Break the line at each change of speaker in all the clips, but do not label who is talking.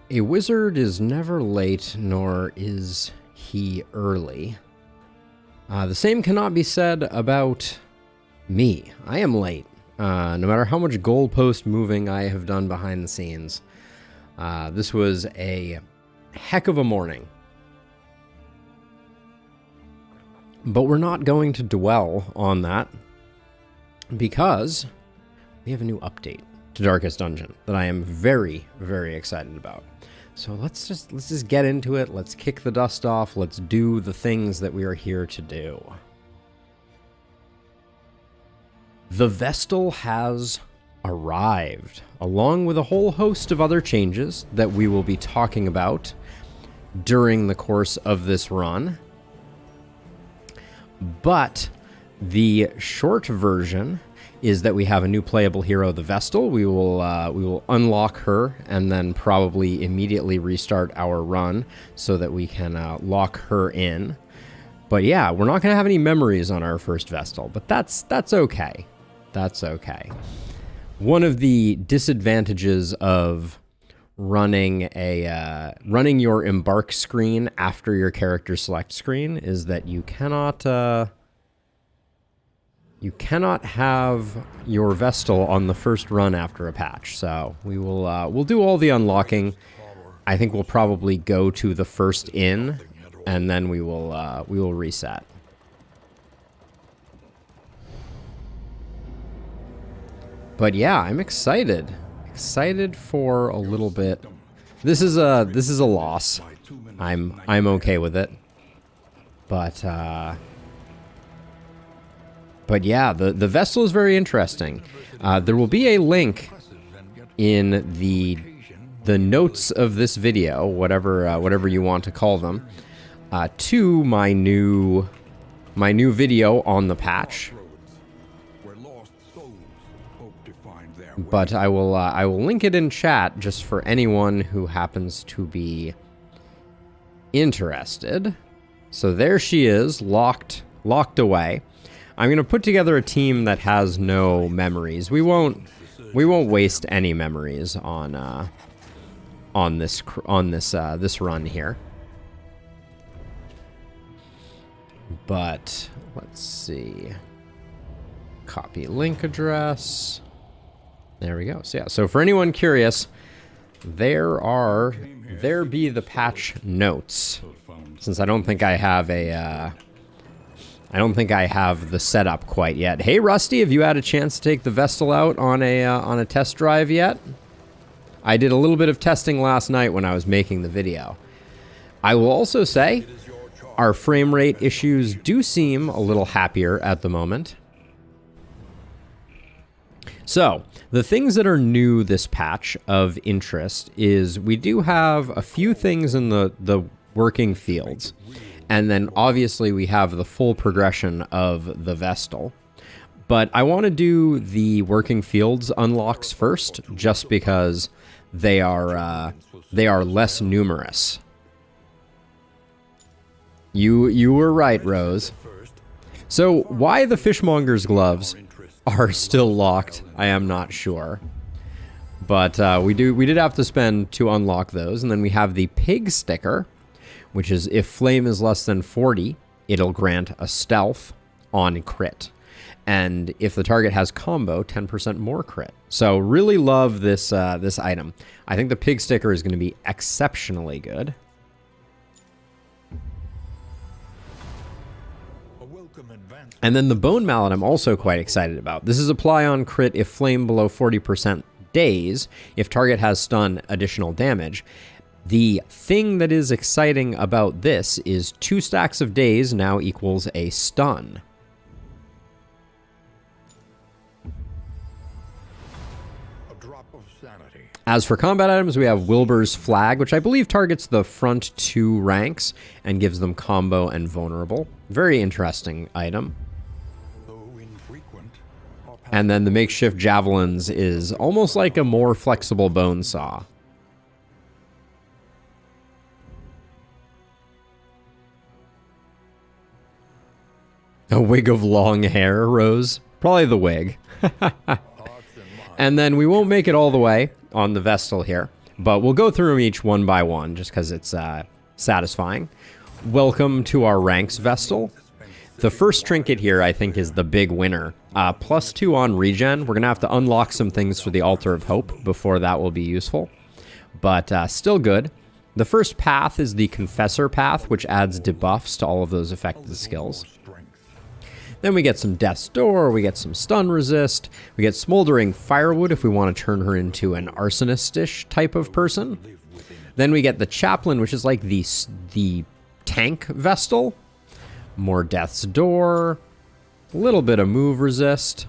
A wizard is never late, nor is he early. The same cannot be said about me. I am late. No matter how much goalpost moving I have done behind the scenes. This was a heck of a morning. But we're not going to dwell on that because we have a new update to Darkest Dungeon that I am very, very excited about. So let's just get into it. Let's kick the dust off. Let's do the things that we are here to do. The Vestal has arrived, along with a whole host of other changes that we will be talking about during the course of this run. But the short version is that we have a new playable hero, the Vestal. We will unlock her and then probably immediately restart our run so that we can lock her in. But yeah, we're not going to have any memories on our first Vestal, but that's okay. That's okay. One of the disadvantages of running your embark screen after your character select screen is that you cannot have your Vestal on the first run after a patch. So we'll do all the unlocking. I think we'll probably go to the first inn, and then we will reset. But yeah, I'm excited. Excited for a little bit. This is a loss. I'm okay with it. But yeah, the Vestal is very interesting. There will be a link in the notes of this video, whatever you want to call them, to my new video on the patch. But I will link it in chat just for anyone who happens to be interested. So there she is, locked away. I'm going to put together a team that has no memories. We won't waste any memories on this run here. But let's see. Copy link address. There we go. So yeah, so for anyone curious, there be the patch notes. Since I don't think I have the setup quite yet. Hey Rusty, have you had a chance to take the Vestal out on a test drive yet? I did a little bit of testing last night when I was making the video. I will also say our frame rate issues do seem a little happier at the moment. So, the things that are new this patch of interest is we do have a few things in the working fields. And then obviously we have the full progression of the Vestal. But I want to do the working fields unlocks first, just because they are less numerous. You were right, Rose. So why the fishmonger's gloves are still locked, I am not sure. But we did have to spend to unlock those. And then we have the pig sticker, which is if flame is less than 40, it'll grant a stealth on crit. And if the target has combo, 10% more crit. So really love this this item. I think the pig sticker is going to be exceptionally good. And then the bone mallet I'm also quite excited about. This is apply on crit if flame below 40% daze. If target has stun, additional damage. The thing that is exciting about this is 2 stacks of daze now equals a stun. As for combat items, we have Wilbur's Flag, which I believe targets the front 2 ranks and gives them combo and vulnerable. Very interesting item. And then the makeshift javelins is almost like a more flexible bone saw. A wig of long hair, Rose. Probably the wig. And then we won't make it all the way on the Vestal here, But we'll go through them each one by one just because it's satisfying. Welcome to our ranks, Vestal. The first trinket here, I think, is the big winner. +2 on regen. We're going to have to unlock some things for the Altar of Hope before that will be useful. But still good. The first path is the Confessor path, which adds debuffs to all of those affected skills. Then we get some Death's Door, we get some Stun Resist, we get Smoldering Firewood if we want to turn her into an arsonist-ish type of person. Then we get the Chaplain, which is like the tank Vestal. More Death's Door, a little bit of Move Resist.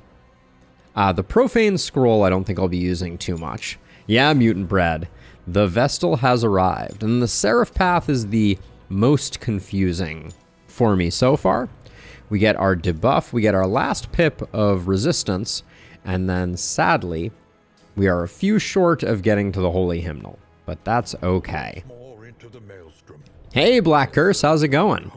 The Profane Scroll I don't think I'll be using too much. Yeah, Mutant Bread. The Vestal has arrived, and the Seraph path is the most confusing for me so far. We get our debuff, we get our last pip of resistance, and then sadly, we are a few short of getting to the Holy Hymnal, but that's okay. Hey, Black Curse, how's it going?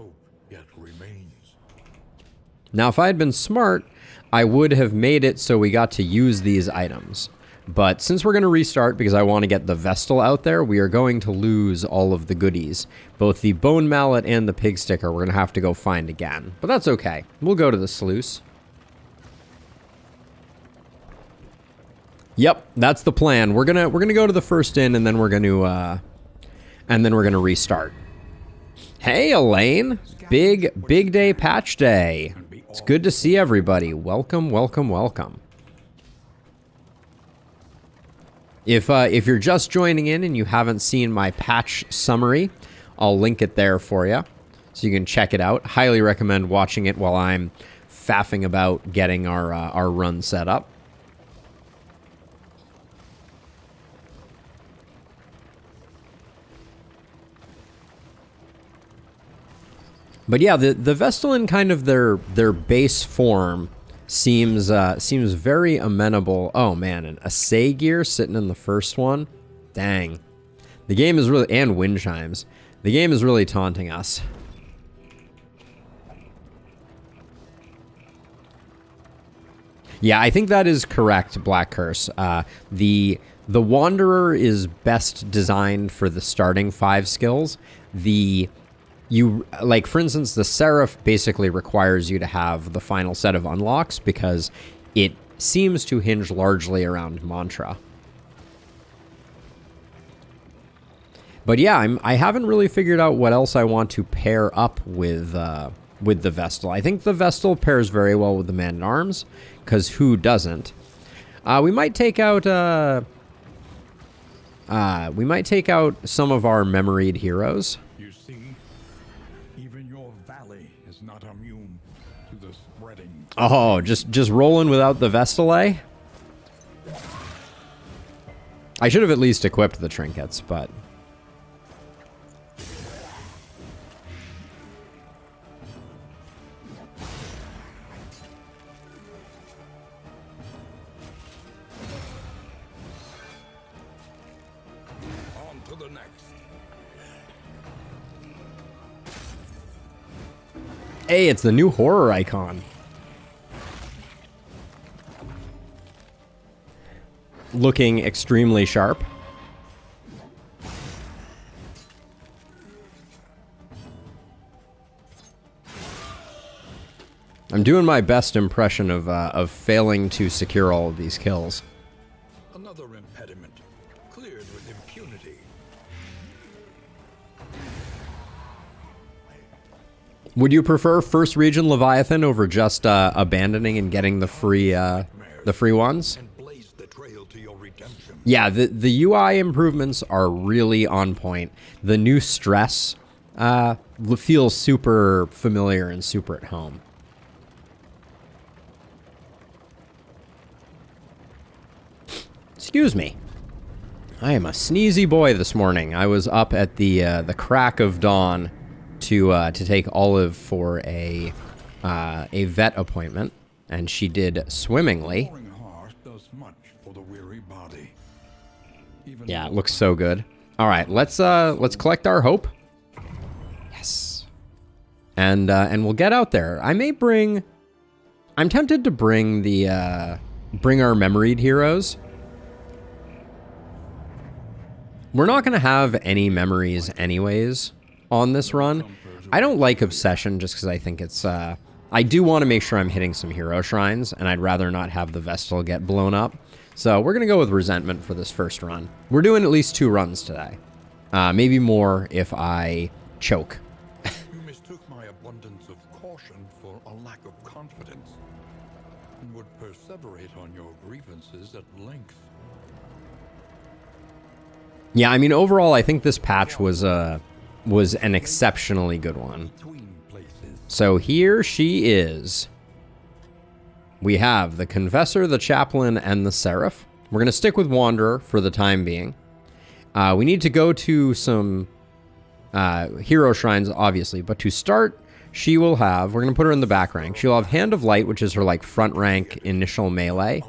Now, if I had been smart, I would have made it so we got to use these items. But since we're going to restart because I want to get the Vestal out there, we are going to lose all of the goodies. Both the Bone Mallet and the Pig Sticker we're going to have to go find again. But that's okay. We'll go to the Sluice. Yep, that's the plan. We're gonna go to the first inn and then we're gonna restart. Hey, Elaine. Big day patch day. It's good to see everybody. Welcome, welcome, welcome. If you're just joining in and you haven't seen my patch summary, I'll link it there for you, so you can check it out. Highly recommend watching it while I'm faffing about getting our run set up. But yeah, the Vestal in kind of their base form seems very amenable. Oh man, an Assay Gear sitting in the first one. Dang. The game is really, and wind chimes. The game is really taunting us. Yeah, I think that is correct, Black Curse. The Wanderer is best designed for the starting 5 skills. Like, for instance, the Seraph basically requires you to have the final set of unlocks because it seems to hinge largely around mantra. But yeah, I haven't really figured out what else I want to pair up with the Vestal. I think the Vestal pairs very well with the Man-at-Arms, because who doesn't? We might take out some of our memoried heroes. Oh, just rolling without the Vestal, eh? I should have at least equipped the trinkets, but...
On to the next.
Hey, it's the new horror icon. Looking extremely sharp. I'm doing my best impression of failing to secure all of these kills.
Another impediment cleared with impunity.
Would you prefer first region Leviathan over just abandoning and getting the free ones? Yeah, the UI improvements are really on point. The new stress feels super familiar and super at home. Excuse me. I am a sneezy boy this morning. I was up at the crack of dawn to take Olive for a vet appointment, and she did swimmingly. Yeah, it looks so good. All right, let's collect our hope. Yes, and we'll get out there. I'm tempted to bring bring our memoried heroes. We're not going to have any memories anyways on this run. I don't like Obsession just because I think it's... I do want to make sure I'm hitting some hero shrines, and I'd rather not have the Vestal get blown up. So we're going to go with Resentment for this first run. We're doing at least 2 runs today. Maybe more if I choke.
You mistook my abundance of caution for a lack of confidence, and would perseverate on your grievances at length.
Yeah, I mean, overall, I think this patch was an exceptionally good one. So here she is. We have the Confessor, the Chaplain, and the Seraph. We're going to stick with Wanderer for the time being. We need to go to some hero shrines, obviously. But to start, she will have... We're going to put her in the back rank. She'll have Hand of Light, which is her like front rank initial melee.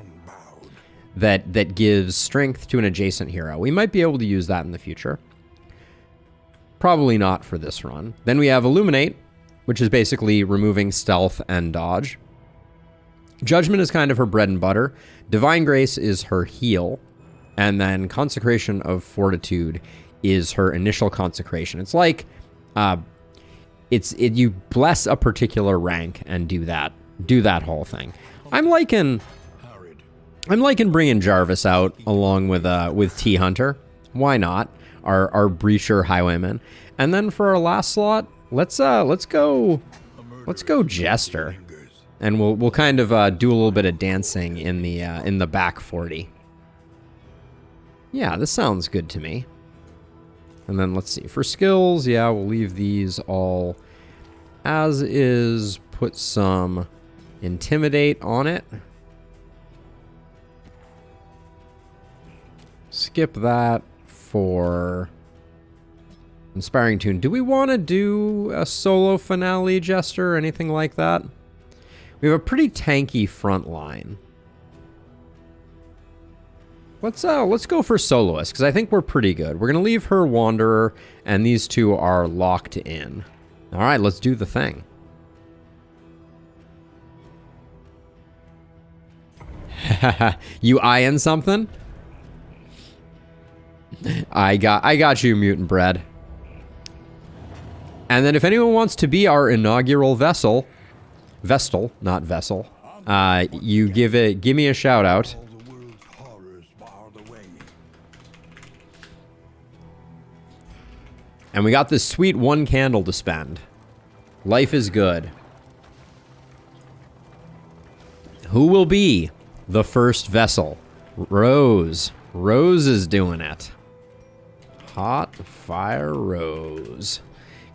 That gives strength to an adjacent hero. We might be able to use that in the future. Probably not for this run. Then we have Illuminate, which is basically removing stealth and dodge. Judgment is kind of her bread and butter. Divine Grace is her heal. And then Consecration of Fortitude is her initial consecration. It's like you bless a particular rank and do that whole thing. I'm liking bringing Jarvis out along with T Hunter. Why not? Our Breacher Highwayman. And then for our last slot, let's go Jester. And we'll kind of do a little bit of dancing in the back 40. Yeah, this sounds good to me. And then let's see, for skills, yeah, we'll leave these all as is. Put some Intimidate on it. Skip that for Inspiring Tune. Do we want to do a solo finale, Jester, or anything like that? We have a pretty tanky front line. Let's go for Soloist, because I think we're pretty good. We're going to leave her Wanderer, and these two are locked in. All right, let's do the thing. You eyeing something? I got you, Mutant Bread. And then if anyone wants to be our inaugural Vestal, not Vessel, you give me a shout out. And we got this sweet 1 candle to spend. Life is good. Who will be the first vessel? Rose. Rose is doing it. Hot Fire Rose.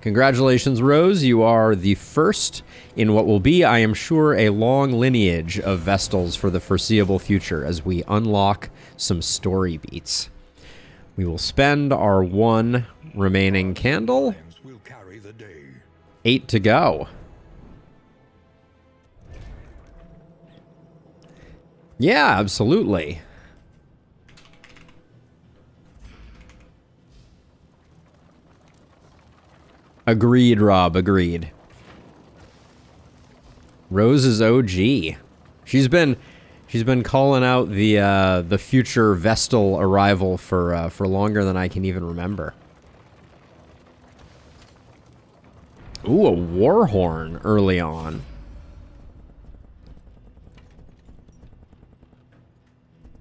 Congratulations, Rose. You are the first in what will be, I am sure, a long lineage of Vestals for the foreseeable future as we unlock some story beats. We will spend our 1 remaining candle. 8 to go. Yeah, absolutely. Agreed, Rob. Agreed. Rose is OG. She's been calling out the future Vestal arrival for longer than I can even remember. Ooh, a Warhorn early on.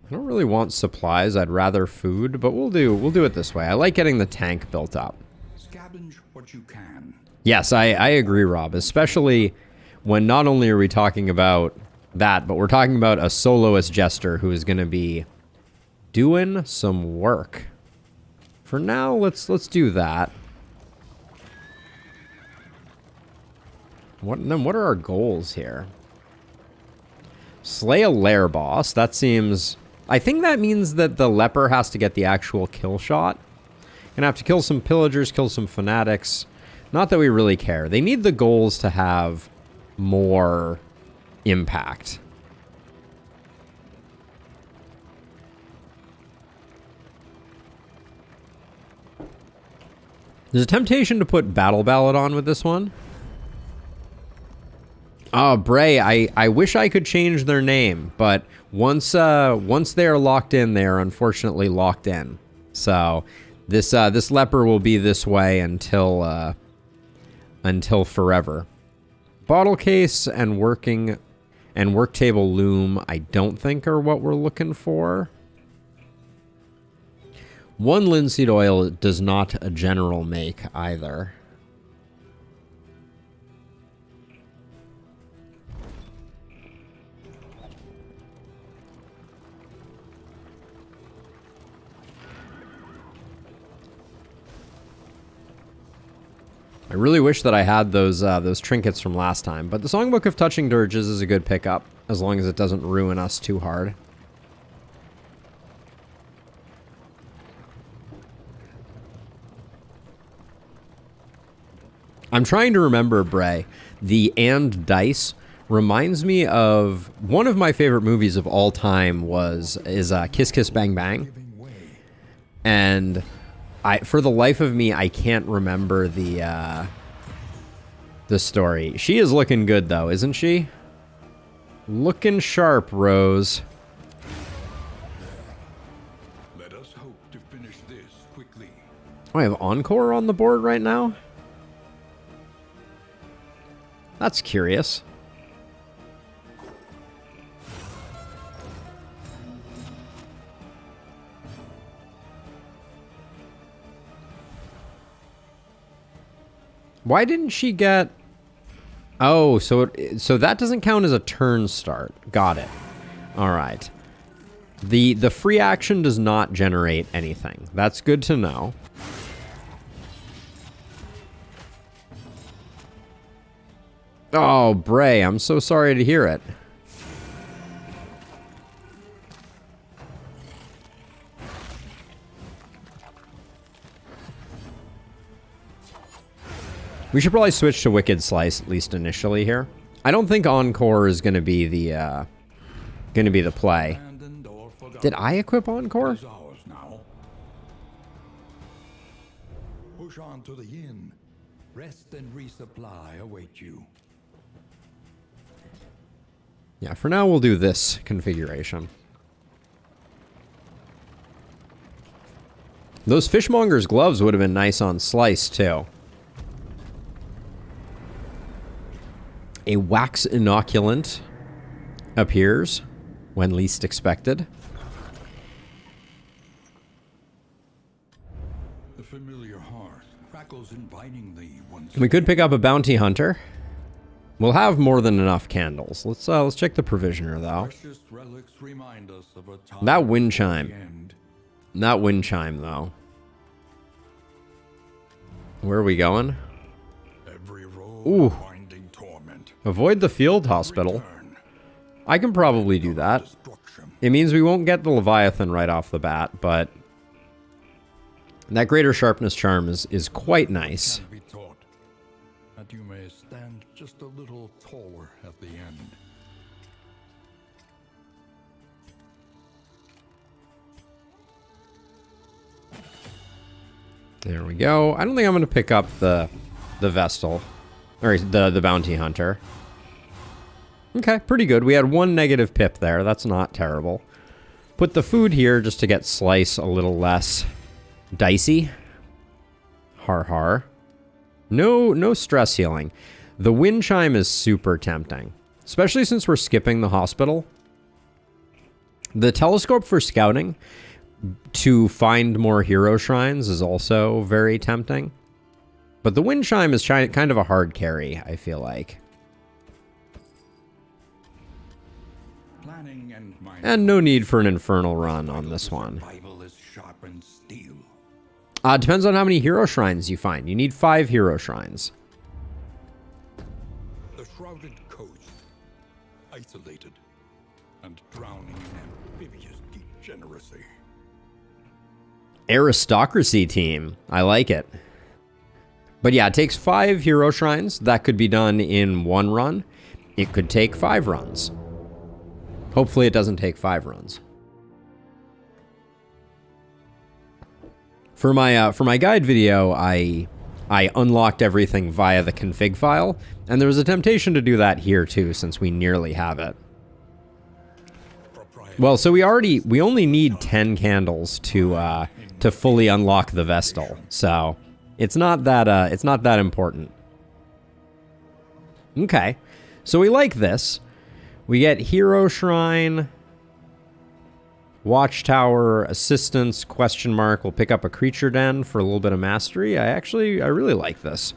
I don't really want supplies. I'd rather food, but we'll do it this way. I like getting the tank built up.
Scavenge what you can.
Yes, I agree, Rob. Especially when not only are we talking about that, but we're talking about a soloist Jester who is going to be doing some work. For now, let's do that. What are our goals here? Slay a lair boss. That seems... I think that means that the leper has to get the actual kill shot. Gonna have to kill some pillagers, kill some fanatics. Not that we really care. They need the goals to have more impact. There's a temptation to put Battle Ballad on with this one. Oh, Bray, I wish I could change their name, but once they are locked in, they are unfortunately locked in. So This leper will be this way until forever. Bottle case and work table loom, I don't think are what we're looking for. One linseed oil does not a general make either. I really wish that I had those trinkets from last time, but the Songbook of Touching Dirges is a good pickup, as long as it doesn't ruin us too hard. I'm trying to remember, Bray. The And Dice reminds me of one of my favorite movies of all time is Kiss Kiss Bang Bang. And for the life of me, I can't remember the story. She is looking good, though, isn't she? Looking sharp, Rose.
Let us hope to finish this quickly.
Oh, I have Encore on the board right now? That's curious. Why didn't she get... Oh, so that doesn't count as a turn start. Got it. All right. The free action does not generate anything. That's good to know. Oh, Bray, I'm so sorry to hear it. We should probably switch to Wicked Slice, at least initially here. I don't think Encore is going to be the play. Did I equip Encore?
Push on to the inn. Rest and resupply await you.
Yeah, for now we'll do this configuration. Those fishmonger's gloves would have been nice on Slice, too. A wax inoculant appears when least expected.
The familiar hearth crackles invitingly once
We could pick up a bounty hunter. We'll have more than enough candles. Let's check the provisioner, though.
precious relics remind us of a time
That wind
before the
chime.
end.
That wind chime, though. Where are we going?
Every road
Ooh.
winding torment.
Avoid the field hospital.
Turn.
I can probably do that.
Destruction.
It means we won't get the Leviathan right off the bat, but that greater sharpness charm is quite nice.
Can be taught that you may stand just a little taller at the end.
There we go. I don't think I'm going to pick up the Vestal. Or the Bounty Hunter. Okay, pretty good. We had one negative pip there. That's not terrible. Put the food here just to get Slice a little less dicey. Har har. No stress healing. The wind chime is super tempting. Especially since we're skipping the hospital. The telescope for scouting to find more hero shrines is also very tempting. But the wind chime is kind of a hard carry, I feel like.
Planning
And no need for an infernal run on this one.
survival is sharpened steel.
Depends on how many hero shrines you find. You need 5 hero shrines.
The shrouded coast, isolated and drowning in amphibious degeneracy.
Aristocracy team. I like it. But yeah, it takes 5 hero shrines. That could be done in 1 run. It could take 5 runs. Hopefully it doesn't take 5 runs. For my guide video, I unlocked everything via the config file, and there was a temptation to do that here too, since we nearly have it. Well, so we only need 10 candles to to fully unlock the Vestal. So it's not that important. Okay. So we like this. We get Hero Shrine, Watchtower, Assistance, question mark. We'll pick up a Creature Den for a little bit of mastery. I really like this.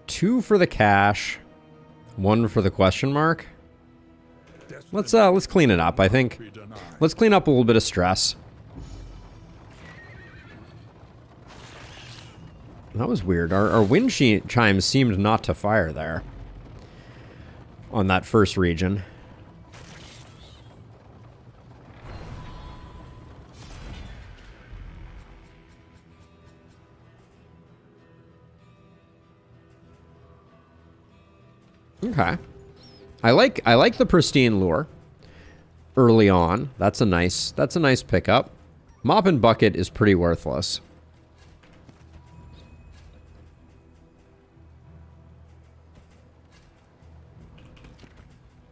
Two for the cash, one for the question mark. Let's clean it up, I think. Let's clean up a little bit of stress. That was weird. Our wind chimes seemed not to fire there on that first region. Okay. I like the pristine lure early on. That's a nice pickup. Mop and bucket is pretty worthless.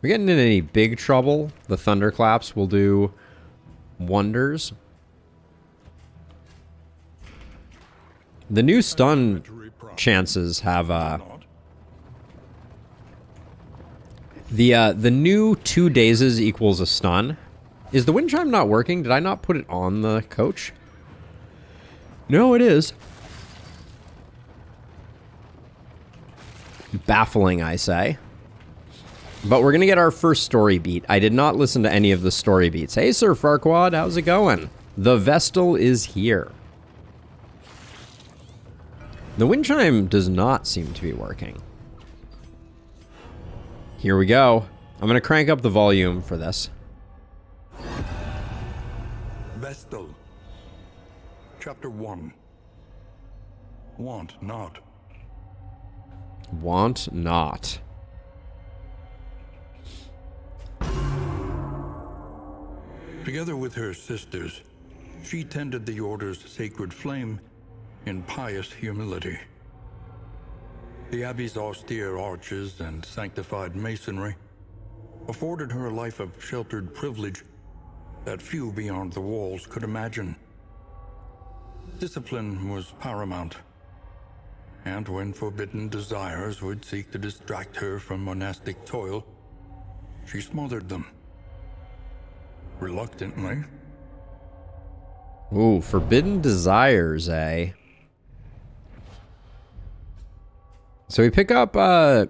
We're getting in any big trouble. The thunderclaps will do wonders. The new stun chances have the new 2 dazes equals a stun. Is the wind chime not working? Did I not put it on the coach? No, it is. Baffling, I say. But we're going to get our first story beat. I did not listen to any of the story beats. Hey, Sir Farquaad, how's it going? The Vestal is here. The wind chime does not seem to be working. Here we go. I'm going to crank up the volume for this.
Vestal. Chapter 1. Want not.
Want not.
Together with her sisters, she tended the Order's sacred flame in pious humility. The Abbey's austere arches and sanctified masonry afforded her a life of sheltered privilege that few beyond the walls could imagine. Discipline was paramount, and when forbidden desires would seek to distract her from monastic toil, she smothered them. Reluctantly.
Ooh, forbidden desires, eh? So we pick up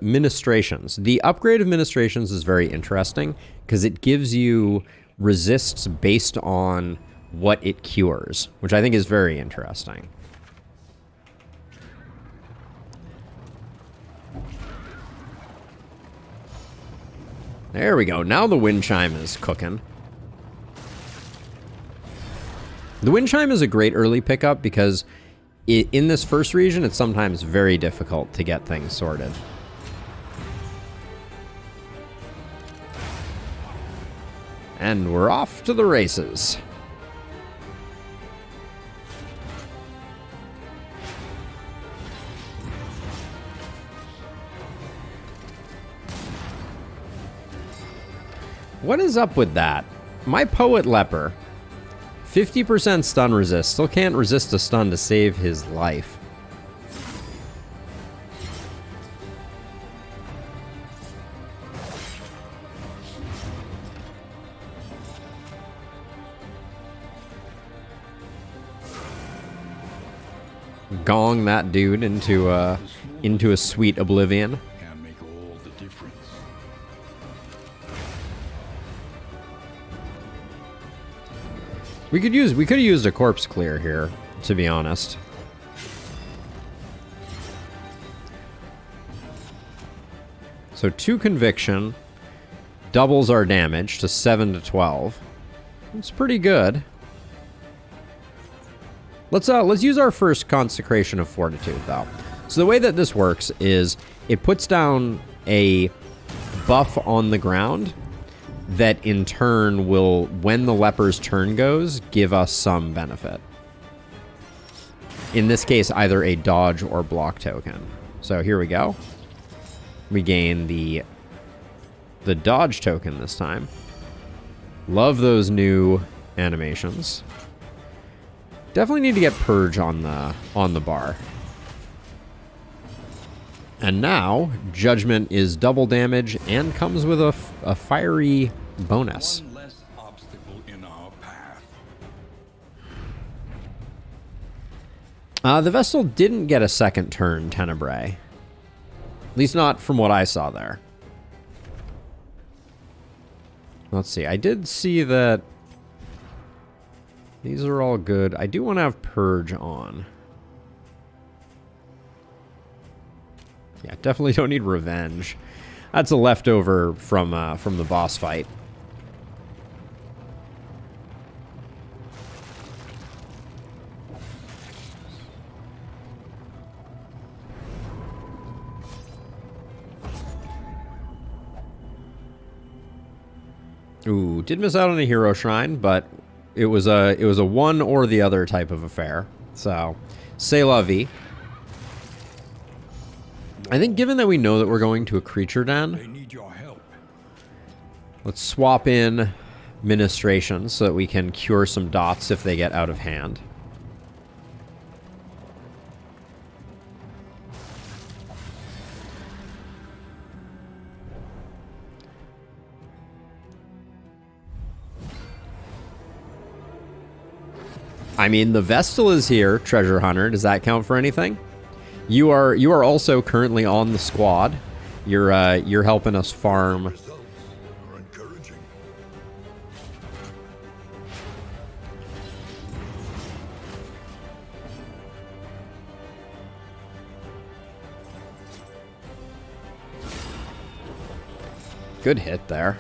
ministrations. The upgrade of ministrations is very interesting because it gives you resists based on what it cures, which I think is very interesting. There we go. Now the wind chime is cooking. The wind chime is a great early pickup because in this first region, it's sometimes very difficult to get things sorted. And we're off to the races. What is up with that? My Poet Leper. 50% stun resist. Still can't resist a stun to save his life. Gong that dude into a sweet oblivion.
Can make all the difference.
We could have used a corpse clear here, to be honest. So 2 conviction doubles our damage to 7 to 12. It's pretty good. Let's use our first consecration of fortitude though. So the way that this works is it puts down a buff on the ground that in turn will, when the leper's turn goes, give us some benefit. In this case, either a dodge or block token. So here we go. We gain the the dodge token this time. Love those new animations. Definitely need to get Purge on the bar. And now, Judgment is double damage and comes with a fiery bonus.
One less obstacle in our path.
The Vestal didn't get a second turn, Tenebrae. At least not from what I saw there. Let's see. I did see that these are all good. I do want to have Purge on. Yeah, definitely don't need Revenge. That's a leftover from the boss fight. Ooh, did miss out on a hero shrine, but it was a one or the other type of affair. So, c'est la vie. I think given that we know that we're going to a creature den,
They need your help.
let's swap in Ministration so that we can cure some dots if they get out of hand. I mean, the Vestal is here, Treasure Hunter. Does that count for anything? You are also currently on the squad. You're helping us farm.
Results are encouraging.
Good hit there.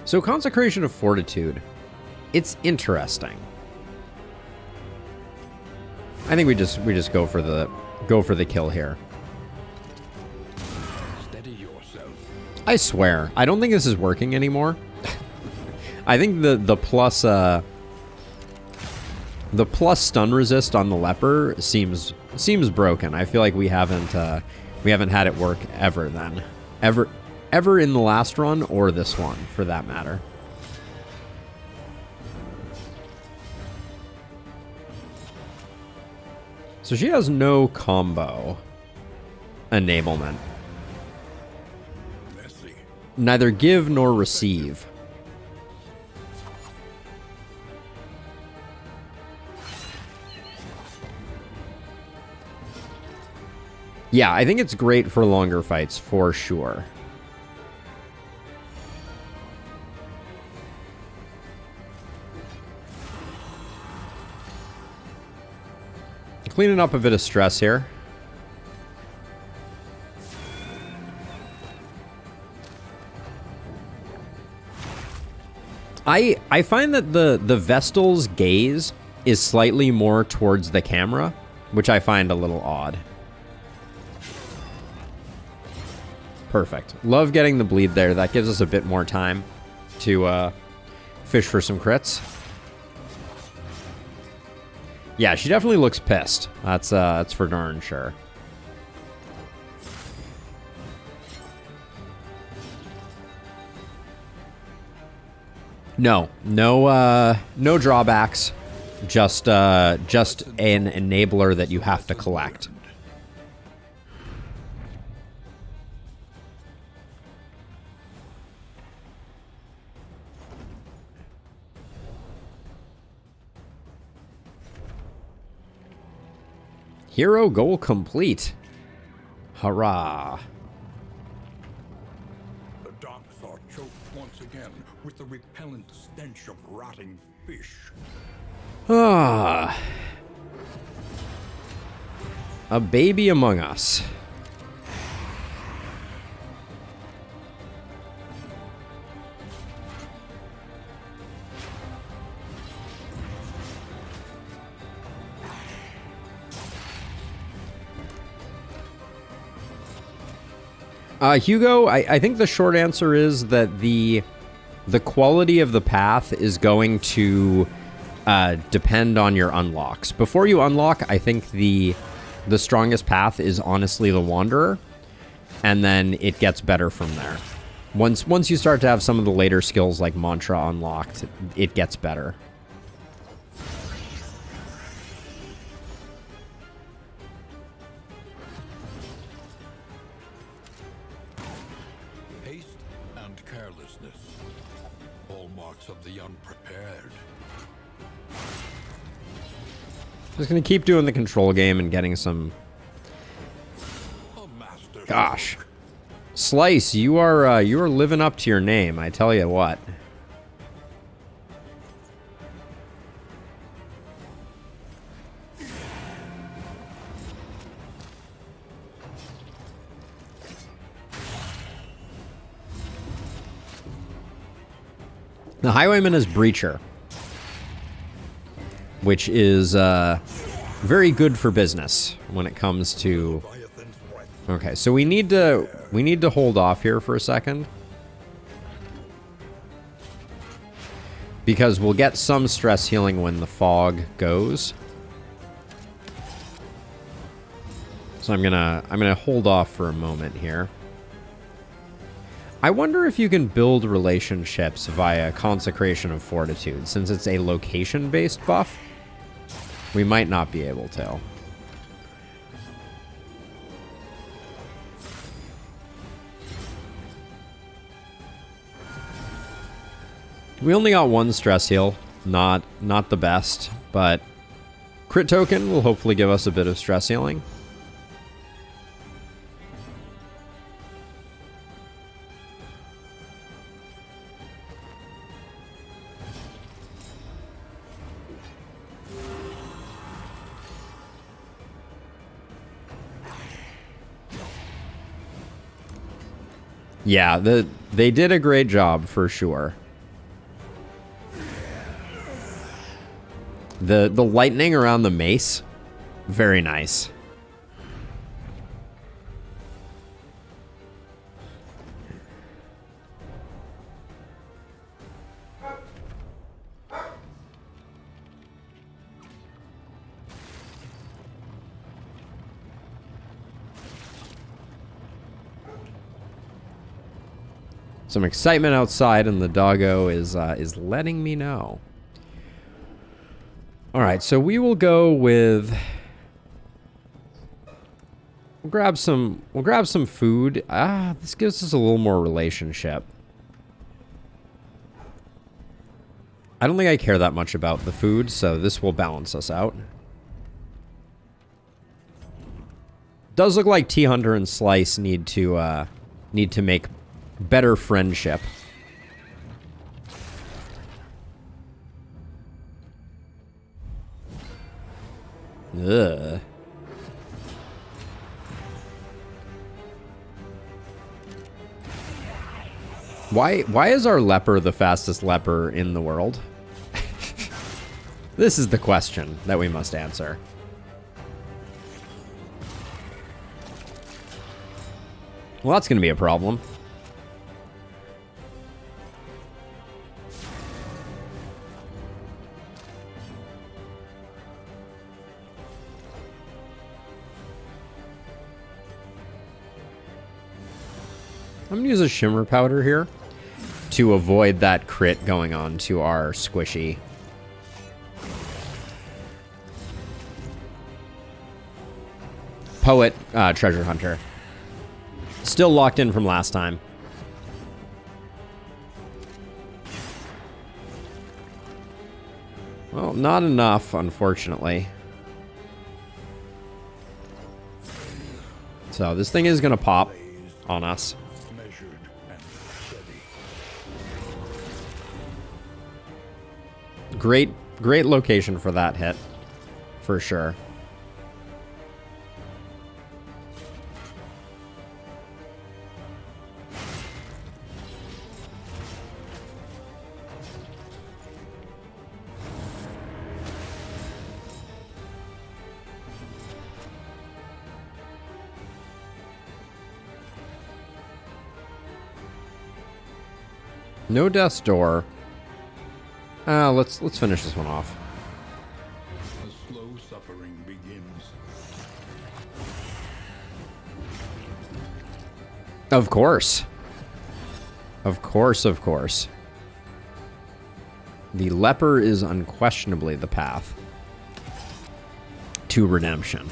So Consecration of Fortitude, it's interesting. I think we just go for the kill here.
Steady yourself.
I swear, I don't think this is working anymore. I think the plus stun resist on the leper seems broken. I feel like we haven't had it work ever then. Ever in the last run or this one, for that matter. So she has no combo enablement.
Messy.
Neither give nor receive. Yeah, I think it's great for longer fights, for sure. Cleaning up a bit of stress here. I find that the Vestal's gaze is slightly more towards the camera, which I find a little odd. Perfect. Love getting the bleed there. That gives us a bit more time to fish for some crits. Yeah, she definitely looks pissed. That's for darn sure. No drawbacks. Just an enabler that you have to collect. Hero goal complete. Hurrah.
The docks are choked once again with the repellent stench of rotting fish.
Ah. A baby among us. Hugo, I think the short answer is that the quality of the path is going to depend on your unlocks. Before you unlock, I think the strongest path is honestly the Wanderer, and then it gets better from there. Once you start to have some of the later skills like Mantra unlocked, it gets better.
Haste and carelessness, hallmarks of the unprepared.
Just gonna keep doing the control game and getting some...
A master
Gosh. Sluice, you are living up to your name, I tell you what. The Highwayman is Breacher, which is very good for business when it comes to... Okay, so we need to hold off here for a second, because we'll get some stress healing when the fog goes. So I'm gonna hold off for a moment here. I wonder if you can build relationships via Consecration of Fortitude, since it's a location-based buff. We might not be able to. We only got one stress heal, not the best, but crit token will hopefully give us a bit of stress healing. Yeah, they did a great job for sure. The lightning around the mace, very nice. Some excitement outside, and the doggo is letting me know. All right, so we will go with... We'll grab some food. This gives us a little more relationship. I don't think I care that much about the food, so this will balance us out. Does look like T-Hunter and Sluice need to make better friendship. Ugh. Why is our leper the fastest leper in the world? This is the question that we must answer. Well, that's going to be a problem. I'm going to use a shimmer powder here to avoid that crit going on to our squishy. Poet, treasure hunter. Still locked in from last time. Well, not enough, unfortunately. So this thing is going to pop on us. Great location for that hit, for sure. No death's door. Let's finish this one off.
A slow suffering begins.
Of course. Of course, of course. The leper is unquestionably the path to redemption.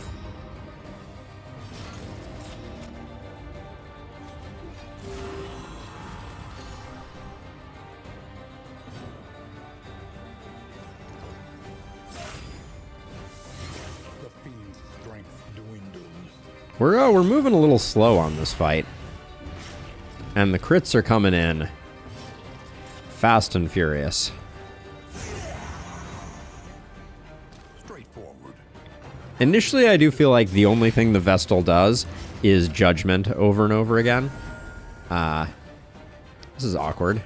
The fiend's strength dwindles.
We're moving a little slow on this fight. And the crits are coming in fast and furious.
Straightforward.
Initially, I do feel like the only thing the Vestal does is judgment over and over again. This is awkward.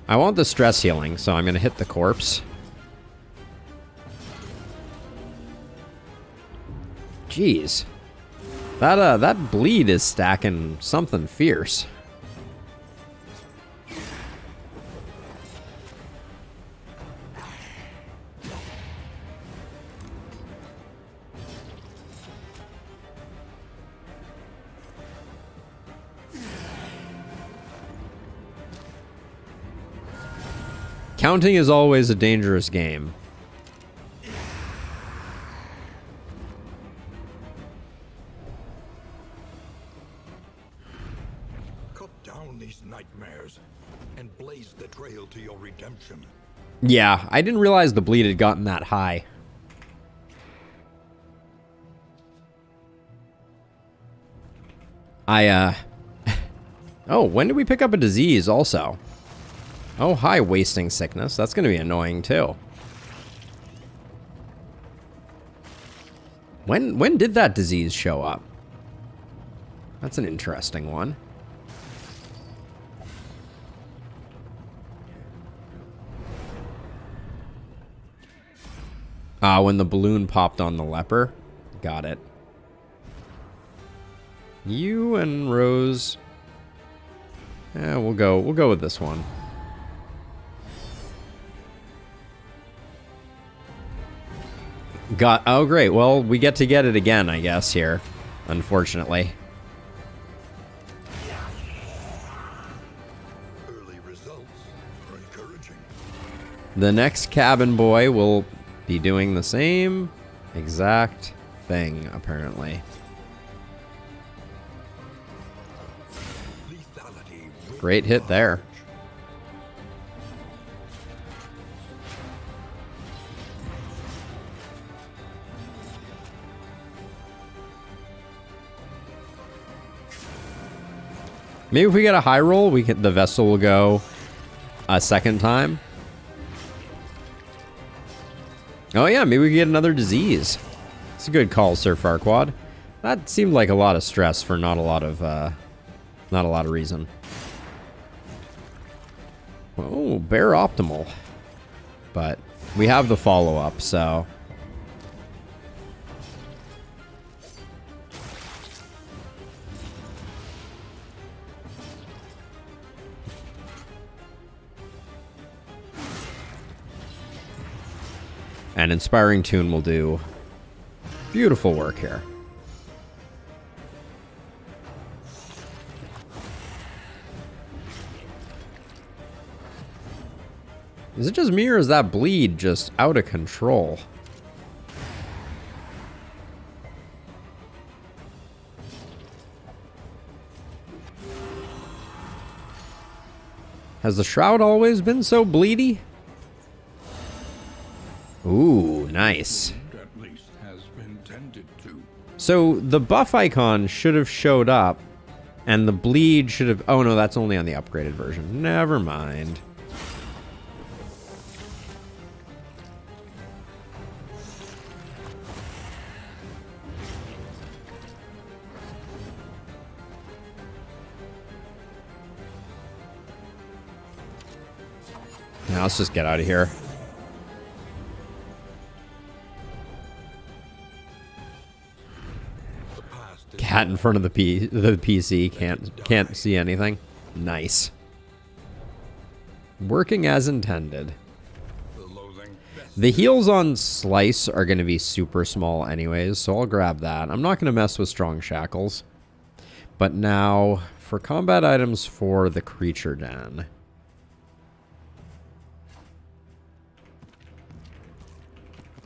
I want the stress healing, so I'm going to hit the corpse. Jeez. That bleed is stacking something fierce. Counting is always a dangerous game.
Cut down these nightmares and blaze the trail to your redemption.
Yeah, I didn't realize the bleed had gotten that high. Oh, when did we pick up a disease also? Oh, hi, wasting sickness. That's going to be annoying, too. When did that disease show up? That's an interesting one. When the balloon popped on the leper. Got it. You and Rose. Yeah, we'll go with this one. Oh great, well we get it again, I guess, here, unfortunately.
Early results are encouraging.
The next cabin boy will be doing the same exact thing, apparently. Great hit there. Maybe if we get a high roll, the Vestal will go a second time. Oh yeah, maybe we can get another disease. It's a good call, Sir Farquaad. That seemed like a lot of stress for not a lot of reason. Oh, bare optimal. But we have the follow-up, so... And Inspiring Tune will do beautiful work here. Is it just me, or is that bleed just out of control? Has the shroud always been so bleedy? Ooh, nice.
At least has been tended to.
So the buff icon should have showed up, and the bleed should have... Oh no, that's only on the upgraded version. Never mind. Now let's just get out of here. Cat in front of the PC can't see anything. Nice. Working as intended.
The loathing best.
The heals on Sluice are going to be super small anyways, so I'll grab that. I'm not going to mess with strong shackles. But now, for combat items for the creature den.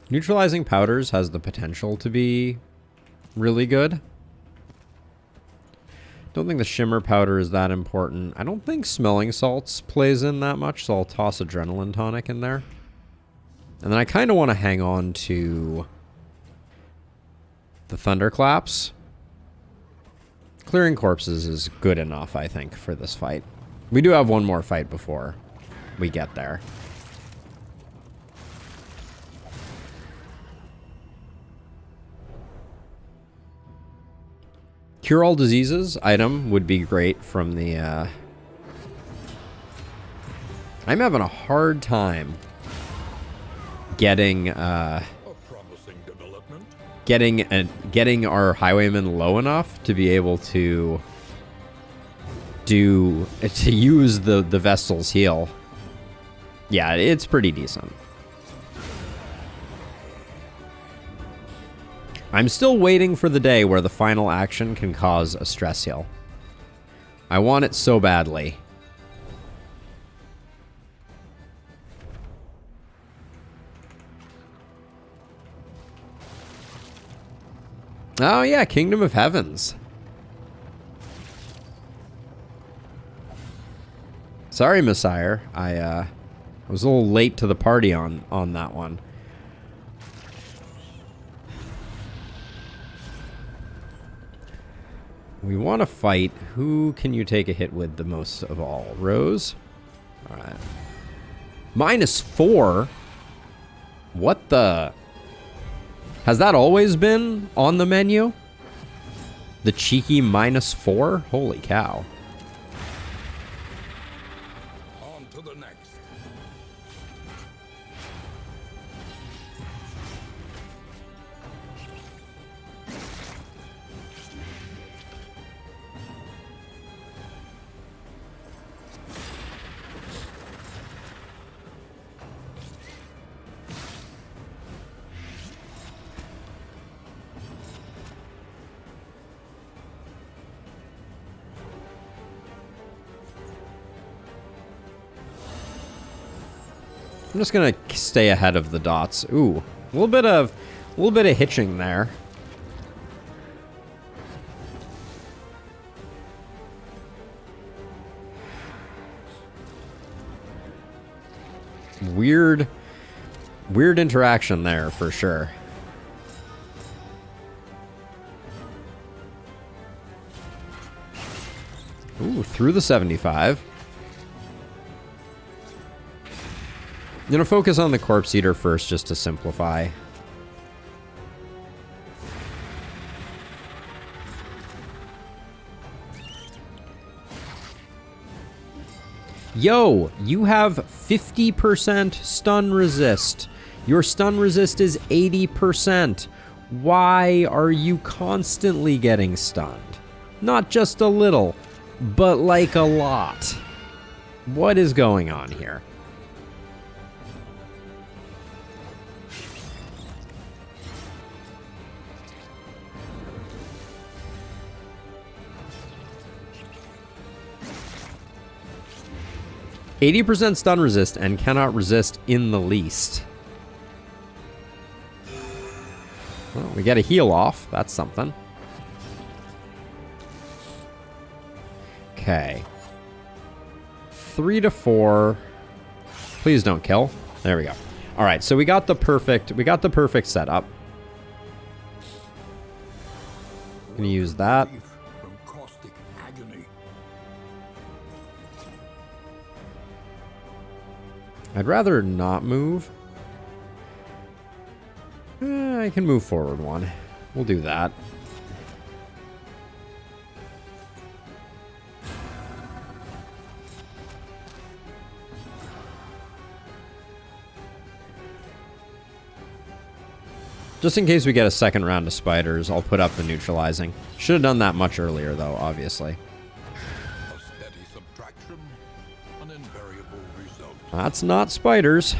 Neutralizing powders has the potential to be really good. Don't think the shimmer powder is that important. I don't think smelling salts plays in that much, so I'll toss adrenaline tonic in there. And then I kind of want to hang on to the thunderclaps. Clearing corpses is good enough, I think, for this fight. We do have one more fight before we get there. Cure all diseases item would be great from the... I'm having a hard time getting...
A promising development.
getting our highwaymen low enough to be able to use the Vestal's heal. Yeah, it's pretty decent. I'm still waiting for the day where the final action can cause a stress heal. I want it so badly. Oh yeah, Kingdom of Heavens. Sorry, Messiah. I was a little late to the party on that one. We want to fight. Who can you take a hit with the most of all? Rose? Alright. -4? What the... Has that always been on the menu? The cheeky -4? Holy cow.
On to the next.
I'm just gonna stay ahead of the dots. Ooh, a little bit of hitching there. Weird interaction there for sure. Ooh, through the 75. I'm gonna focus on the Corpse Eater first just to simplify. Yo, you have 50% stun resist. Your stun resist is 80%. Why are you constantly getting stunned? Not just a little, but like a lot. What is going on here? %, stun resist and cannot resist in the least. Well, we get a heal off. That's something. Okay. 3 to 4. Please don't kill. There we go. All right, so we got the perfect setup. Gonna use that.
From caustic agony.
I'd rather not move. I can move forward one. We'll do that. Just in case we get a second round of spiders, I'll put up the neutralizing. Should have done that much earlier, though, obviously.
A steady subtraction, an invariable result.
That's not spiders.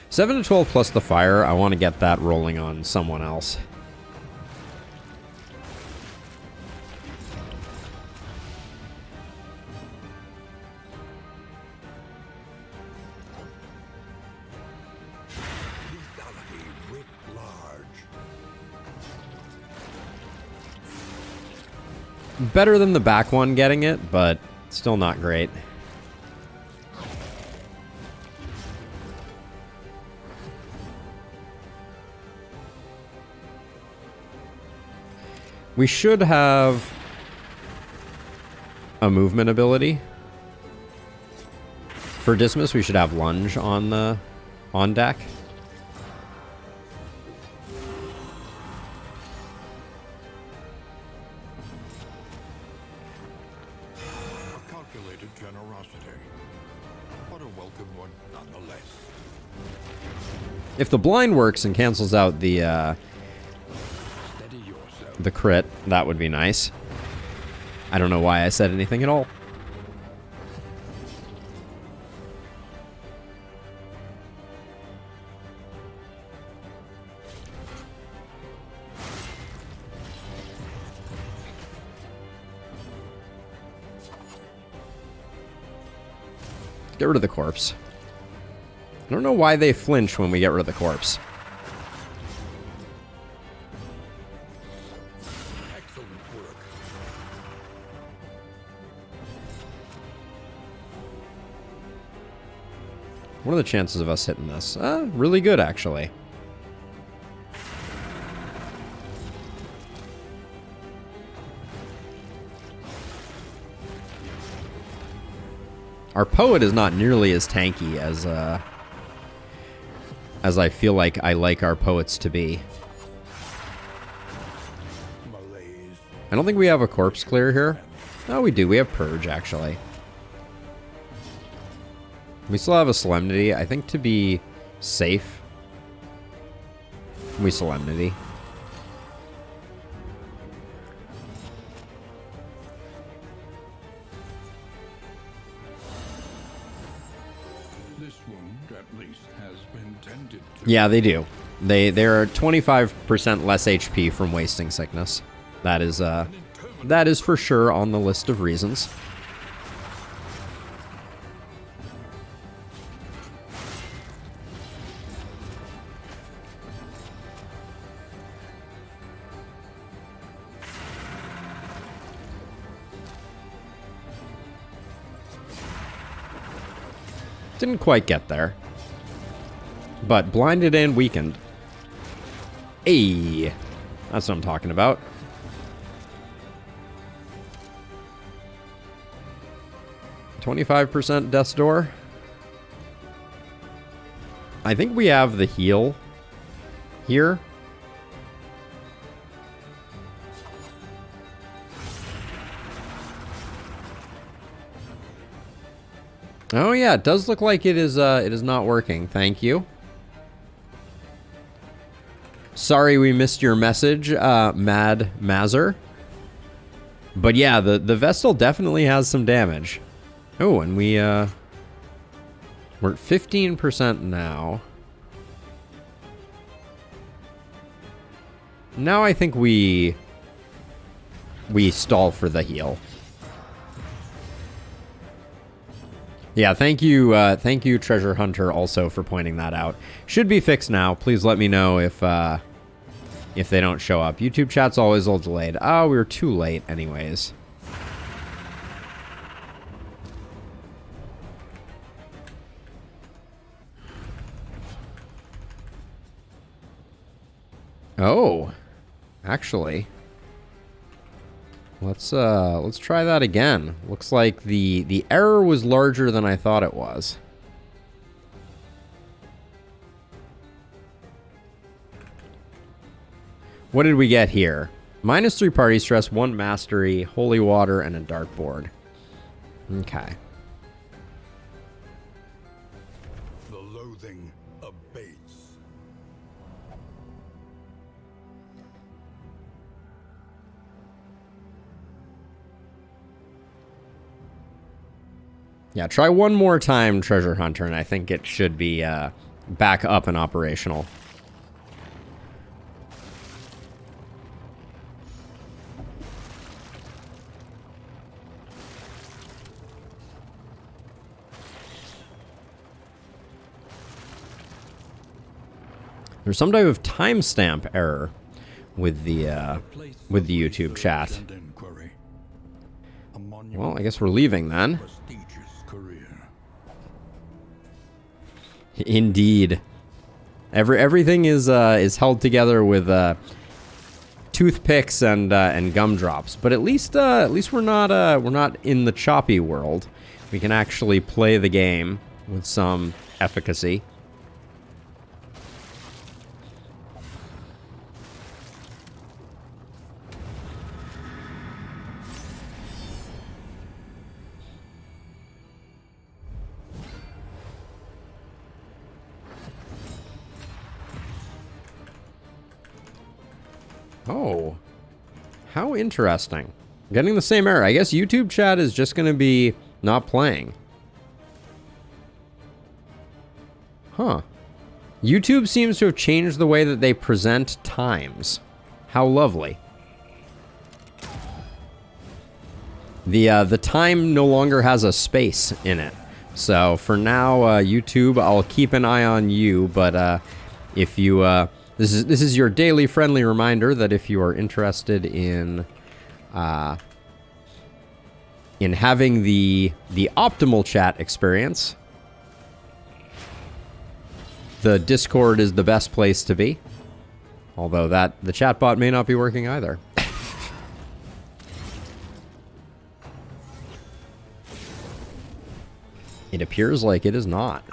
Seven to 12 plus the fire. I want to get that rolling on someone else. Better than the back one getting it, but still not great. We should have a movement ability. For Dismas, we should have lunge on deck.
A calculated generosity, but a welcome one nonetheless.
If the blind works and cancels out the crit, that would be nice. I don't know why I said anything at all. Get rid of the corpse. I don't know why they flinch when we get rid of the corpse. What are the chances of us hitting this? Really good, actually. Our poet is not nearly as tanky as I feel like I like our poets to be. I don't think we have a corpse clear here. No, we do. We have purge, actually. We still have a solemnity. I think to be safe, we solemnity.
This wound, at least, has been tended to.
Yeah, they do. They're 25% less HP from wasting sickness. That is for sure on the list of reasons. Didn't quite get there. But blinded and weakened. Hey, that's what I'm talking about. %, death's door. I think we have the heal here. Oh yeah, it does look like it is not working. Thank you. Sorry we missed your message, Mad Mazer. But yeah, the Vestal definitely has some damage. Oh, and we're at 15% now. Now I think we stall for the heal. Yeah, thank you, Treasure Hunter, also for pointing that out. Should be fixed now. Please let me know if they don't show up. YouTube chat's always a little delayed. Oh, we were too late, anyways. Oh, actually. Let's try that again. Looks like the error was larger than I thought it was. What did we get here? -3 party stress, 1 mastery, holy water, and a dartboard. Okay. Yeah, try one more time, Treasure Hunter, and I think it should be back up and operational. There's some type of timestamp error with the YouTube chat. Well, I guess we're leaving then. Indeed, everything is held together with toothpicks and gumdrops. But at least we're not in the choppy world. We can actually play the game with some efficacy. Oh, how interesting. Getting the same error. I guess YouTube chat is just going to be not playing. Huh. YouTube seems to have changed the way that they present times. How lovely. The time no longer has a space in it. So for now, YouTube, I'll keep an eye on you, but if you... This is your daily friendly reminder that if you are interested in having the optimal chat experience, the Discord is the best place to be. Although the chatbot may not be working either. It appears like it is not.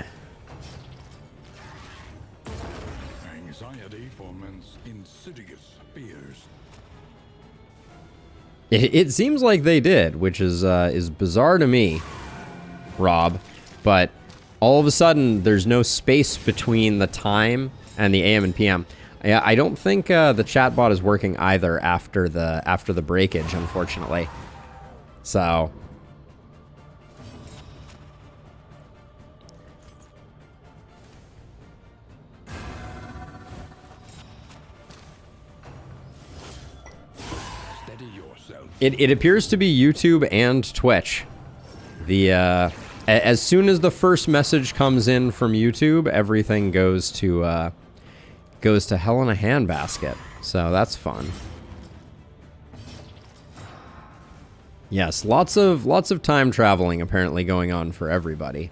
It seems like they did, which is bizarre to me, Rob. But all of a sudden, there's no space between the time and the AM and PM. I don't think the chatbot is working either after the breakage, unfortunately. So. It appears to be YouTube and Twitch. As soon as the first message comes in from YouTube, everything goes to hell in a handbasket. So that's fun. Yes, lots of time traveling apparently going on for everybody.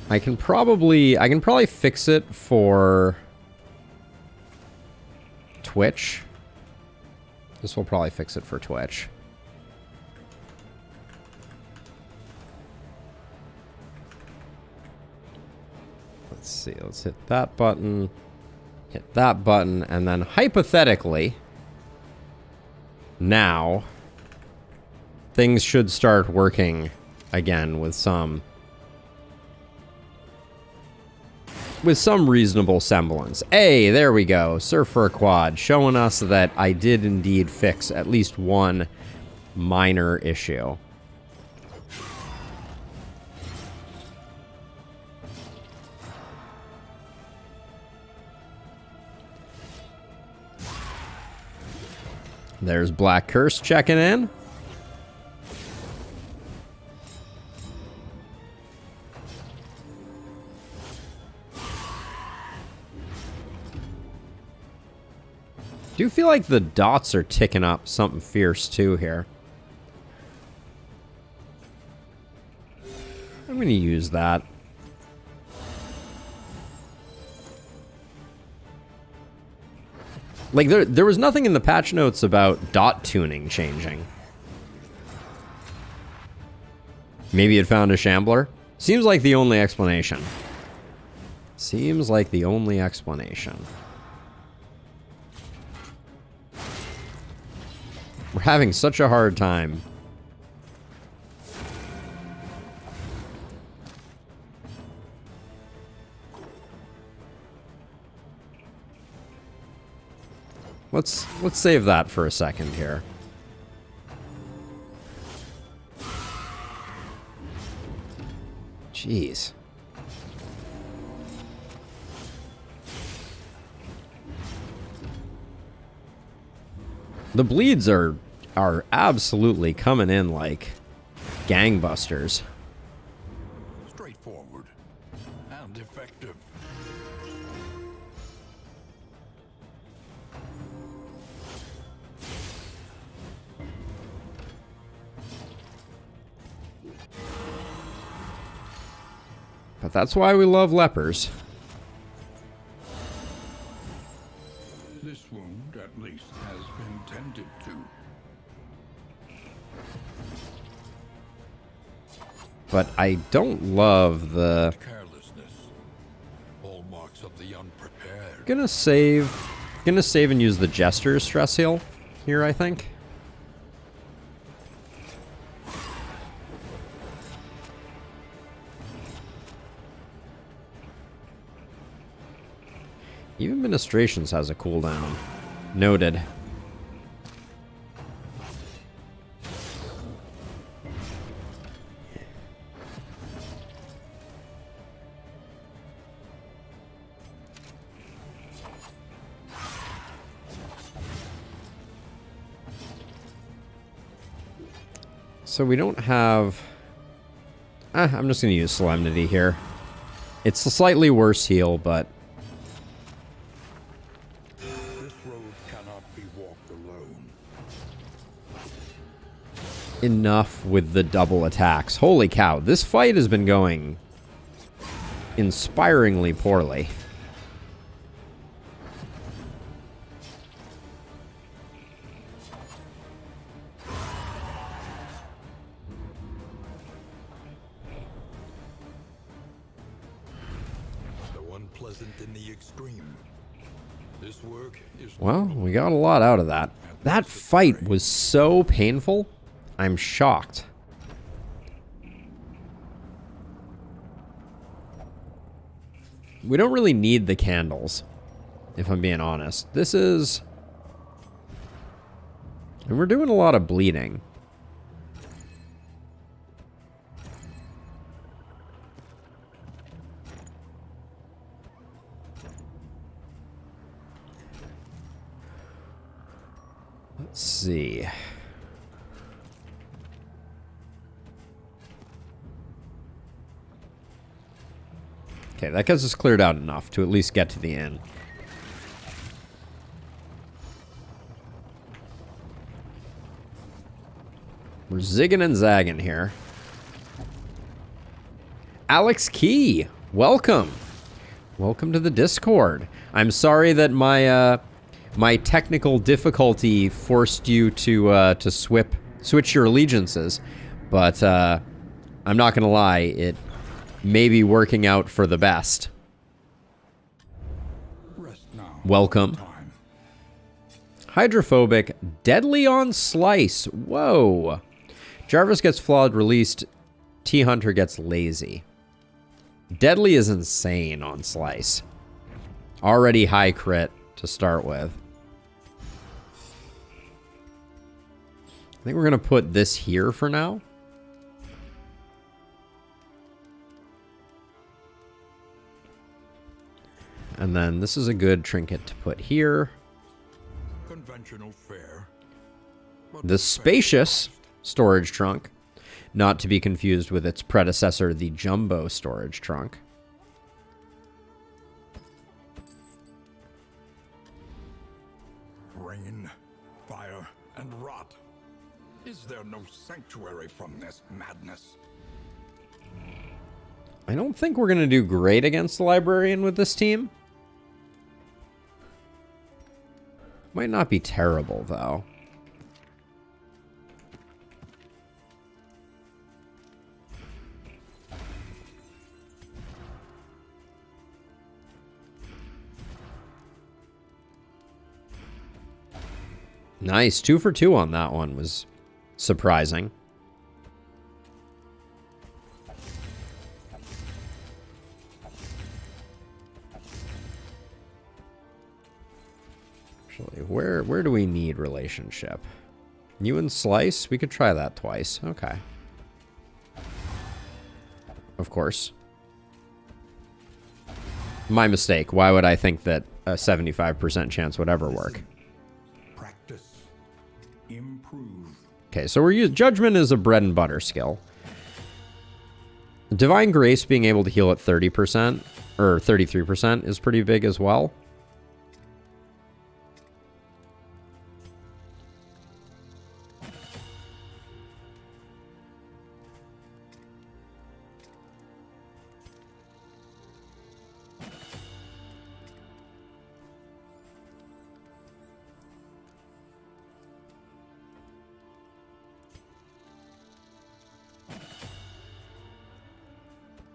I can probably fix it for Twitch. This will probably fix it for Twitch. Let's see. Let's hit that button, and then hypothetically, now things should start working again with some reasonable semblance. Hey, there we go. Surfer Quad showing us that I did indeed fix at least one minor issue. There's Black Curse checking in. Do feel like the dots are ticking up something fierce too here. I'm going to use that. Like there was nothing in the patch notes about dot tuning changing. Maybe it found a shambler. Seems like the only explanation. Seems like the only explanation. We're having such a hard time. let's save that for a second here. Jeez. The bleeds are absolutely coming in like gangbusters.
Straightforward and effective.
But that's why we love lepers.
This wound, at least, has been tended to.
But I don't love the...
Carelessness. All marks of the unprepared.
Gonna save and use the Jester's stress heal here, I think. Even Ministrations has a cooldown. Noted. So we don't have... I'm just going to use Solemnity here. It's a slightly worse heal, but...
This road cannot be walked alone.
Enough with the double attacks. Holy cow, this fight has been going inspiringly poorly.
In the extreme. This work is
Well, we got a lot out of that. That fight was so painful. I'm shocked. We don't really need the candles, if I'm being honest. This is... And we're doing a lot of bleeding. Let's see. Okay, that gets us cleared out enough to at least get to the inn. We're zigging and zagging here. Alex Key, welcome. Welcome to the Discord. I'm sorry that my my technical difficulty forced you to switch your allegiances, but I'm not gonna lie, it may be working out for the best.
Rest now.
Welcome. Hydrophobic, deadly on Sluice. Whoa. Jarvis gets flawed released. T-Hunter gets lazy. Deadly is insane on Sluice. Already high crit to start with. I think we're going to put this here for now. And then this is a good trinket to put here.
Conventional fare.
The spacious storage trunk, not to be confused with its predecessor, the jumbo storage trunk.
Rain, fire, and rot. Is there no sanctuary from this madness?
I don't think we're going to do great against the librarian with this team. Might not be terrible, though. Nice. 2 for 2 on that one was surprising. Actually, Where do we need relationship? You and Sluice? We could try that twice. Okay. Of course. My mistake. Why would I think that a 75% chance would ever work?
Practice. Improve.
Okay, so we're using... Judgment is a bread and butter skill. Divine Grace being able to heal at 30%, or 33% is pretty big as well.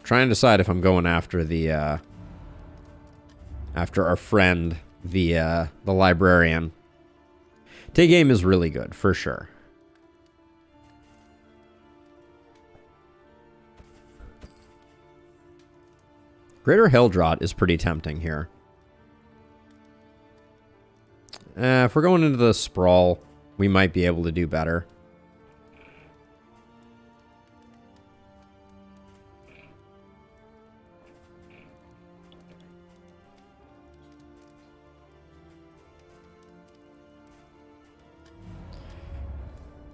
Trying to decide if I'm going after the after our friend, the librarian. Take aim is really good for sure. Greater Hildrot is pretty tempting here. If we're going into the sprawl, we might be able to do better.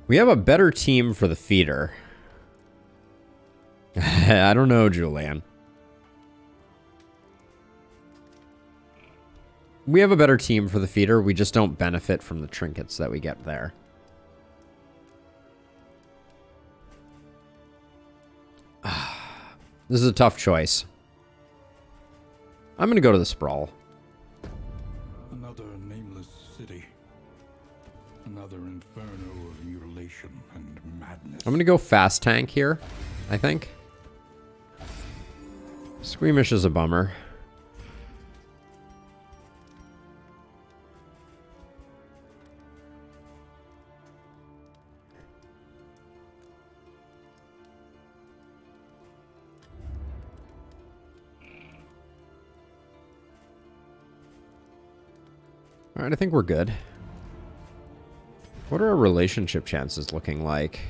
We have a better team for the feeder. I don't know, Julian. We have a better team for the feeder. We just don't benefit from the trinkets that we get there. This is a tough choice. I'm going to go to the sprawl.
Another nameless city. Another inferno of mutilation and madness.
I'm going to go fast tank here, I think. Squeamish is a bummer. All right, I think we're good. What are our relationship chances looking like?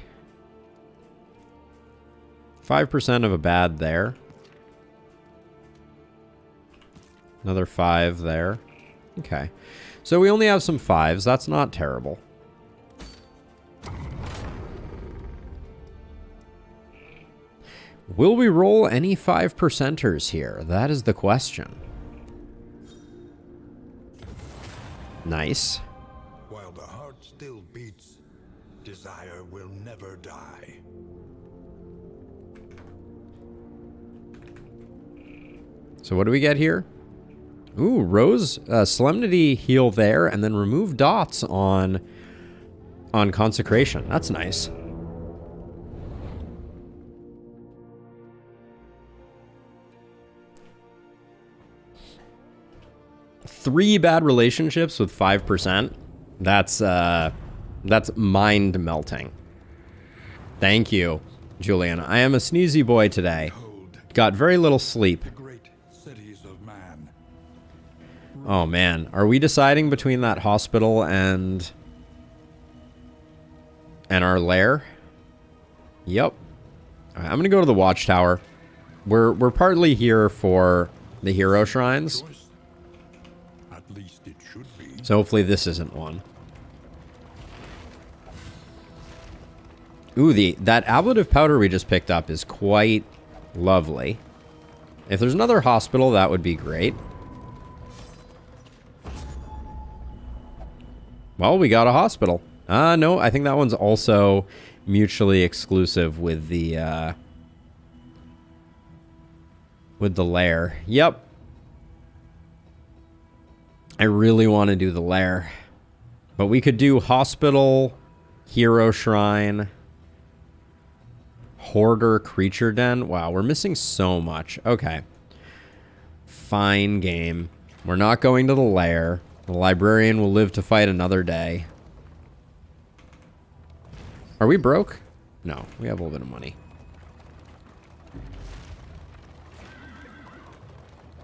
5% of a bad there. Another 5 there. Okay. So we only have some 5s. That's not terrible. Will we roll any 5%ers here? That is the question. Nice.
While the heart still beats, desire will never die.
So what do we get here? Ooh, Rose, Solemnity heal there, and then remove dots on Consecration. That's nice. Three bad relationships with 5%. That's mind melting. Thank you, Julian. I am a sneezy boy today. Got very little sleep. Oh man, are we deciding between that hospital and our lair? Yep. All right, I'm gonna go to the watchtower. We're partly here for the hero shrines.
At least it should be.
So hopefully this isn't one. Ooh, that ablative powder we just picked up is quite lovely. If there's another hospital, that would be great. Well, we got a hospital. No, I think that one's also mutually exclusive with the lair. Yep. I really want to do the lair. But we could do hospital, hero shrine, hoarder, creature den. Wow, we're missing so much. Okay. Fine game. We're not going to the lair. The librarian will live to fight another day. Are we broke? No, we have a little bit of money.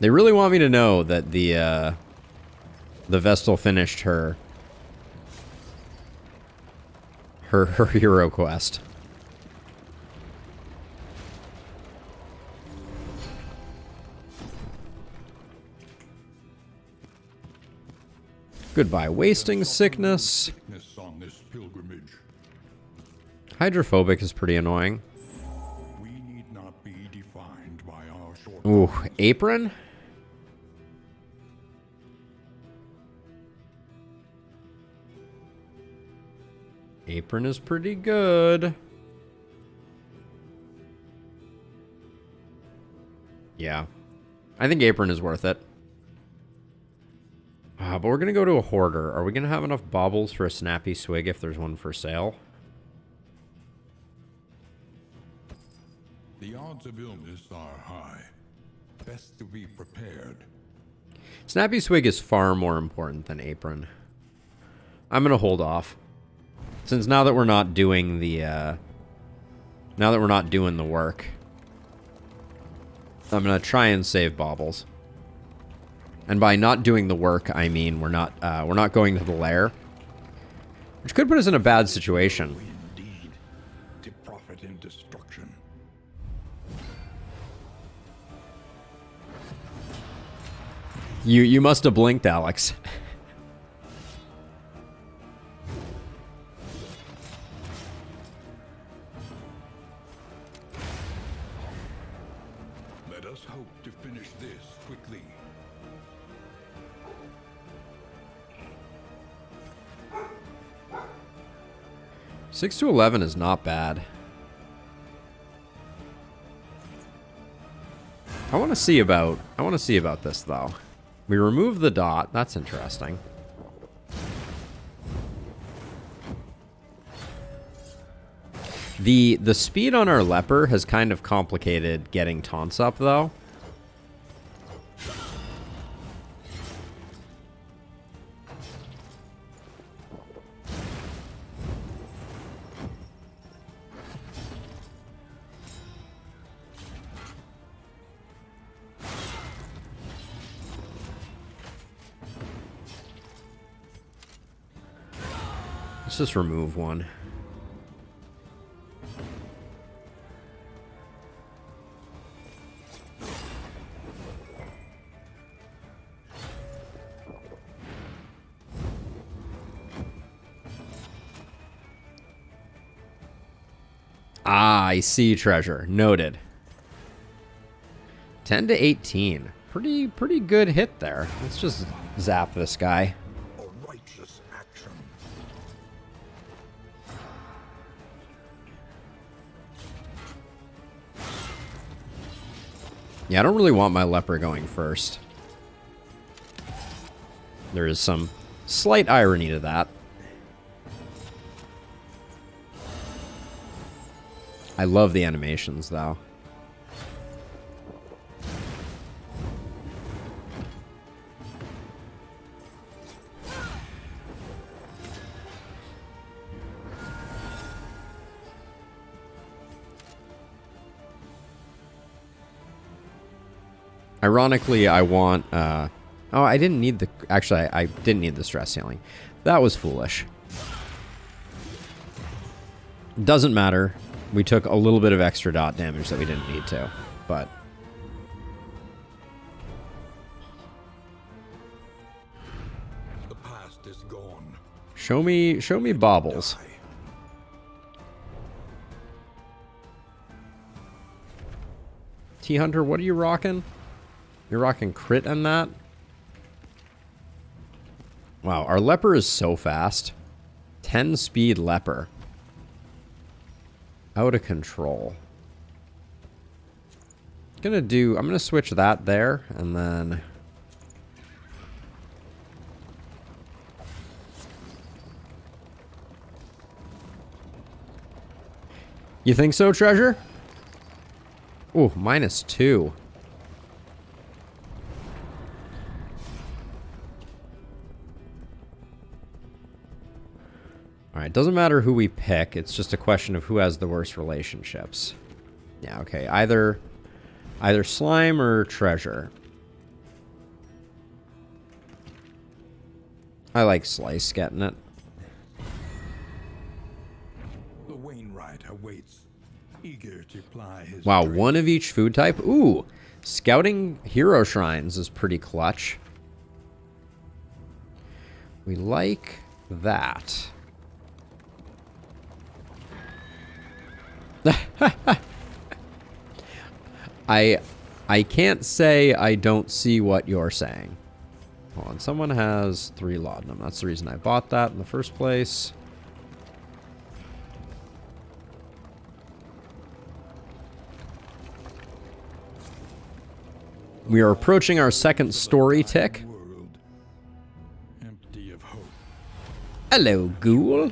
They really want me to know that the Vestal finished her her hero quest. Goodbye, wasting sickness.
Sickness on this pilgrimage.
Hydrophobic is pretty annoying.
We need not be defined by our short.
Ooh, apron? Apron is pretty good. Yeah. I think apron is worth it. But we're going to go to a hoarder. Are we going to have enough baubles for a snappy swig if there's one for sale?
The odds of illness are high. Best to be prepared.
Snappy swig is far more important than apron. I'm going to hold off. Since now that we're not doing the work, I'm going to try and save baubles. And by not doing the work, I mean we're not going to the lair, which could put us in a bad situation.
Indeed, to profit in destruction.
You must have blinked, Alex.
Let us hope to finish this quickly.
Six to 11 is not bad. I want to see about this though. We remove the dot. That's interesting. The speed on our leper has kind of complicated getting taunts up though. Let's just remove one. Ah, I see treasure. Noted. 10 to 18. Pretty good hit there. Let's just zap this guy.
A righteous action.
Yeah, I don't really want my leper going first. There is some slight irony to that. I love the animations, though. Ironically, I want... oh, I didn't need the... Actually, I didn't need the stress healing. That was foolish. Doesn't matter. We took a little bit of extra dot damage that we didn't need to, but...
The past is gone.
Show me baubles.
Die.
T-Hunter, what are you rocking? You're rocking crit on that? Wow, our leper is so fast. 10 speed leper. Out of control. I'm gonna switch that there, and then... You think so, treasure? Ooh, -2. Alright, doesn't matter who we pick, it's just a question of who has the worst relationships. Yeah, okay, either slime or treasure. I like Sluice getting it.
awaits, eager to ply his
Wow,
trade.
one of each food type? Ooh, scouting hero shrines is pretty clutch. We like that. I can't say I don't see what you're saying. Hold on, someone has 3 laudanum. That's the reason I bought that in the first place. We are approaching our second story tick.
World, empty of hope.
Hello, ghoul.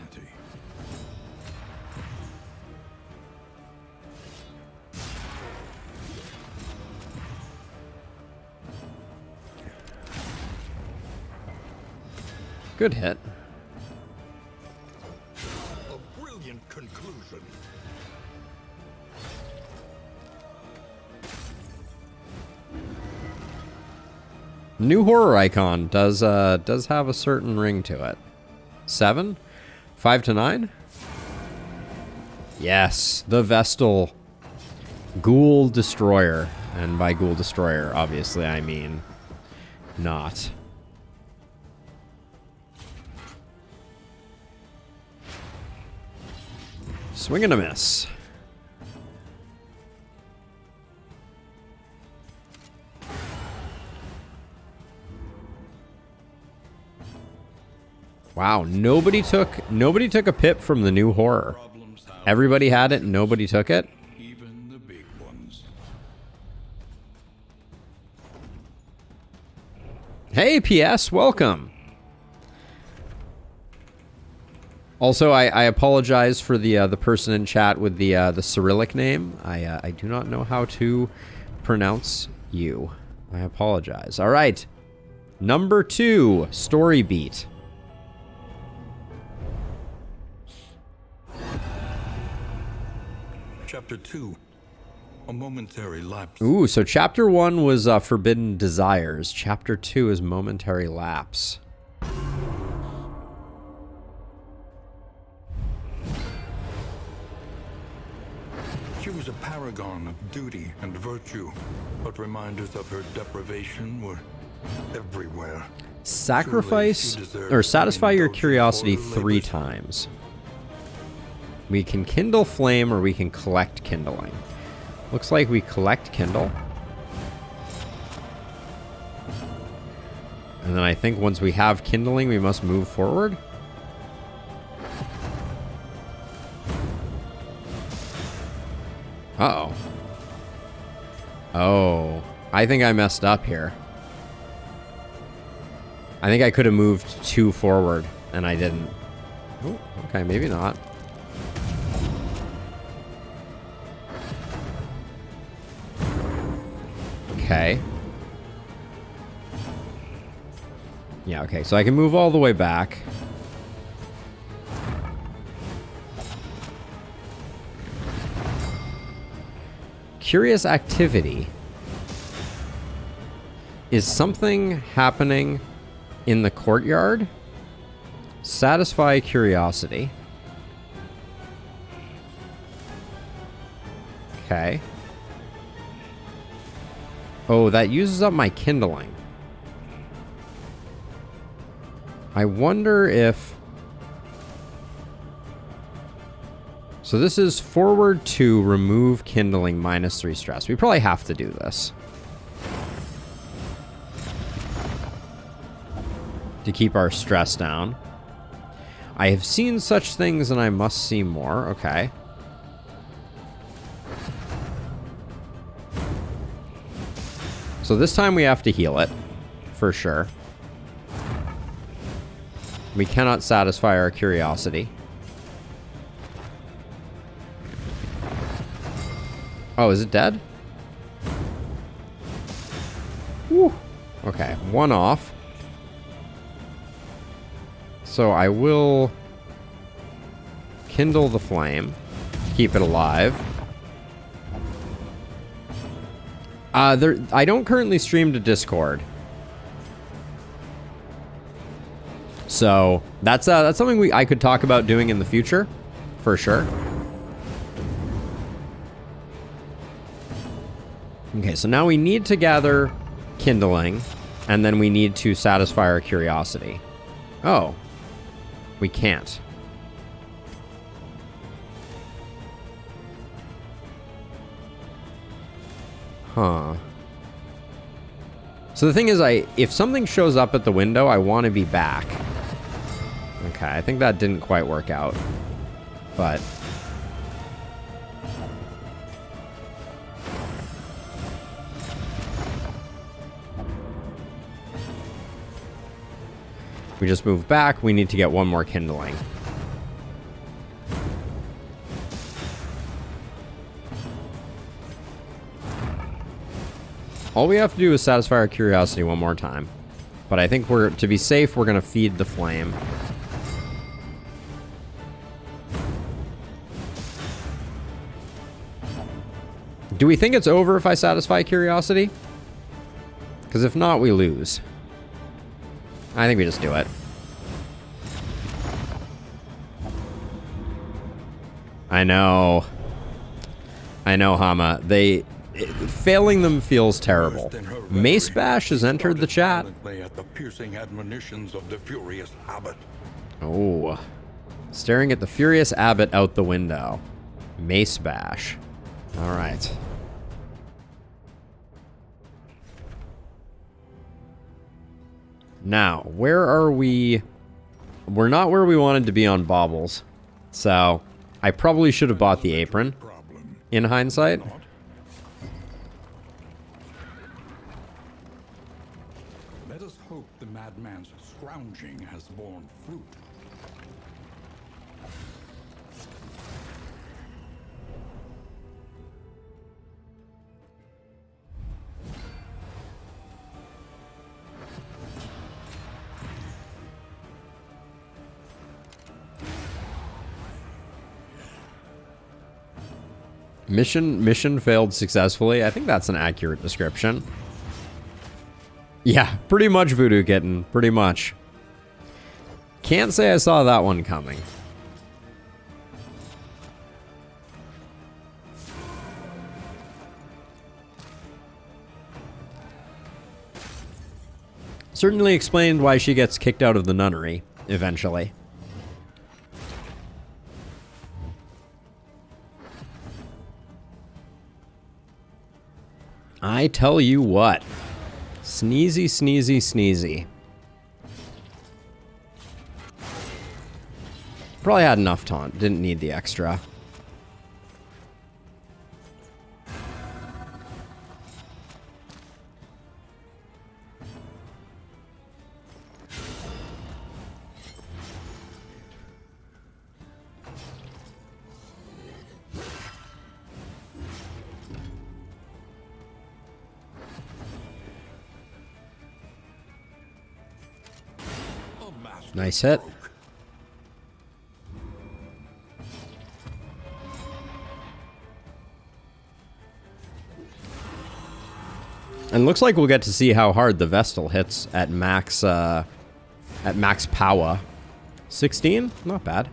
Good hit.
A brilliant conclusion.
New horror icon does have a certain ring to it. 7? 5 to 9? Yes, the Vestal Ghoul Destroyer. And by Ghoul Destroyer, obviously I mean not. Swing and a miss. Wow, nobody took a pip from the new horror. Everybody had it and nobody took it.
Even the big ones.
Hey PS, welcome. Also, I apologize for the person in chat with the Cyrillic name. I do not know how to pronounce you. I apologize. All right, number 2, story beat.
Chapter 2. A momentary lapse.
Ooh, so chapter 1 was Forbidden Desires. Chapter 2 is Momentary Lapse.
She was a paragon of duty and virtue, but reminders of her deprivation were everywhere.
Sacrifice or satisfy your curiosity 3 times. We can kindle flame or we can collect kindling. Looks like we collect kindle. And then I think once we have kindling, we must move forward. Uh-oh. Oh, I think I messed up here. I think I could have moved 2 forward, and I didn't. Oh, okay, maybe not. Okay. Yeah, okay, so I can move all the way back. Curious activity. Is something happening in the courtyard? Satisfy curiosity. Okay. Oh, that uses up my kindling. I wonder if... So this is forward to remove kindling -3 stress. We probably have to do this. To keep our stress down. I have seen such things and I must see more. Okay. So this time we have to heal it. For sure. We cannot satisfy our curiosity. Oh, is it dead? Woo. Okay, 1 off. So I will kindle the flame. Keep it alive. I don't currently stream to Discord. So that's something I could talk about doing in the future, for sure. Okay, so now we need to gather kindling, and then we need to satisfy our curiosity. Oh. We can't. Huh. So the thing is, if something shows up at the window, I want to be back. Okay, I think that didn't quite work out. But... we just move back. We need to get one more kindling. All we have to do is satisfy our curiosity one more time. But I think to be safe, we're going to feed the flame. Do we think it's over if I satisfy curiosity? Because if not, we lose. I think we just do it. I know. I know, Hama. Failing them feels terrible. Mace Bash has entered the chat.
At the piercing admonitions of the furious abbot.
Oh. Staring at the furious abbot out the window. Mace Bash. All right. Now, where are we? We're not where we wanted to be on baubles. So, I probably should have bought the apron, in hindsight.
Let us hope the madman's scrounging has borne fruit.
Mission failed successfully. I think that's an accurate description. Yeah, pretty much, Voodoo Kitten. Pretty much. Can't say I saw that one coming. Certainly explained why she gets kicked out of the nunnery, eventually. I tell you what. Sneezy, sneezy, sneezy. Probably had enough taunt. Didn't need the extra. Nice hit. And looks like we'll get to see how hard the Vestal hits at max power. 16? Not bad.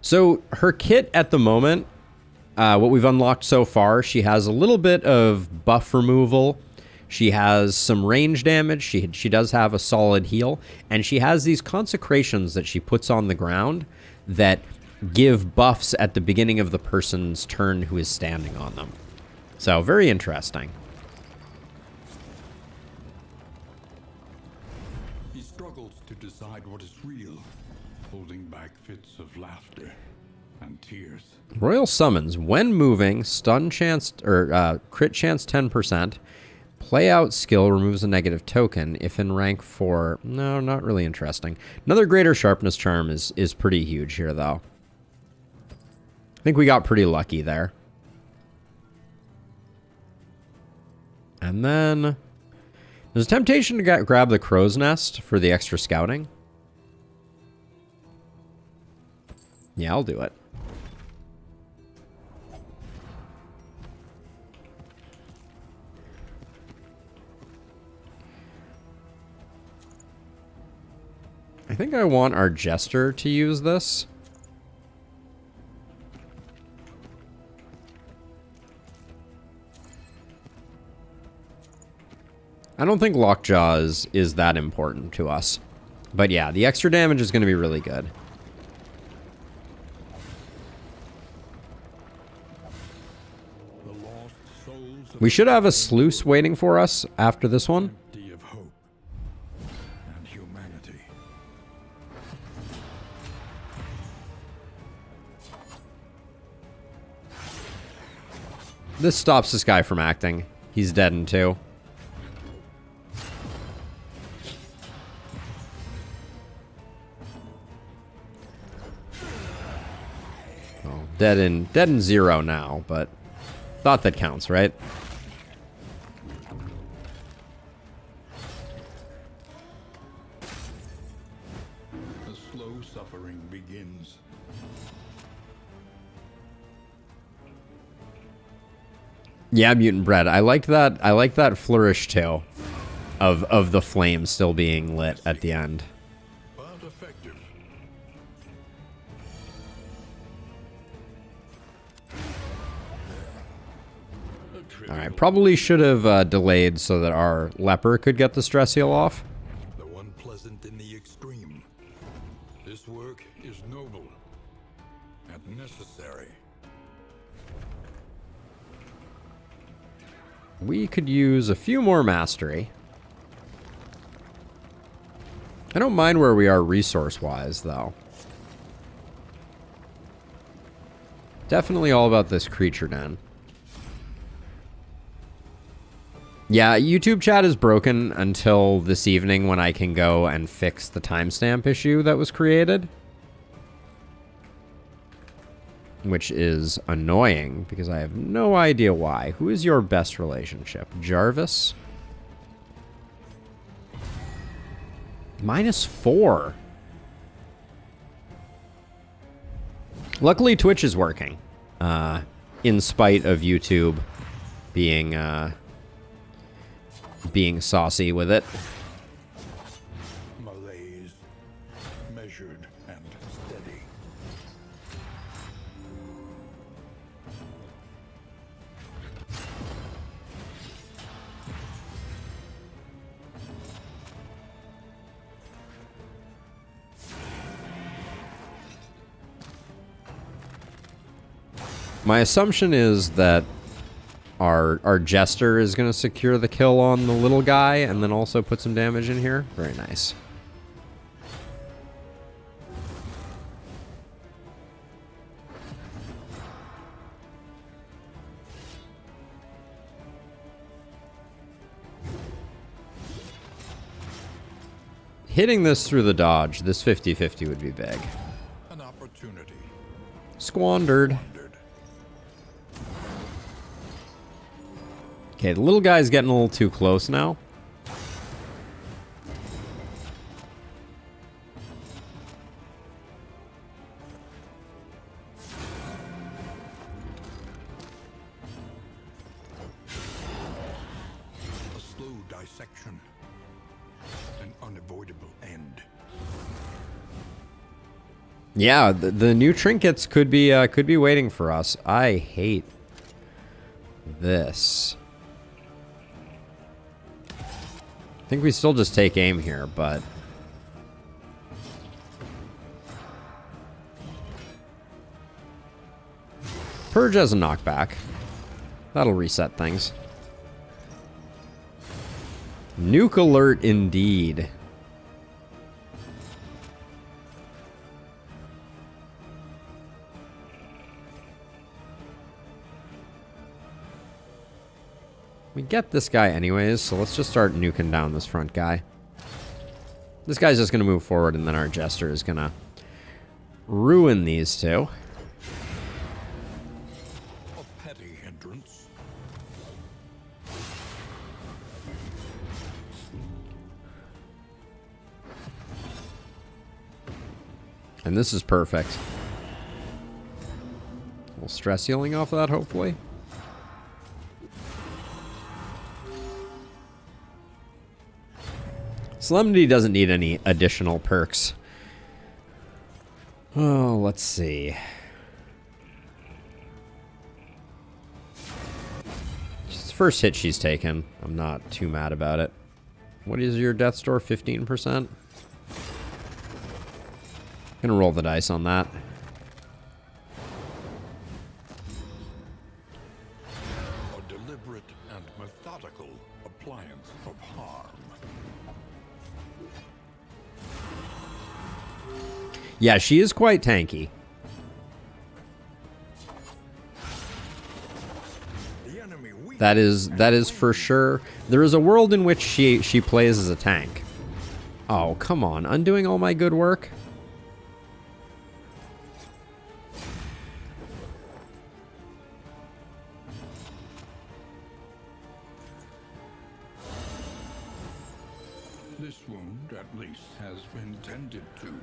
So her kit at the moment, what we've unlocked so far, she has a little bit of buff removal. She has some range damage. She does have a solid heal. And she has these consecrations that she puts on the ground that give buffs at the beginning of the person's turn who is standing on them. So very interesting.
He struggles to decide what is real, holding back fits of laughter and tears.
Royal Summons. When moving, stun chance or crit chance 10%. Play out skill removes a negative token if in rank 4. No, not really interesting. Another greater sharpness charm is pretty huge here, though. I think we got pretty lucky there. And then there's a temptation to grab the crow's nest for the extra scouting. Yeah, I'll do it. I think I want our Jester to use this. I don't think Lockjaw is that important to us. But yeah, the extra damage is going to be really good. We should have a Sluice waiting for us after this one.
Of hope and humanity.
This stops this guy from acting. He's dead in 2. Oh, dead in 0 now, but thought that counts, right?
The slow suffering begins.
Yeah, Mutant Bread. I liked that flourish too, of the flame still being lit at the end.
But effective.
All right, probably should have delayed so that our leper could get the stress heal off.
The one pleasant in the extreme. This work is noble and necessary.
We could use a few more mastery. I don't mind where we are resource-wise, though. Definitely all about this creature den. Yeah, YouTube chat is broken until this evening when I can go and fix the timestamp issue that was created. Which is annoying, because I have no idea why. Who is your best relationship? Jarvis? -4. Luckily, Twitch is working. In spite of YouTube being saucy with it.
Malaise, measured and steady.
My assumption is that our Jester is going to secure the kill on the little guy and then also put some damage in here. Very nice. Hitting this through the dodge, this 50-50 would be big.
An opportunity.
Squandered. Okay, the little guy's getting a little too close now.
A slow dissection. An unavoidable end.
Yeah, the new trinkets could be waiting for us. I hate this. I think we still just take aim here, but Purge has a knockback. That'll reset things. Nuke alert indeed. We get this guy anyways, so let's just start nuking down this front guy. This guy's just going to move forward, and then our Jester is going to ruin these two.
A petty hindrance.
And this is perfect. A little stress healing off of that, hopefully. Solemnity doesn't need any additional perks Oh, let's see. It's the first hit she's taken. I'm not too mad about it. What is your death store? 15%? Gonna roll the dice on that.
A deliberate and methodical appliance of harm.
Yeah, she is quite tanky. That is for sure. There is a world in which she plays as a tank. Oh, come on. Undoing all my good work?
This wound, at least, has been tended to.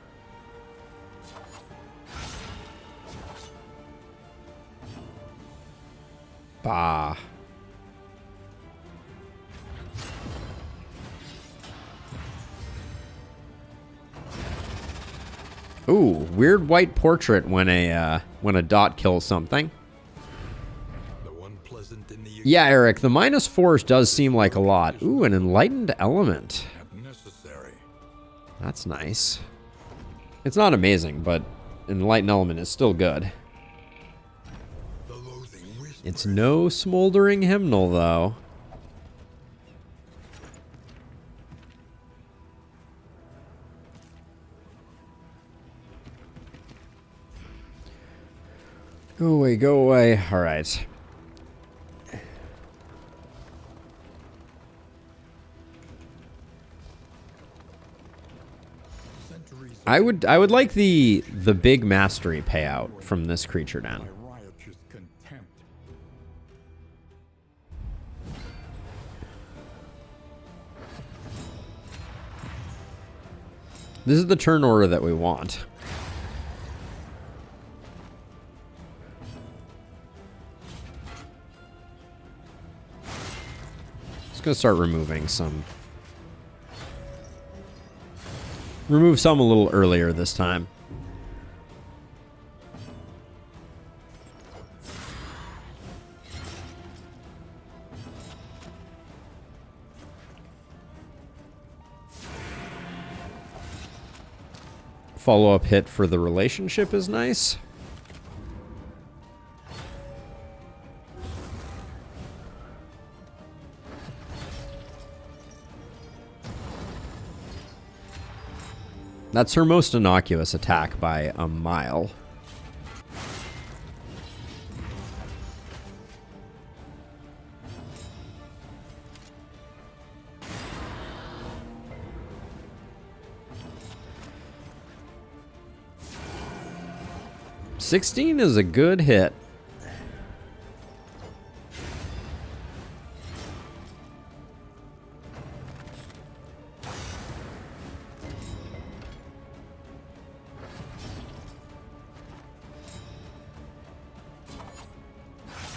Bah. Ooh, weird white portrait when a dot kills something.
The one pleasant in the
Yeah, Eric, the -4 does seem like a lot. Ooh, an enlightened element.
necessary.
That's nice. It's not amazing, but an enlightened element is still good.
The loathing whisper.
It's no smoldering hymnal, though. Go away, go away. All right. I would like the big mastery payout from this creature den.
My riotous contempt.
This is the turn order that we want. Just gonna start removing some. Remove some a little earlier this time. Follow-up hit for the relationship is nice. That's her most innocuous attack by a mile. $16 is a good hit.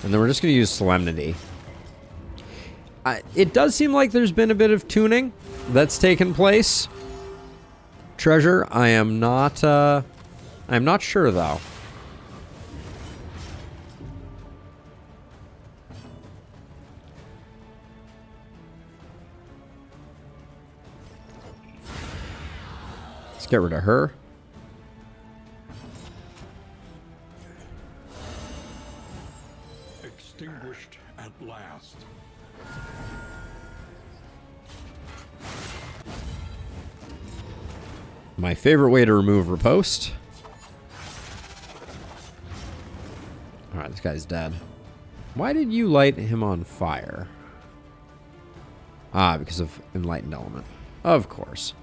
And then we're just going to use Solemnity. It does seem like there's been a bit of tuning that's taken place. Treasure, I'm not sure though. Let's get rid of her.
Extinguished at last.
My favorite way to remove riposte. Alright, this guy's dead. Why did you light him on fire? Ah, because of Enlightened Element. Of course.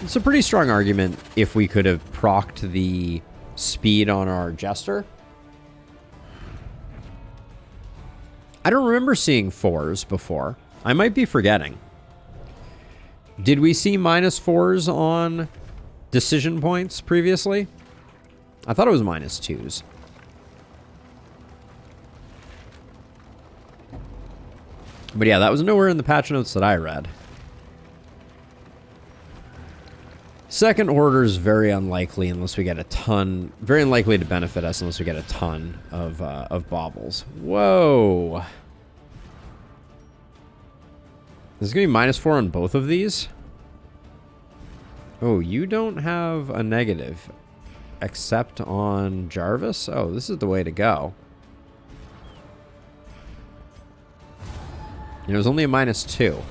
It's a pretty strong argument if we could have procced the speed on our Jester. I don't remember seeing 4s before. I might be forgetting. Did we see -4s on decision points previously? I thought it was -2s. But yeah, that was nowhere in the patch notes that I read. Second order is very unlikely unless we get a ton. Very unlikely to benefit us unless we get a ton of baubles. Whoa. This is going to be -4 on both of these. Oh, you don't have a negative. Except on Jarvis? Oh, this is the way to go. It was only a -2.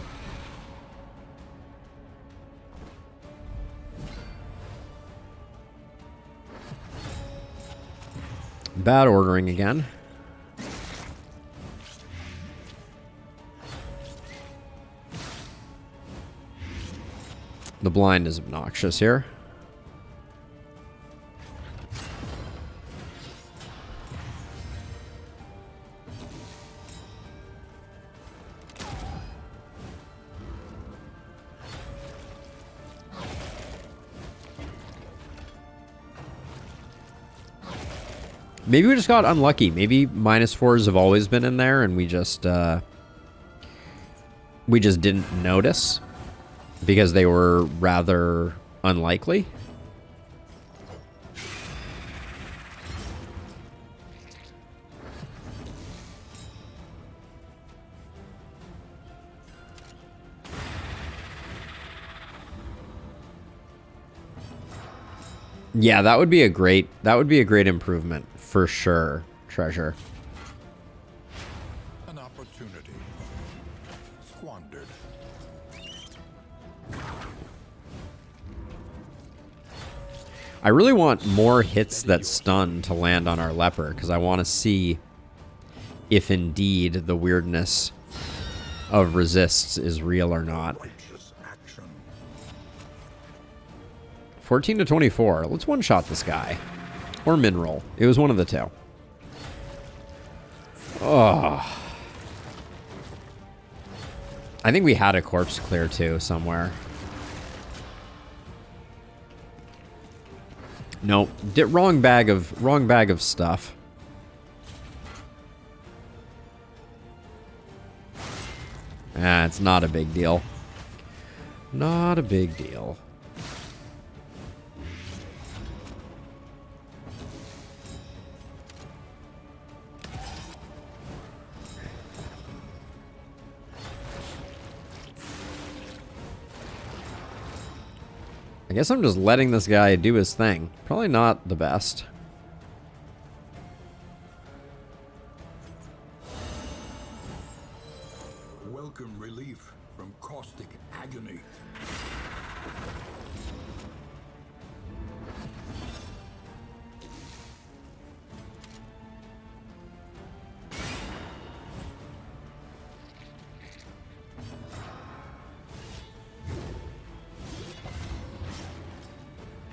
Bad ordering again. The blind is obnoxious here. Maybe we just got unlucky. Maybe -4s have always been in there, and we just didn't notice because they were rather unlikely. Yeah, that would be a great improvement for sure, Treasure.
An opportunity squandered.
I really want more hits that stun to land on our leper because I want to see if indeed the weirdness of resists is real or not.
Righteous action.
14 to 24. Let's one-shot this guy. Or min-roll. It was one of the two. Oh. I think we had a corpse clear too somewhere. Nope. Wrong bag of stuff. Ah, it's not a big deal. Not a big deal. I guess I'm just letting this guy do his thing. Probably not the best.
Welcome relief from caustic agony.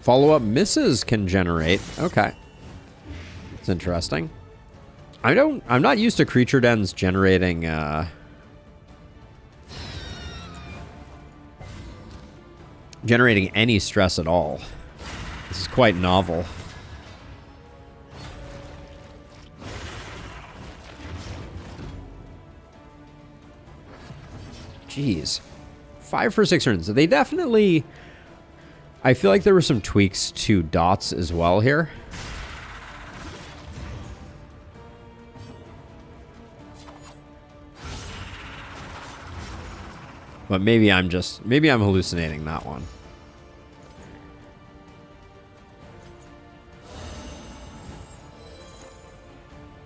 Follow-up misses can generate. Okay. It's interesting. I'm not used to creature dens generating generating any stress at all. This is quite novel. Jeez. 5 for 6 turns. They definitely... I feel like there were some tweaks to dots as well here. But maybe I'm hallucinating that one.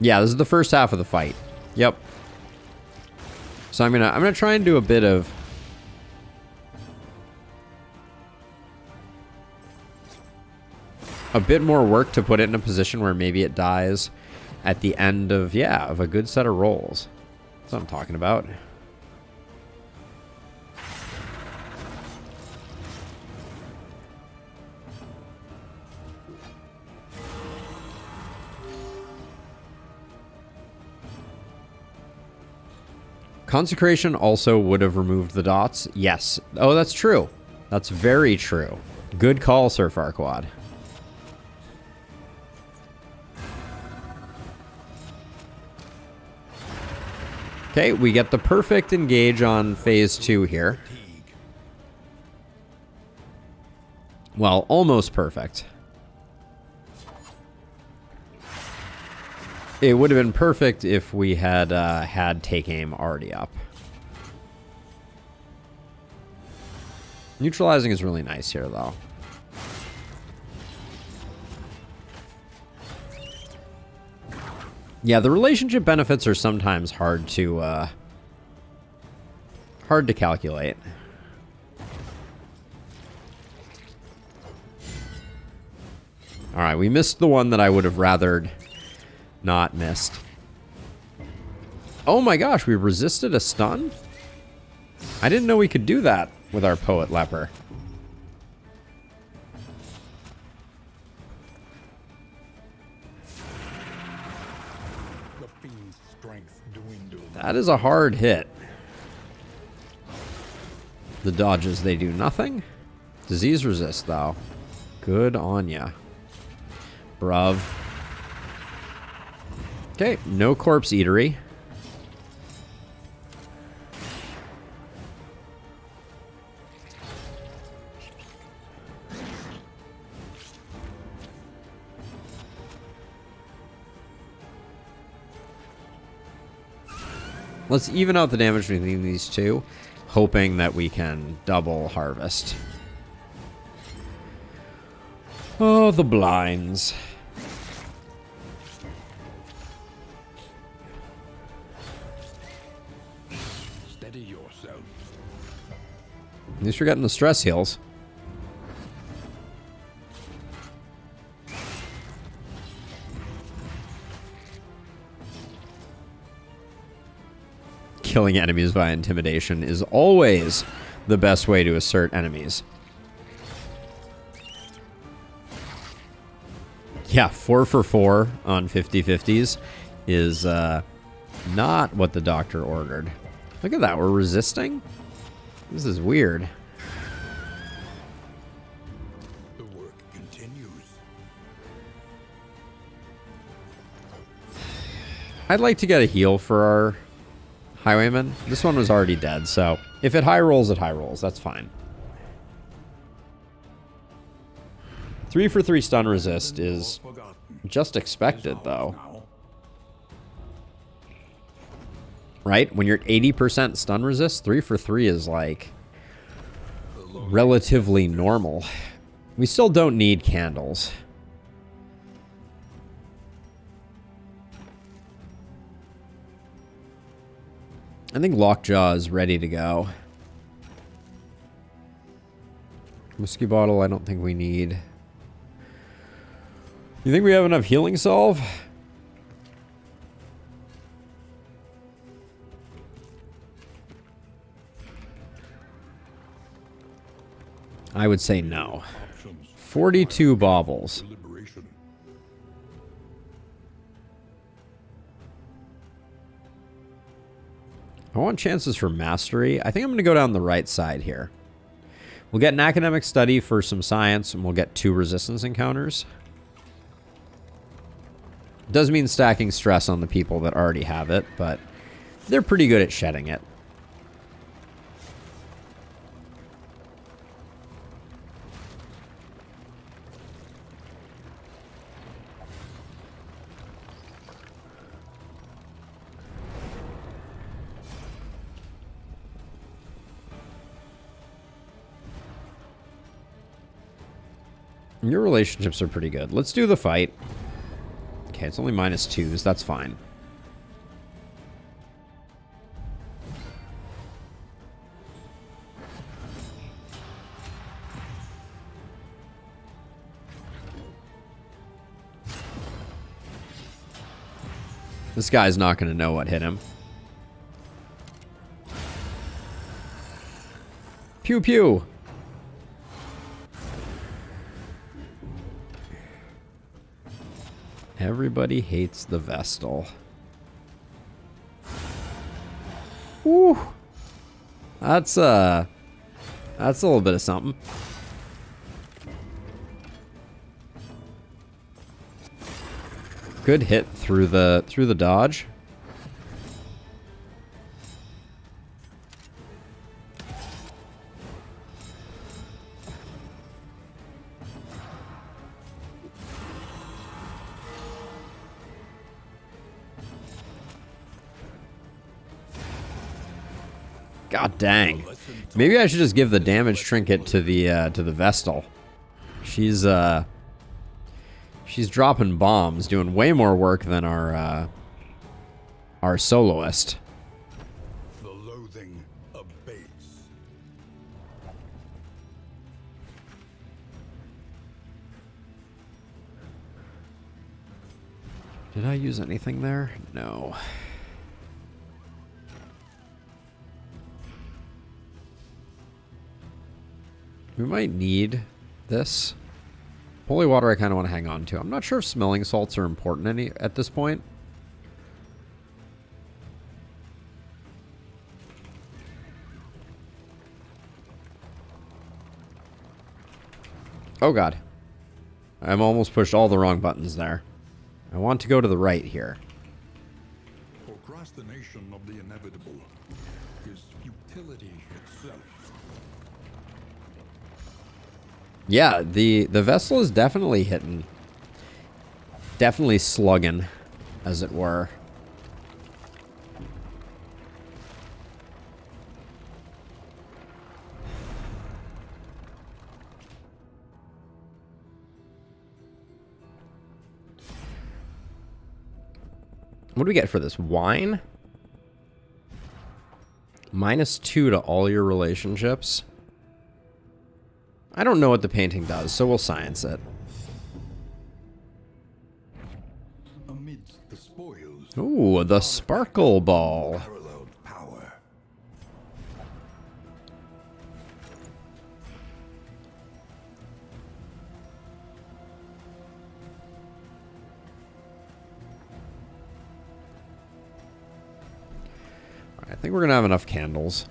Yeah, this is the first half of the fight. Yep. So I'm gonna try and do a bit of more work to put it in a position where maybe it dies at the end of a good set of rolls. That's what I'm talking about. Consecration also would have removed the dots. Yes. Oh, that's true. That's very true. Good call, Sir Farquaad. Okay, we get the perfect engage on phase 2 here. Well, almost perfect. It would have been perfect if we had had take aim already up. Neutralizing is really nice here, though. Yeah, the relationship benefits are sometimes hard to calculate. All right, we missed the one that I would have rathered not missed. Oh my gosh, we resisted a stun? I didn't know we could do that with our Poet Leper.
The fiend's strength dwindled.
That is a hard hit. The dodges, they do nothing. Disease resist, though. Good on ya. Bruv. Okay, no corpse eatery. Let's even out the damage between these two, hoping that we can double harvest. Oh, the blinds.
Steady yourself.
At least we're getting the stress heals. Killing enemies via intimidation is always the best way to assert enemies. Yeah, 4 for 4 on 50/50s is not what the doctor ordered. Look at that, we're resisting? This is weird.
The work continues.
I'd like to get a heal for our Highwayman. This one was already dead, so if it high rolls, it high rolls. That's fine. 3 for 3 stun resist is just expected, though. Right? When you're at 80% stun resist, 3 for 3 is like relatively normal. We still don't need candles. I think Lockjaw is ready to go. Whiskey bottle, I don't think we need. You think we have enough healing salve? I would say no. 42 baubles. I want chances for mastery. I think I'm going to go down the right side here. We'll get an academic study for some science, and we'll get 2 resistance encounters. Does mean stacking stress on the people that already have it, but they're pretty good at shedding it. Your relationships are pretty good. Let's do the fight. Okay, it's only -2s. That's fine. This guy's not going to know what hit him. Pew pew. Everybody hates the Vestal. Woo! That's a little bit of something. Good hit through the dodge. God dang. Maybe I should just give the damage trinket to the Vestal. She's dropping bombs, doing way more work than our soloist.
The loathing abates.
Did I use anything there? No. We might need this. Holy water I kind of want to hang on to. I'm not sure if smelling salts are important at this point. Oh god. I'm almost pushed all the wrong buttons there. I want to go to the right here.
Procrastination of the inevitable is futility itself.
Yeah, the Vestal is definitely hitting. Definitely slugging, as it were. What do we get for this? Wine? -2 to all your relationships. I don't know what the painting does, so we'll science it.
Amidst the spoils,
Ooh, the sparkle ball.
paralleled power.
I think we're gonna have enough candles.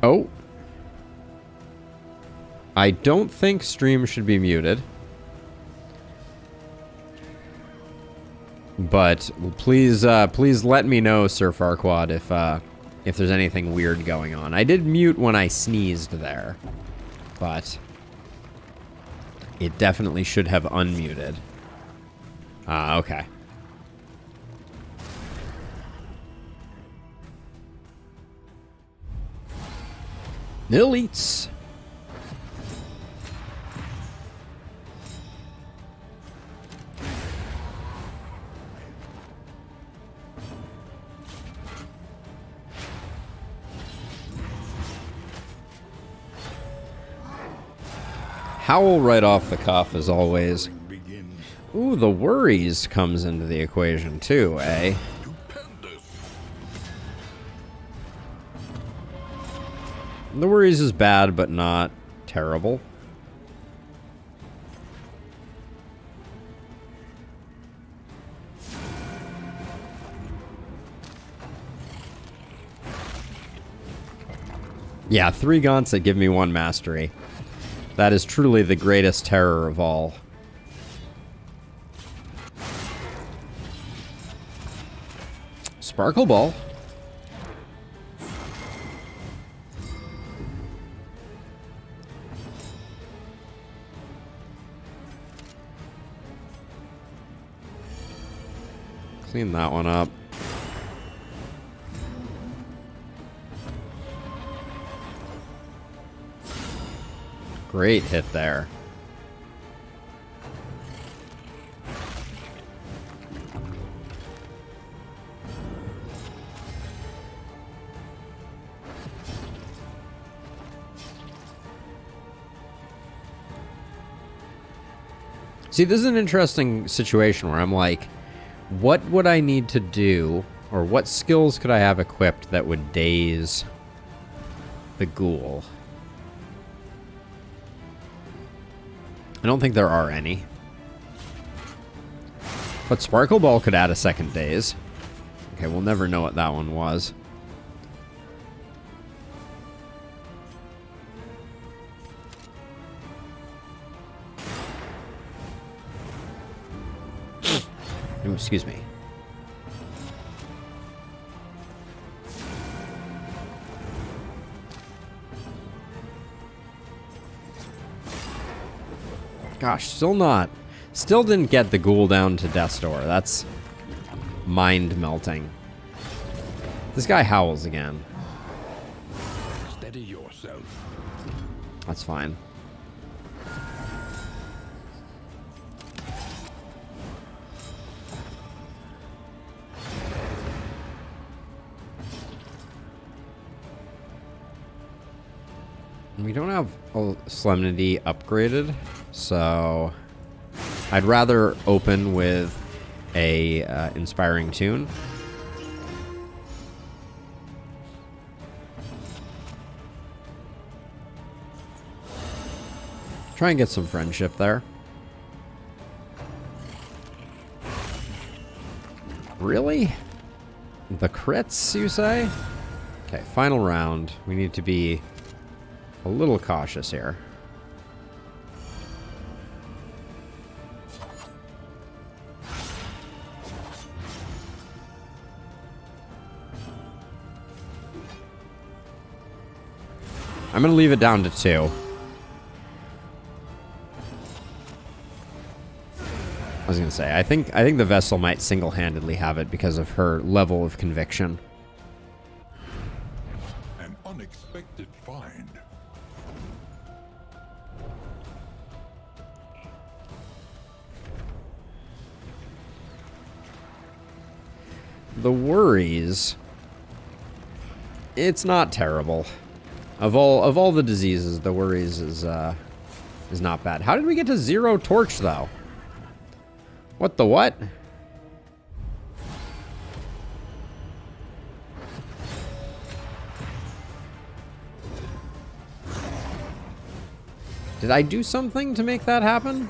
Oh. I don't think stream should be muted. But please please let me know, Sir Farquaad, if there's anything weird going on. I did mute when I sneezed there, but it definitely should have unmuted. Ah, okay. Nil eats. Howl right off the cuff, as always.
Begins.
Ooh, the worries comes into the equation too, eh?
Stupendous.
The worries is bad, but not terrible. Yeah, 3 gaunts that give me 1 mastery. That is truly the greatest terror of all. Sparkle ball. Clean that one up. Great hit there. See, this is an interesting situation where I'm like, what would I need to do, or what skills could I have equipped that would daze the ghoul? I don't think there are any. But Sparkle Ball could add a second daze. Okay, we'll never know what that one was. Ooh, excuse me. Gosh, still didn't get the ghoul down to death's door. That's mind melting. This guy howls again.
Steady yourself.
That's fine. We don't have Solemnity upgraded, so I'd rather open with a inspiring tune. Try and get some friendship there. Really? The crits, you say? Okay, final round. We need to be a little cautious here. I'm gonna leave it down to 2. I was gonna say, I think the Vestal might single-handedly have it because of her level of conviction.
An unexpected find.
The worries, it's not terrible. Of all the diseases, the worries is not bad. How did we get to 0 torch though? What the what? Did I do something to make that happen?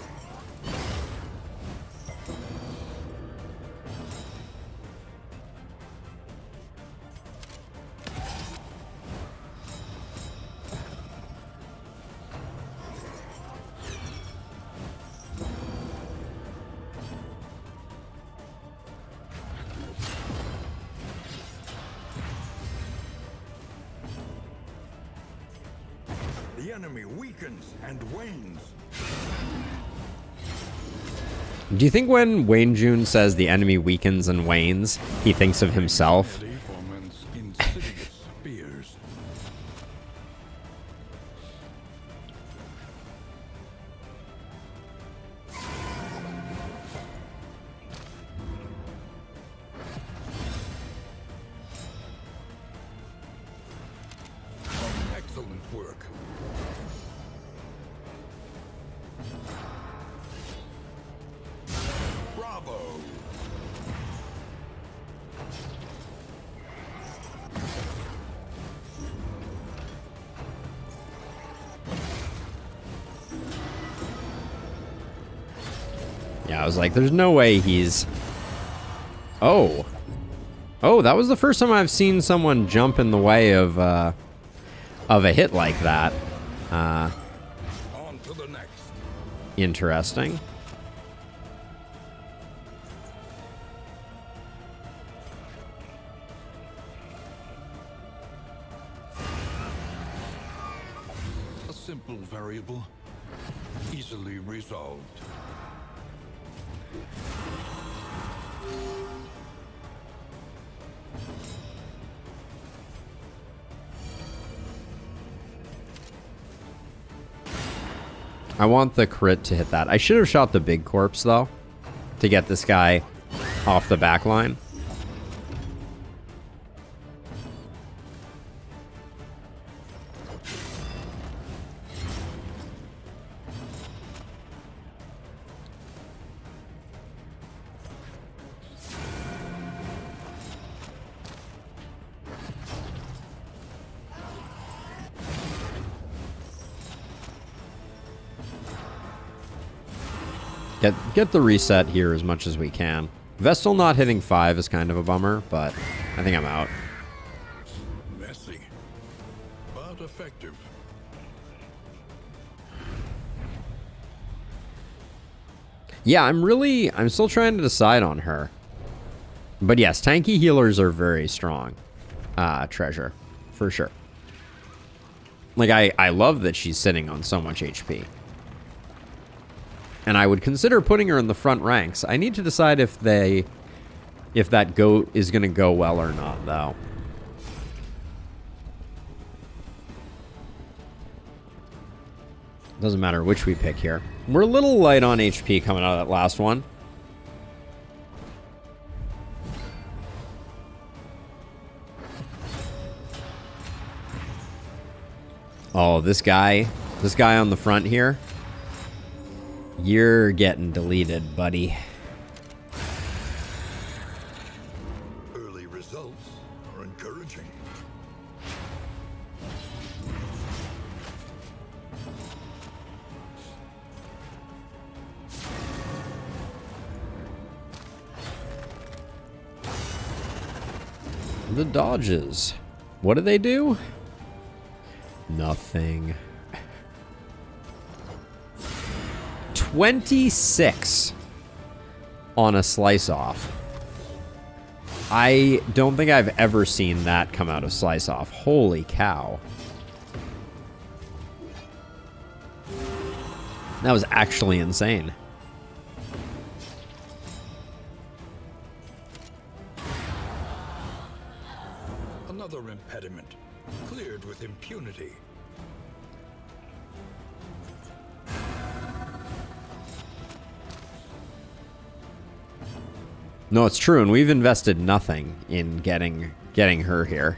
The enemy weakens and wanes.
Do you think when Wayne June says the enemy weakens and wanes, he thinks of himself?
Ready for men's insidious spears. Excellent work. Bravo.
Yeah, I was like, there's no way he's... Oh. Oh, that was the first time I've seen someone jump in the way of a hit like that.
On to the next.
Interesting.
A simple variable, easily resolved.
I want the crit to hit that. I should have shot the big corpse, though, to get this guy off the back line. Get the reset here as much as we can. Vestal not hitting 5 is kind of a bummer, but I think I'm out.
Messy, but effective.
Yeah, I'm still trying to decide on her. But yes, tanky healers are very strong. Treasure, for sure. Like, I love that she's sitting on so much HP. And I would consider putting her in the front ranks. I need to decide if that goat is going to go well or not, though. Doesn't matter which we pick here. We're a little light on HP coming out of that last one. Oh, this guy on the front here. You're getting deleted, buddy.
Early results are encouraging.
The dodges. What do they do? Nothing. 26 on a slice off. I don't think I've ever seen that come out of slice off. Holy cow. That was actually insane.
Another impediment, cleared with impunity.
No, it's true, and we've invested nothing in getting her here.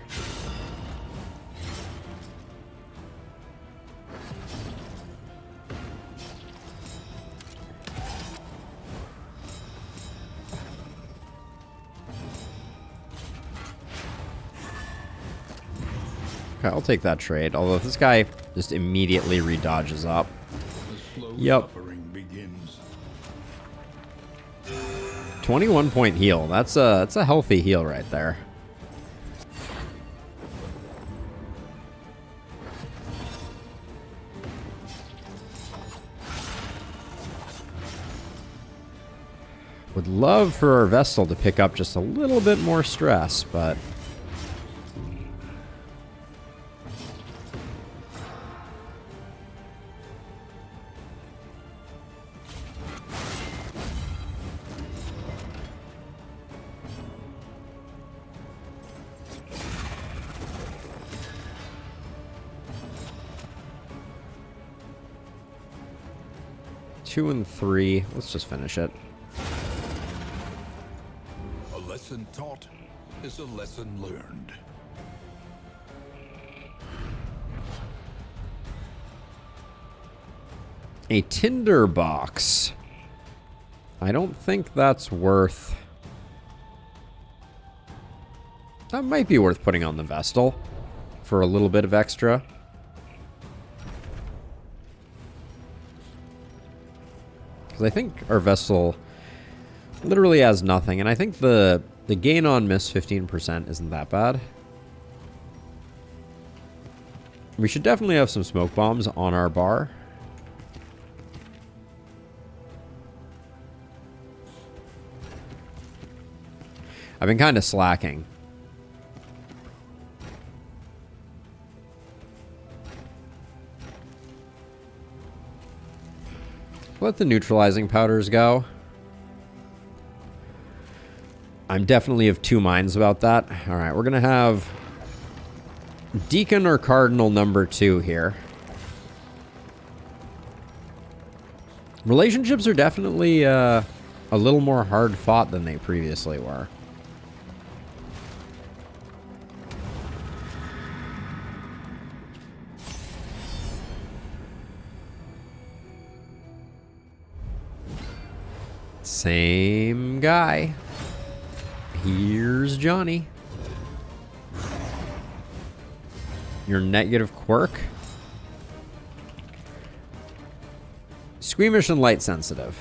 Okay, I'll take that trade. Although this guy just immediately redodges up.
The slow
Yep.
suffering begins.
21 point heal. That's a healthy heal right there. Would love for our Vestal to pick up just a little bit more stress, but... Two and three. Let's just finish it.
A lesson taught is a lesson learned.
A tinder box. I don't think that's worth... That might be worth putting on the Vestal for a little bit of extra. Because I think our Vestal literally has nothing. And I think the gain on miss 15% isn't that bad. We should definitely have some smoke bombs on our bar. I've been kind of slacking. Let the neutralizing powders go. I'm definitely of two minds about that. All right, we're going to have Deacon or Cardinal number 2 here. Relationships are definitely a little more hard fought than they previously were. Same guy. Here's Johnny. Your negative quirk. Squeamish and light sensitive.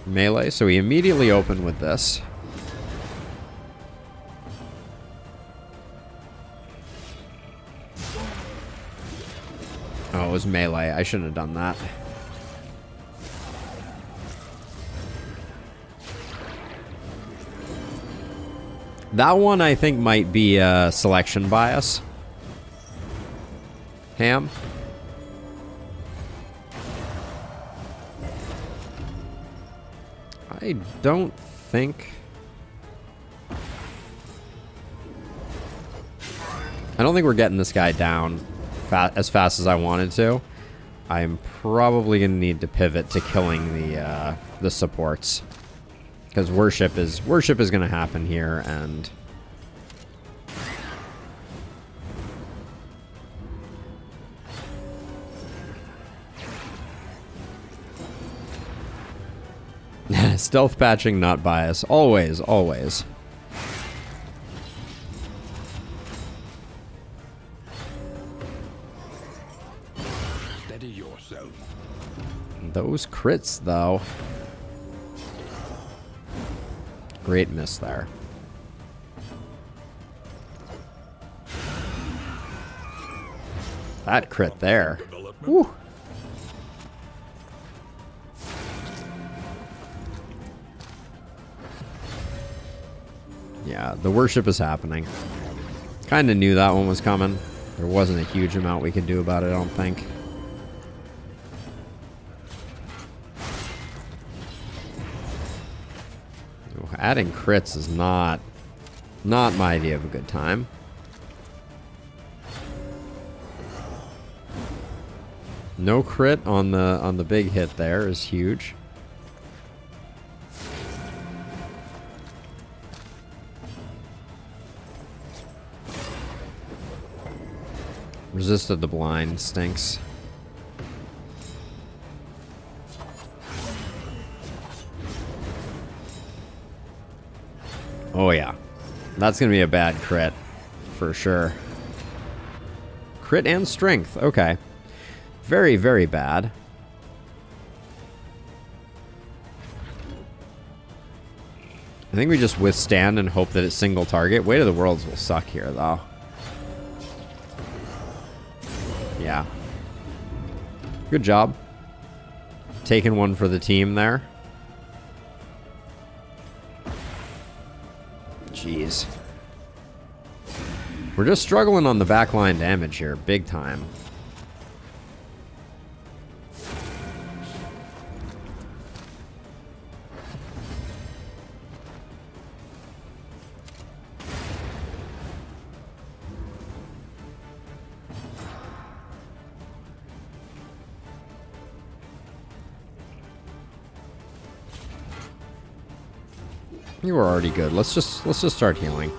Melee, so we immediately open with this. Oh, it was melee. I shouldn't have done that. That one, I think, might be a selection bias. Ham. I don't think... I don't think we're getting this guy down as fast as I wanted to. I'm probably going to need to pivot to killing the supports. Because worship is going to happen here, and... Stealth patching, not bias. Always, always.
Steady yourself.
Those crits, though. Great miss there. That crit there. Woo. Yeah, the worship is happening. Kind of knew that one was coming. There wasn't a huge amount we could do about it, I don't think. Adding crits is not my idea of a good time. No crit on the big hit there is huge. Resisted the blind, stinks. Oh yeah, that's gonna be a bad crit for sure. Crit and strength, okay. Very, very bad. I think we just withstand and hope that it's single target. Weight of the Worlds will suck here though. Yeah. Good job. Taking one for the team there. Jeez. We're just struggling on the backline damage here, big time. You were already good. Let's just start healing.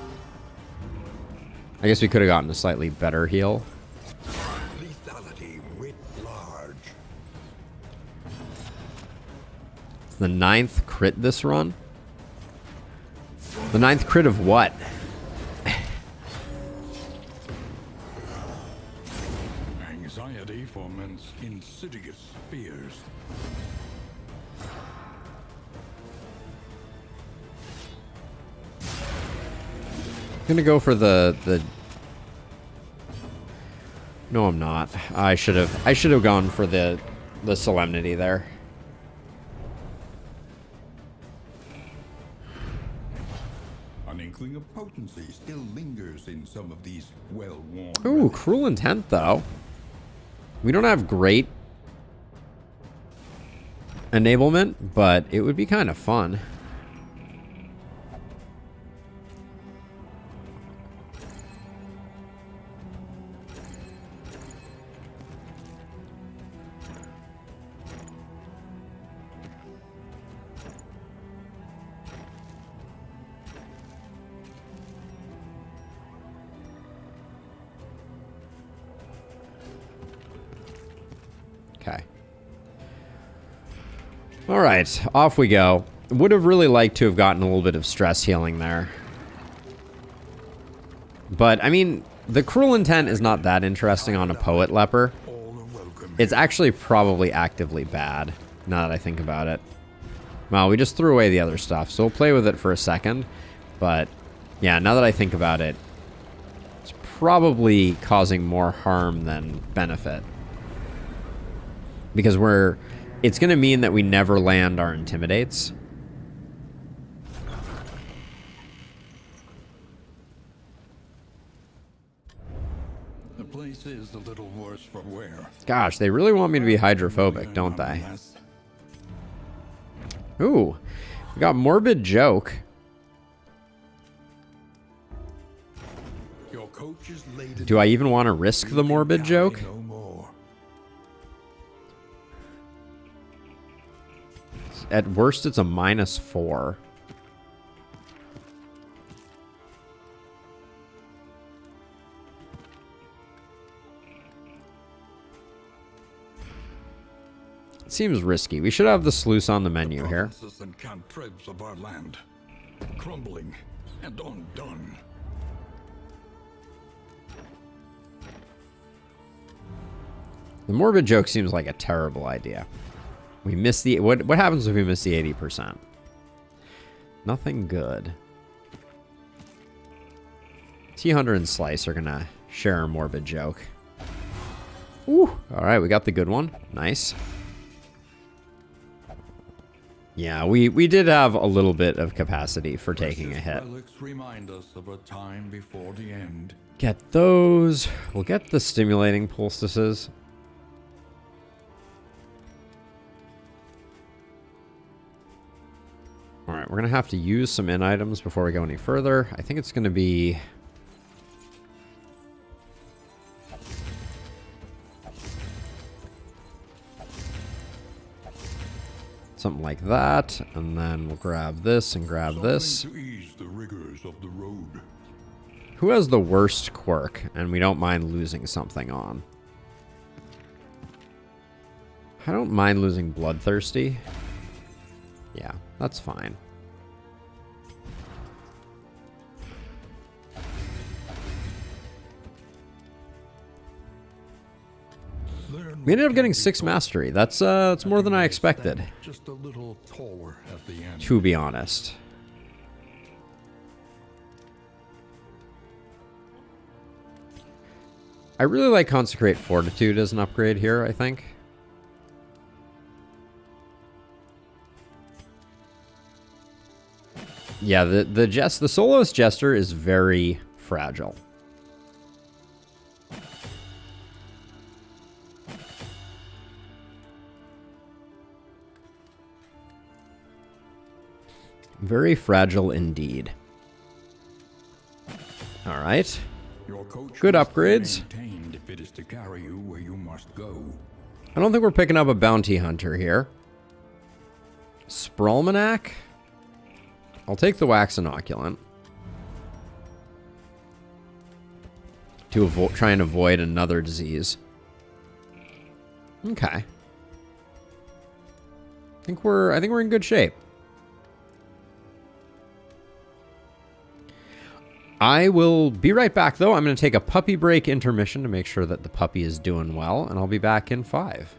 I guess we could have gotten a slightly better heal.
Lethality writ large.
It's the 9th crit this run. The 9th crit of what?
Anxiety foments insidious fears.
I'm gonna go for the No, I'm not. I should have gone for the solemnity there.
An inkling of potency still lingers in some of these well-worn.
Ooh, cruel intent though. We don't have great enablement, but it would be kind of fun. Okay. All right, off we go. Would have really liked to have gotten a little bit of stress healing there. But, I mean, the cruel intent is not that interesting on a poet leper. It's actually probably actively bad, now that I think about it. Well, we just threw away the other stuff, so we'll play with it for a second. But, yeah, now that I think about it, it's probably causing more harm than benefit. Because it's going to mean that we never land our intimidates.
The place is a little worse for wear.
Gosh, they really want me to be hydrophobic, don't they? Ooh. We got Morbid Joke.
Your coach is laden.
Do I even want to risk the Morbid Joke?
No more.
At worst, it's a -4. It seems risky. We should have the Sluice on the menu here.
Provinces and cantrevs of our land, crumbling and undone.
The Morbid Joke seems like a terrible idea. We miss the... What happens if we miss the 80%? Nothing good. T-Hunter and Slice are going to share a Morbid Joke. Ooh, alright, we got the good one. Nice. Yeah, we did have a little bit of capacity for taking a hit.
Relics remind us of a time before the end.
Get those. We'll get the stimulating poultices. Alright, we're going to have to use some in items before we go any further. I think it's going to be... something like that, and then we'll grab this and grab this.
To ease the rigors of the road.
Who has the worst quirk, and we don't mind losing something on? I don't mind losing Bloodthirsty. Yeah, that's fine. We ended up getting 6 mastery. That's more than I expected,
Just a little taller at the end.
to be honest. I really like Consecrate Fortitude as an upgrade here, I think. Yeah, the Soloist Jester is very fragile. Very fragile indeed. All right.
Your coach
Good
must be
upgrades.
maintained if it is to carry you where you must go.
I don't think we're picking up a bounty hunter here. Sprawlmanac? I'll take the wax inoculant. To try and avoid another disease. Okay. I think we're in good shape. I will be right back, though. I'm going to take a puppy break intermission to make sure that the puppy is doing well, and I'll be back in 5.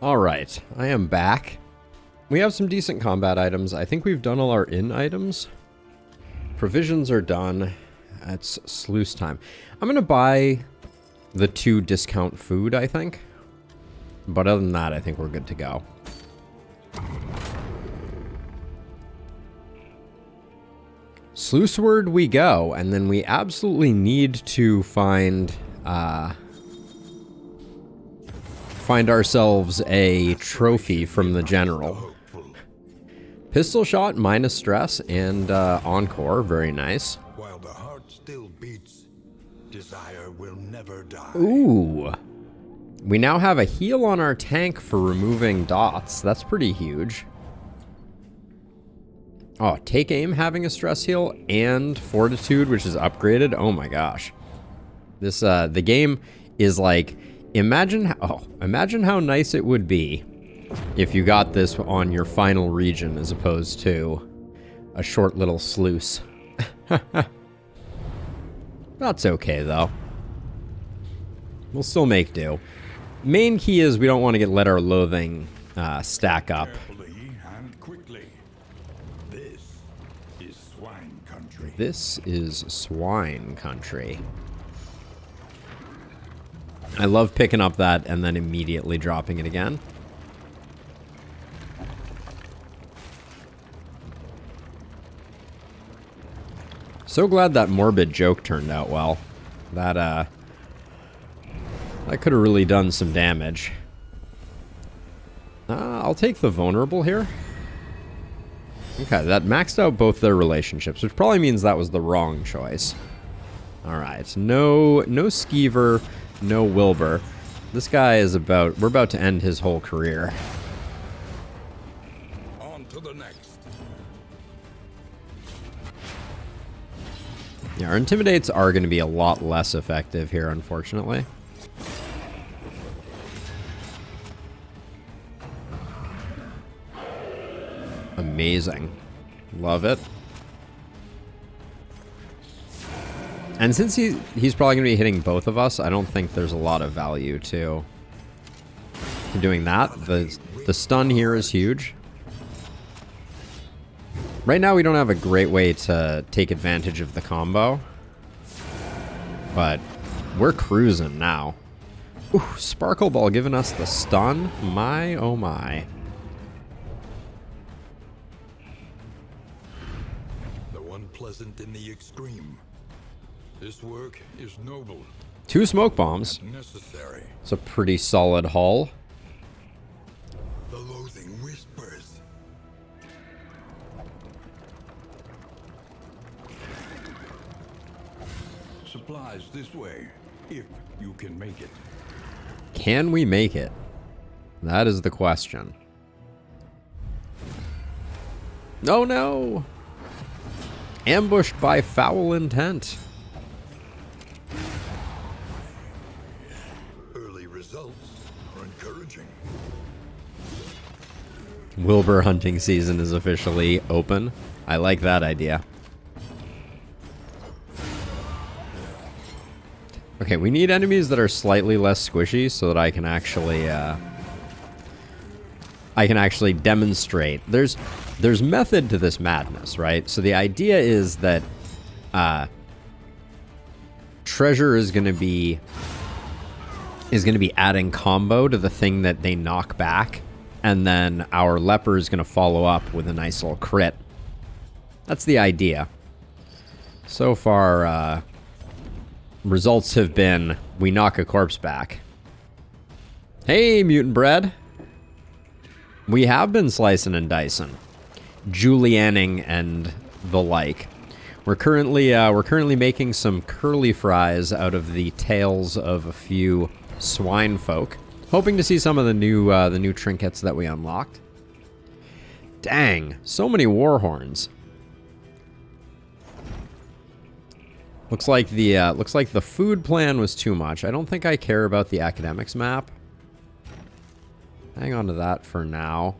Alright, I am back. We have some decent combat items. I think we've done all our inn items. Provisions are done. It's Sluice time. I'm going to buy the 2 discount food, I think. But other than that, I think we're good to go. Sluiceward we go, and then we absolutely need to find ourselves a trophy from the general. Pistol shot, minus stress, and encore, very nice.
While the heart still beats, desire will never die.
Ooh. We now have a heal on our tank for removing dots. That's pretty huge. Oh, take aim having a stress heal and fortitude, which is upgraded. Oh my gosh. This the game is like, imagine how nice it would be if you got this on your final region as opposed to a short little sluice. That's okay though. We'll still make do. Main key is we don't want to let our loathing stack up.
Carefully and quickly. This is swine country.
This is swine country. I love picking up that and then immediately dropping it again. So glad that morbid joke turned out well. That could have really done some damage. I'll take the vulnerable here. Okay, that maxed out both their relationships, which probably means that was the wrong choice. Alright, no Skeever, no Wilbur. This guy is we're about to end his whole career.
On to the next.
Yeah, our intimidates are going to be a lot less effective here, unfortunately. Amazing. Love it. And since he's probably going to be hitting both of us, I don't think there's a lot of value to doing that. The stun here is huge. Right now we don't have a great way to take advantage of the combo. But we're cruising now. Ooh, Sparkle Ball giving us the stun. My, oh my.
The one pleasant in the extreme. This work is noble.
2 smoke bombs.
Necessary.
It's a pretty solid haul.
The loathing whispers. Supplies this way, if you can make it.
Can we make it? That is the question. Oh no! Ambushed by foul intent.
Early results are encouraging.
Wilbur hunting season is officially open. I like that idea. Okay, we need enemies that are slightly less squishy so that I can actually demonstrate. There's method to this madness, right? So the idea is that treasure is going to be adding combo to the thing that they knock back, and then our leper is going to follow up with a nice little crit. That's the idea. So far, results have been we knock a corpse back. Hey, mutant bread. We have been slicing and dicing, julienning and the like. We're currently making some curly fries out of the tails of a few swine folk, hoping to see some of the new trinkets that we unlocked. Dang, so many war horns. Looks like the food plan was too much. I don't think I care about the academics map. Hang on to that for now.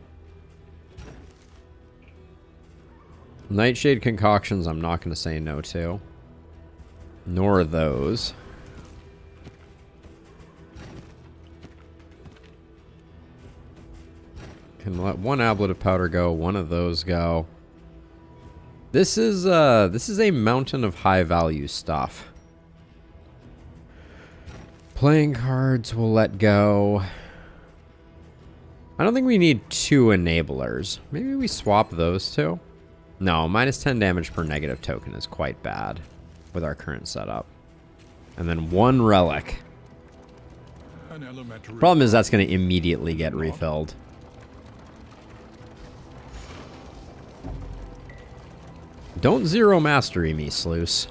Nightshade concoctions I'm not going to say no to. Nor those. Can let one ablative powder go, one of those go. This is a mountain of high value stuff. Playing cards will let go. I don't think we need 2 enablers. Maybe we swap those two? No, minus 10 damage per negative token is quite bad with our current setup. And then 1 relic. Problem is that's going to immediately get refilled. Don't zero mastery me, Sluice.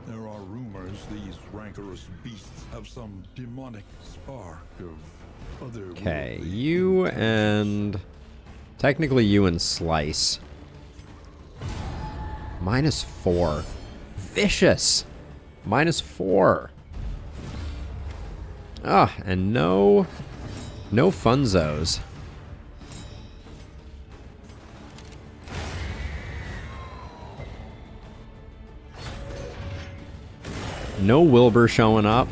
There are rumors these rancorous beasts have some demonic spark of other.
Okay, you and... Technically you and Sluice. Minus 4. Vicious! Minus 4. Ah, and no funzos. No Wilbur showing up.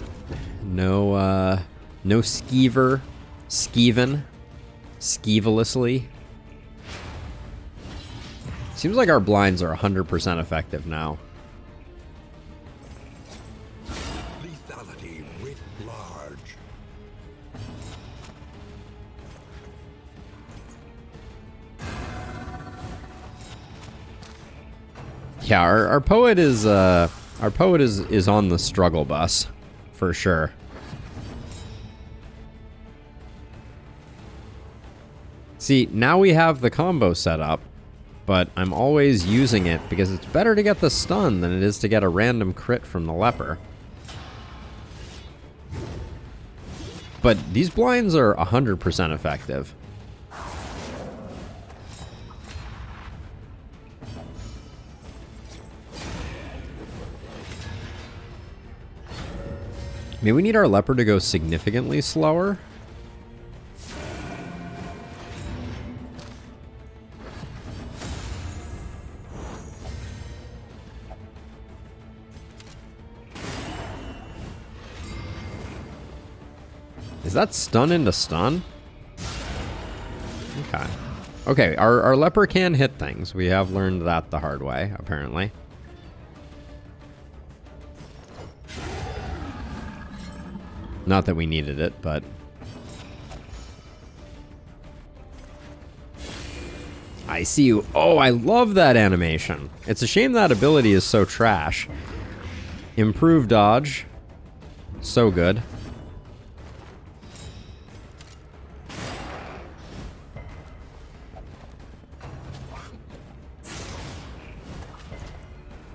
No Skeever. Skeevin. Skeevelously. Seems like our blinds are 100% effective now.
Lethality writ large.
Yeah, our poet is on the struggle bus for sure. See, now we have the combo set up, but I'm always using it because it's better to get the stun than it is to get a random crit from the leper. But these blinds are 100% effective. Maybe we need our leper to go significantly slower. Is that stun into stun? Okay. Okay, our leper can hit things. We have learned that the hard way, apparently. Not that we needed it, but... I see you. Oh, I love that animation. It's a shame that ability is so trash. Improved dodge. So good.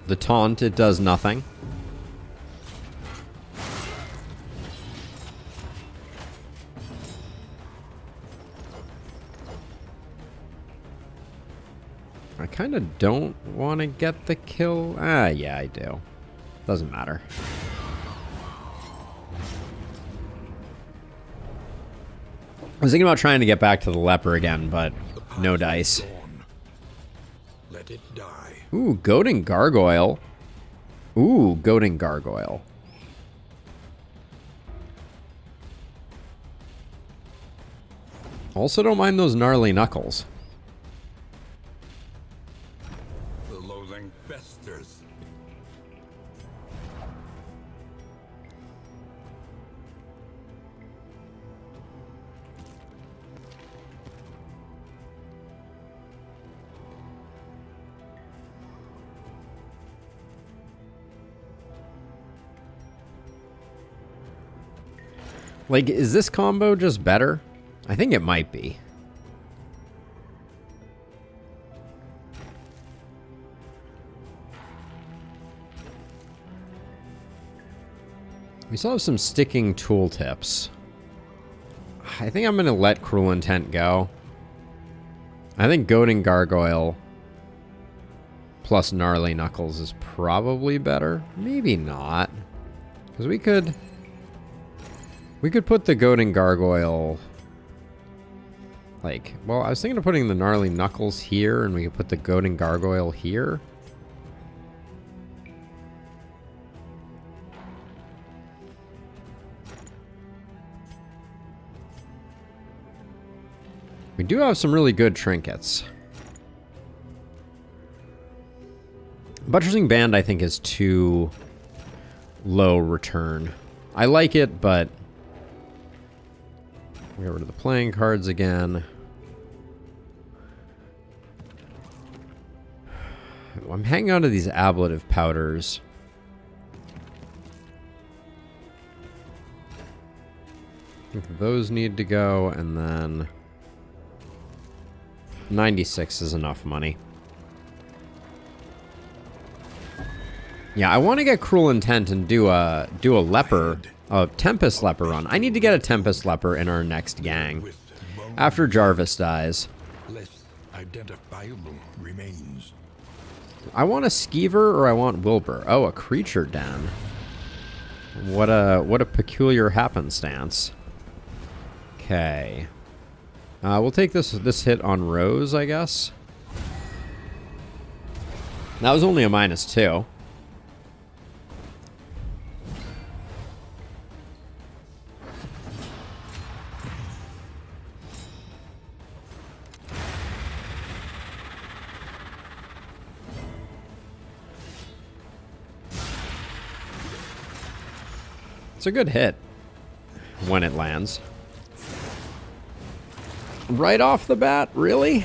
The taunt, it does nothing. I kind of don't want to get the kill. Ah, yeah, I do. Doesn't matter. I was thinking about trying to get back to the leper again, but no dice.
Let it die.
Ooh, goading gargoyle. Ooh, goading gargoyle. Also don't mind those gnarly knuckles.
The loathing festers.
Like, is this combo just better? I think it might be. We still have some sticking tooltips. I think I'm going to let Cruel Intent go. I think Goading Gargoyle plus Gnarly Knuckles is probably better. Maybe not. Because we could put the Goading Gargoyle... Like, well, I was thinking of putting the Gnarly Knuckles here, and we could put the Goading Gargoyle here. We do have some really good trinkets. Buttressing Band, I think, is too low return. I like it, but... Get rid of the playing cards again. I'm hanging on to these ablative powders. I think those need to go, and then 96 is enough money. Yeah, I want to get Cruel Intent and do a leper, a Tempest Leper run. I need to get a Tempest Leper in our next gang after Jarvis dies.
Less identifiable remains.
I want a Skeever or I want Wilbur. Oh, a Creature Den. What a peculiar happenstance. Okay. We'll take this hit on Rose, I guess. That was only a -2. It's a good hit when it lands. Right off the bat, really?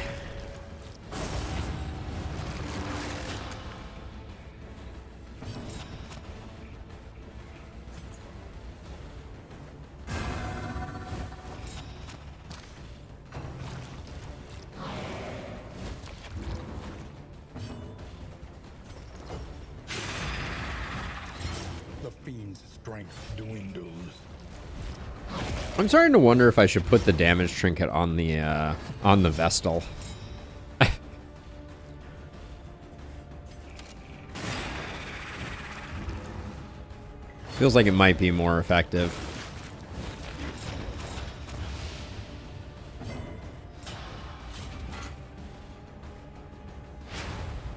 The fiend's strength dwindles.
I'm starting to wonder if I should put the damage trinket on the Vestal. Feels like it might be more effective.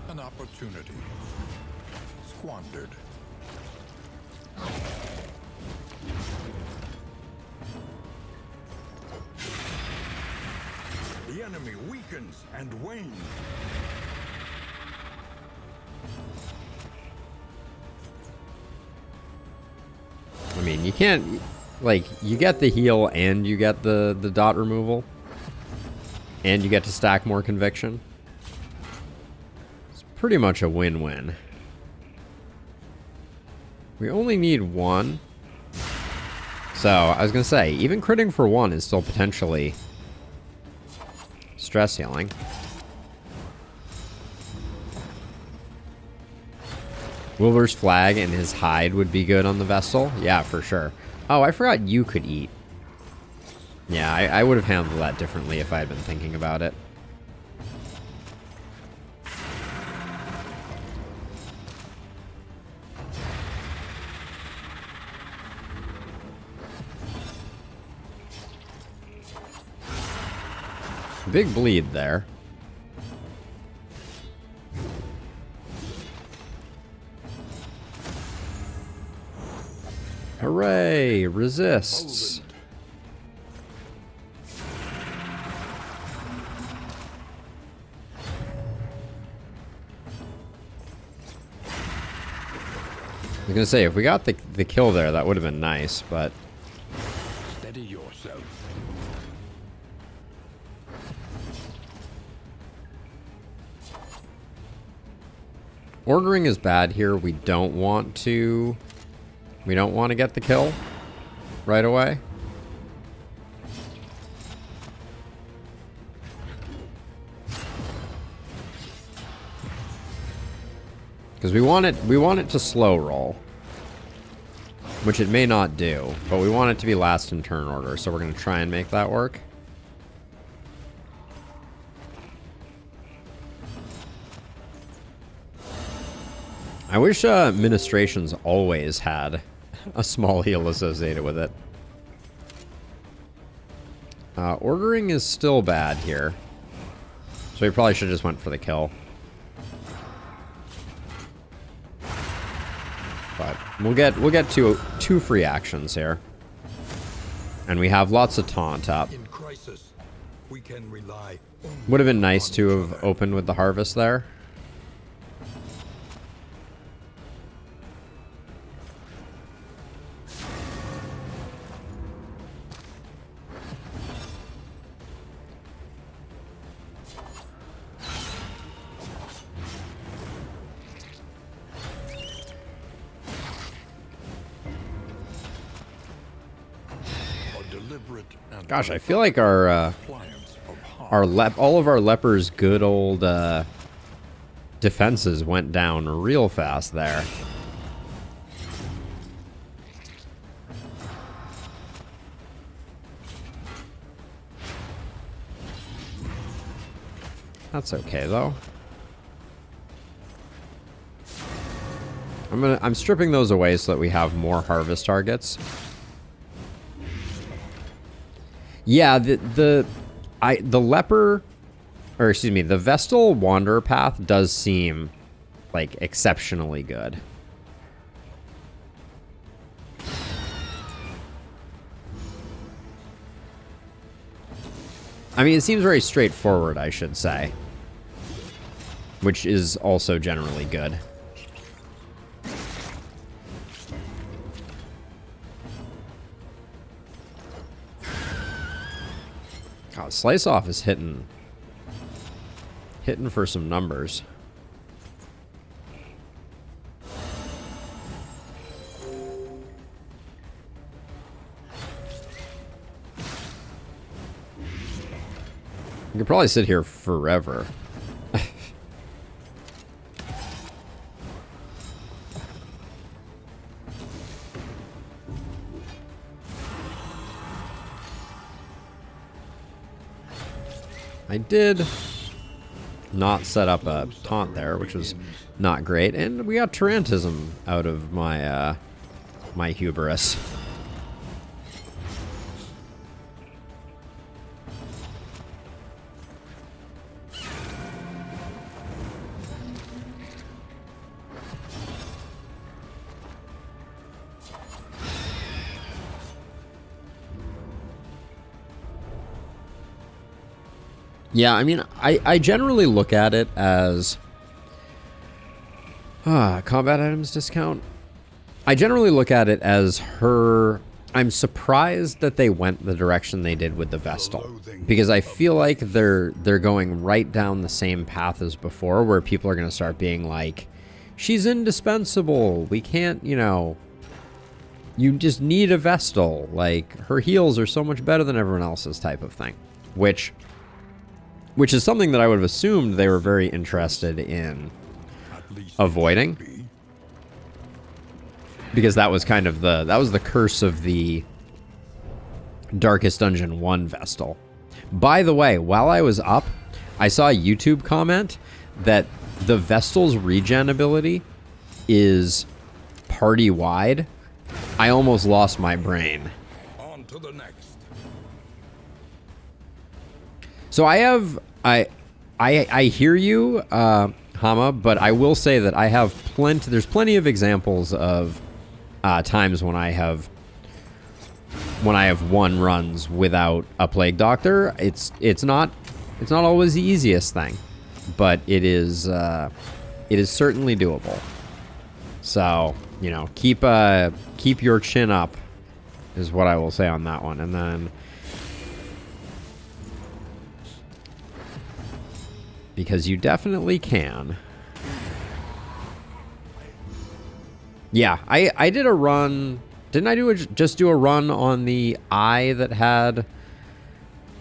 An opportunity squandered. The enemy weakens and wanes.
I mean, you can't, like, you get the heal and you get the dot removal. And you get to stack more conviction. It's pretty much a win-win. We only need one. So, I was going to say, even critting for one is still potentially stress healing. Wilbur's flag and his hide would be good on the Vestal. Yeah, for sure. Oh, I forgot you could eat. Yeah, I would have handled that differently if I had been thinking about it. Big bleed there. Hooray! Resists. I was gonna say, if we got the kill there, that would have been nice, but...
Steady yourself.
Ordering is bad here. We don't want to get the kill right away. Because we want it to slow roll. Which it may not do, but we want it to be last in turn order, so we're going to try and make that work. I wish Ministrations always had a small heal associated with it. Ordering is still bad here. So we probably should have just went for the kill. But we'll get two free actions here. And we have lots of taunt up.
In crisis, We can rely
Would have been nice to have opened with the harvest there. Gosh, I feel like our all of our lepers' good old defenses went down real fast there. That's okay though. I'm stripping those away so that we have more harvest targets. Yeah, the leper, or excuse me, the Vestal Wanderer path does seem like exceptionally good. I mean, it seems very straightforward, I should say, which is also generally good. God, Slice Off is hitting for some numbers. You could probably sit here forever. I did not set up a taunt there, which was not great, and we got Tarantism out of my my hubris. Yeah, I mean, I generally look at it as combat items discount. I generally look at it as her. I'm surprised that they went the direction they did with the Vestal, because I feel like they're going right down the same path as before, where people are going to start being like, she's indispensable. We can't, you know, you just need a Vestal. Like, her heals are so much better than everyone else's type of thing, which is something that I would have assumed they were very interested in avoiding, because that was kind of the curse of the Darkest Dungeon 1 Vestal. By the way, while I was up, I saw a YouTube comment that the Vestal's regen ability is party-wide. I almost lost my brain.
on to the next.
So I hear you, Hama, but I will say that I have there's plenty of examples of times when I have won runs without a Plague Doctor. It's not always the easiest thing, but it is certainly doable. So, you know, keep your chin up is what I will say on that one. And then, because you definitely can. Yeah, I did a run. Didn't I just do a run on the eye that had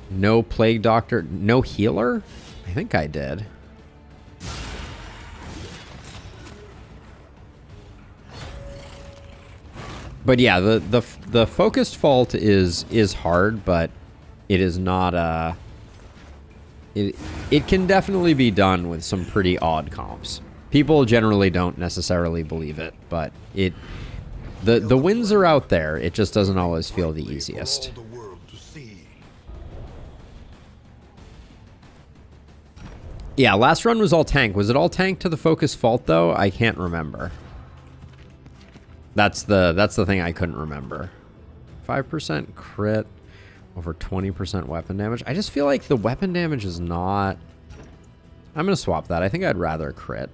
no Plague Doctor, no healer? I think I did. But yeah, the focused fault is hard, but it is not it can definitely be done with some pretty odd comps. People generally don't necessarily believe it, but the wins are out there. It just doesn't always feel the easiest. Yeah, last run was all tank. Was it all tank to the focus fault though? I can't remember. That's the thing I couldn't remember. 5% crit. Over 20% weapon damage. I just feel like the weapon damage is not... I'm going to swap that. I think I'd rather crit.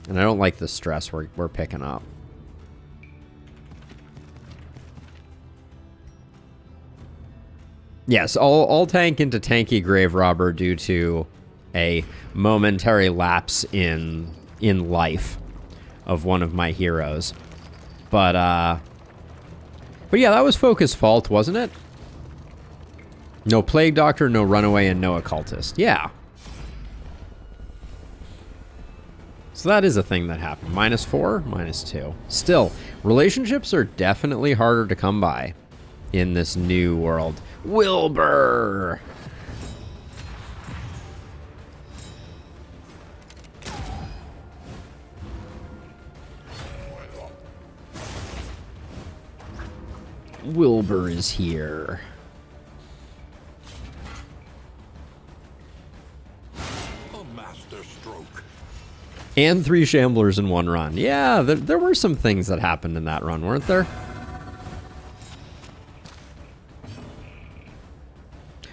And I don't like the stress we're picking up. Yes, I'll tank into Tanky Grave Robber due to a momentary lapse in life of one of my heroes. But yeah, that was Focus' fault, wasn't it? No Plague Doctor, no Runaway, and no Occultist. Yeah. So that is a thing that happened. -4, -2. Still, relationships are definitely harder to come by in this new world. Wilbur! Wilbur is here.
A master stroke.
And 3 Shamblers in 1 run. Yeah, there were some things that happened in that run, weren't there?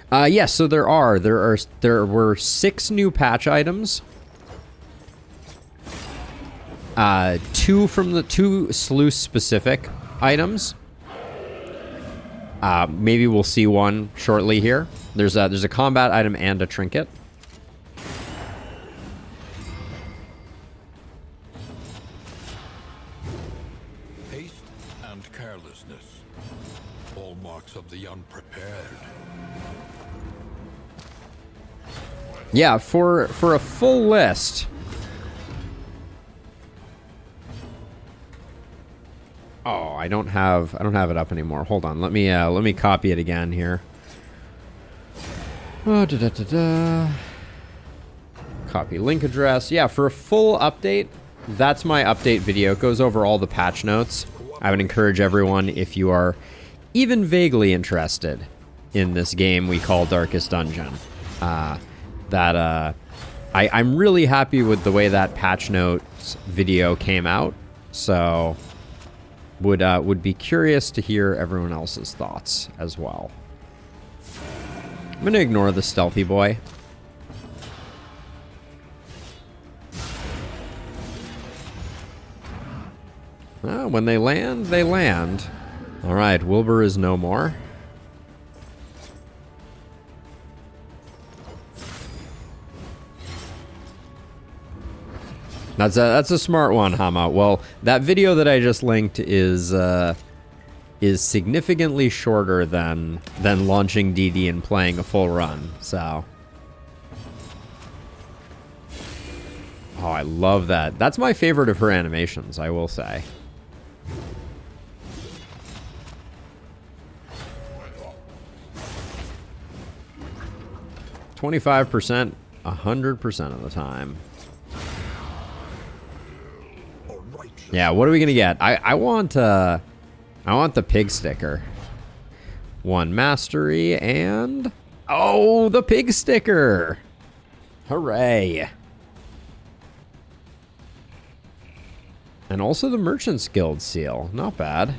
Yes, so there were 6 new patch items. 2 from the 2 Sluice specific items. Maybe we'll see one shortly here. There's a combat item and a trinket.
Haste and carelessness. Hallmarks of the unprepared.
Yeah, for a full list. Oh, I don't have it up anymore. Hold on. Let me copy it again here. Oh, Copy link address. Yeah, for a full update, that's my update video. It goes over all the patch notes. I would encourage everyone, if you are even vaguely interested in this game we call Darkest Dungeon, I'm really happy with the way that patch notes video came out. So would be curious to hear everyone else's thoughts as well. I'm gonna ignore the stealthy boy. When they land, they land. All right, Wilbur is no more. That's a smart one, Hama. Well, that video that I just linked is significantly shorter than launching DD and playing a full run. So, oh, I love that. That's my favorite of her animations, I will say. %, 100% of the time. Yeah, what are we gonna get? I want the pig sticker. 1 mastery and oh, the pig sticker! Hooray! And also the Merchant's Guild seal. Not bad.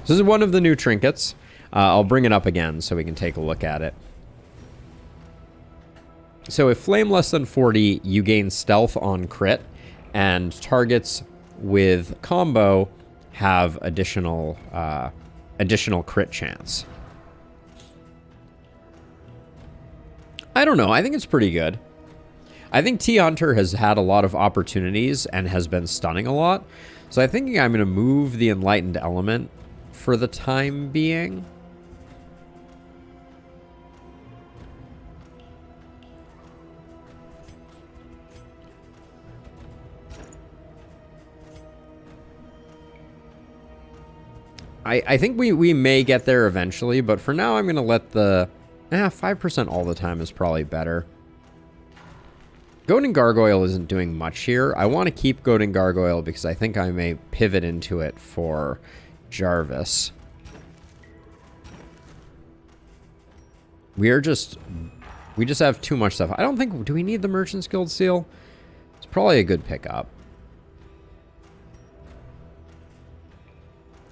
This is one of the new trinkets. I'll bring it up again so we can take a look at it. So if flame less than 40, you gain stealth on crit, and targets with combo have additional crit chance. I don't know. I think it's pretty good. I think T-Hunter has had a lot of opportunities and has been stunning a lot. So I think I'm going to move the Enlightened Element for the time being. I think we may get there eventually, but for now I'm going to let the... 5% all the time is probably better. Goat and Gargoyle isn't doing much here. I want to keep Goat and Gargoyle because I think I may pivot into it for Jarvis. We just have too much stuff. I don't think... Do we need the Merchant's Guild seal? It's probably a good pickup.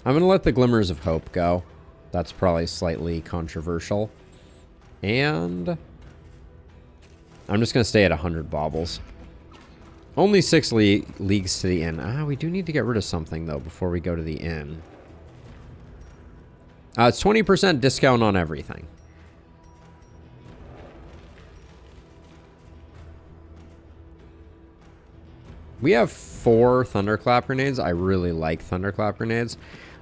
I'm going to let the Glimmers of Hope go. That's probably slightly controversial. And I'm just going to stay at 100 baubles. Only 6 leagues to the inn. Ah, we do need to get rid of something, though, before we go to the inn. It's 20% discount on everything. We have 4 Thunderclap grenades. I really like Thunderclap grenades.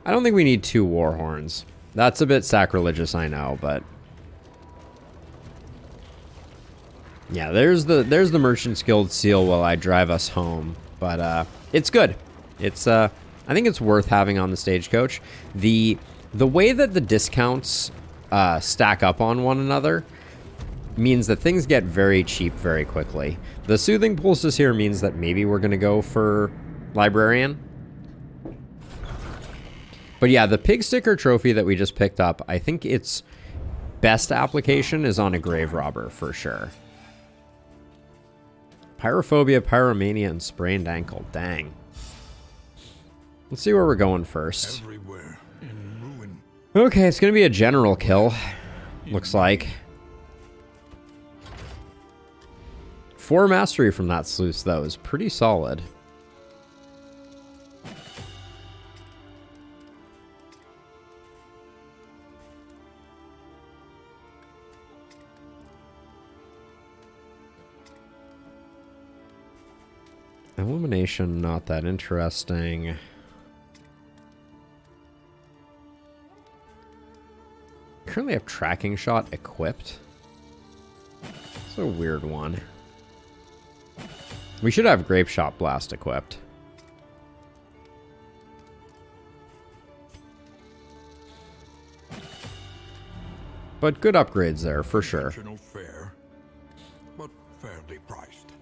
I don't think we need 2 war horns. That's a bit sacrilegious, I know, but... yeah, there's the Merchant's Guild seal while I drive us home. But it's good. It's I think it's worth having on the stagecoach. The way that the discounts stack up on one another means that things get very cheap very quickly. The Soothing Pulses here means that maybe we're going to go for Librarian. But yeah, the Pig Sticker trophy that we just picked up, I think its best application is on a Grave Robber for sure. Pyrophobia, Pyromania, and Sprained Ankle. Dang. Let's see where we're going first.
Everywhere in ruin.
Okay, it's going to be a general kill. Looks like. 4 mastery from that Sluice, though, is pretty solid. Illumination, not that interesting. Currently have Tracking Shot equipped. It's a weird one. We should have Grape Shot Blast equipped. But good upgrades there, for sure.
Fare, but fairly priced.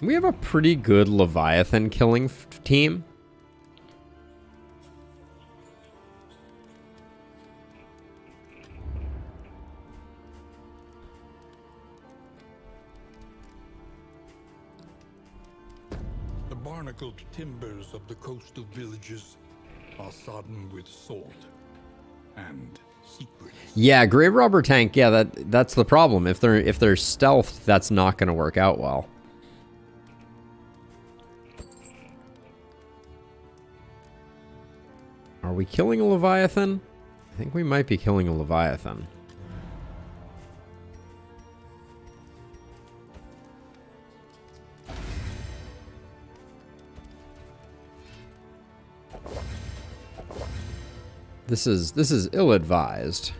We have a pretty good Leviathan killing team.
The barnacled timbers of the coastal villages are sodden with salt and secrets.
Yeah, Grave Robber tank. Yeah, that's the problem. If they're stealth, that's not going to work out well. Are we killing a Leviathan? I think we might be killing a Leviathan. This is ill-advised.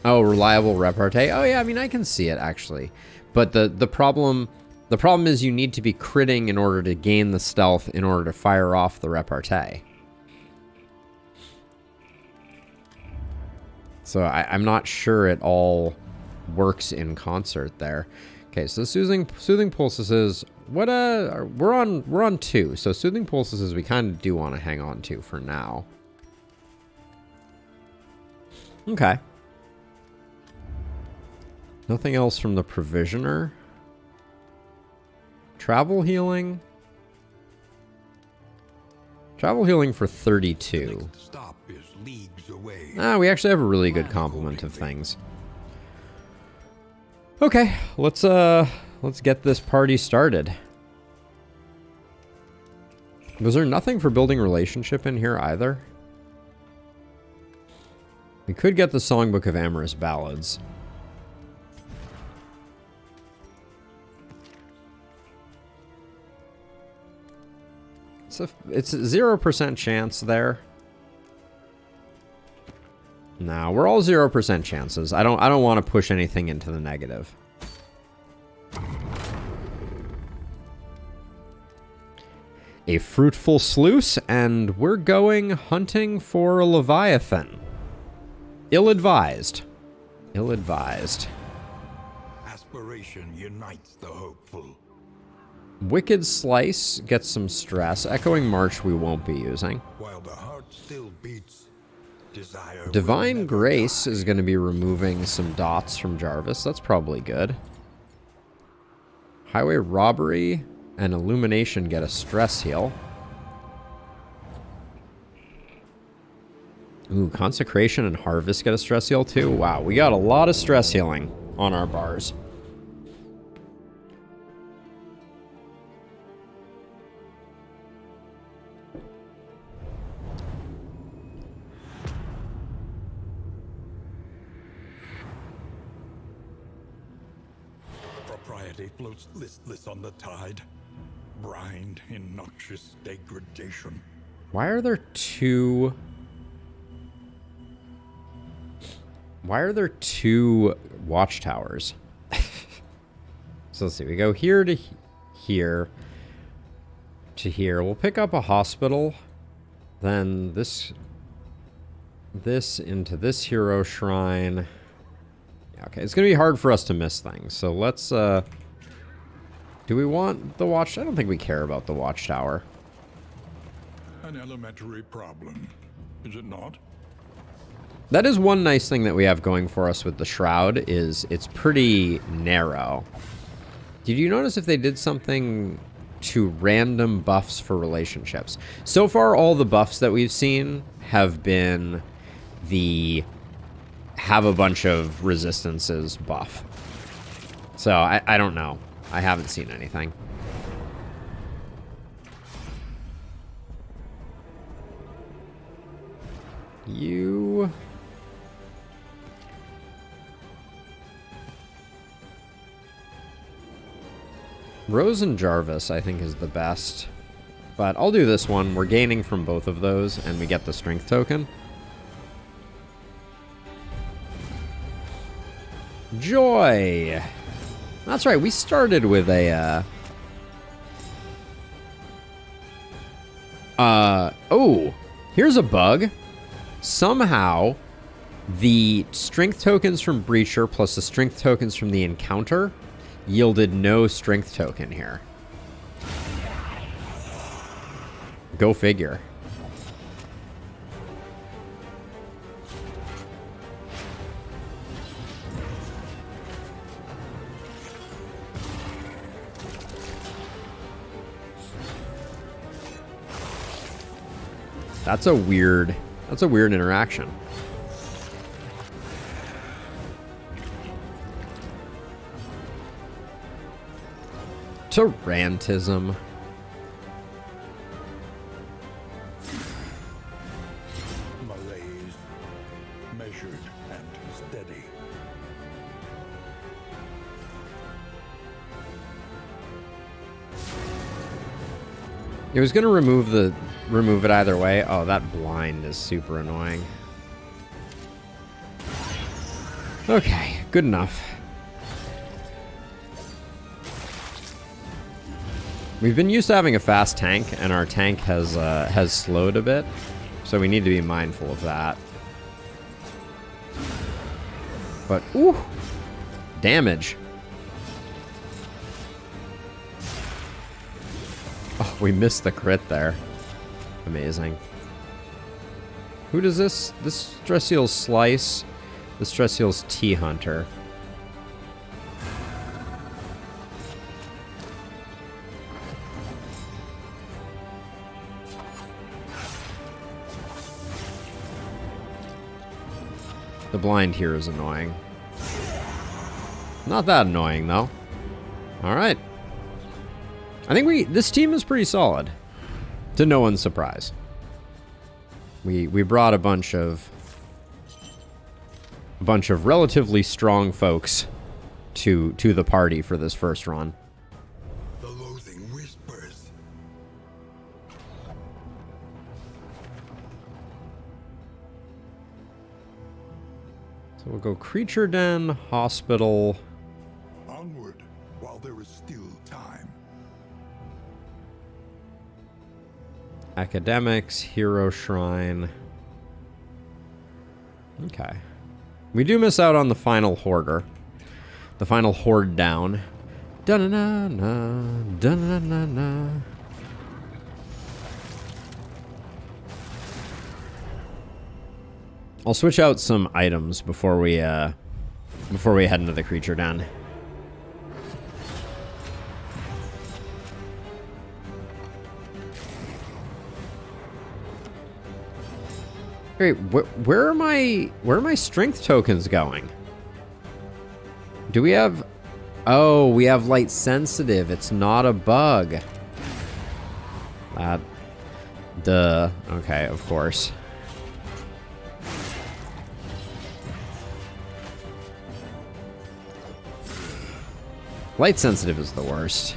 Oh, reliable repartee. Oh yeah, I mean I can see it actually. But the problem is you need to be critting in order to gain the stealth in order to fire off the repartee. So I'm not sure it all works in concert there. Okay, so soothing pulses is what we're on 2. So soothing pulses is we kind of do want to hang on to for now. Okay. Nothing else from the provisioner. Travel healing. Travel healing for 32.
Stop is leagues away.
Ah, we actually have a really good complement of things. Okay, let's get this party started. Was there nothing for building relationship in here either? We could get the Songbook of Amorous Ballads. It's a 0% chance there. No, we're all 0% chances. I don't want to push anything into the negative. A fruitful sluice, and we're going hunting for a Leviathan. Ill-advised. Ill-advised.
Aspiration unites the hopeful.
Wicked Slice gets some stress. Echoing March we won't be using.
While the heart still beats, desire.
Divine Grace is going to be removing some dots from Jarvis. That's probably good. Highway robbery and illumination get a stress heal. Ooh, consecration and harvest get a stress heal too. Wow, we got a lot of stress healing on our bars.
Propriety floats listless on the tide, brined in noxious degradation.
Why are there two... Why are there two watchtowers? So let's see. We go here to here to here. We'll pick up a hospital. Then this into this hero shrine. Yeah, okay, it's going to be hard for us to miss things. So let's... do we want the watch? I don't think we care about the watchtower.
An elementary problem, is it not?
That is one nice thing that we have going for us with the Shroud, is it's pretty narrow. Did you notice if they did something to random buffs for relationships? So far, all the buffs that we've seen have been the have a bunch of resistances buff. So I don't know. I haven't seen anything. You... Rose and Jarvis, I think, is the best. But I'll do this one. We're gaining from both of those, and we get the strength token. Joy! That's right, we started with a, oh! Here's a bug. Somehow, the strength tokens from Breacher plus the strength tokens from the encounter yielded no strength token here. Go figure. That's a weird interaction. Tarantism.
Malaise, measured and steady.
It was gonna remove it either way. Oh, that blind is super annoying. Okay, good enough. We've been used to having a fast tank, and our tank has slowed a bit, so we need to be mindful of that. But ooh, damage. Oh, we missed the crit there. Amazing. Who does this? This stress heals Sluice. This stress heals T-Hunter. The blind here is annoying. Not that annoying, though. Alright. I think this team is pretty solid. To no one's surprise. We brought a bunch of relatively strong folks to the party for this first run.
The loathing whispers.
So we'll go Creature Den, Hospital.
Onward, while there is still time.
Academics, Hero Shrine. Okay. We do miss out on the final Hoarder. The final Horde down. Da-na-na-na, da-na-na-na. I'll switch out some items before we head into the Creature Den. Wait, where are my strength tokens going? Do we have... Oh, we have light sensitive. It's not a bug. That... Duh. Okay, of course. Light sensitive is the worst.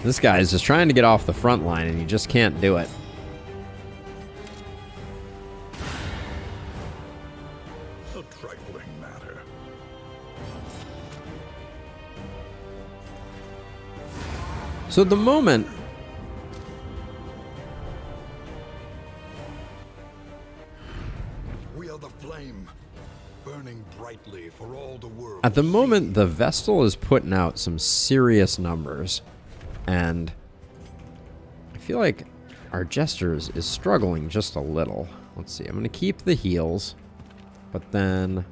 This guy is just trying to get off the front line and he just can't do it.
A trifling matter.
So at the moment,
We are the flame, burning brightly for all the world.
at the moment, the Vestal is putting out some serious numbers. And I feel like our Jesters is struggling just a little. Let's see. I'm going to keep the heals. But then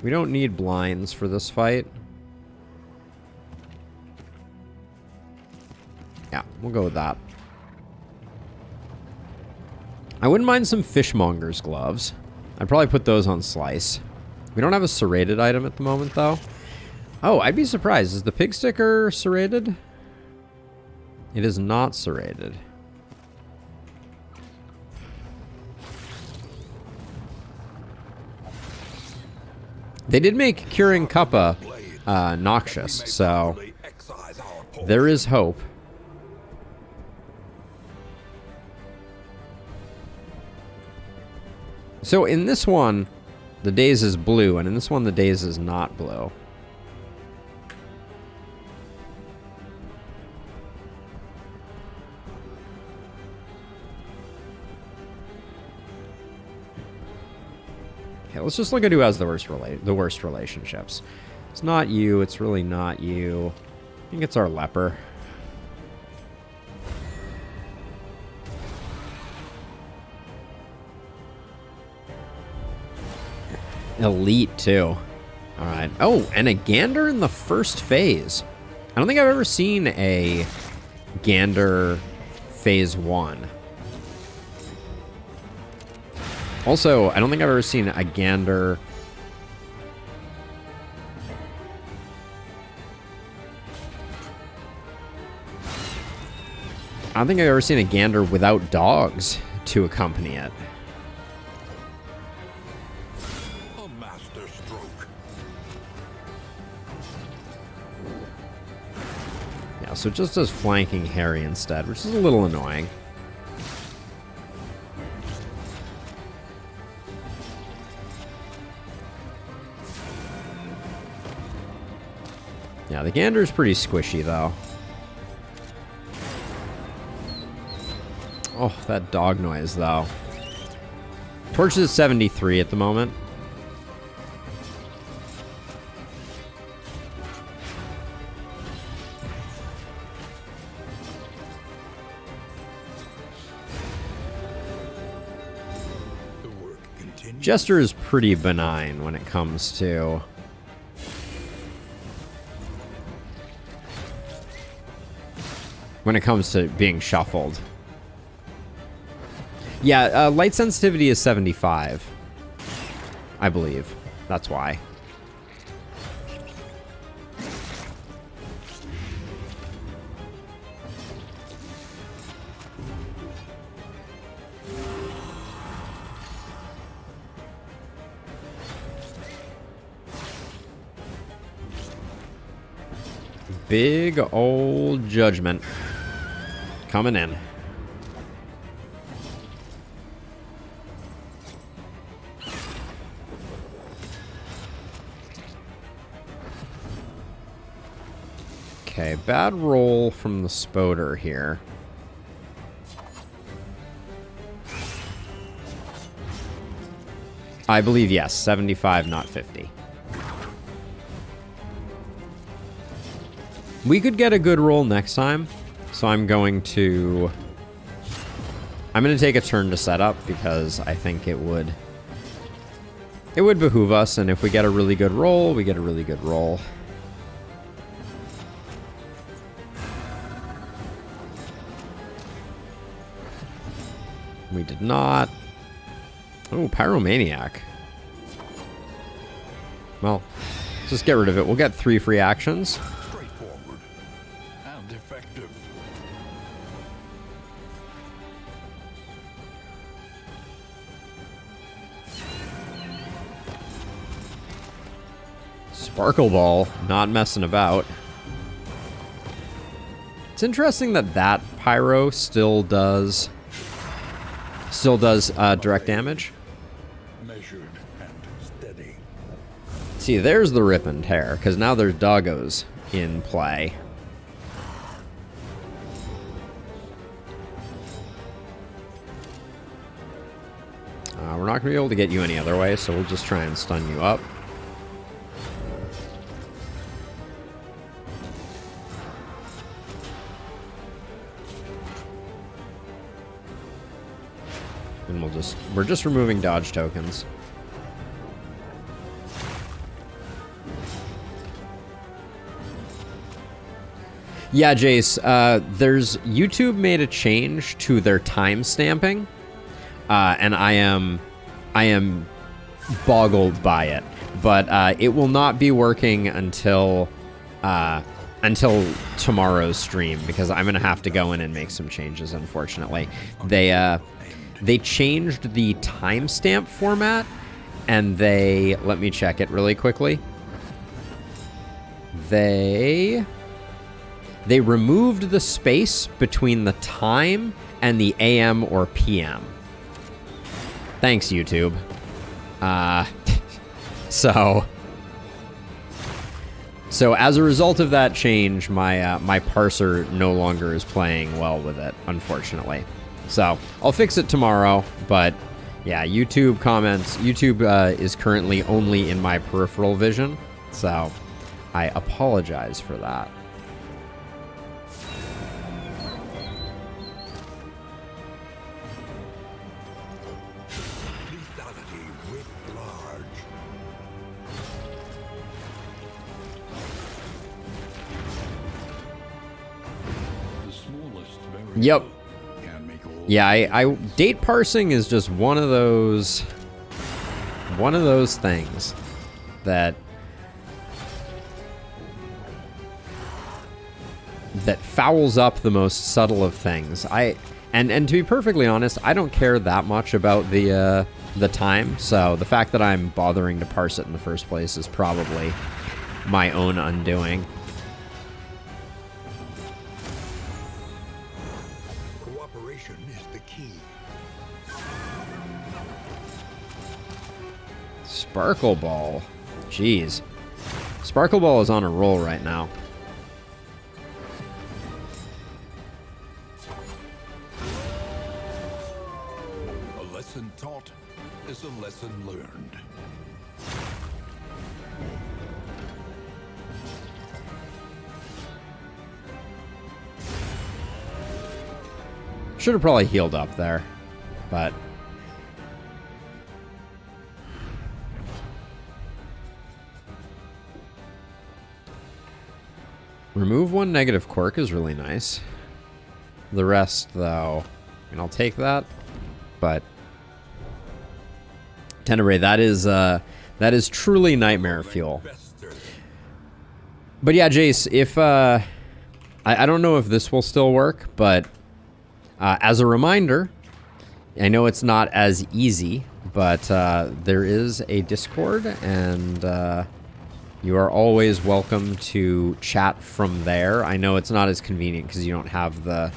we don't need blinds for this fight. Yeah, we'll go with that. I wouldn't mind some Fishmonger's gloves. I'd probably put those on Sluice. We don't have a serrated item at the moment, though. Oh, I'd be surprised. Is the pig sticker serrated? It is not serrated. They did make curing Kappa noxious, so there is hope. So in this one, the daze is blue, and in this one, the daze is not blue. Okay, let's just look at who has the worst relationships. It's not you. It's really not you. I think it's our leper. Elite, too. Alright. Oh, and a Gander in the first phase. I don't think I've ever seen a Gander phase 1. Also, I don't think I've ever seen a Gander... I don't think I've ever seen a Gander without dogs to accompany it.
A master stroke.
Yeah, so it just does flanking Harry instead, which is a little annoying. Yeah, the Gander's pretty squishy, though. Oh, that dog noise, though. Torch is 73 at the moment.
The work continues.
Jester is pretty benign when it comes to... being shuffled. Yeah, light sensitivity is 75. I believe. That's why. Big old judgment coming in. Okay, bad roll from the Spoder here. I believe, yes, 75, not 50. We could get a good roll next time, so I'm going to take a turn to set up because I think it would behoove us, and if we get a really good roll, we get a really good roll. We did not. Oh, Pyromaniac. Well, let's just get rid of it. We'll get 3 free actions.
Straightforward and effective.
Sparkle Ball, not messing about. It's interesting that that Pyro still does direct damage.
Measured and steady.
See, there's the rip and tear, because now there's doggos in play. We're not going to be able to get you any other way, so we'll just try and stun you up. And we're just removing dodge tokens. Yeah, Jace, YouTube made a change to their time stamping, and I am boggled by it. But it will not be working until tomorrow's stream, because I'm gonna have to go in and make some changes. Unfortunately, they changed the timestamp format, and let me check it really quickly. They removed the space between the time and the AM or PM. Thanks, YouTube. So as a result of that change, my parser no longer is playing well with it, unfortunately. So I'll fix it tomorrow, but yeah, YouTube comments. YouTube is currently only in my peripheral vision, so I apologize for that.
Lethality writ large. The smallest variable
Yep.
can make all.
Yeah, I date parsing is just one of those things that fouls up the most subtle of things. And to be perfectly honest, I don't care that much about the time. So the fact that I'm bothering to parse it in the first place is probably my own undoing.
Cooperation is the key.
Sparkle Ball. Jeez. Sparkle Ball is on a roll right now.
A lesson taught is a lesson learned.
Should have probably healed up there, but remove 1 negative quirk is really nice. The rest, though, and I'll take that. But Tenebrae, that is truly nightmare fuel. But yeah, Jace, if I don't know if this will still work, but as a reminder, I know it's not as easy, but there is a Discord, and you are always welcome to chat from there. I know it's not as convenient because you don't have the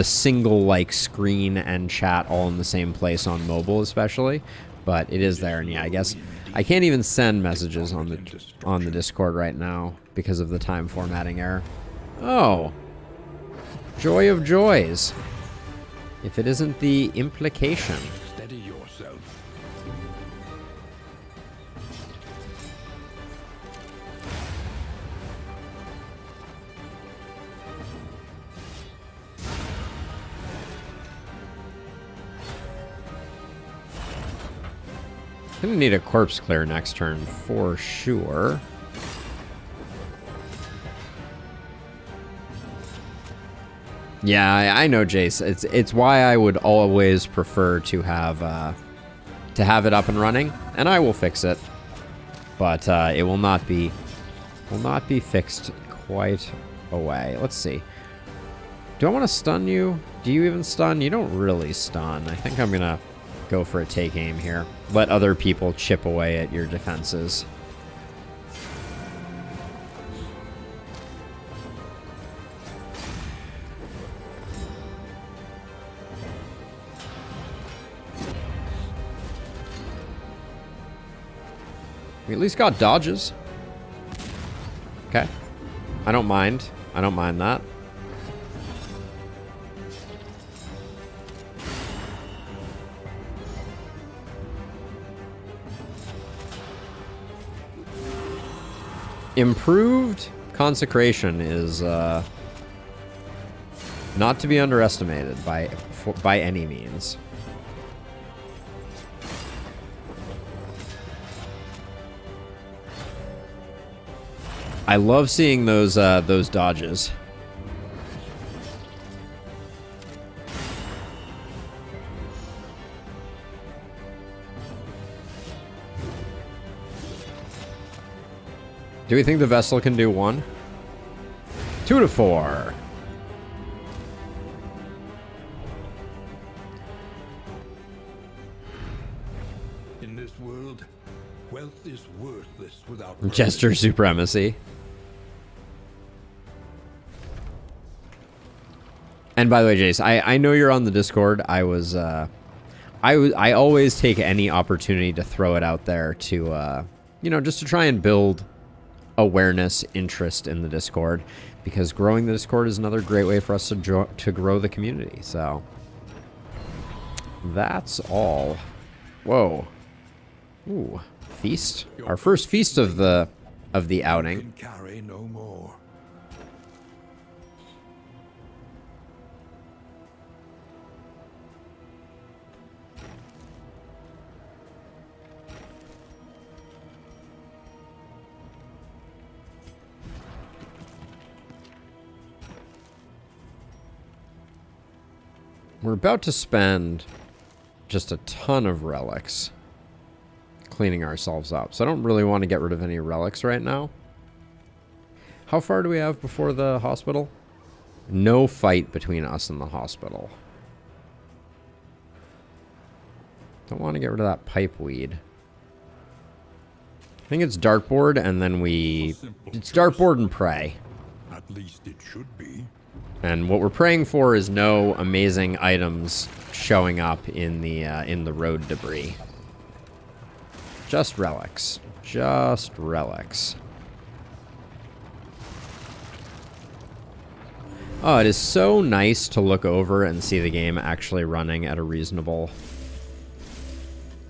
single like screen and chat all in the same place on mobile, especially, but it is there. And yeah, I guess I can't even send messages on the Discord right now because of the time formatting error. Oh, joy of joys. If it isn't the implication.
Steady yourself.
Gonna need a corpse clear next turn for sure. Yeah, I know, Jace. It's why I would always prefer to have it up and running, and I will fix it. But it will not be fixed quite away. Let's see. Do I want to stun you? Do you even stun? You don't really stun. I think I'm gonna go for a take aim here. Let other people chip away at your defenses. We at least got dodges. Okay. I don't mind. I don't mind that. Improved consecration is not to be underestimated by any means. I love seeing those dodges. Do we think the Vestal can do 1? 2 to 4.
In this world, wealth is worthless without
Gesture supremacy. And by the way, Jace, I know you're on the Discord. I always take any opportunity to throw it out there to, you know, just to try and build awareness, interest in the Discord, because growing the Discord is another great way for us to grow the community. So that's all. Whoa. Ooh, feast. Our first feast of the outing.
can carry no more.
We're about to spend just a ton of relics cleaning ourselves up, so I don't really want to get rid of any relics right now. How far do we have before the hospital? No fight between us and the hospital. Don't want to get rid of that pipe weed. I think it's dartboard, and then it's dartboard and pray.
At least it should be.
And what we're praying for is no amazing items showing up in the road debris. Just relics. Just relics. Oh, it is so nice to look over and see the game actually running at a reasonable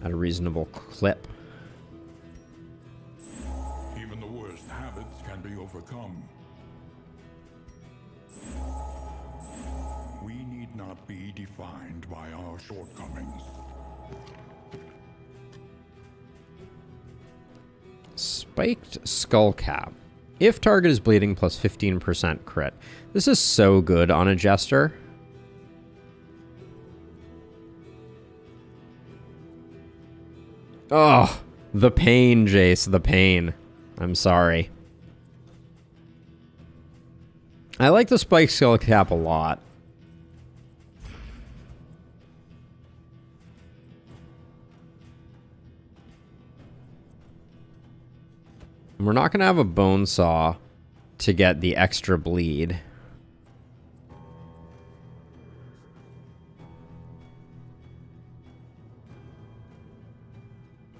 clip.
Even the worst habits can be overcome. We need not be defined by our shortcomings.
Spiked skull cap. If target is bleeding, plus 15% crit. This is so good on a Jester. Oh, the pain, Jace, the pain. I'm sorry. I like the spiked skull cap a lot. We're not going to have a bone saw to get the extra bleed.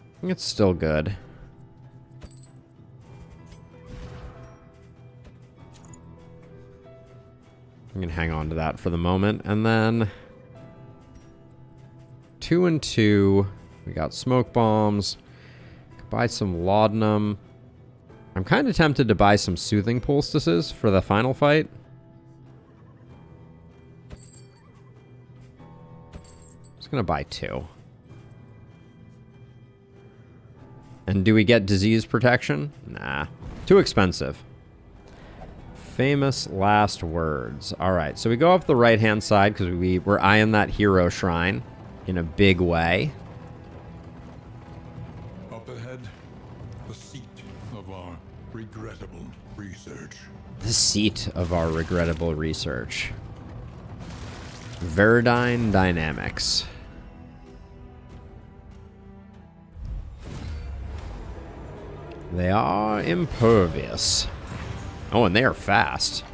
I think it's still good. I'm going to hang on to that for the moment. And then 2 and 2. We got smoke bombs. Could buy some laudanum. I'm kind of tempted to buy some soothing poultices for the final fight. Just going to buy 2. And do we get disease protection? Nah. Too expensive. Famous last words. All right, so we go up the right-hand side because we're eyeing that hero shrine in a big way.
Up ahead, the seat of our regrettable research.
The seat of our regrettable research. Verdine Dynamics. They are impervious. Oh, and they are fast.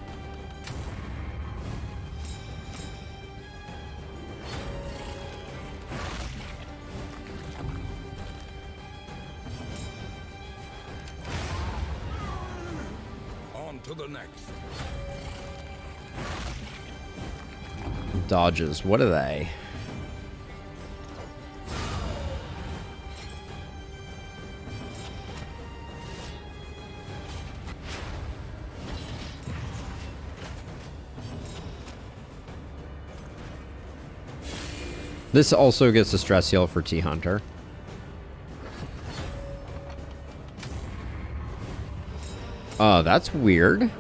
On to the next.
Dodges, what are they? This also gets a stress heal for T-Hunter. Oh, that's weird.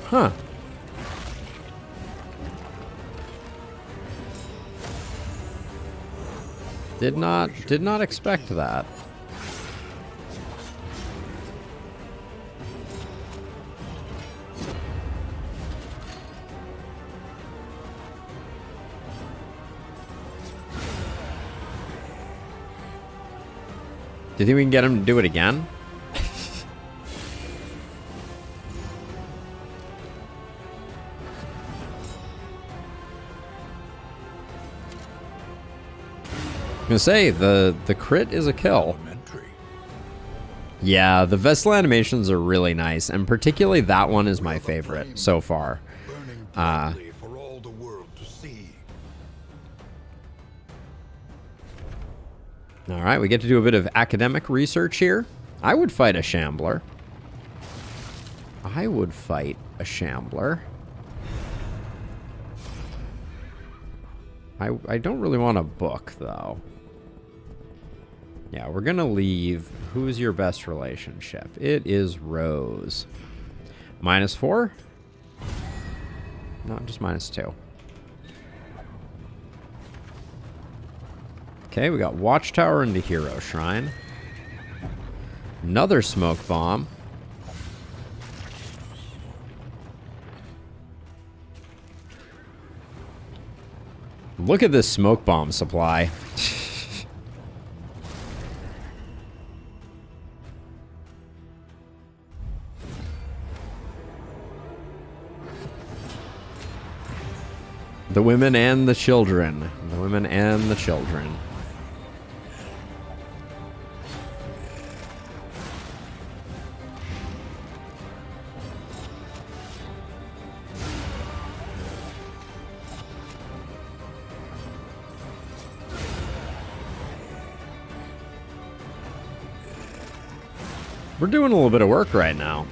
Huh. Did not expect that. Do you think we can get him to do it again? I'm gonna say the crit is a kill. Yeah, the Vestal animations are really nice, and particularly that one is my favorite so far.
For all the world to see.
All right, we get to do a bit of academic research here. I would fight a Shambler. I would fight a Shambler. I don't really want a book, though. Yeah, we're going to leave. Who's your best relationship? It is Rose. -4? No, just -2. Okay, we got Watchtower into Hero Shrine. Another smoke bomb. Look at this smoke bomb supply. The women and the children. The women and the children. We're doing a little bit of work right now.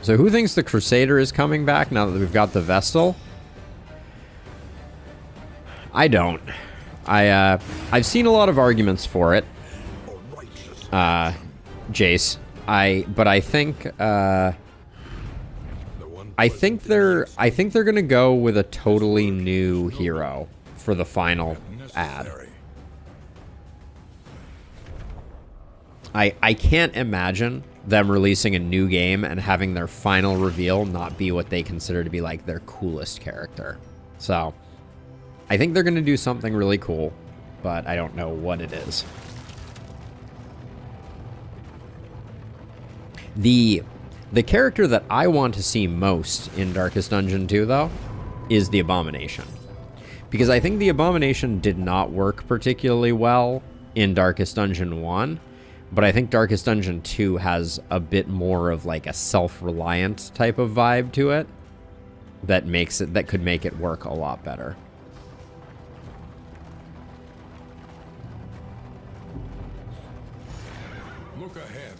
So who thinks the Crusader is coming back now that we've got the Vestal? I don't. I've seen a lot of arguments for it. Jace. But I think they're gonna go with a totally new hero for the final ad. I can't imagine them releasing a new game and having their final reveal not be what they consider to be like their coolest character. So I think they're gonna do something really cool, but I don't know what it is. The character that I want to see most in Darkest Dungeon 2, though, is the Abomination. Because I think the Abomination did not work particularly well in Darkest Dungeon 1, but I think Darkest Dungeon 2 has a bit more of like a self-reliant type of vibe to it that could make it work a lot better.
Look ahead.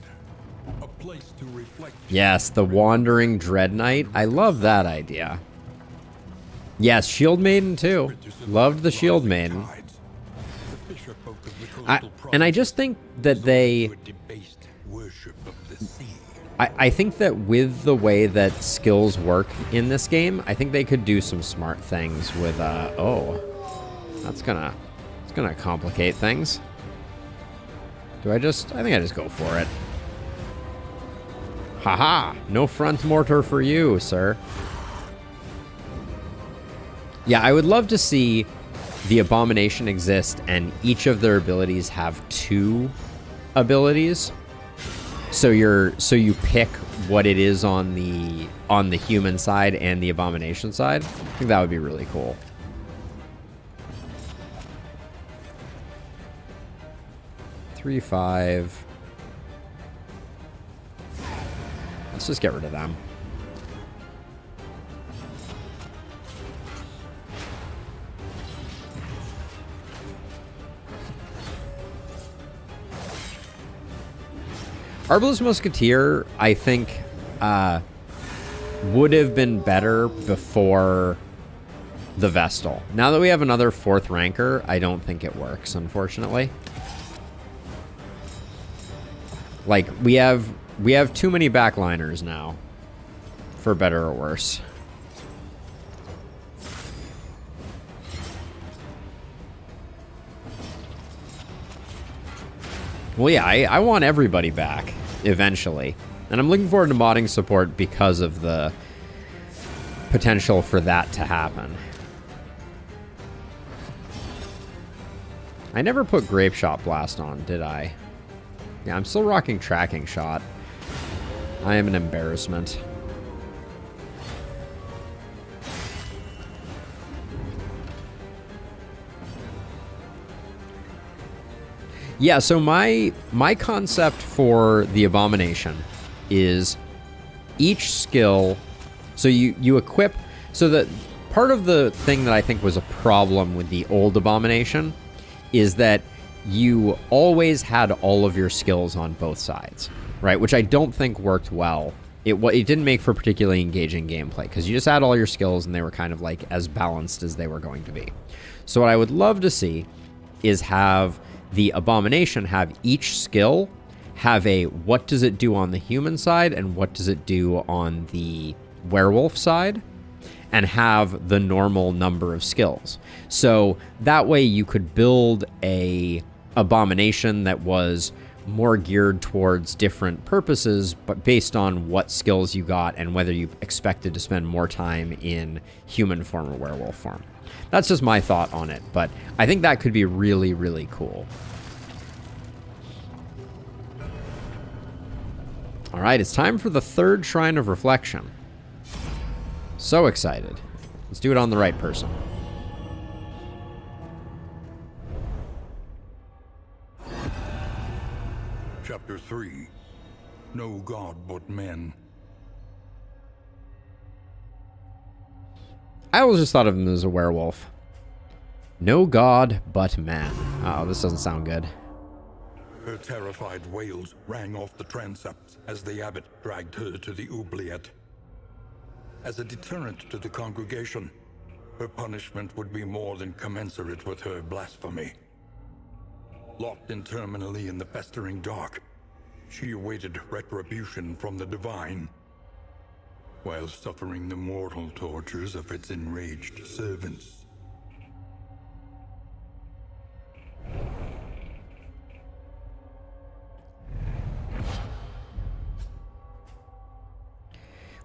A place to reflect.
Yes, the Wandering Dread Knight. I love that idea. Yes, Shield Maiden too. Loved the Shield Maiden.
Tides. The fisher folk of the coastal
And I
province
just think that they...
to a debased worship of the sea.
I think that with the way that skills work in this game, I think they could do some smart things with, oh, it's gonna complicate things. I think I just go for it. Haha, no front mortar for you, sir. Yeah, I would love to see the Abomination exist and each of their abilities have 2 abilities. So you pick what it is on the human side and the Abomination side. I think that would be really cool. Three, 5. Let's just get rid of them. Arbalest Musketeer, I think, would have been better before the Vestal. Now that we have another 4th ranker, I don't think it works, unfortunately. Like, we have too many backliners now, for better or worse. Well, yeah, I want everybody back, eventually. And I'm looking forward to modding support because of the potential for that to happen. I never put Grape Shot Blast on, did I? Yeah, I'm still rocking Tracking Shot. I am an embarrassment. Yeah, so my concept for the Abomination is each skill, so you equip, so that part of the thing that I think was a problem with the old Abomination is that you always had all of your skills on both sides, right? Which I don't think worked well. It didn't make for particularly engaging gameplay because you just had all your skills and they were kind of like as balanced as they were going to be. So what I would love to see is have the Abomination have each skill have a what does it do on the human side and what does it do on the werewolf side, and have the normal number of skills. So that way you could build a Abomination that was more geared towards different purposes, but based on what skills you got and whether you expected to spend more time in human form or werewolf form. That's just my thought on it, but I think that could be really, really cool. All right, it's time for the 3rd Shrine of Reflection. So excited. Let's do it on the right person.
Chapter 3. No God but men.
I always just thought of him as a werewolf. No god but man. Oh, this doesn't sound good.
Her terrified wails rang off the transepts as the abbot dragged her to the oubliette. As a deterrent to the congregation, her punishment would be more than commensurate with her blasphemy. Locked interminably in the festering dark, she awaited retribution from the divine, while suffering the mortal tortures of its enraged servants.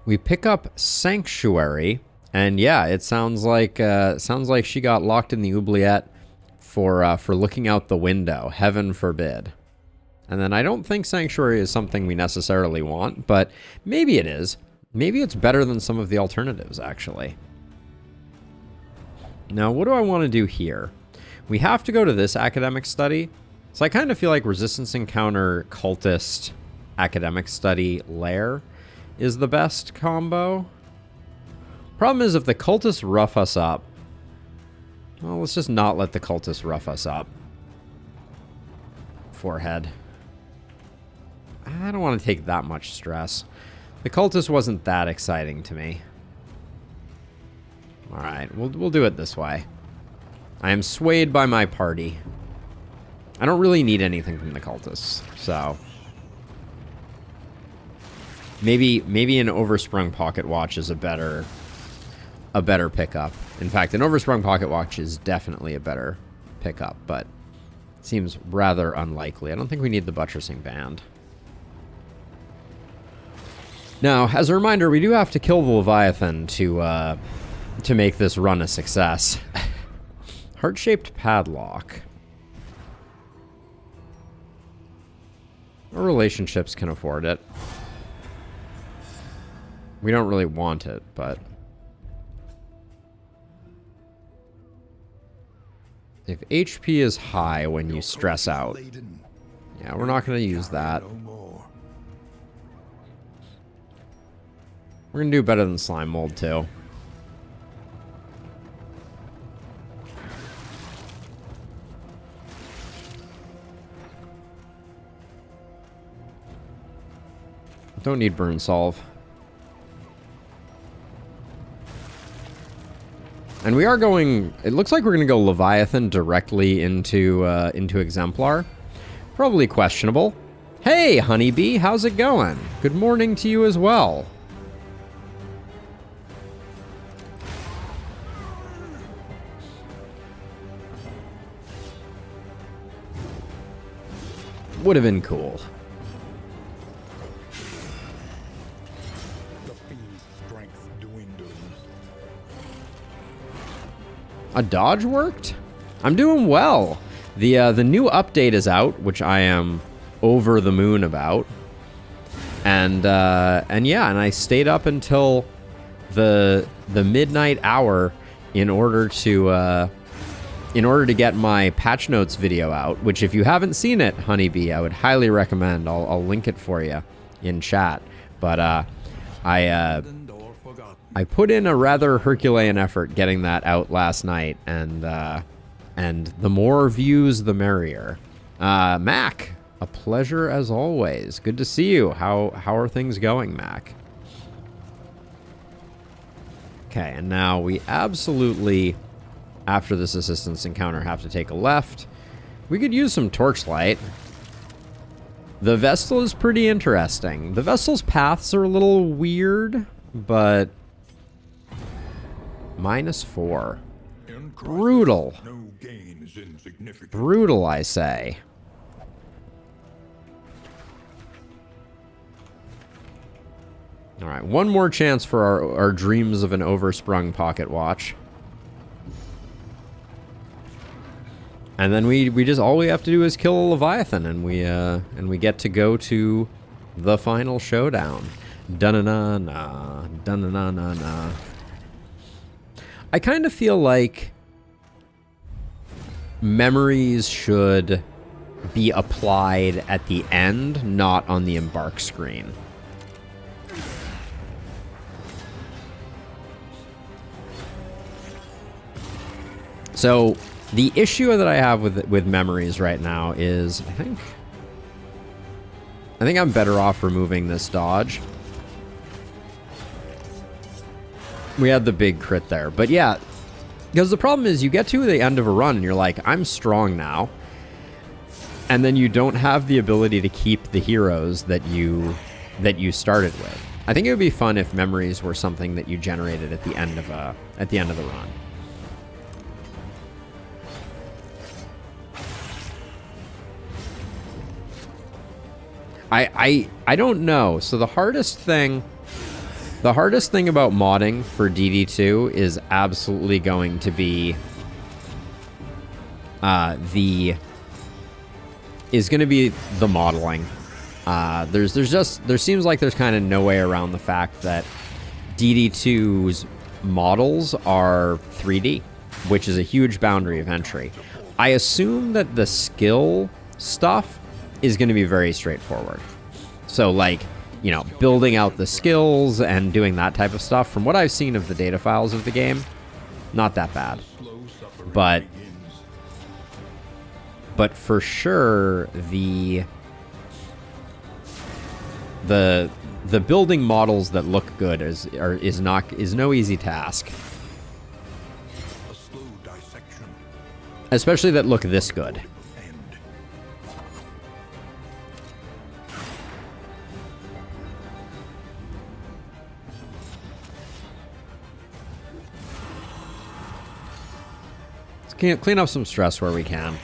We pick up Sanctuary, and yeah, it sounds like she got locked in the oubliette for looking out the window. Heaven forbid. And then I don't think Sanctuary is something we necessarily want, but maybe it is. Maybe it's better than some of the alternatives, actually. Now, what do I want to do here? We have to go to this academic study. So I kind of feel like Resistance Encounter Cultist Academic Study Lair is the best combo. Problem is, if the cultists rough us up... Well, let's just not let the cultists rough us up. Forehead. I don't want to take that much stress. The cultist wasn't that exciting to me. Alright, we'll do it this way. I am swayed by my party. I don't really need anything from the cultists, so... Maybe an oversprung pocket watch is a better pickup. In fact, an oversprung pocket watch is definitely a better pickup, but seems rather unlikely. I don't think we need the buttressing band. Now, as a reminder, we do have to kill the Leviathan to make this run a success. Heart-shaped padlock. Our relationships can afford it. We don't really want it, but... if HP is high when you stress out... yeah, we're not going to use that. We're going to do better than Slime Mold, too. Don't need Burn Solve. And we are going... it looks like we're going to go Leviathan directly into Exemplar. Probably questionable. Hey, Honeybee, how's it going? Good morning to you as well. Would have been cool. A dodge worked? I'm doing well. The new update is out, which I am over the moon about. And yeah, and I stayed up until the midnight hour in order to get my patch notes video out, which if you haven't seen it, Honeybee, I would highly recommend. I'll link it for you in chat. But I put in a rather Herculean effort getting that out last night, and the more views, the merrier. Mac, a pleasure as always. Good to see you. How are things going, Mac? Okay, and now we absolutely, after this assistance encounter, have to take a left. We could use some torchlight. The Vestal is pretty interesting. The Vestal's paths are a little weird, but... -4. Brutal. Brutal, I say. Alright, one more chance for our dreams of an oversprung pocket watch. And then we just, all we have to do is kill a Leviathan, and we get to go to the final showdown. Dun-na-na-na, dun-na-na-na-na. I kind of feel like memories should be applied at the end, not on the embark screen. So the issue that I have with memories right now is I think I'm better off removing this dodge. We had the big crit there. But yeah, because the problem is you get to the end of a run and you're like, I'm strong now. And then you don't have the ability to keep the heroes that you started with. I think it would be fun if memories were something that you generated at the end of the run. I don't know. So the hardest thing about modding for DD2 is absolutely going to be the modeling. There seems like there's kind of no way around the fact that DD2's models are 3D, which is a huge boundary of entry. I assume that the skill stuff is going to be very straightforward. So like, you know, building out the skills and doing that type of stuff, from what I've seen of the data files of the game, not that bad. But for sure, the building models that look good is no easy task. Especially that look this good. Let's clean up some stress where we can.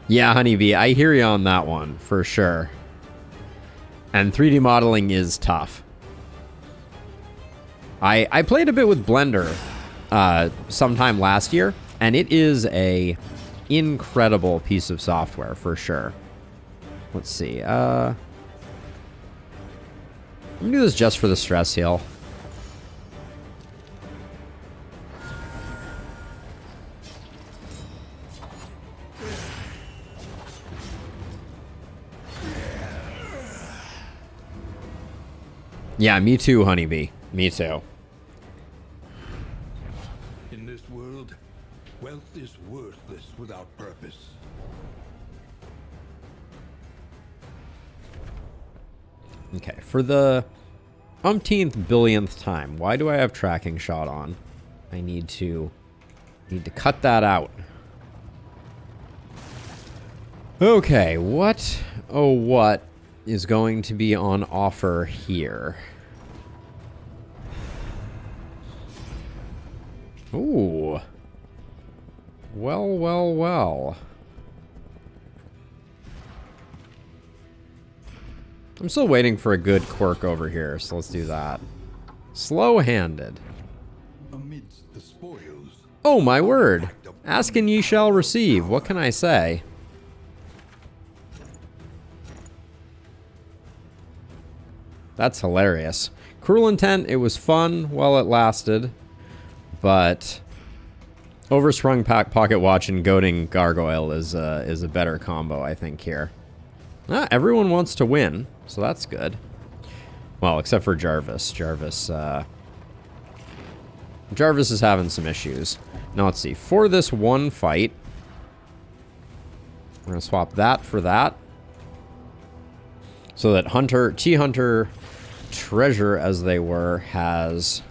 Yeah, Honeybee, I hear you on that one, for sure. And 3D modeling is tough. I played a bit with Blender sometime last year, and it is a incredible piece of software, for sure. Let's see. I'm gonna do this just for the stress heal. Yeah, me too, Honeybee. Me too.
In this world, wealth is worthless without purpose.
Okay, for the umpteenth billionth time, why do I have tracking shot on? I need to cut that out. Okay, what is going to be on offer here? Ooh. Well, well, well. I'm still waiting for a good quirk over here, so let's do that. Slow-handed.
Amidst the spoils.
Oh, my word. Ask and ye shall receive. What can I say? That's hilarious. Cruel Intent, it was fun while it lasted, but Oversprung Pocket Watch and Goading Gargoyle is a better combo, I think, here. Everyone wants to win, so that's good. Well, except for Jarvis. Jarvis is having some issues. Now, let's see. For this one fight, we're going to swap that for that. So that T-Hunter Treasure, as they were, has...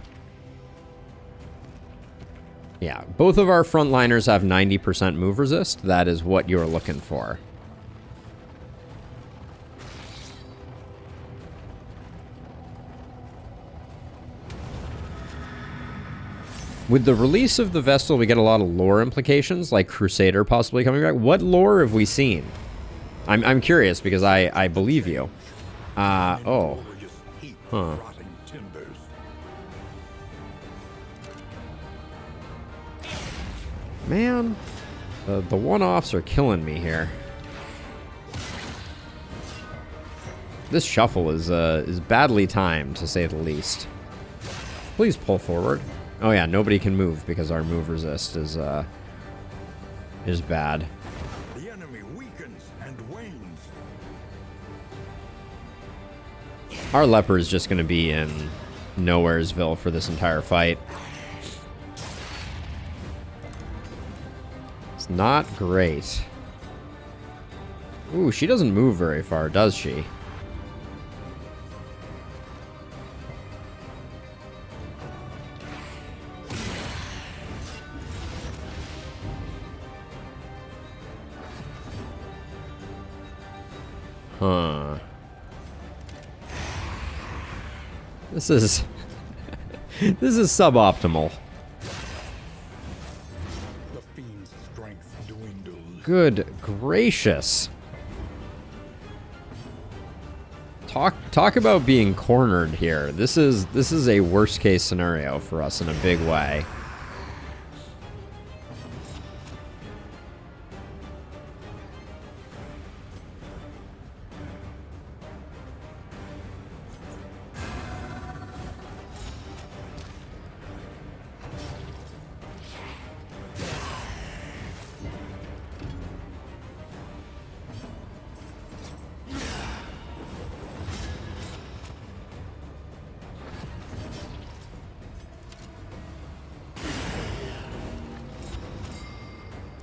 Yeah, both of our frontliners have 90% move resist. That is what you're looking for. With the release of the Vestal, we get a lot of lore implications, like Crusader possibly coming back. What lore have we seen? I'm curious, because I believe you. Oh. Huh. Man, the one-offs are killing me here. This shuffle is badly timed, to say the least. Please pull forward. Oh yeah, nobody can move because our move resist is bad.
The enemy weakens and wanes.
Our leper is just going to be in Nowheresville for this entire fight. It's not great. Ooh, she doesn't move very far, does she? Huh. This is... this is suboptimal.
The fiend's strength dwindles.
Good gracious. Talk about being cornered here. This is a worst case scenario for us in a big way.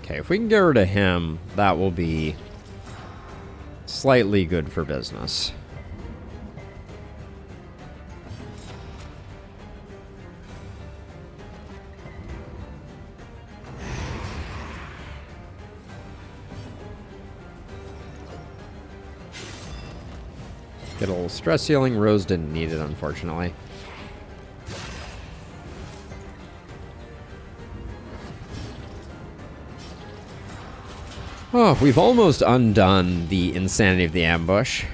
Okay, if we can get rid of him, that will be slightly good for business. Get a little stress healing. Rose didn't need it, unfortunately. Oh, we've almost undone the insanity of the ambush.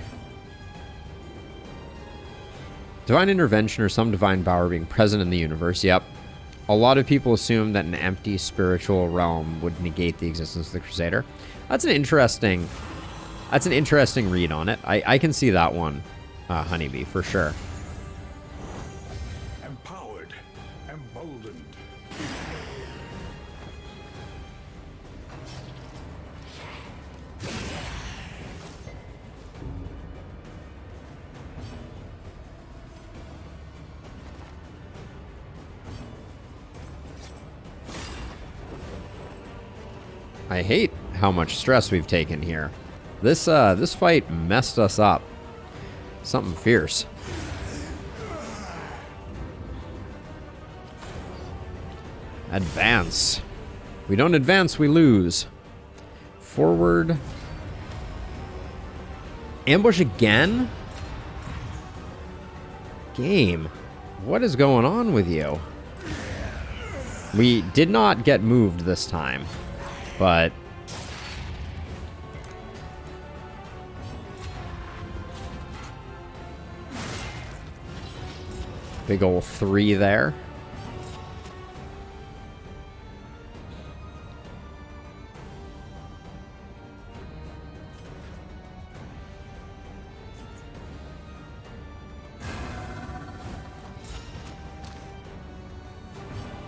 Divine intervention or some divine power being present in the universe. Yep. A lot of people assume that an empty spiritual realm would negate the existence of the Crusader. That's an interesting read on it. I can see that one, Honeybee, for sure.
Empowered, emboldened.
I hate how much stress we've taken here. This fight messed us up. Something fierce. Advance. If we don't advance, we lose. Forward. Ambush again? Game. What is going on with you? We did not get moved this time, but big ol' 3 there.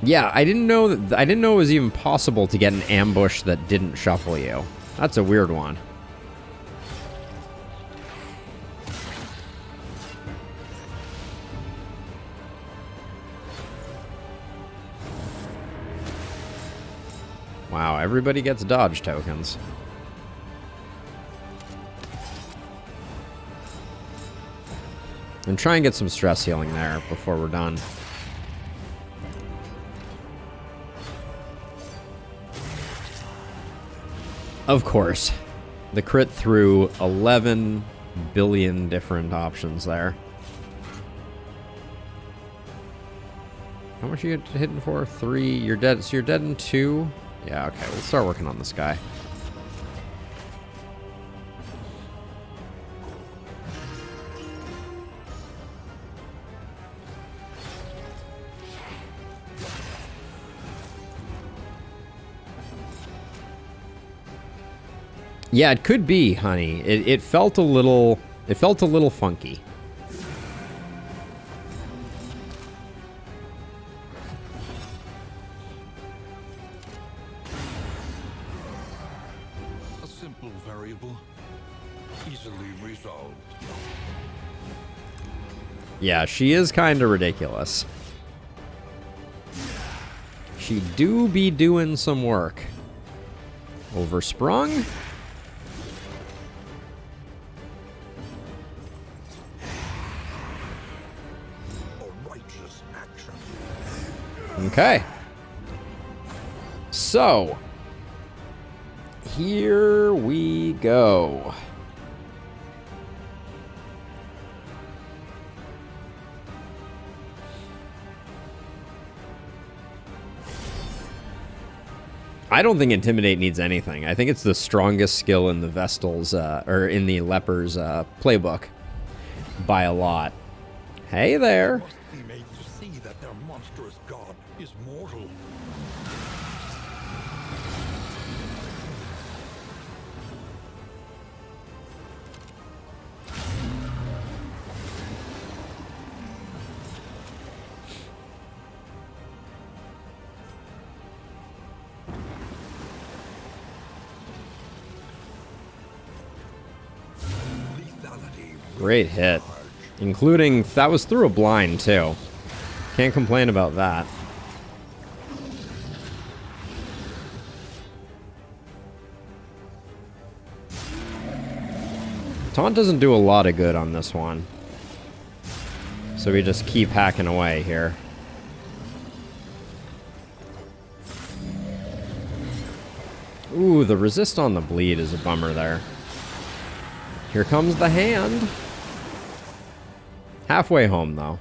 Yeah, I didn't know it was even possible to get an ambush that didn't shuffle you. That's a weird one. Wow, everybody gets dodge tokens. And try and get some stress healing there before we're done. Of course. The crit through 11 billion different options there. How much are you hitting for? 3. You're dead. So you're dead in 2? Yeah, okay. We'll start working on this guy. Yeah, it could be, honey. It felt a little funky.
A simple variable, easily resolved.
Yeah, she is kind of ridiculous. She do be doing some work. Oversprung? Okay. So, here we go. I don't think Intimidate needs anything. I think it's the strongest skill in the Vestal's, or in the Leper's playbook by a lot. Hey there.
Is mortal.
Great hit. Including, that was through a blind too. Can't complain about that. Taunt doesn't do a lot of good on this one. So we just keep hacking away here. Ooh, the resist on the bleed is a bummer there. Here comes the hand. Halfway home, though.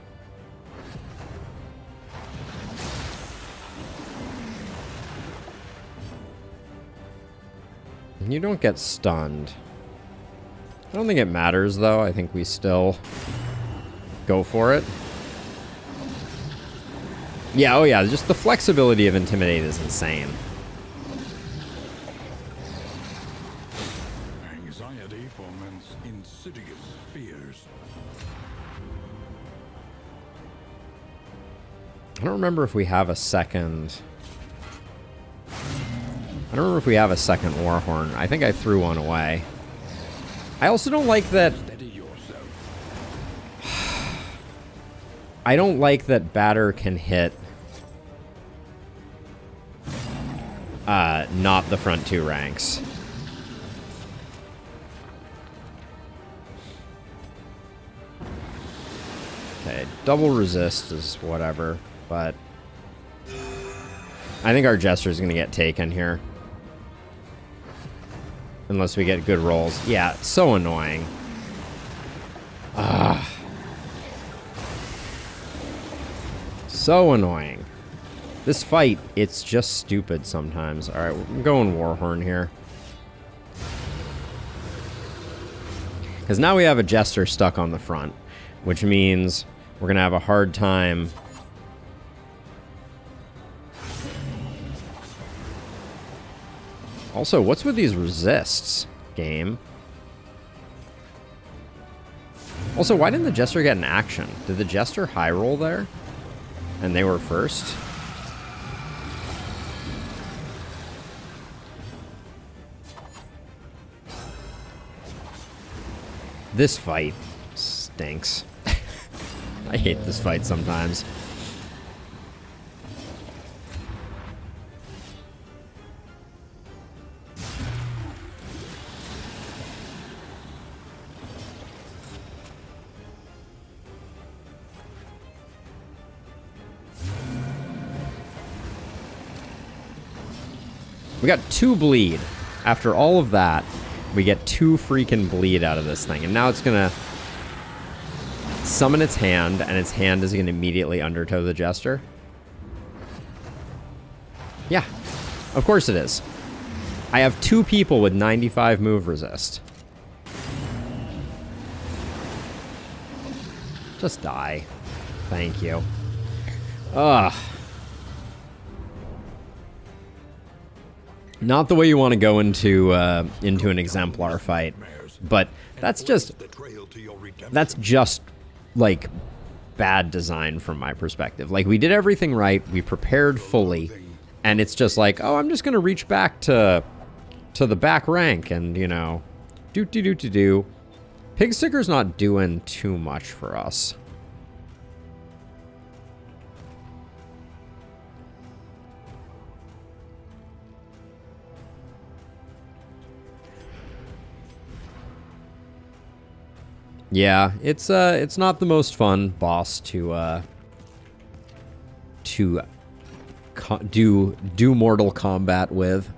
You don't get stunned. I don't think it matters, though. I think we still go for it. Yeah, oh yeah, just the flexibility of Intimidate is insane.
Anxiety foments insidious fears.
I don't remember if we have a second... I don't remember if we have a second Warhorn. I think I threw one away. I also don't like that...
Steady yourself.
I don't like that Batter can hit... not the front two ranks. Okay, double resist is whatever, but... I think our Jester is going to get taken here. Unless we get good rolls. Yeah, so annoying. Ah. So annoying. This fight, it's just stupid sometimes. Alright, I'm going Warhorn here. Because now we have a Jester stuck on the front. Which means we're going to have a hard time... Also, what's with these resists, game? Also, why didn't the Jester get an action? Did the Jester high roll there? And they were first? This fight stinks. I hate this fight sometimes. We got 2 bleed. After all of that, we get 2 freaking bleed out of this thing. And now it's going to summon its hand, and its hand is going to immediately undertow the Jester. Yeah, of course it is. I have 2 people with 95 move resist. Just die. Thank you. Ugh. Not the way you want to go into an Exemplar fight, but that's just like bad design from my perspective. Like, we did everything right, we prepared fully, and it's just like, oh, I'm just gonna reach back to the back rank and, you know, do. Pig Sticker's not doing too much for us. Yeah, it's not the most fun boss to do Mortal Kombat with.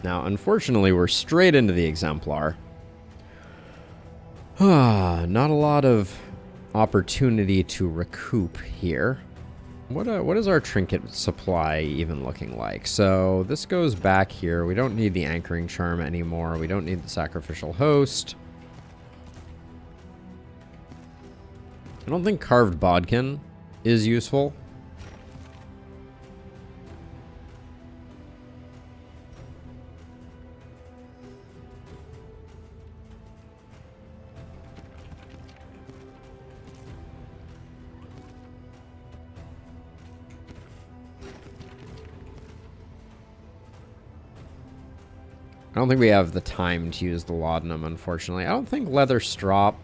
Now, unfortunately, we're straight into the Exemplar. Not a lot of opportunity to recoup here. What is our trinket supply even looking like? So this goes back here. We don't need the anchoring charm anymore. We don't need the sacrificial host. I don't think carved bodkin is useful. I don't think we have the time to use the laudanum, unfortunately. I don't think leather strop...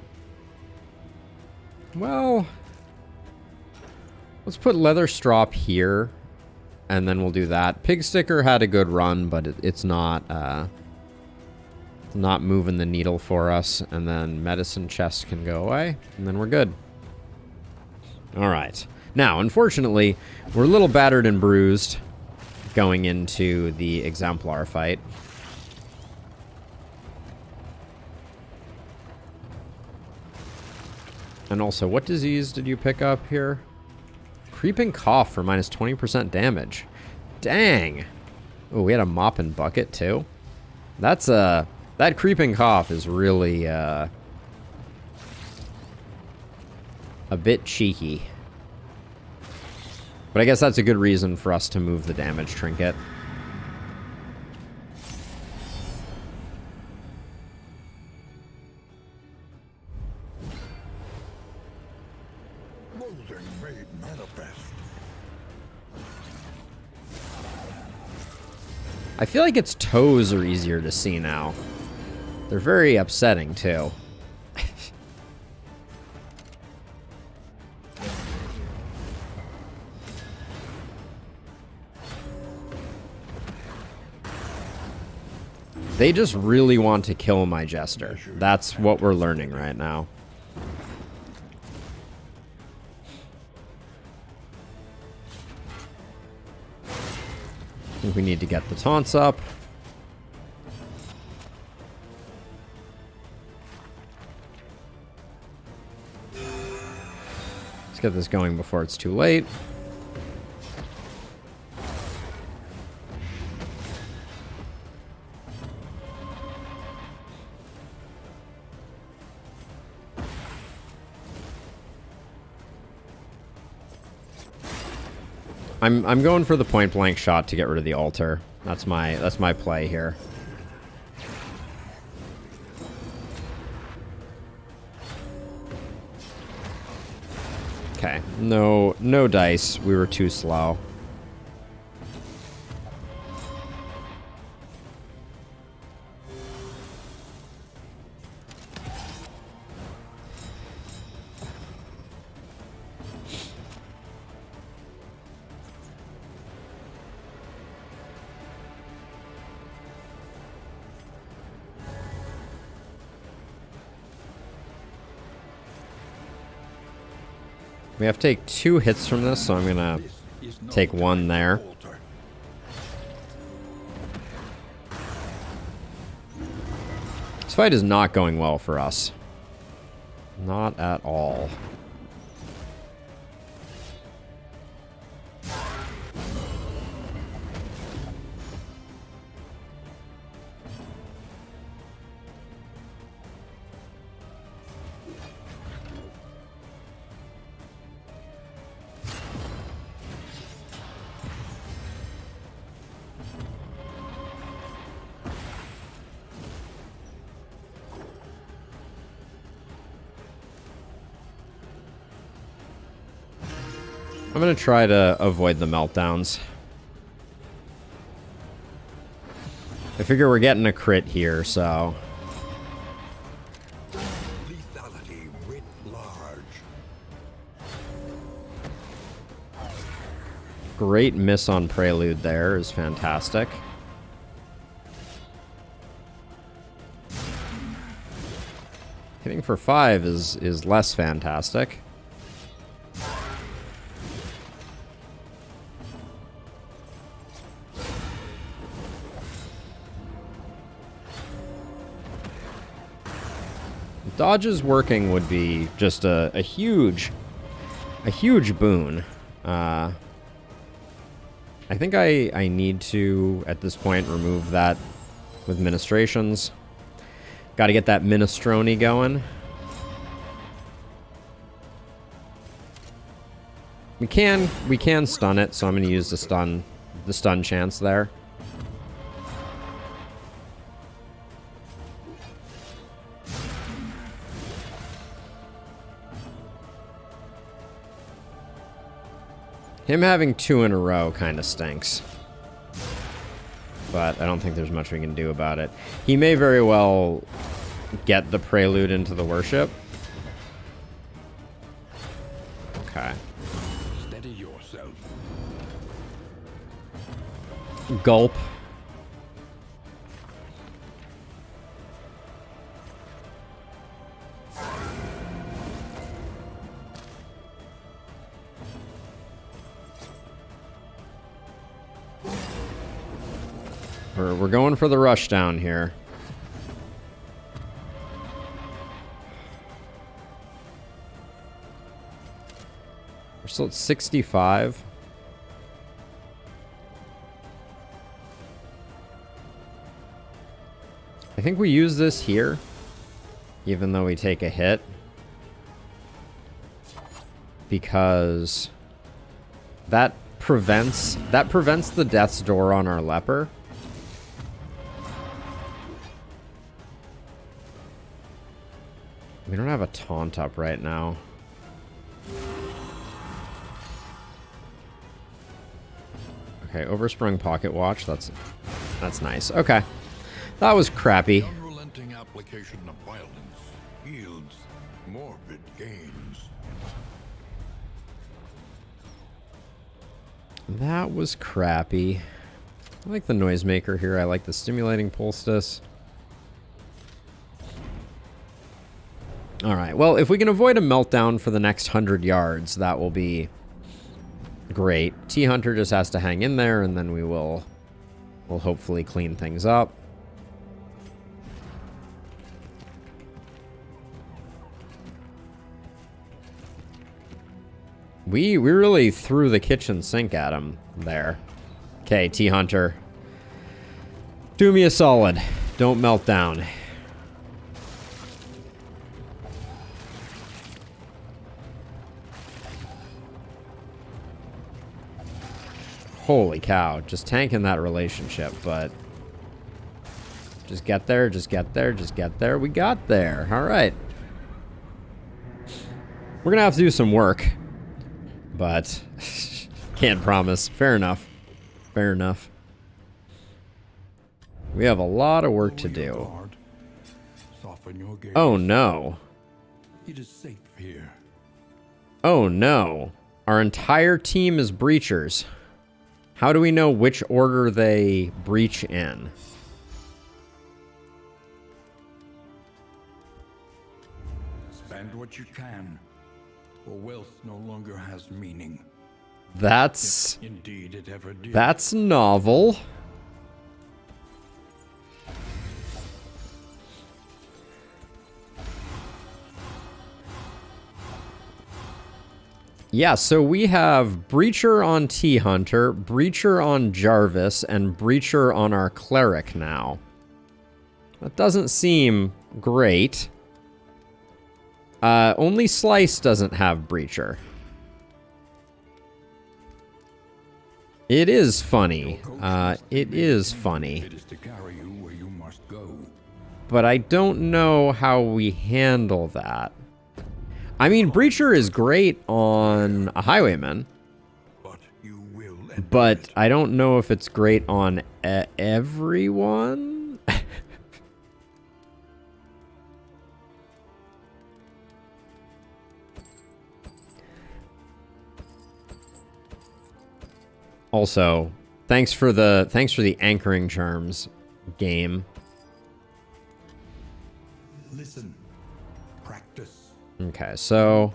Well... Let's put leather strop here, and then we'll do that. Pig Sticker had a good run, but it's not moving the needle for us. And then medicine chest can go away, and then we're good. Alright. Now, unfortunately, we're a little battered and bruised going into the Exemplar fight. And also, what disease did you pick up here? Creeping cough for minus 20% damage. Dang. Oh, we had a mop and bucket too. That's that creeping cough is really a bit cheeky. But I guess that's a good reason for us to move the damage trinket.
Loathing made manifest.
I feel like its toes are easier to see now. They're very upsetting too. They just really want to kill my Jester. That's what we're learning right now. I think we need to get the taunts up. Let's get this going before it's too late. I'm going for the point blank shot to get rid of the altar. That's my play here. Okay, no dice. We were too slow. We have to take 2 hits from this, so I'm gonna take 1 there. This fight is not going well for us. Not at all. I'm gonna try to avoid the meltdowns. I figure we're getting a crit here, so...
Lethality writ large.
Great miss on Prelude there is fantastic. Hitting for 5 is less fantastic. Dodges working would be just a huge boon. I think I need to, at this point, remove that with ministrations. Got to get that minestrone going. We can stun it, so I'm going to use the stun chance there. Him having 2 in a row kind of stinks. But I don't think there's much we can do about it. He may very well get the Prelude into the worship. Okay.
Steady yourself.
Gulp. We're going for the rush down here. We're still at 65. I think we use this here, even though we take a hit, because that prevents the death's door on our leper. We don't have a taunt up right now. Okay, oversprung pocket watch. That's nice. Okay. That was crappy.
The unrelenting application of violence yields morbid gains.
That was crappy. I like the noisemaker here. I like the stimulating poultice. Alright, well, if we can avoid a meltdown for the next 100 yards, that will be great. T-Hunter just has to hang in there, and then we'll hopefully clean things up. We really threw the kitchen sink at him there. Okay, T-Hunter. Do me a solid. Don't melt down. Holy cow. Just tanking that relationship, but... Just get there, just get there, just get there. We got there. Alright. We're gonna have to do some work. But... can't promise. Fair enough. Fair enough. We have a lot of work to do. Oh no.
It is safe here.
Oh no. Our entire team is breachers. How do we know which order they breach in?
Spend what you can, or wealth no longer has meaning.
That's...
If indeed it ever did.
That's novel. Yeah, so we have Breacher on T-Hunter, Breacher on Jarvis, and Breacher on our Cleric now. That doesn't seem great. Only Sluice doesn't have Breacher. It is funny. It is funny.
It is to carry you where you must go.
But I don't know how we handle that. I mean, Breacher is great on a Highwayman.
But you will.
But I don't know if it's great on everyone. Also, thanks for the anchoring charms game.
Listen. Practice.
Okay, so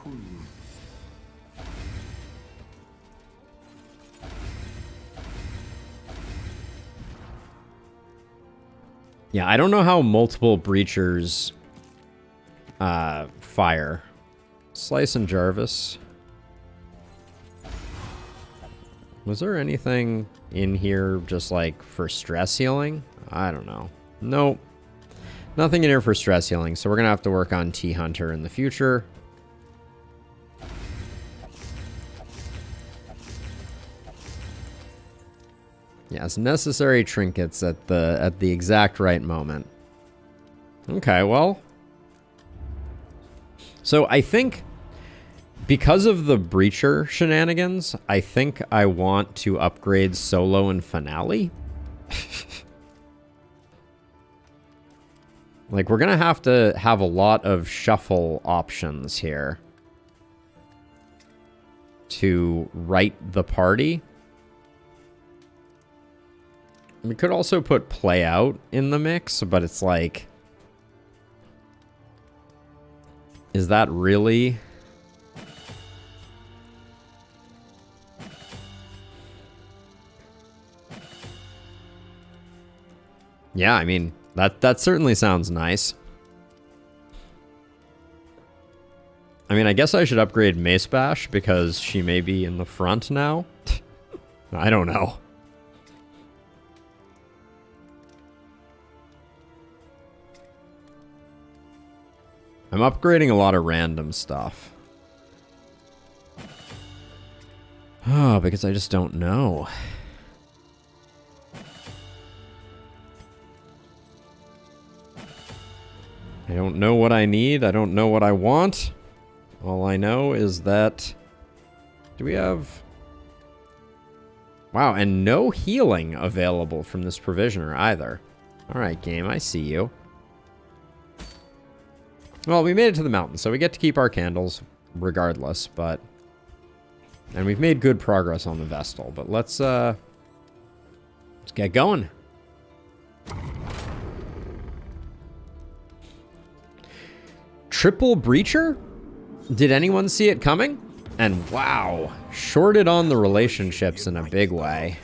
yeah, I don't know how multiple breachers fire. Sluice and Jarvis. Was there anything in here just like for stress healing? I don't know. Nope. Nothing in here for stress healing, so we're going to have to work on T-Hunter in the future. Yes, necessary trinkets at the exact right moment. Okay, well. So I think because of the Breacher shenanigans, I think I want to upgrade Solo and Finale. Like, we're going to have a lot of shuffle options here to right the party. We could also put Play Out in the mix, but it's like... Is that really... Yeah, I mean, that certainly sounds nice. I mean, I guess I should upgrade Mace Bash because she may be in the front now. I don't know. I'm upgrading a lot of random stuff. Oh, because I just don't know. I don't know what I need. I don't know what I want. All I know is that... Do we have... Wow, and no healing available from this provisioner either. Alright, game, I see you. Well, we made it to the mountain, so we get to keep our candles regardless, but... And we've made good progress on the Vestal, but let's get going. Triple Breacher? Did anyone see it coming? And wow, shorted on the relationships in a big way.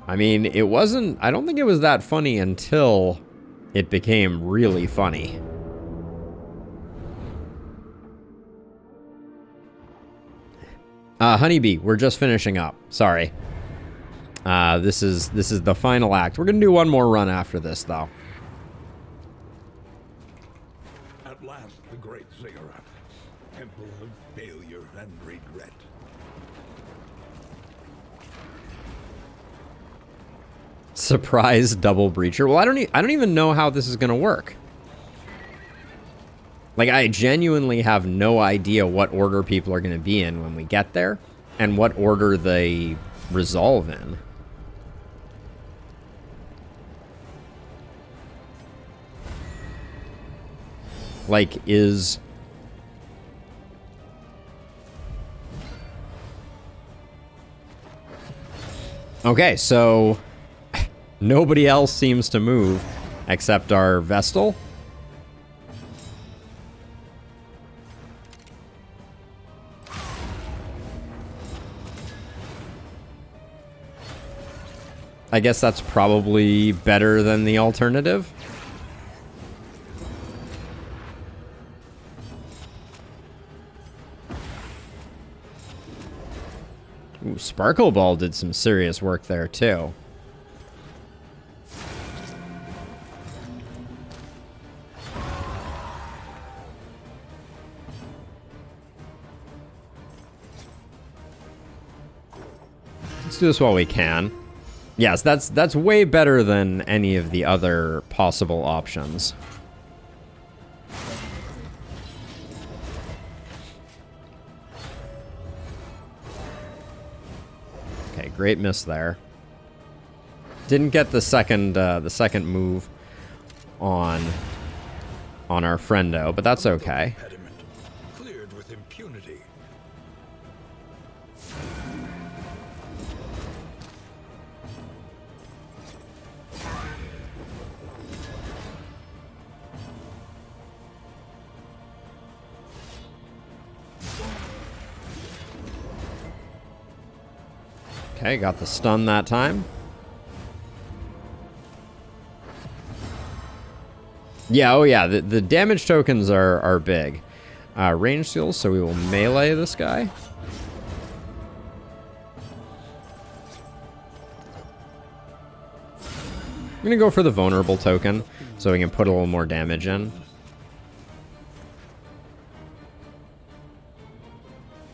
I mean, it wasn't... I don't think it was that funny until it became really funny. Honeybee, we're just finishing up. Sorry. This is the final act. We're gonna do one more run after this, though.
At last, the great ziggurat, temple of failure and regret.
Surprise double breacher. Well, I don't even know how this is gonna work. Like, I genuinely have no idea what order people are gonna be in when we get there, and what order they resolve in. Like, is... Okay, so... Nobody else seems to move except our Vestal. I guess that's probably better than the alternative. Ooh, Sparkle Ball did some serious work there, too. Let's do this while we can. Yes, that's way better than any of the other possible options. Okay, great miss there. Didn't get the second move on our friendo, but that's okay.
Cleared with impunity.
Okay, got the stun that time. Yeah, oh yeah, the damage tokens are big. Range skills, so we will melee this guy. I'm gonna go for the vulnerable token, so we can put a little more damage in.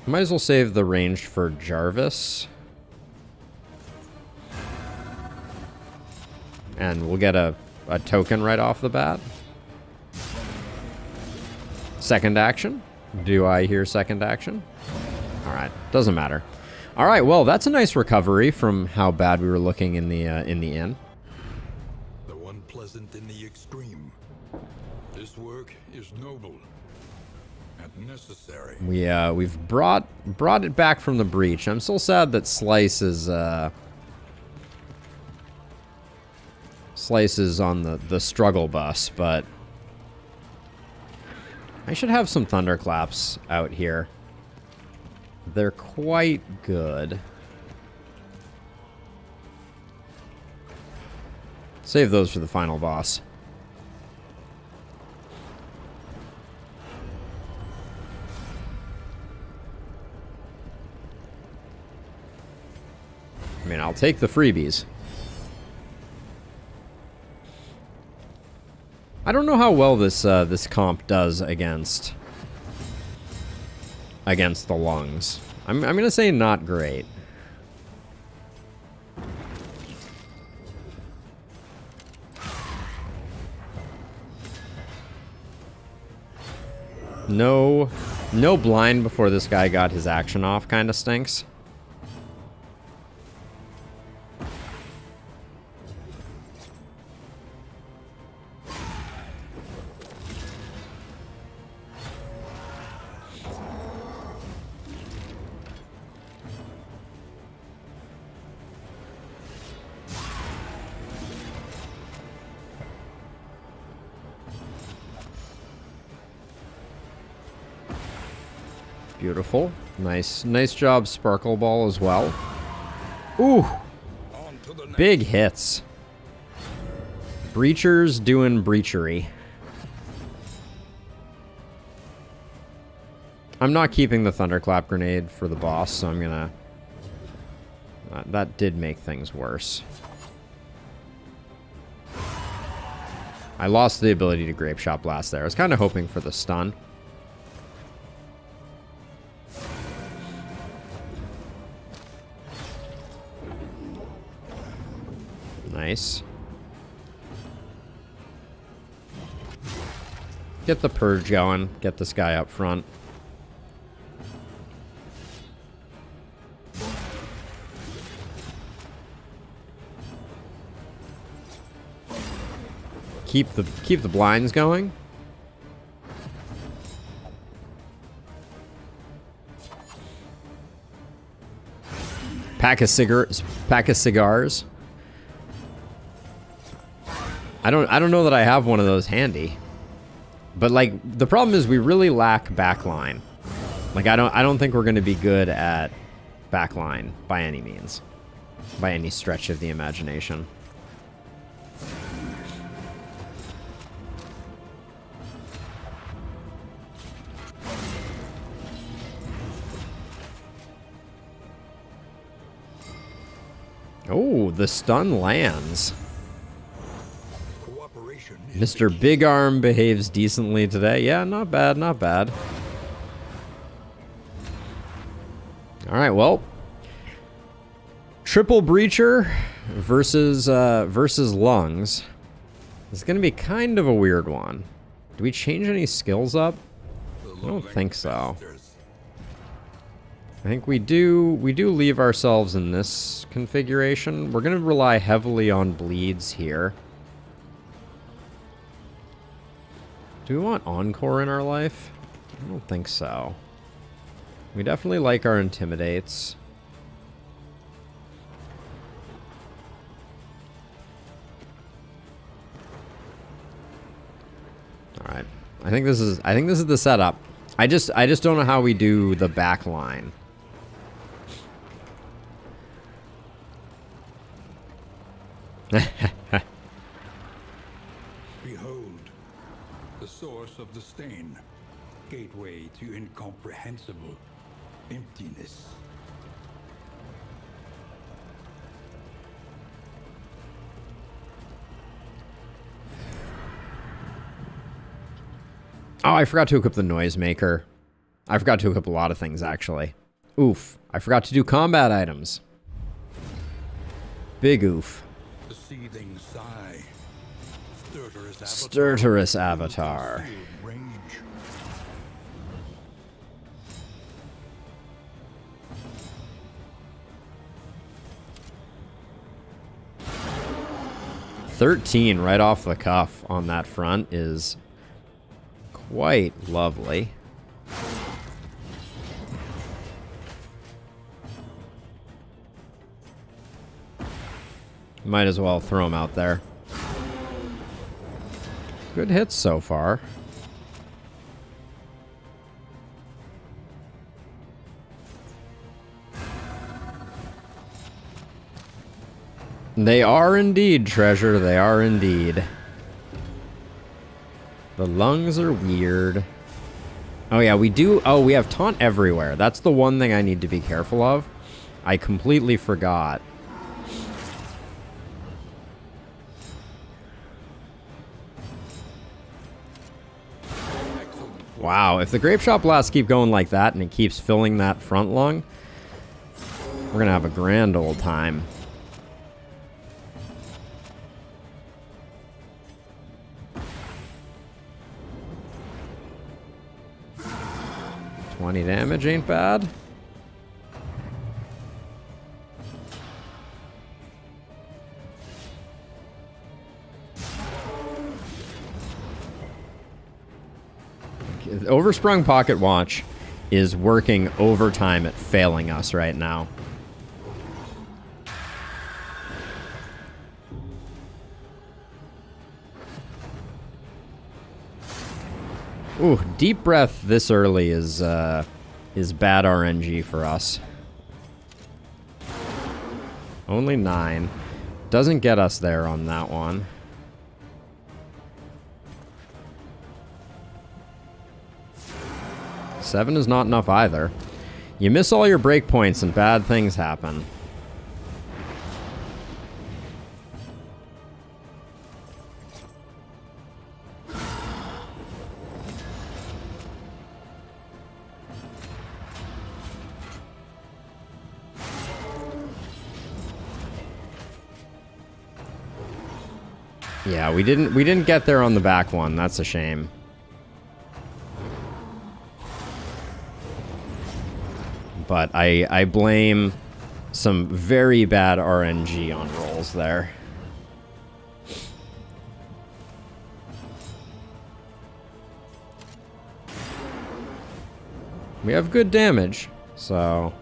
Might as well save the ranged for Jarvis. And we'll get a token right off the bat. Second action. Do I hear second action? Alright, doesn't matter. Alright, well, that's a nice recovery from how bad we were looking in the inn.
The one pleasant in the extreme. This work is noble and necessary.
We've brought it back from the breach. I'm still sad that Sluice is on the struggle bus, but I should have some thunderclaps out here. They're quite good. Save those for the final boss. I mean, I'll take the freebies. I don't know how well this this comp does against the lungs. I'm gonna say not great. No blind before this guy got his action off kind of stinks. Beautiful. Nice job, Sparkle Ball, as well. Ooh! Big hits. Breachers doing breachery. I'm not keeping the Thunderclap Grenade for the boss, so I'm gonna... that did make things worse. I lost the ability to Grape Shot Blast there. I was kind of hoping for the stun. Nice. Get the purge going. Get this guy up front. Keep the blinds going. Pack of cigars. I don't know that I have one of those handy. But like the problem is we really lack backline. Like I don't think we're going to be good at backline by any means. By any stretch of the imagination. Oh, the stun lands. Mr. Big Arm behaves decently today. Yeah, not bad, not bad. Alright, well. Triple Breacher versus Lungs. It's going to be kind of a weird one. Do we change any skills up? I don't think so. I think we do leave ourselves in this configuration. We're going to rely heavily on bleeds here. Do we want Encore in our life? I don't think so. We definitely like our Intimidates. Alright. I think this is the setup. I just don't know how we do the back line.
Behold, the source of the stain, gateway to incomprehensible emptiness.
Oh, I forgot to equip the Noisemaker. I forgot to equip a lot of things, actually. Oof. I forgot to do combat items. Big oof.
The seething sigh.
Stertorous Avatar.
Rage.
$13 right off the cuff on that front is quite lovely. Might as well throw him out there. Good hits so far. They are indeed, treasure. They are indeed. The lungs are weird. Oh yeah, we do. Oh, we have taunt everywhere. That's the one thing I need to be careful of. I completely forgot. Wow, if the grape shot blasts keep going like that and it keeps filling that front lung, we're gonna have a grand old time. $20 damage ain't bad. Oversprung Pocket Watch is working overtime at failing us right now. Ooh, deep breath this early is bad RNG for us. Only 9. Doesn't get us there on that one. Seven is not enough either. You miss all your breakpoints and bad things happen. Yeah, we didn't get there on the back one. That's a shame. But I blame some very bad RNG on rolls there. We have good damage, so...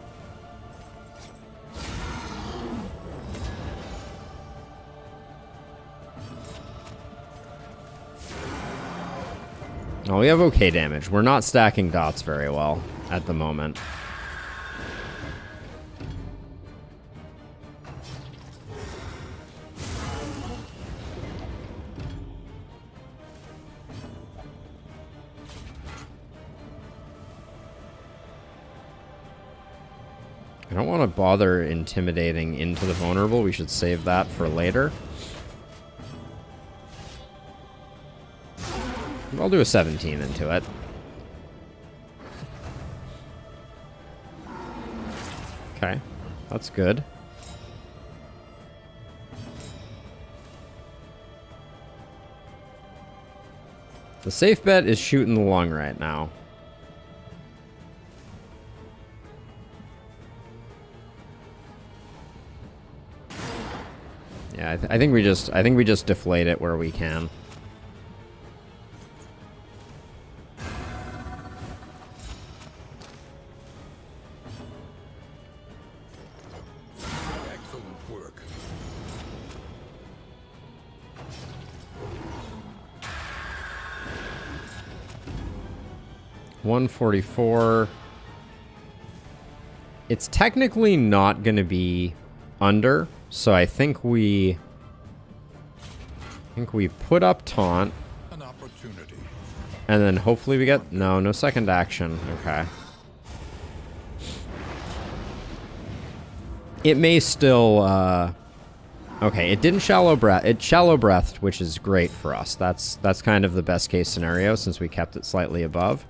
Oh, we have okay damage. We're not stacking dots very well at the moment. I don't want to bother intimidating into the vulnerable. We should save that for later. I'll do a 17 into it. Okay, that's good. The safe bet is shooting the lung right now. Yeah, I think we just deflate it where we can.
Excellent work.
$144. It's technically not going to be under, so I think we put up taunt,
An opportunity.
and then hopefully we get no second action. Okay. It may still okay, it didn't shallow breath. It shallow breathed, which is great for us. That's kind of the best case scenario since we kept it slightly above.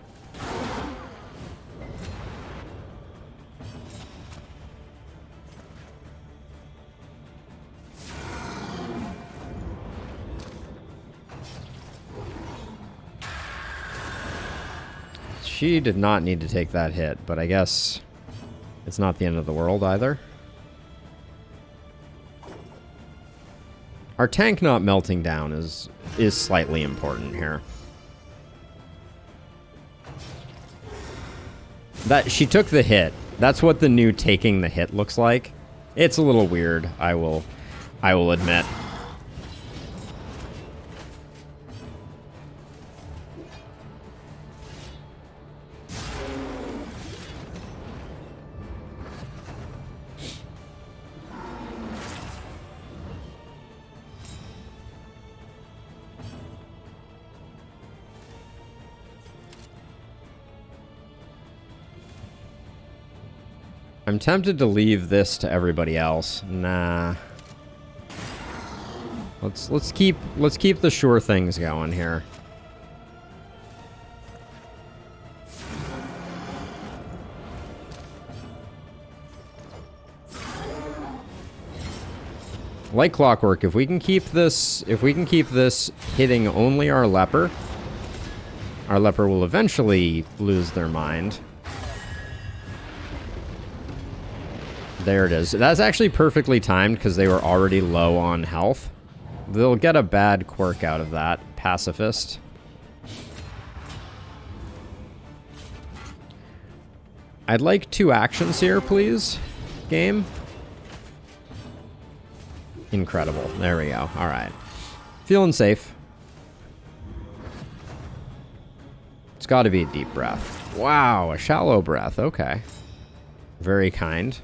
She did not need to take that hit, but I guess it's not the end of the world either. Our tank not melting down is slightly important here. That she took the hit. That's what the new taking the hit looks like. It's a little weird, I will admit. I'm tempted to leave this to everybody else. Nah. Let's keep the sure things going here. Like clockwork, if we can keep this hitting only our leper will eventually lose their mind. There it is. That's actually perfectly timed because they were already low on health. They'll get a bad quirk out of that. Pacifist. I'd like 2 actions here, please. Game. Incredible. There we go. All right. Feeling safe. It's got to be a deep breath. Wow, a shallow breath. Okay. Very kind.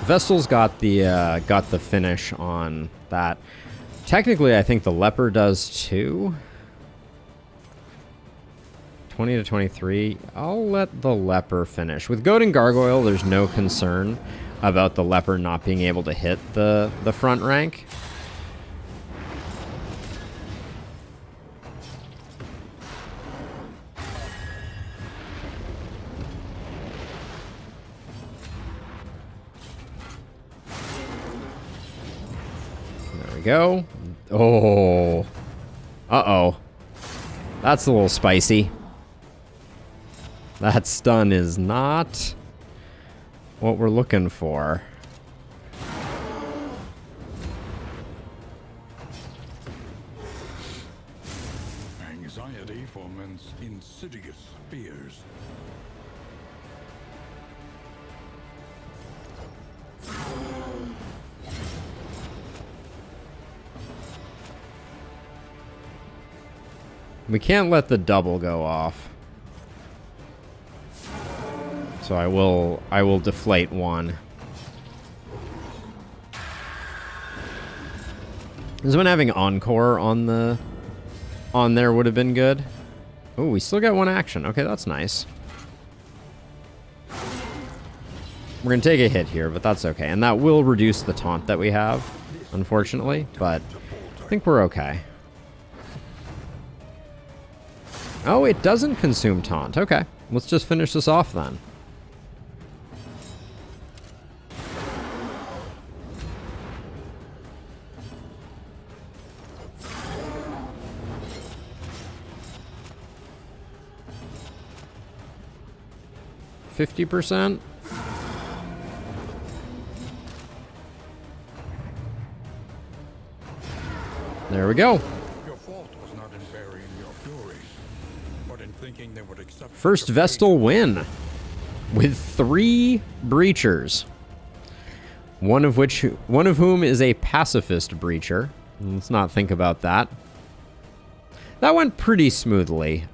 Vestal's got the finish on that. Technically, I think the leper does too. 20 to 23. I'll let the leper finish. With Goat and Gargoyle, there's no concern about the leper not being able to hit the front rank. Go. Oh. Uh-oh. That's a little spicy. That stun is not what we're looking for.
Anxiety foments insidious fears.
We can't let the double go off. So I will deflate 1. This one having Encore on there would have been good. Oh, we still got 1 action. Okay, that's nice. We're gonna take a hit here, but that's okay. And that will reduce the taunt that we have, unfortunately, but I think we're okay. Oh, it doesn't consume taunt. Okay, let's just finish this off then. %. There we go.
Your fault was not in burying your fury, but in thinking they would accept.
First Vestal win with 3 breachers. One of whom is a pacifist breacher. Let's not think about that. That went pretty smoothly.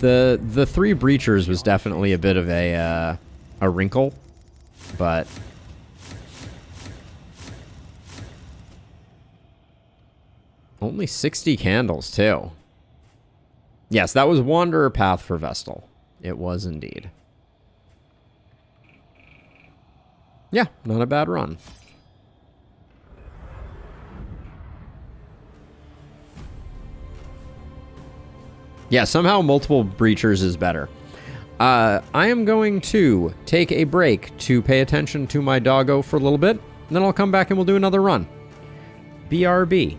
The 3 breachers was definitely a bit of a wrinkle, but only 60 candles too. Yes, that was Wanderer Path for Vestal. It was indeed. Yeah, not a bad run. Yeah, somehow multiple breachers is better. I am going to take a break to pay attention to my doggo for a little bit. Then I'll come back and we'll do another run. BRB.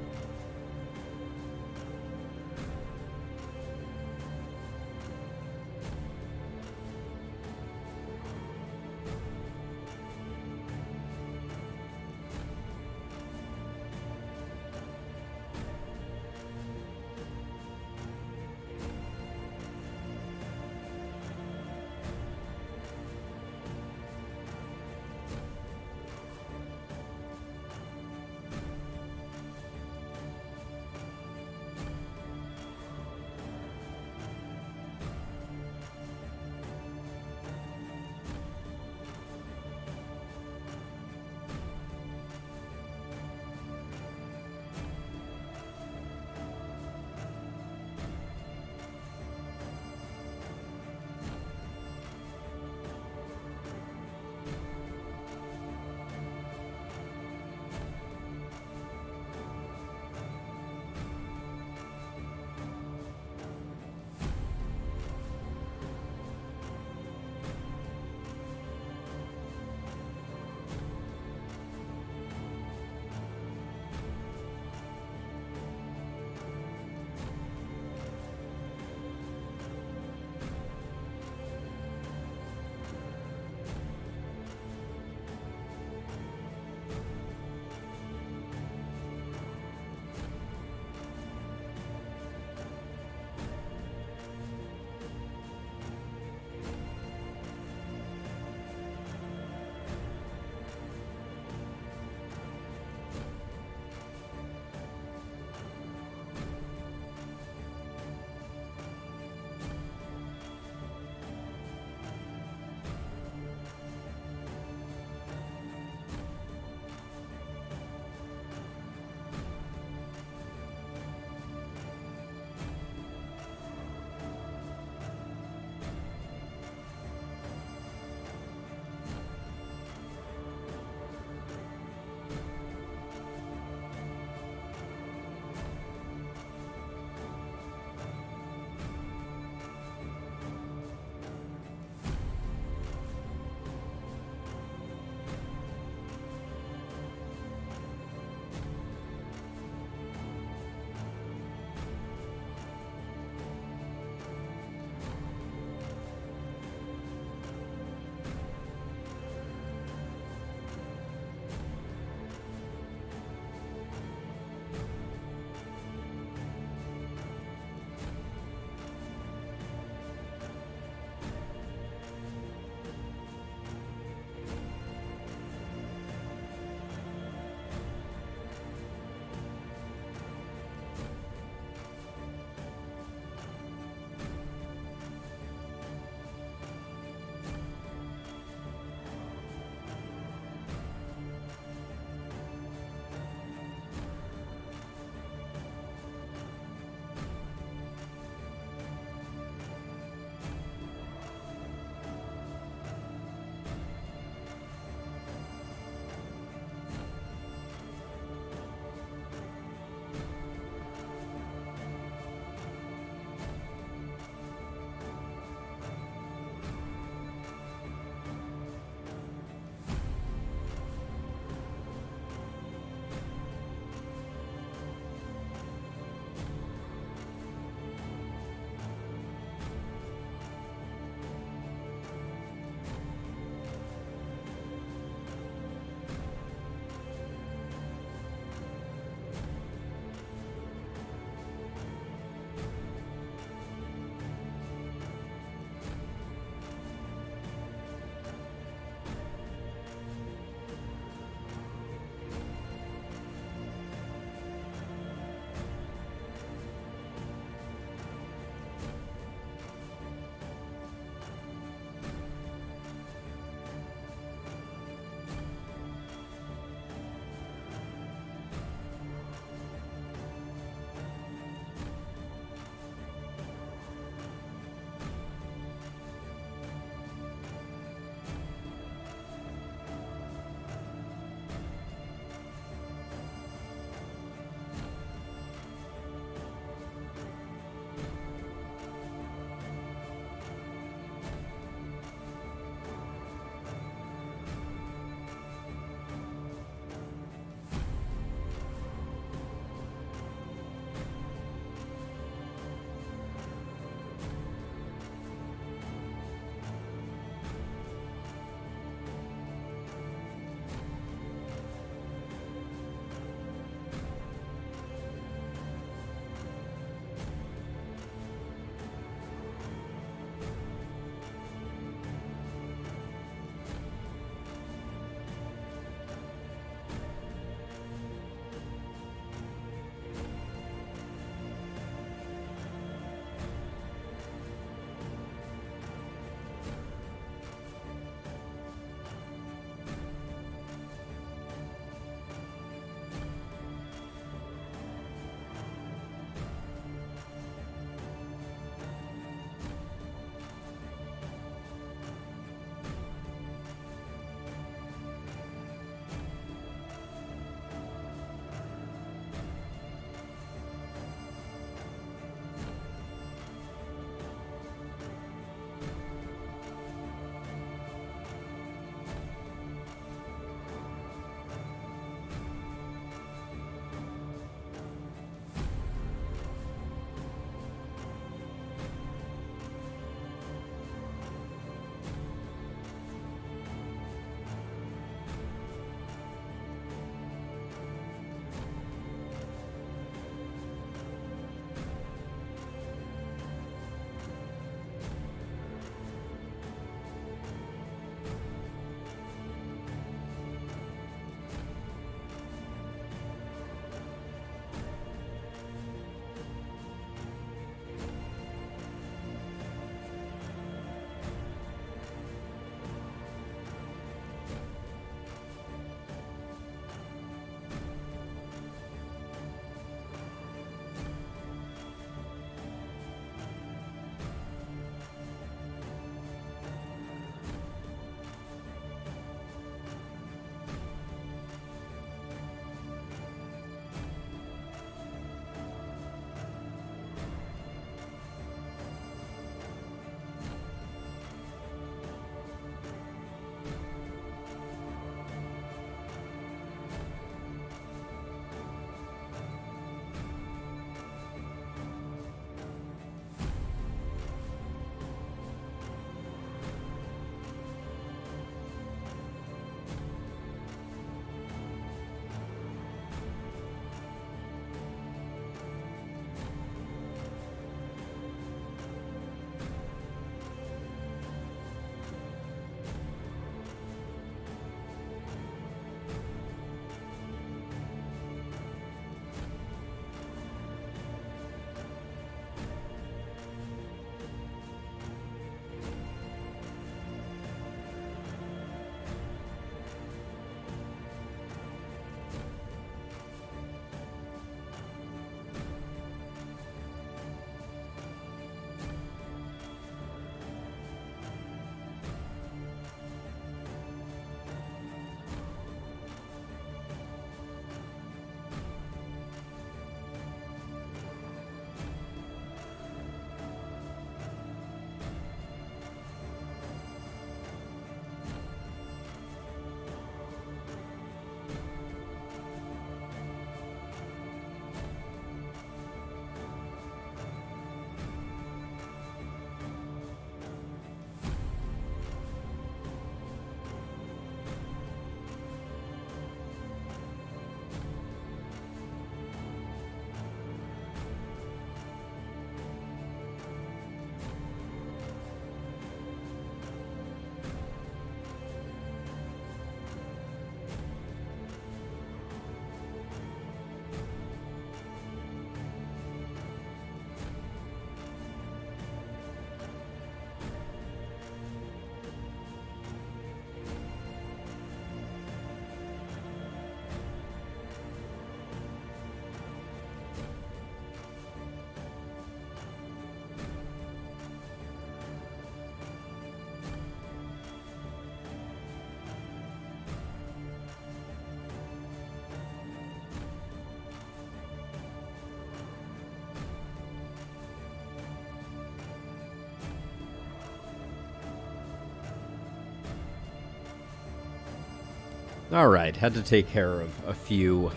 All right, had to take care of a few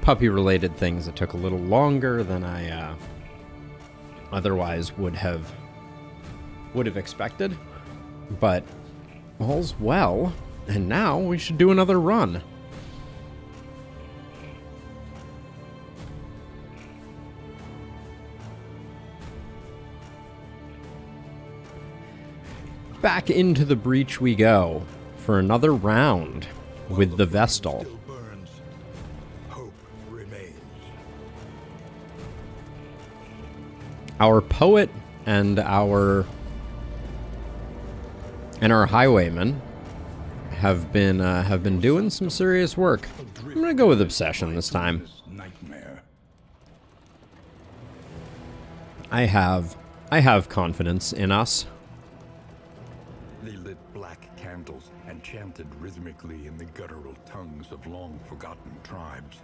puppy-related things that took a little longer than I otherwise would have expected. But all's well, and now we should do another run. Back into the breach we go for another round with the Vestal.
Still burns. Hope remains.
Our poet and our highwayman have been doing some serious work. I'm gonna go with obsession this time.
Nightmare.
I have confidence in us.
They lit black candles and chanted rhythmically in the guttural tongues of long-forgotten tribes.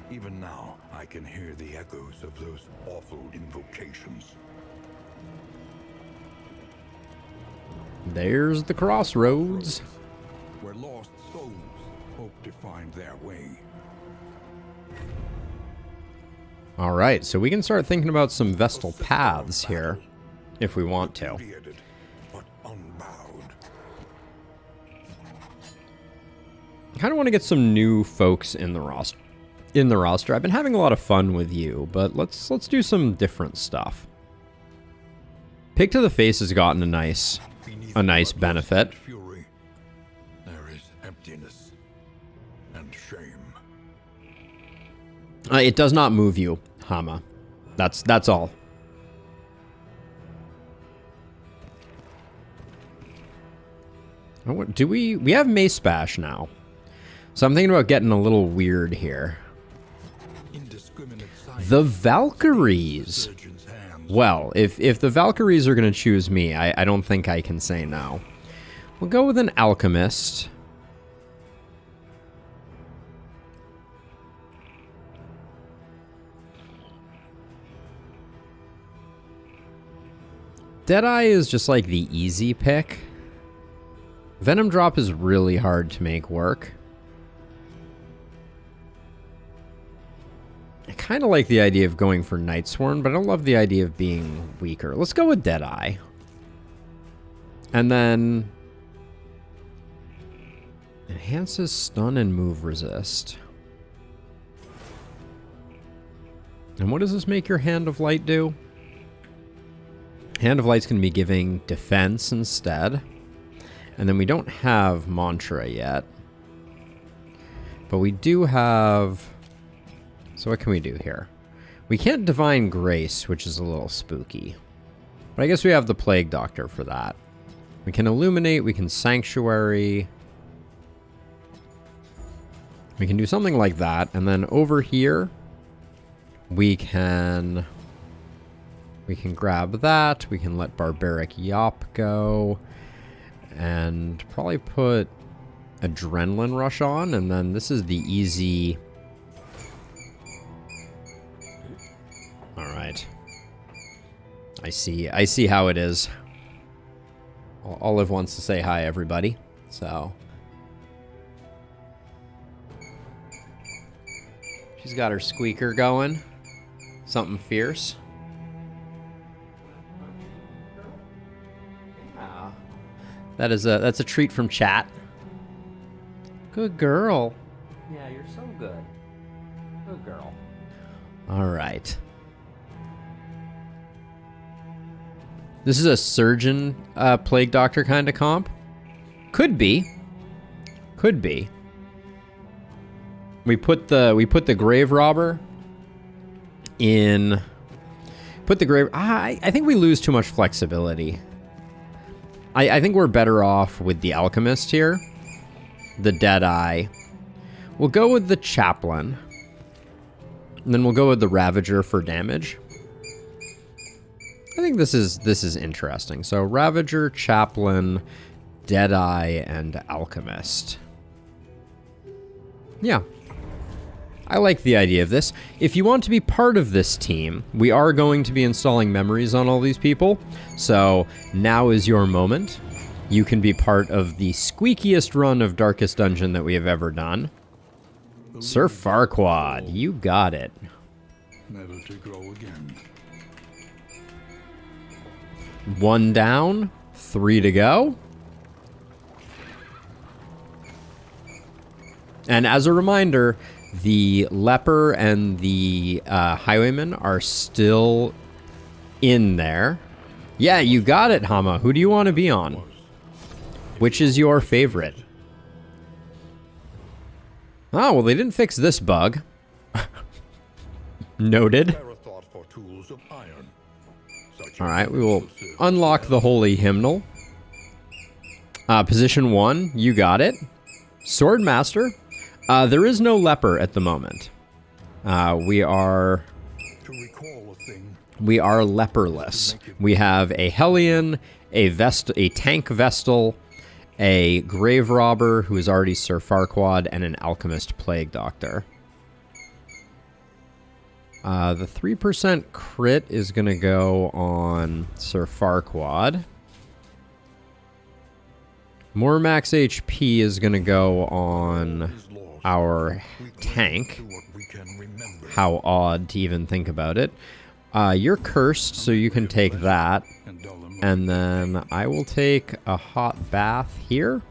Even now, I can hear the echoes of those awful invocations.
There's the crossroads.
Where lost souls hope to find their way.
All right, so we can start thinking about some Vestal paths here, if we want to.
Bearded, but unbowed.
I kind of want to get some new folks in the roster. I've been having a lot of fun with you, but let's do some different stuff. Pig to the Face has gotten a nice benefit.
Fury, there is emptiness and shame.
It does not move you, Hama. That's all. Oh, do we have Mace Bash now? So I'm thinking about getting a little weird here.
Indiscriminate sight.
The Valkyries.
Surgeon's hands.
Well, if the Valkyries are going to choose me, I don't think I can say no. We'll go with an Alchemist. Deadeye is just like the easy pick. Venom Drop is really hard to make work. I kind of like the idea of going for Night Sworn, but I don't love the idea of being weaker. Let's go with Deadeye. And then enhances stun and move resist. And what does this make your Hand of Light do? Hand of Light's going to be giving defense instead. And then we don't have Mantra yet. But we do have... So what can we do here? We can't Divine Grace, which is a little spooky. But I guess we have the Plague Doctor for that. We can Illuminate, we can Sanctuary. We can do something like that. And then over here, we can grab that. We can let Barbaric Yop go. And probably put Adrenaline Rush on. And then this is the easy... Alright. I see how it is. Olive wants to say hi, everybody. So... She's got her squeaker going. Something fierce. That's a treat from chat. Good girl. Yeah, you're so good. Good girl. All right. This is a surgeon, plague doctor kind of comp. Could be. Could be. We put the grave robber in. Put the grave. I think we lose too much flexibility. I think we're better off with the alchemist here. The Deadeye. We'll go with the chaplain. And then we'll go with the Ravager for damage. I think this is interesting. So Ravager, Chaplain, Deadeye, and Alchemist. Yeah. I like the idea of this. If you want to be part of this team, we are going to be installing memories on all these people. So now is your moment. you can be part of the squeakiest run of Darkest Dungeon that we have ever done. Sir Farquaad, you got it.
Never to grow again.
1 down, 3 to go. And as a reminder, the leper and the highwayman are still in there. Yeah, you got it, Hama. Who do you want to be on? Which is your favorite? Oh, well, they didn't fix this bug. Noted. Alright, we will unlock the Holy Hymnal. Position 1, you got it. Swordmaster. There is no leper at the moment. We are leperless. We have a Hellion, a tank Vestal, a Grave Robber, who is already Sir Farquaad, and an Alchemist Plague Doctor. The 3% crit is going to go on Sir Farquaad. More max HP is going to go on our tank. How odd to even think about it. You're cursed, so you can take that. And then I will take a hot bath here.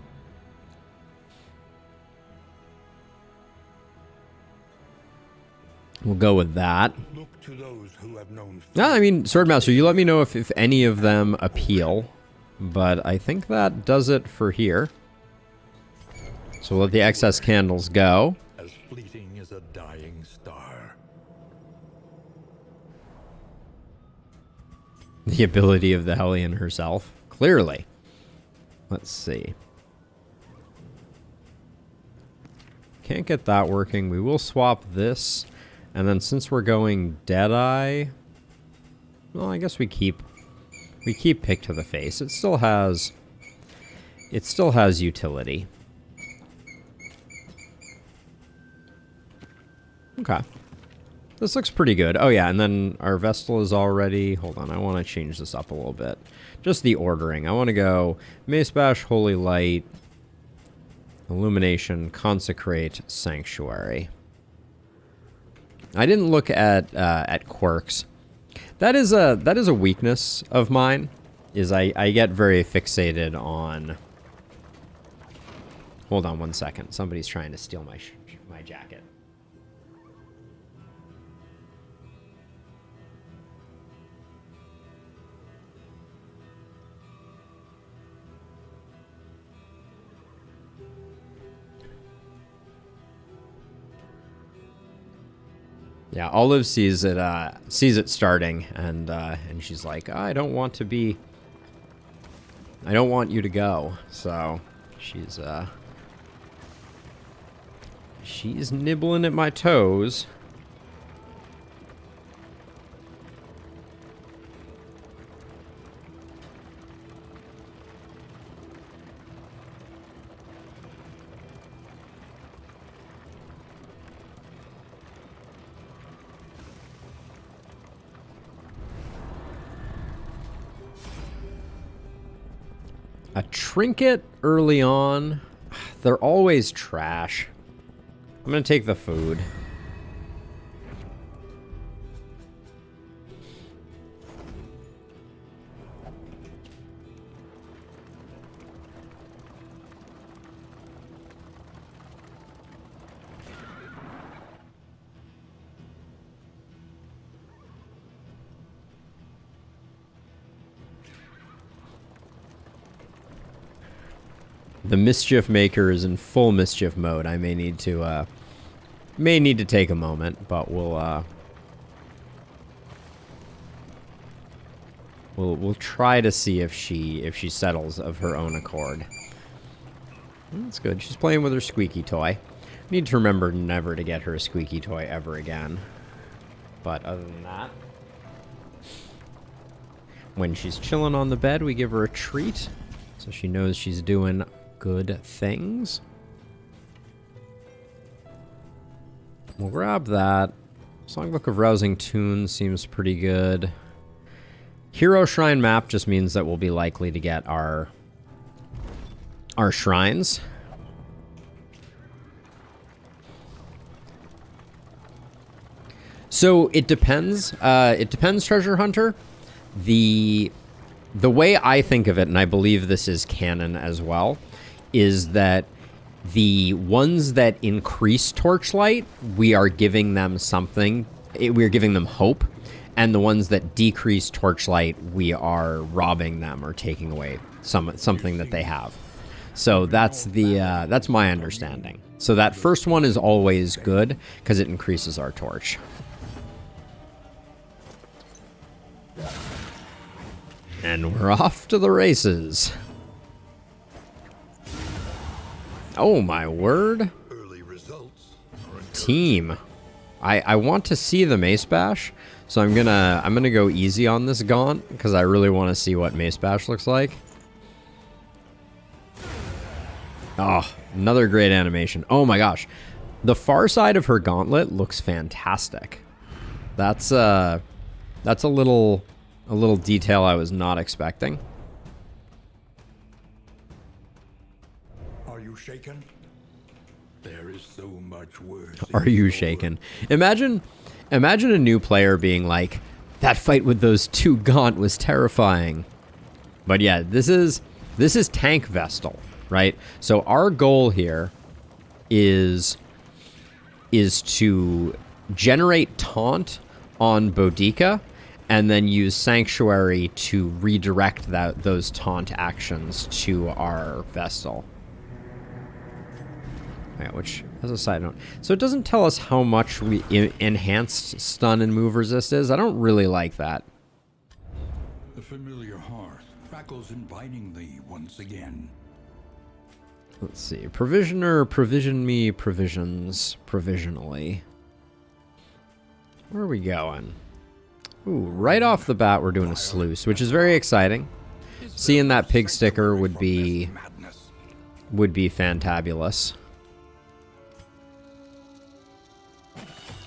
We'll go with that. No, I mean, Swordmaster, you let me know if any of them appeal. But I think that does it for here. So we'll let the excess candles go.
As fleeting as a dying star.
The ability of the Hellion herself. Clearly. Let's see. Can't get that working. We will swap this. And then since we're going Deadeye... Well, I guess we keep Pick to the Face. It still has utility. Okay. This looks pretty good. Oh yeah, and then our Vestal is already... Hold on, I want to change this up a little bit. Just the ordering. I want to go Mace Bash, Holy Light, Illumination, Consecrate, Sanctuary. I didn't look at quirks. That is a weakness of mine. Is I get very fixated on... Hold on 1 second. Somebody's trying to steal my jacket. Yeah, Olive sees it starting, and she's like, I don't want you to go. So she's nibbling at my toes. A trinket early on, they're always trash. I'm gonna take the food. The Mischief Maker is in full mischief mode. I may need to take a moment, but we'll try to see if she settles of her own accord. That's good. She's playing with her squeaky toy. Need to remember never to get her a squeaky toy ever again. But other than that, when she's chilling on the bed, we give her a treat, so she knows she's doing good things. We'll grab that. Songbook of Rousing Tunes seems pretty good. Hero Shrine map just means that we'll be likely to get our our shrines. So it depends. It depends, Treasure Hunter. The way I think of it, and I believe this is canon as well, is that the ones that increase torchlight, we are giving them something. We are giving them hope, and the ones that decrease torchlight, we are robbing them or taking away something that they have. So that's my understanding. So that first one is always good because it increases our torch. And we're off to the races. Oh my word.
Early results are
Team. I want to see the Mace Bash, so I'm gonna go easy on this Gaunt because I really want to see what Mace Bash looks like. Oh, another great animation. Oh my gosh. The far side of her gauntlet looks fantastic. That's a little detail I was not expecting.
Are you shaken? There is so much worse.
Are you shaken? Imagine a new player being like, that fight with those two Gaunt was terrifying. But yeah, this is tank Vestal, right? So our goal here is to generate taunt on Boudica and then use Sanctuary to redirect those taunt actions to our Vestal. Yeah, which, as a side note, so it doesn't tell us how much enhanced stun and move resist is. I don't really like that.
The familiar hearth crackles invitingly once again.
Let's see. Provisioner, provision me, provisions, provisionally. Where are we going? Ooh, right off the bat, we're doing a Sluice, which is very exciting. Seeing that pig sticker would be fantabulous.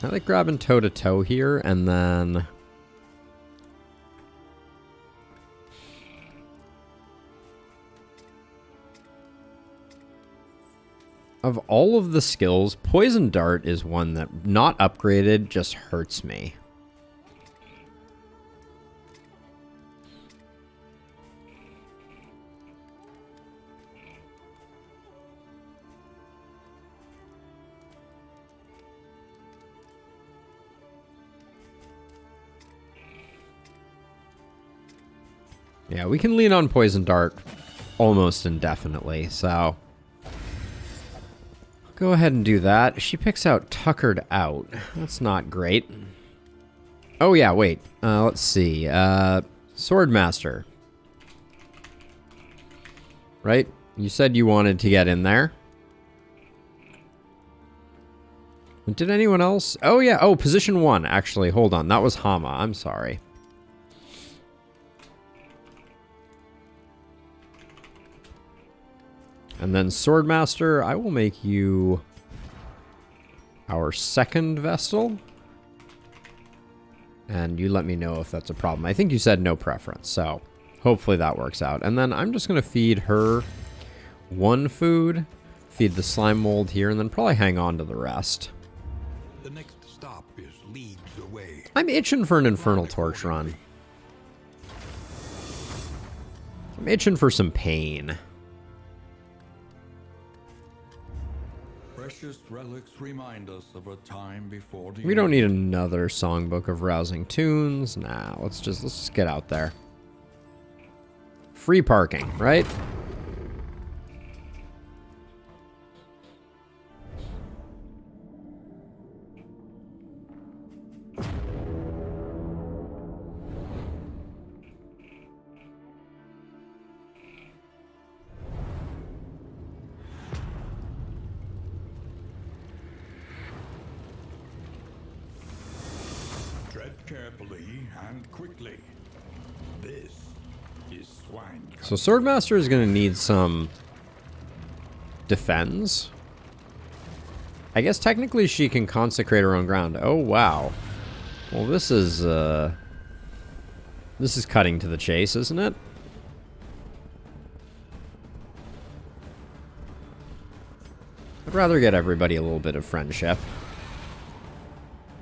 I like grabbing toe-to-toe here, and then... Of all of the skills, Poison Dart is one that, not upgraded, just hurts me. Yeah, we can lean on Poison Dart almost indefinitely, so... Go ahead and do that. She picks out Tuckered Out. That's not great. Oh yeah, wait. Let's see. Swordmaster. Right? You said you wanted to get in there. Did anyone else? Oh yeah, oh, position 1, actually. Hold on, that was Hama. I'm sorry. And then Swordmaster, I will make you our second Vestal. And you let me know if that's a problem. I think you said no preference, so hopefully that works out. And then I'm just going to feed her one food, feed the slime mold here, and then probably hang on to the rest.
The next stop is leagues away.
I'm itching for an Infernal Torch run. I'm itching for some pain.
Precious relics remind us of a time before the
We don't need another songbook of rousing tunes. Nah, let's just get out there. Free parking, right?
carefully and quickly. This is swine.
So Swordmaster is going to need some defense. I guess technically she can consecrate her own ground. Oh, wow. Well, this is cutting to the chase, isn't it? I'd rather get everybody a little bit of friendship.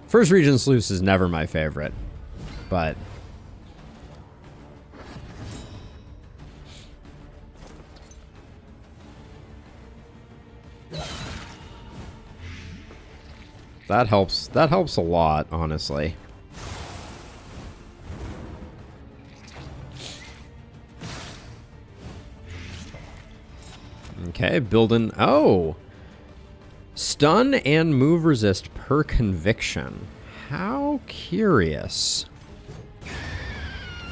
First region Sluice is never my favorite, but... That helps a lot, honestly. Okay, building... Oh! Stun and move resist per conviction. How curious.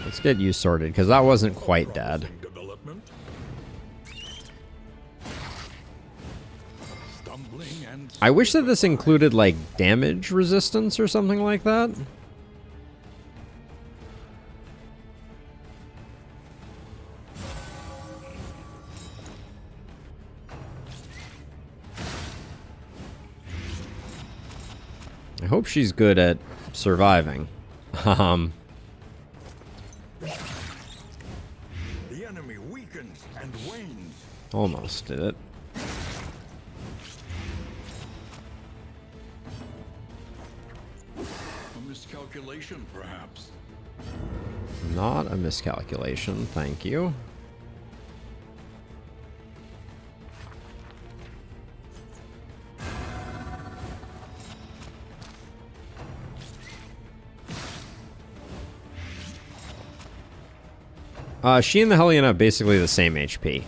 Let's get you sorted, because that wasn't quite dead. I wish that this included, like, damage resistance or something like that. I hope she's good at surviving.
The enemy weakens and wanes.
Almost did it.
A miscalculation, perhaps.
Not a miscalculation, thank you. She and the Hellion have basically the same HP.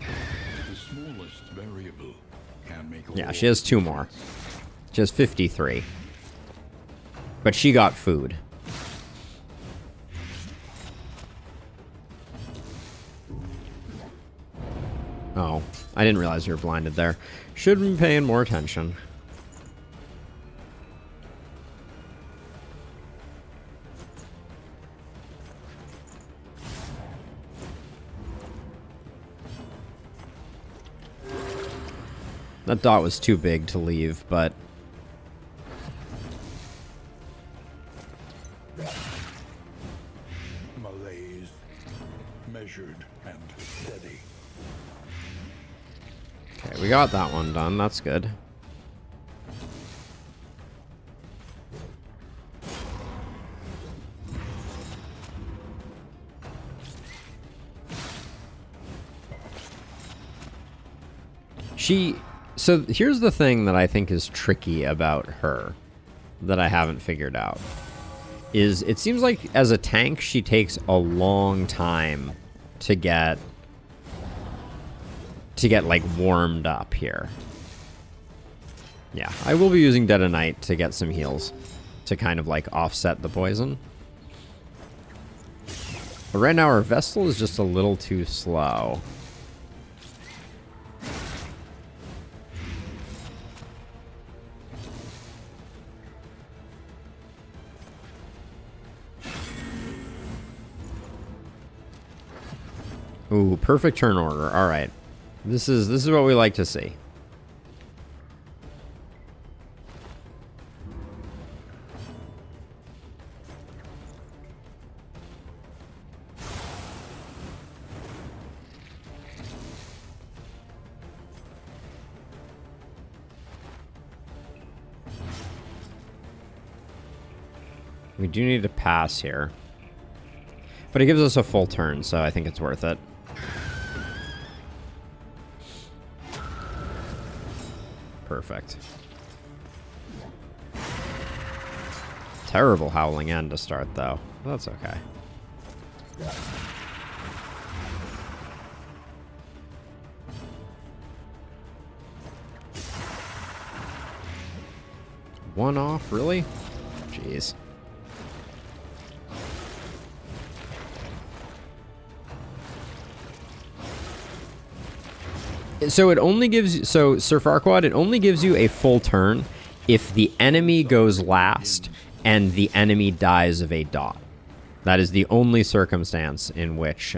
The smallest variable can make
Yeah, she has 2 more. She has 53. But she got food. Oh, I didn't realize you were blinded there. Should be paying more attention. That dot was too big to leave, but...
malaise, measured and steady.
Okay, we got that one done. That's good. So here's the thing that I think is tricky about her that I haven't figured out. Is it seems like as a tank she takes a long time to get like warmed up here. Yeah, I will be using Dead of Night to get some heals to kind of like offset the poison. But right now our Vestal is just a little too slow. Ooh, perfect turn order. All right. This is what we like to see. We do need to pass here. But it gives us a full turn, so I think it's worth it. Perfect. Terrible howling end to start, though. That's okay. One off, really? Jeez. So it only gives you, so Sir Farquaad, it only gives you a full turn if the enemy goes last and the enemy dies of a dot. That is the only circumstance in which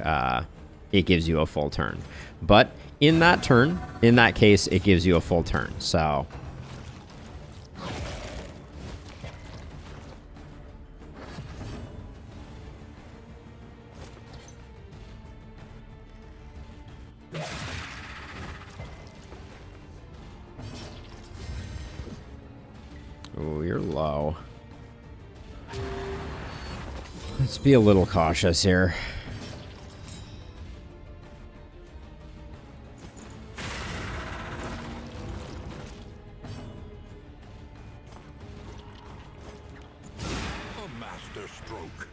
it gives you a full turn. But in that turn, in that case, it gives you a full turn. So Oh, you're low. Let's be a little cautious here.
A master stroke.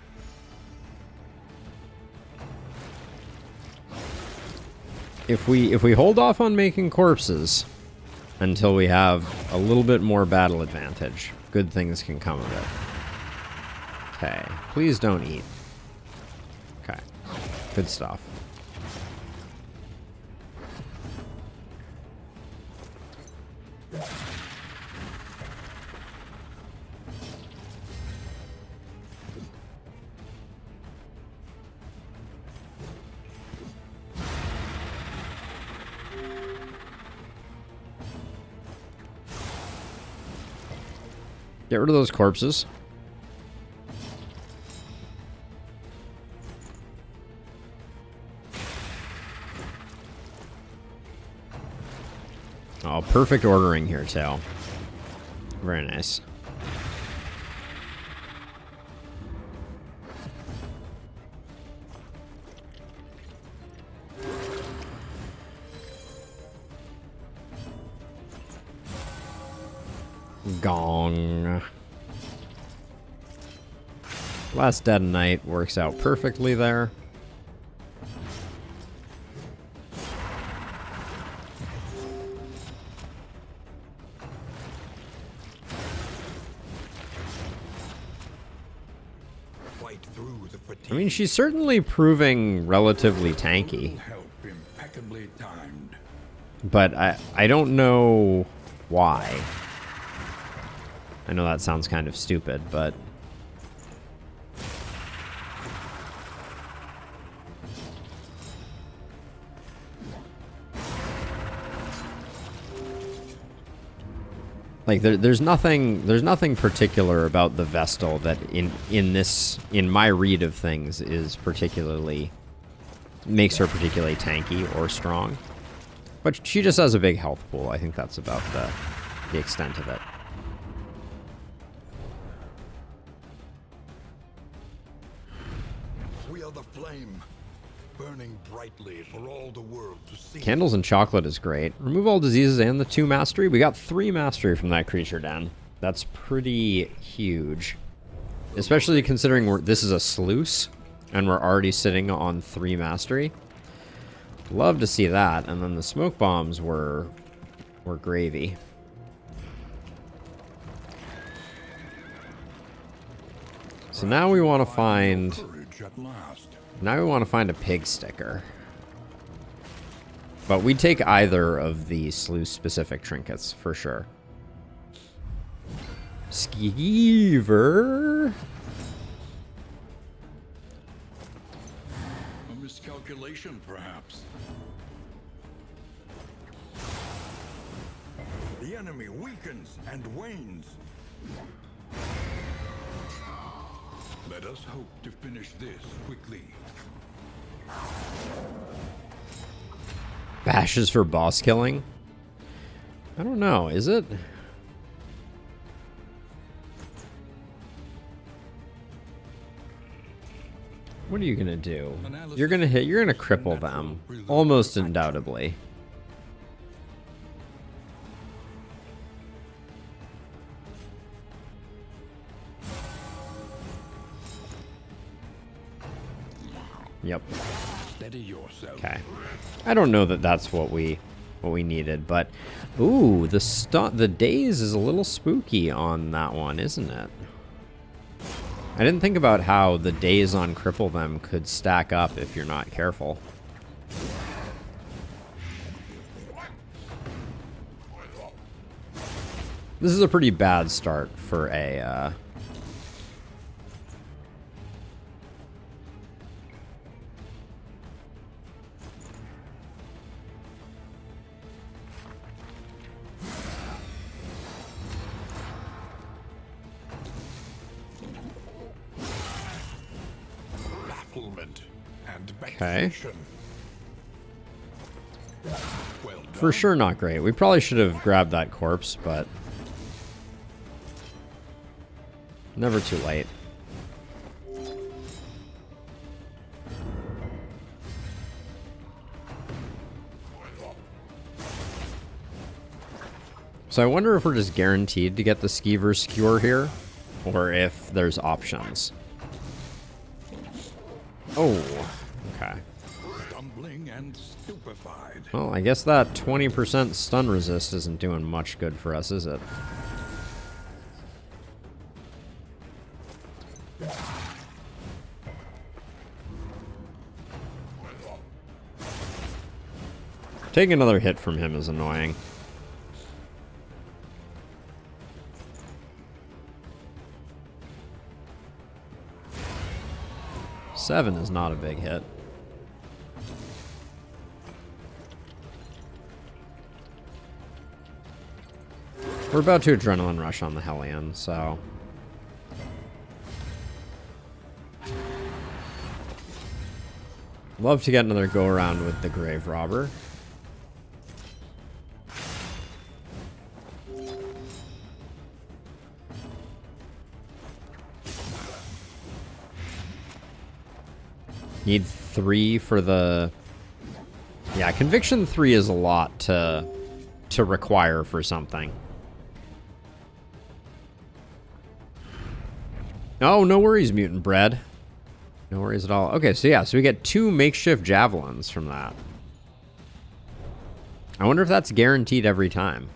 If we hold off on making corpses until we have a little bit more battle advantage, good things can come of it. Okay, please don't eat. Okay, good stuff. Get rid of those corpses. Oh, perfect ordering here, too. Very nice. Gong. Last Dead Knight works out perfectly there.
Fight through the fatigue.
I mean, she's certainly proving relatively tanky,
Help impeccably timed.
but I don't know why. I know that sounds kind of stupid, but like there's nothing particular about the Vestal that in my read of things is particularly makes her particularly tanky or strong. But she just has a big health pool. I think that's about the extent of it.
We are the flame, burning brightly for all the world to see.
Candles and chocolate is great. Remove all diseases and the 2 mastery. We got 3 mastery from that creature den. That's pretty huge. Especially considering this is a Sluice, and we're already sitting on 3 mastery. Love to see that. And then the smoke bombs were gravy. So now we want to find...
Courage at last.
Now we want to find a pig sticker. But we'd take either of the Sluice-specific trinkets, for sure. Skeever.
A miscalculation, perhaps. The enemy weakens and wanes. Let us hope to finish this quickly.
Bashes for boss killing? I don't know, is it? What are you gonna do? You're gonna cripple them. Almost undoubtedly. Yep.
Steady yourself.
Okay. I don't know that that's what we needed, but ooh, the daze is a little spooky on that one, isn't it? I didn't think about how the daze on cripple them could stack up if you're not careful. This is a pretty bad start for a
And
okay.
vexation. Well
For sure not great. We probably should have grabbed that corpse, but Never too late. So I wonder if we're just guaranteed to get the Skeever Skewer here, or if there's options. Oh, okay.
Stumbling and stupefied.
Well, I guess that 20% stun resist isn't doing much good for us, is it? Taking another hit from him is annoying. Seven is not a big hit. We're about to Adrenaline Rush on the Hellion, so... Love to get another go-around with the Grave Robber. Need 3 for the... Yeah, Conviction 3 is a lot to require for something. Oh, no worries, Mutant Bread. No worries at all. Okay, so yeah, so we get 2 makeshift javelins from that. I wonder if that's guaranteed every time.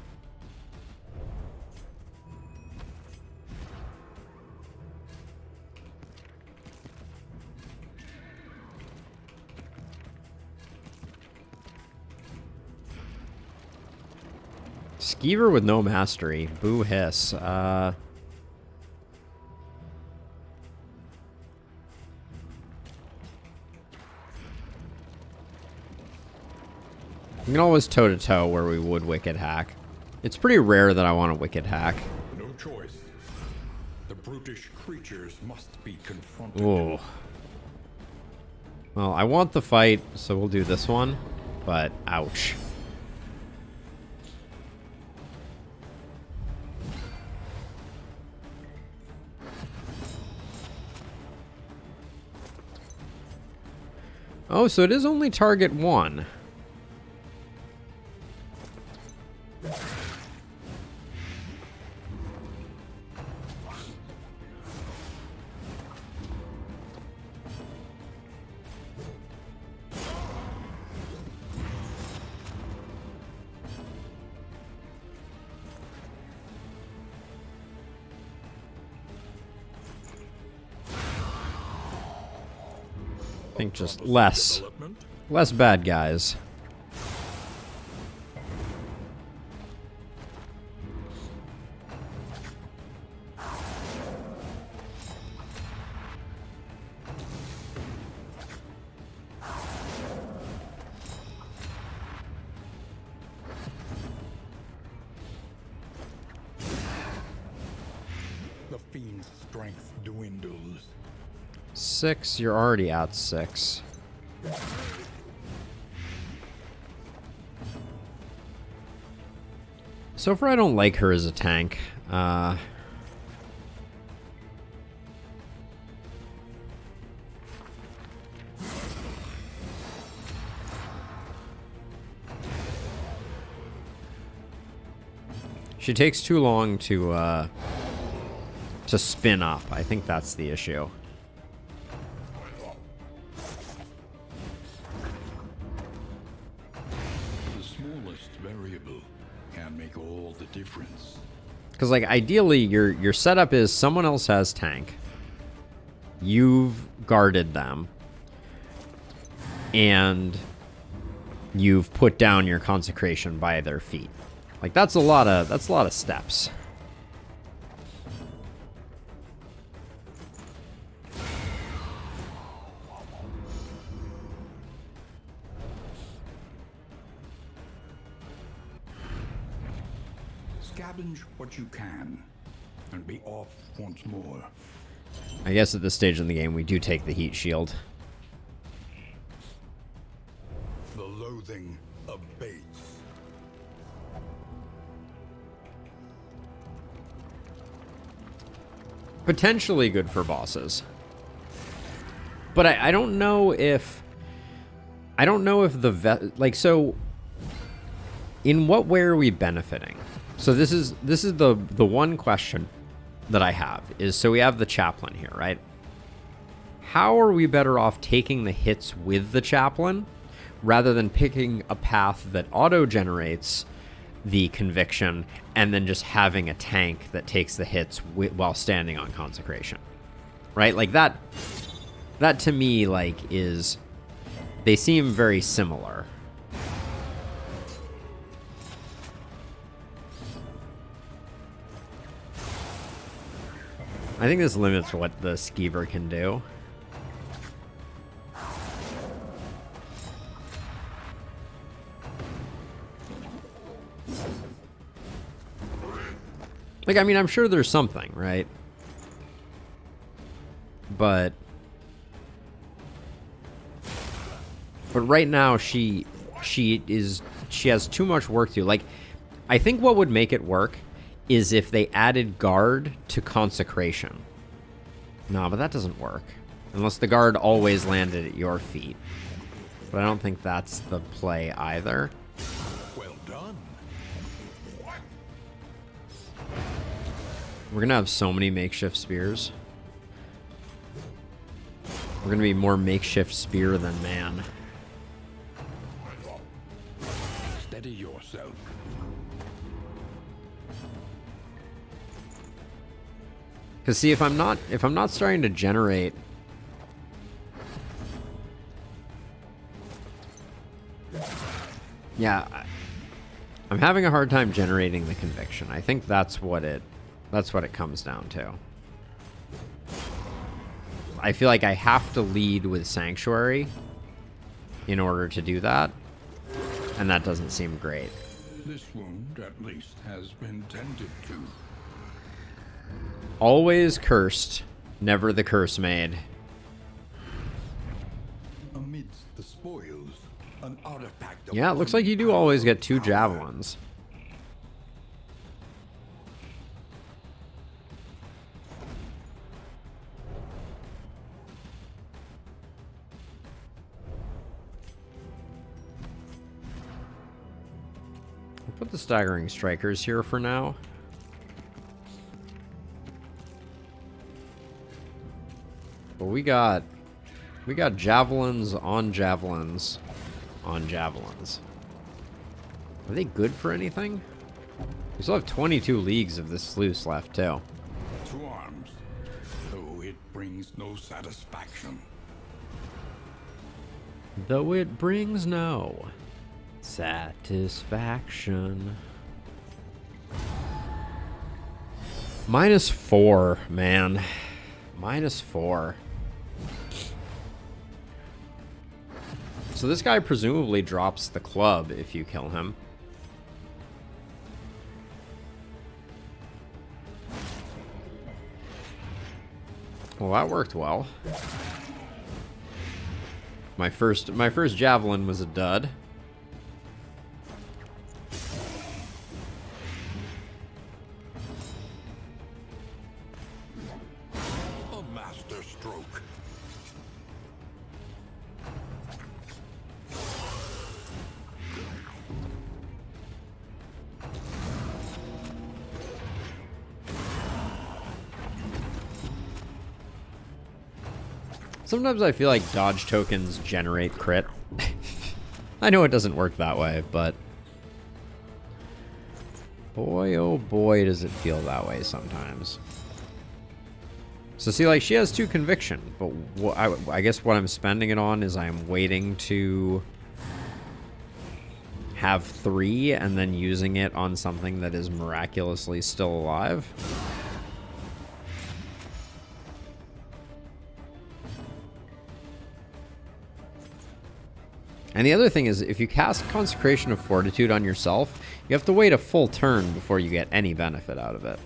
Skeever with no mastery. Boo hiss. We can always toe-to-toe where we would Wicked Hack. It's pretty rare that I want to Wicked Hack.
No choice. The brutish creatures must be confronted.
Ooh. Well, I want the fight, so we'll do this one. But, ouch. Oh, so it is only target 1. I think just less bad guys.
The fiend's strength dwindles.
6, you're already at 6. So far I don't like her as a tank. She takes too long to spin up. I think that's the issue.
The smallest variable can make all the difference.
Because, like, ideally, your setup is someone else has tank. You've guarded them. And you've put down your consecration by their feet. Like, that's a lot of steps.
Scavenge what you can, and be off once more.
I guess at this stage in the game, we do take the heat shield.
The loathing abates.
Potentially good for bosses. But I don't know if... I don't know if the... like, so... In what way are we benefiting? So this is the one question that I have. Is, so we have the chaplain here, right? How are we better off taking the hits with the chaplain rather than picking a path that auto-generates the conviction and then just having a tank that takes the hits while standing on consecration, right? Like that to me, like, is, they seem very similar. I think this limits what the skeever can do. Like, I mean, I'm sure there's something, right? But right now she has too much work to do. Like, I think what would make it work is if they added guard to consecration. No, but that doesn't work. Unless the guard always landed at your feet. But I don't think that's the play either.
Well done.
We're gonna have so many makeshift spears. We're gonna be more makeshift spear than man.
Steady yourself.
Because see, if I'm not starting to generate I'm having a hard time generating the conviction. I think that's what it comes down to. I feel like I have to lead with Sanctuary in order to do that, and that doesn't seem great.
This wound, at least, has been tended to.
Always cursed, never the curse made.
Amidst the spoils, an artifact of...
Yeah, it looks like you do always get 2 javelins. I'll put the staggering strikers here for now. But we got javelins on javelins on javelins. Are they good for anything? We still have 22 leagues of this sluice left too.
2 arms, though it brings no satisfaction.
Though it brings no satisfaction. -4, man. -4. So this guy presumably drops the club if you kill him. Well, that worked well. My first javelin was a dud.
A master stroke.
Sometimes I feel like dodge tokens generate crit. I know it doesn't work that way, but boy, oh boy, does it feel that way sometimes. So see, like, she has 2 conviction, but I guess what I'm spending it on is I'm waiting to have 3 and then using it on something that is miraculously still alive. And the other thing is, if you cast Consecration of Fortitude on yourself, you have to wait a full turn before you get any benefit out of it.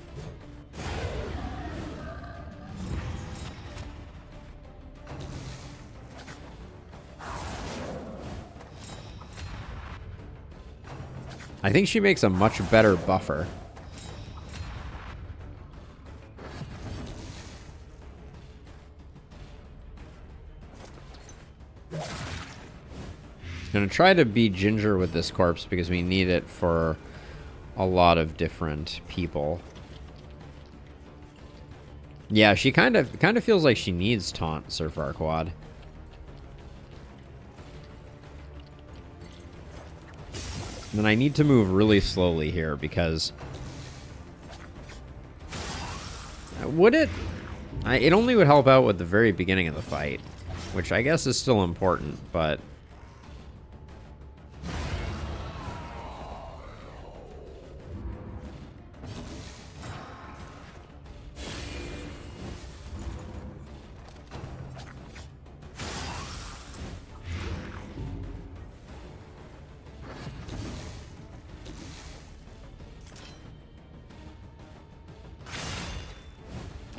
I think she makes a much better buffer. Gonna try to be ginger with this corpse because we need it for a lot of different people. Yeah, she kind of feels like she needs taunt, Sir Farquaad. And I need to move really slowly here because would it? It only would help out with the very beginning of the fight, which I guess is still important, but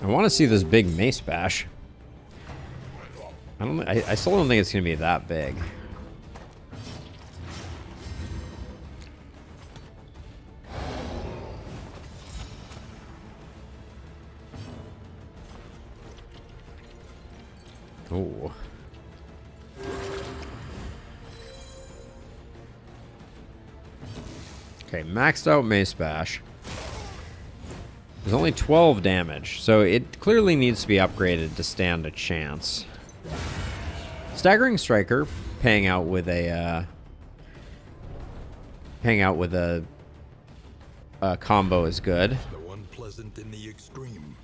I want to see this big mace bash. I still don't think it's gonna be that big. Ooh. Okay, maxed out mace bash. There's only 12 damage, so it clearly needs to be upgraded to stand a chance. Staggering Striker paying out with a combo is good.
Though unpleasant in the extreme,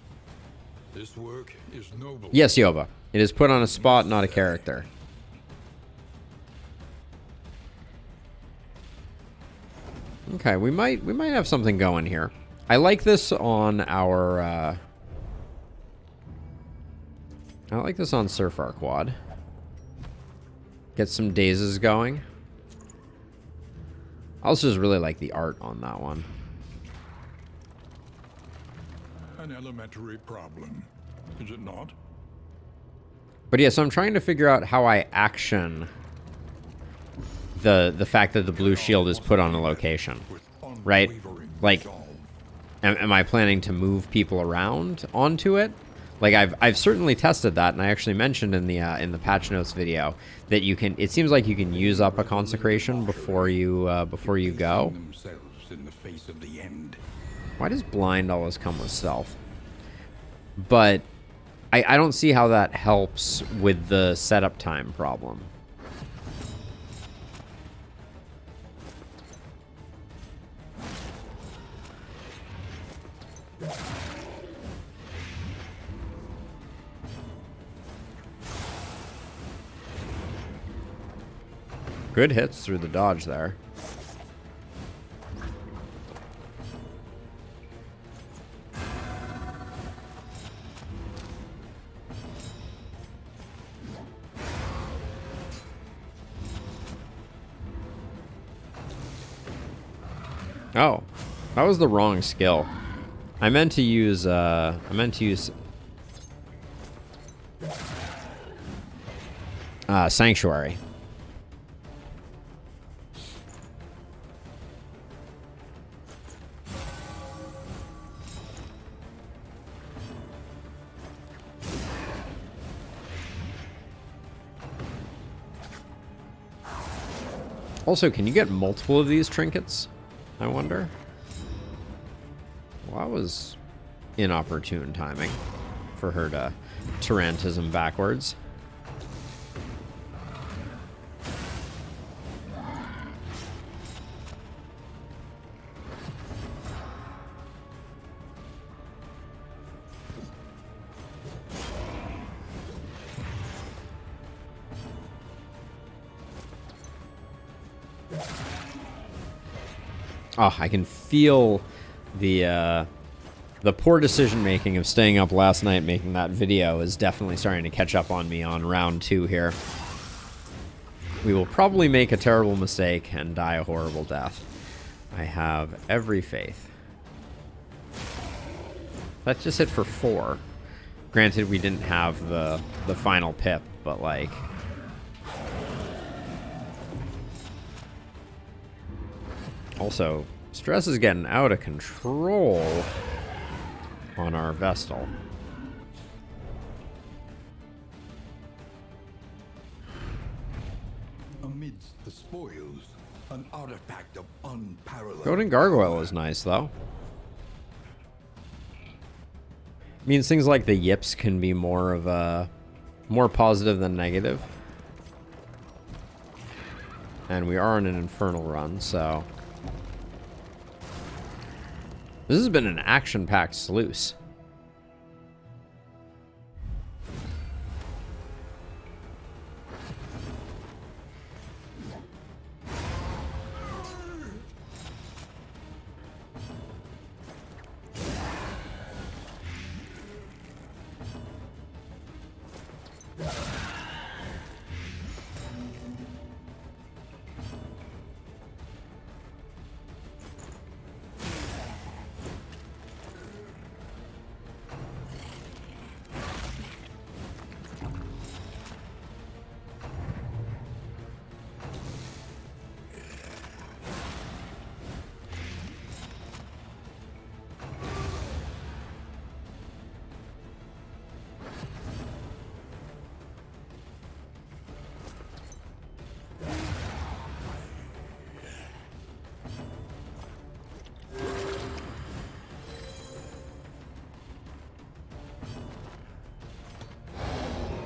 this work is noble.
Yes, Yoba. It is put on a spot, not a character. Okay, we might have something going here. I like this on our I like this on Sir Farquaad. Get some dazes going. I also just really like the art on that one.
An elementary problem, is it not?
But yeah, so I'm trying to figure out how I action the fact that the blue shield is put on a location, right? Like, am I planning to move people around onto it? Like I've certainly tested that, and I actually mentioned in the patch notes video that you can. It seems like you can use up a consecration before you go. Why does blind always come with stealth? But I don't see how that helps with the setup time problem. Good hits through the dodge there. Oh, that was the wrong skill. I meant to use Sanctuary. Also, can you get multiple of these trinkets? I wonder. Well, that was inopportune timing for her to Tarantism backwards. Oh, I can feel the poor decision making of staying up last night making that video is definitely starting to catch up on me on round 2 here. We will probably make a terrible mistake and die a horrible death. I have every faith. That just hit for 4. Granted, we didn't have the final pip, but like... Also, stress is getting out of control on our Vestal.
Amid amidst the spoils, an artifact of unparalleled.
Goating Gargoyle is nice, though. Means things like the yips can be more of a more positive than negative. And we are on an infernal run, so this has been an action-packed sluice.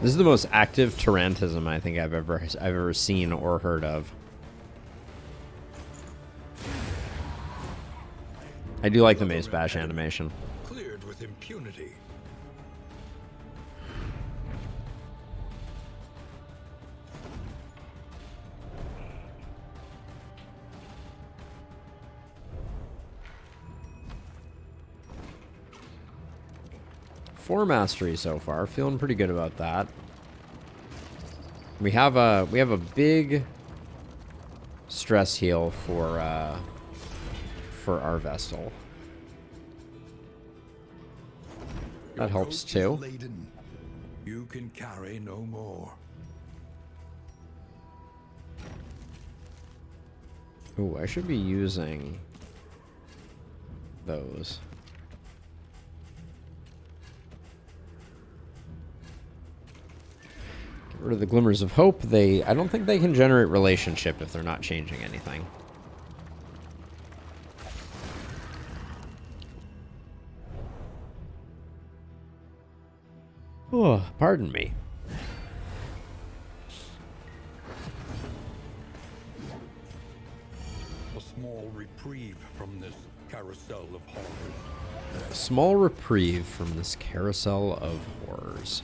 This is the most active Tarantism I think I've ever seen or heard of. I do like the Mace Bash animation.
Cleared with impunity.
Four mastery so far. Feeling pretty good about that. We have a big stress heal for our Vestal. That helps too.
Laden. You can carry no more.
Ooh, I should be using those. Get rid of the glimmers of hope. I don't think they can generate relationship if they're not changing anything. Oh, pardon me.
A small reprieve from this carousel of horrors.
A small reprieve from this carousel of horrors.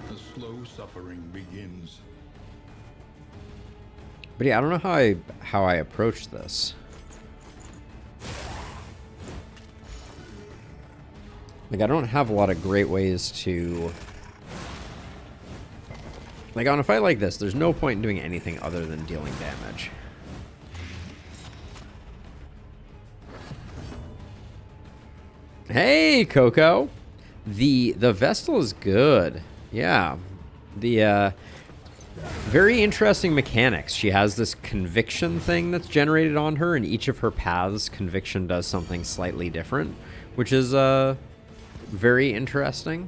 The slow suffering begins.
But yeah, I don't know how I approach this. Like, I don't have a lot of great ways to... Like, on a fight like this, there's no point in doing anything other than dealing damage. Hey, Coco! The Vestal is good. Yeah. The, very interesting mechanics. She has this conviction thing that's generated on her, and each of her paths, conviction does something slightly different, which is very interesting.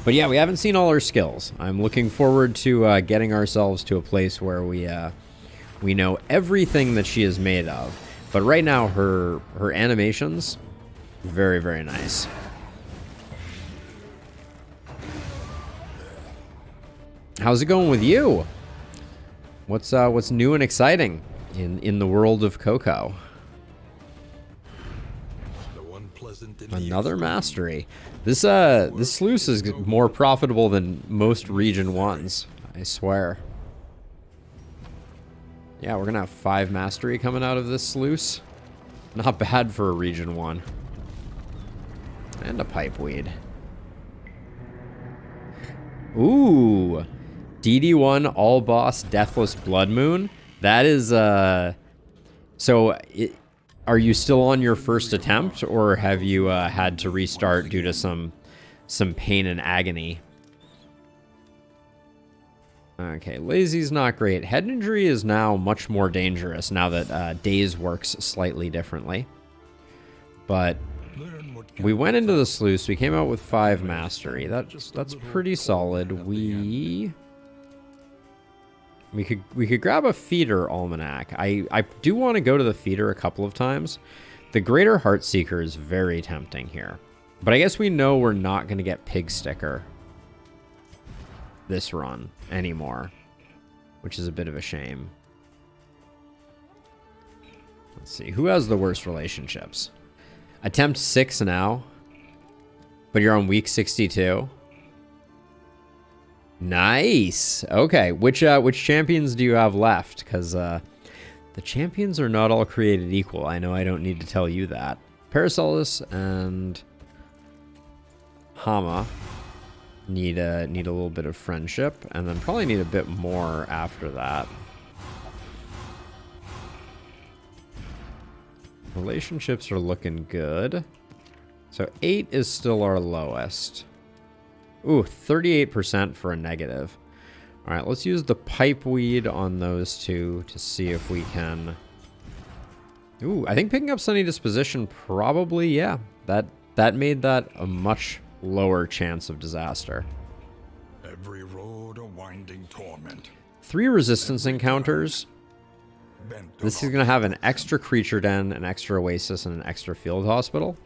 But yeah, we haven't seen all her skills. I'm looking forward to getting ourselves to a place where we know everything that she is made of. But right now, her animations, very, very nice. How's it going with you? What's new and exciting in the world of Coco? Another mastery. This sluice is more profitable than most region 1s, I swear. Yeah, we're gonna have 5 mastery coming out of this sluice. Not bad for a region 1. And a pipeweed. Ooh. DD1 All Boss Deathless Blood Moon. That is so are you still on your first attempt, or have you had to restart due to some pain and agony? Okay, lazy's not great. Head injury is now much more dangerous now that daze works slightly differently. But we went into the sluice. We came out with 5 mastery. That's pretty solid. We could grab a feeder almanac. I do want to go to the feeder a couple of times. The Greater Heartseeker is very tempting here. But I guess we know we're not going to get Pig Sticker this run anymore, which is a bit of a shame. Let's see. Who has the worst relationships? Attempt 6 now, but you're on week 62. Nice. Okay, which champions do you have left? Because the champions are not all created equal. I know I don't need to tell you that. Paracelsus and Hama need a little bit of friendship, and then probably need a bit more after that. Relationships are looking good. So 8 is still our lowest. Ooh, 38% for a negative. All right, let's use the pipeweed on those 2 to see if we can... Ooh, I think picking up Sunny Disposition probably, yeah. That made that a much lower chance of disaster.
Every road a winding torment.
3 resistance encounters. This is going to have an extra creature den, an extra oasis, and an extra field hospital.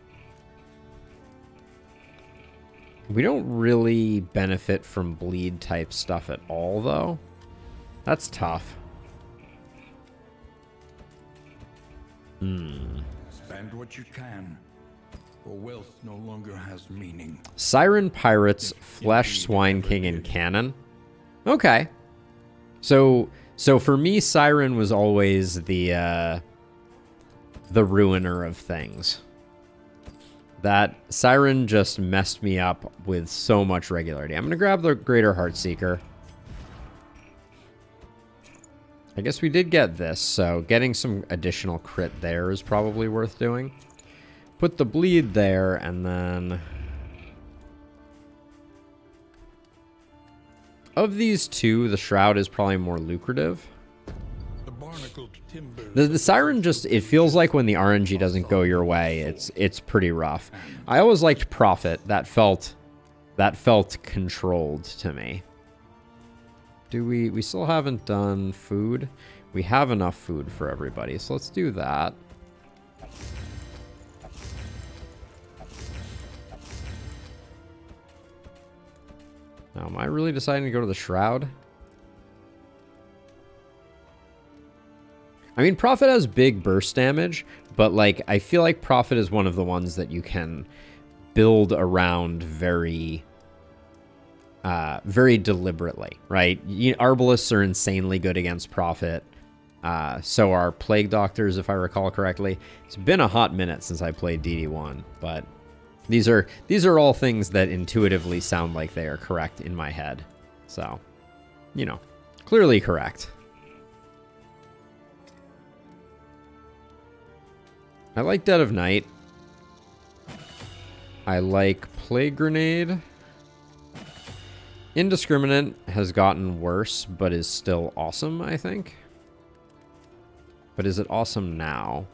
We don't really benefit from bleed type stuff at all, though. That's tough.
Spend what you can, or wealth no longer has meaning.
Siren Pirates, Flesh, Swine King, and Cannon. Okay. So for me, Siren was always the ruiner of things. That Siren just messed me up with so much regularity. I'm going to grab the Greater Heartseeker. I guess we did get this, so getting some additional crit there is probably worth doing. Put the bleed there, and then... Of these 2, the Shroud is probably more lucrative. The Siren just, it feels like when the RNG doesn't go your way, it's pretty rough. I always liked Prophet. That felt controlled to me. We still haven't done food. We have enough food for everybody, so let's do that. Now, am I really deciding to go to the Shroud? I mean, Prophet has big burst damage, but like I feel like Prophet is one of the ones that you can build around very deliberately, right? Arbalists are insanely good against Prophet. So are Plague Doctors, if I recall correctly. It's been a hot minute since I played DD1, but these are all things that intuitively sound like they are correct in my head. So, you know, clearly correct. I like Dead of Night. I like Plague Grenade. Indiscriminate has gotten worse, but is still awesome, I think. But is it awesome now?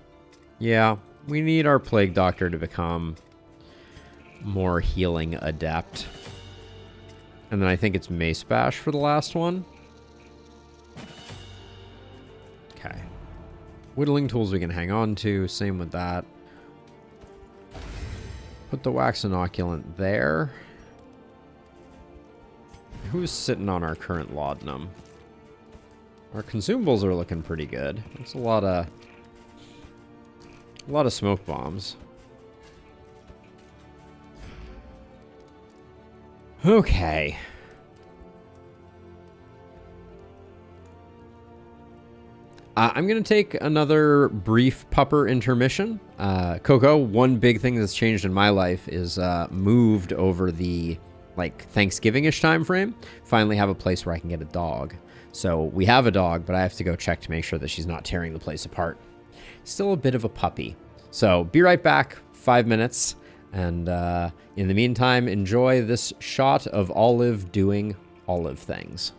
Yeah, we need our Plague Doctor to become more healing adept. And then I think it's Mace Bash for the last one. Okay. Whittling tools we can hang on to. Same with that. Put the wax inoculant there. Who's sitting on our current laudanum? Our consumables are looking pretty good. That's a lot of smoke bombs. Okay. I'm going to take another brief pupper intermission. Coco, one big thing that's changed in my life is moved over the Thanksgiving-ish time frame. Finally have a place where I can get a dog. So we have a dog, but I have to go check to make sure that she's not tearing the place apart. Still a bit of a puppy. So be right back, 5 minutes. And in the meantime, enjoy this shot of Olive doing Olive things.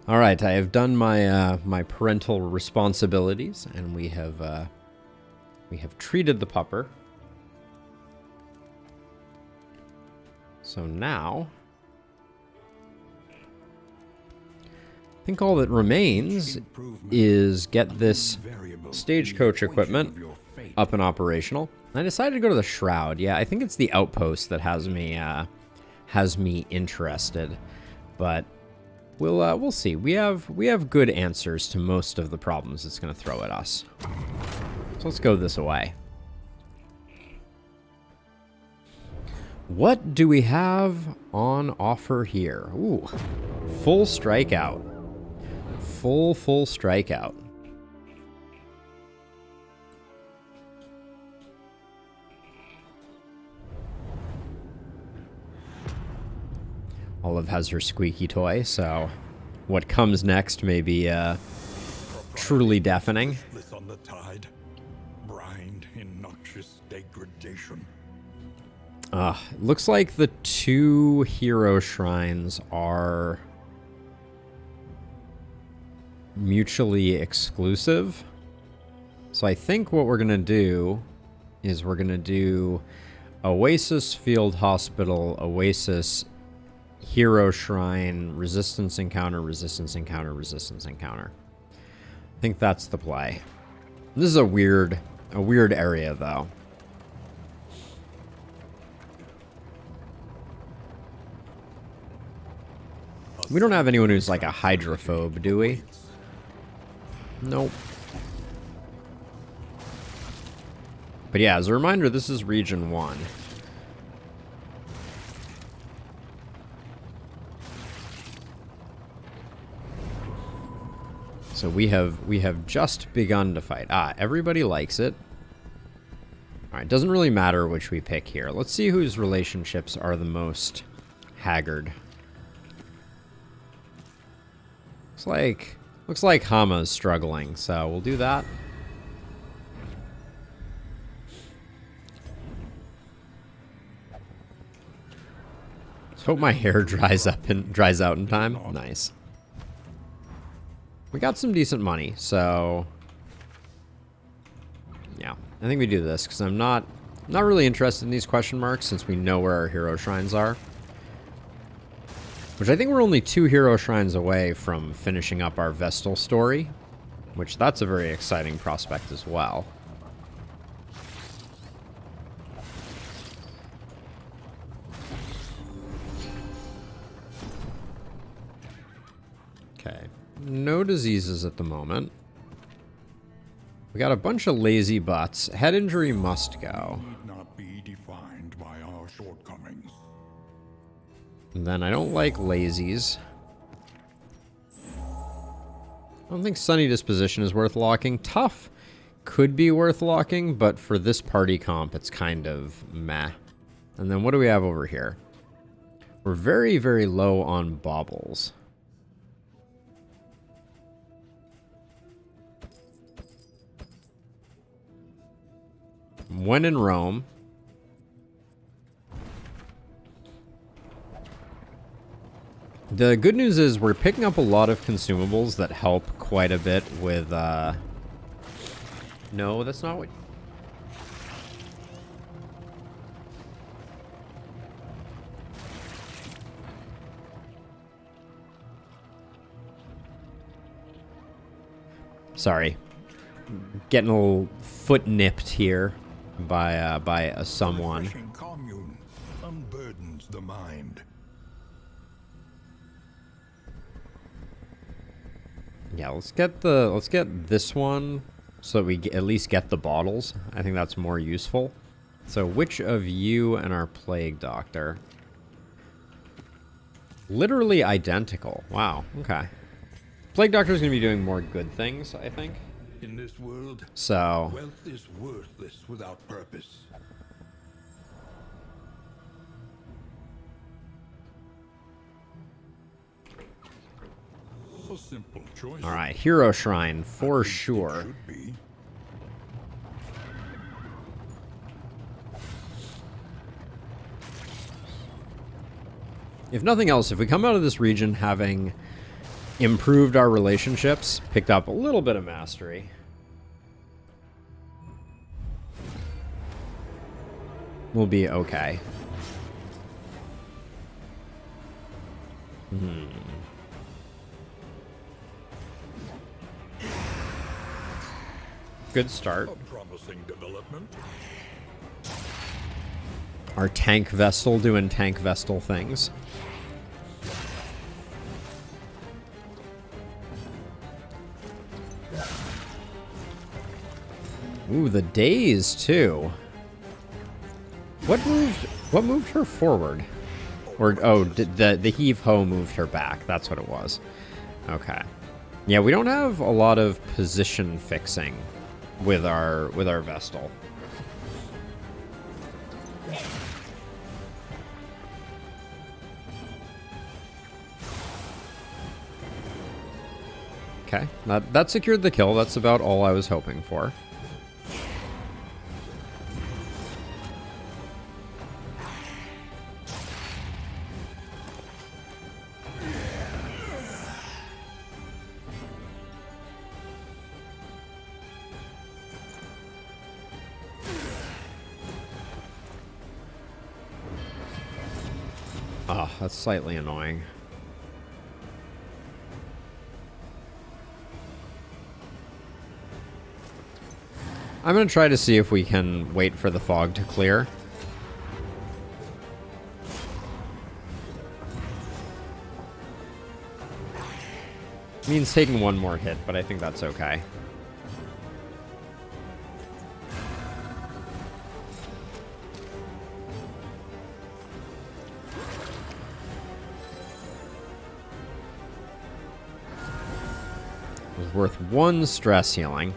All right, I have done my my parental responsibilities, and we have treated the pupper. So now, I think all that remains is get this stagecoach equipment up and operational. I decided to go to the Shroud. Yeah, I think it's the outpost that has me interested, but we'll see. We have good answers to most of the problems it's going to throw at us. So let's go this way. What do we have on offer here? Ooh, full strikeout. Full strikeout. Olive has her squeaky toy, so what comes next may be truly deafening.
On the tide, brined in noxious degradation.
Looks like the 2 hero shrines are mutually exclusive. So I think what we're going to do is we're going to do Oasis Field Hospital, Oasis Hero Shrine, Resistance Encounter, Resistance Encounter, Resistance Encounter. I think that's the play. This is a weird area, though. We don't have anyone who's like a hydrophobe, do we? Nope. But yeah, as a reminder, this is Region 1. So we have just begun to fight. Everybody likes it. Alright, doesn't really matter which we pick here. Let's see whose relationships are the most haggard. Looks like Hama's struggling, so we'll do that. Let's hope my hair dries out in time. Nice. We got some decent money, so yeah, I think we do this because I'm not really interested in these question marks since we know where our hero shrines are. Which I think we're only 2 hero shrines away from finishing up our Vestal story, which that's a very exciting prospect as well. Okay, no diseases at the moment. We got a bunch of lazy butts. Head injury must go.
Need not be defined by our shortcomings.
And then I don't like lazies. I don't think Sunny Disposition is worth locking. Tough could be worth locking, but for this party comp, it's kind of meh. And then what do we have over here? We're very, very low on baubles. When in Rome. The good news is we're picking up a lot of consumables that help quite a bit with, No, that's not what... Sorry. Getting a little foot nipped here by a someone.
Refreshing commune unburdens the mind.
Yeah, let's get this one so that we at least get the bottles. I think that's more useful. So which of you and our plague doctor? Literally identical. Wow, okay. Plague doctor's going to be doing more good things, I think.
In this world,
So
wealth is worthless without purpose. A simple choice.
all right, Hero Shrine for sure.
Should be.
If nothing else, if we come out of this region having improved our relationships, picked up a little bit of mastery. We'll be okay. Good start.
A promising development.
Our tank Vestal doing tank Vestal things. Ooh, the days too. What moved her forward? Or oh, the heave ho moved her back. That's what it was. Okay. Yeah, we don't have a lot of position fixing with our Vestal. Okay, that secured the kill. That's about all I was hoping for. Oh, that's slightly annoying. I'm going to try to see if we can wait for the fog to clear. Means taking one more hit, but I think that's okay. It was worth one stress healing.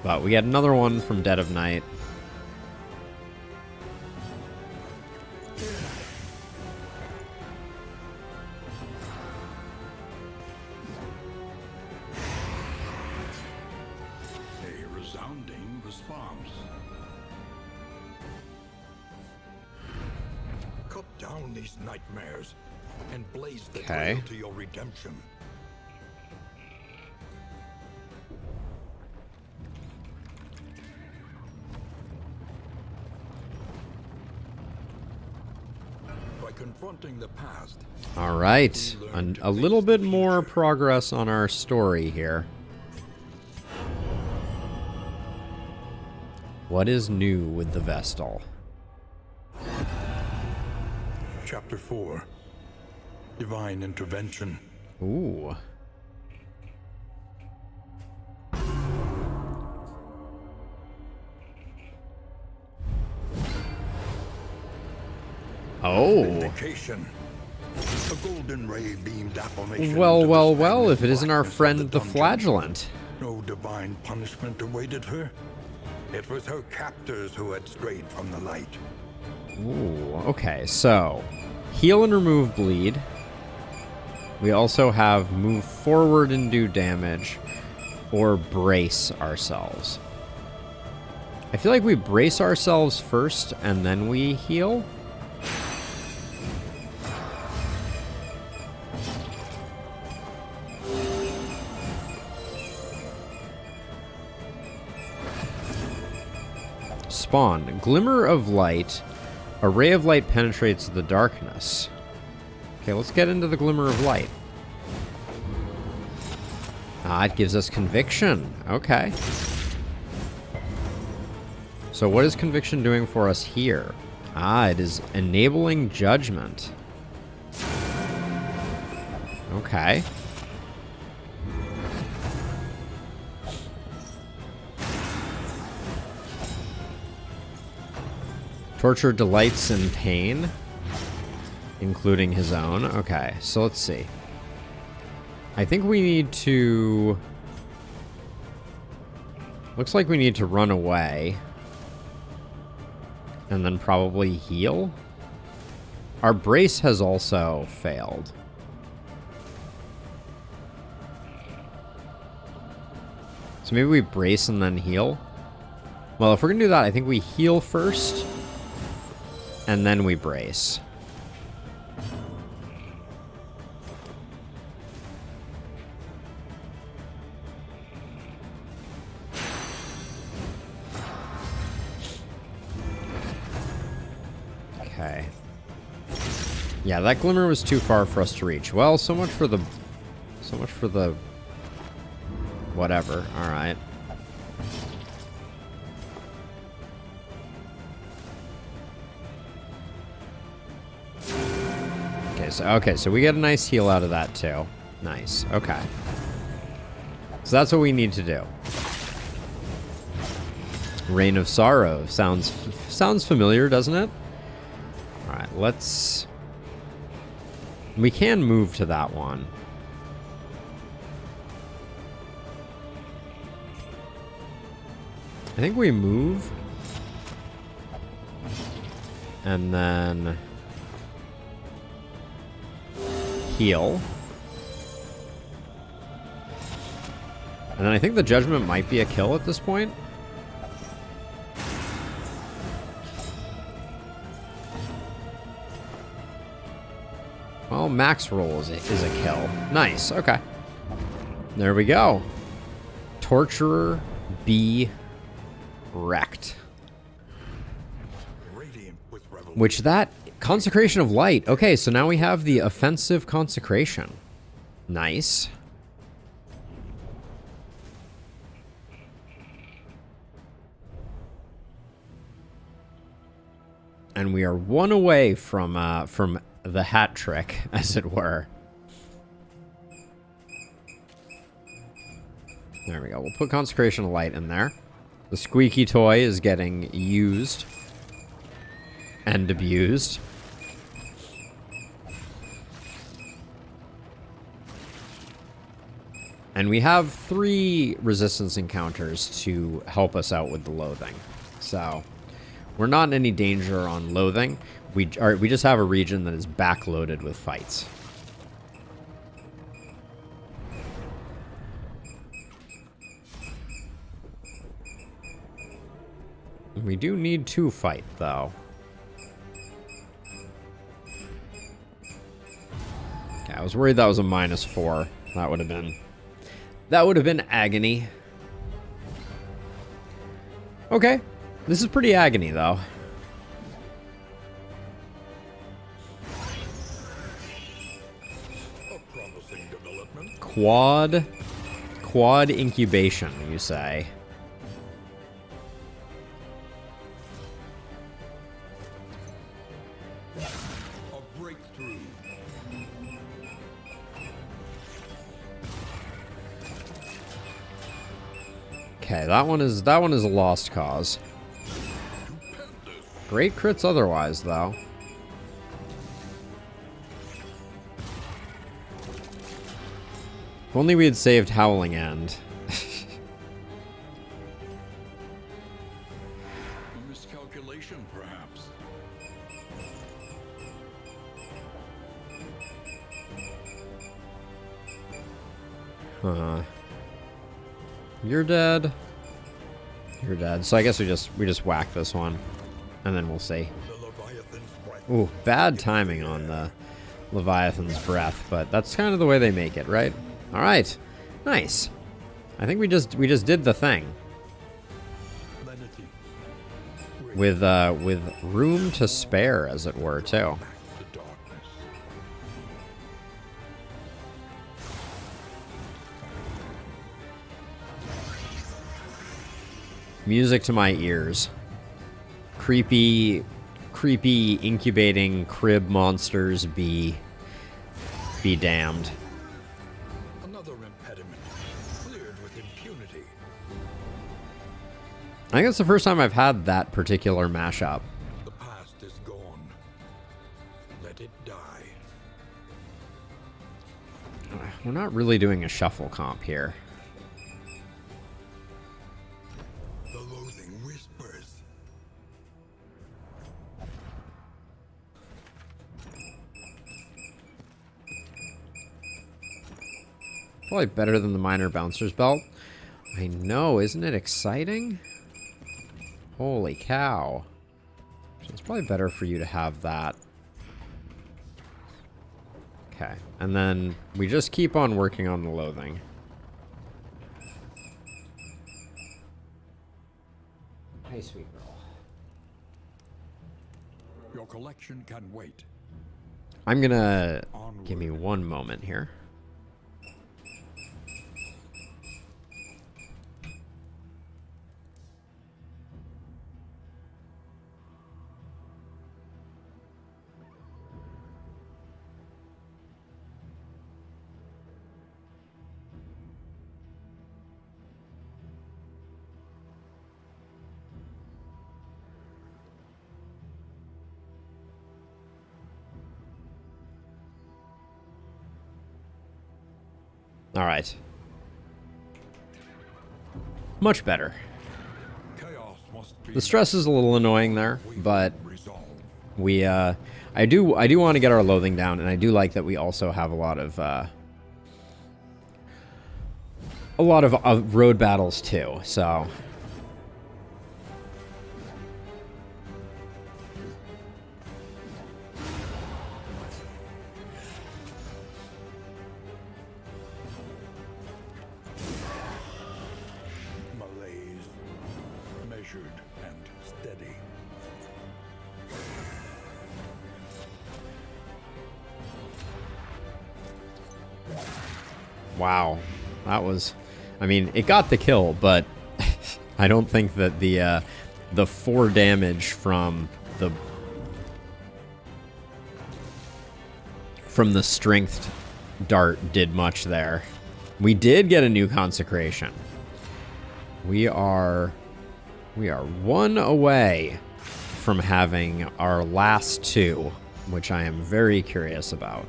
But we get another one from Dead of Night.
A resounding response. Cut down these nightmares and blaze the trail to your redemption. Confronting the past.
All right, a little bit more progress on our story here. What is new with the Vestal?
Chapter 4. Divine Intervention.
Ooh. Oh.
Vindication. A golden ray beamed affirmation.
Well, if it isn't our friend the Flagellant.
No divine punishment awaited her. It was her captors who had strayed from the light.
Ooh, okay, so heal and remove bleed. We also have move forward and do damage, or brace ourselves. I feel like we brace ourselves first and then we heal. Spawn. Glimmer of light. A ray of light penetrates the darkness. Okay, let's get into the glimmer of light. Ah, it gives us conviction. Okay. So what is conviction doing for us here? Ah, it is enabling judgment. Okay. Torture delights in pain, including his own. Okay, so let's see. I think we need to... Looks like we need to run away. And then probably heal. Our brace has also failed. So maybe we brace and then heal. Well, if we're gonna do that, I think we heal first. And then we brace. Yeah, that glimmer was too far for us to reach. Well, so much for the whatever. All right. Okay, so we get a nice heal out of that too. Nice. Okay. So that's what we need to do. Reign of Sorrow sounds familiar, doesn't it? All right, let's. We can move to that one. I think we move. And then heal. And then I think the Judgment might be a kill at this point. Well, max roll is a kill. Nice, okay. There we go. Torturer be wrecked. Which that... Consecration of Light. Okay, so now we have the offensive consecration. Nice. And we are one away from the hat trick, as it were. There we go. We'll put Consecration of Light in there. The squeaky toy is getting used and abused. And we have 3 resistance encounters to help us out with the loathing. So, we're not in any danger on loathing. We just have a region that is backloaded with fights. We do need to fight, though. Okay, I was worried that was a -4. That would have been agony. Okay. This is pretty agony, though.
A promising development.
Quad incubation, you say?
A breakthrough.
Okay, that one is a lost cause. Great crits otherwise, though. If only we had saved Howling End.
Miscalculation, perhaps.
You're dead. You're dead. So I guess we just whack this one, and then we'll see. Ooh, bad timing on the Leviathan's breath, but that's kind of the way they make it, right? All right, nice. I think we just did the thing with room to spare, as it were, too. Music to my ears. Creepy incubating crib monsters be damned.
Another impediment cleared with impunity.
I think it's the first time I've had that particular mashup.
The past is gone. Let it die.
We're not really doing a shuffle comp here.
The loathing whispers.
Probably better than the Minor Bouncer's Belt. I know, isn't it exciting? Holy cow. It's probably better for you to have that. Okay, and then we just keep on working on the loathing. Hey, sweet girl.
Your collection can wait.
I'm gonna... Give me one moment here. All right. Much better. The stress is a little annoying there, but we I do want to get our loathing down, and I do like that we also have a lot of road battles too. So wow, that was, I mean, it got the kill, but I don't think that the 4 damage from the strength dart did much there. We did get a new consecration. We are 1 away from having our last 2, which I am very curious about.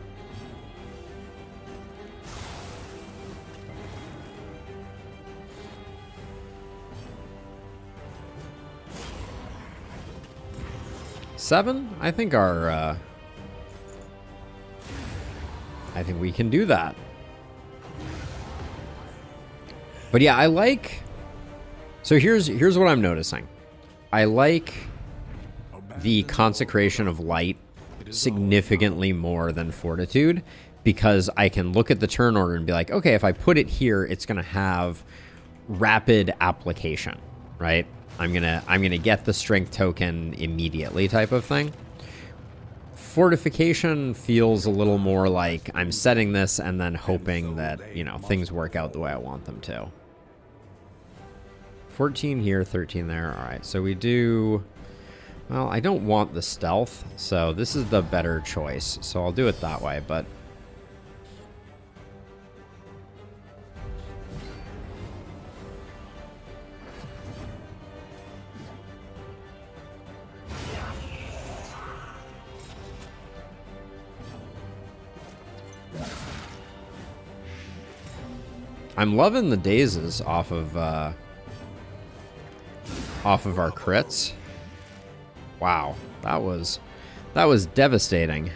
Seven? I think I think we can do that. But yeah, I like... So here's what I'm noticing. I like the Consecration of Light significantly more than Fortitude, because I can look at the turn order and be like, okay, if I put it here, it's going to have rapid application, right? I'm gonna get the strength token immediately type of thing. Fortification feels a little more like I'm setting this and then hoping that, you know, things work out the way I want them to. 14 here, 13 there. All right, so we do... Well, I don't want the stealth, so this is the better choice. So I'll do it that way, but... I'm loving the dazes off of our crits. Wow, that was devastating.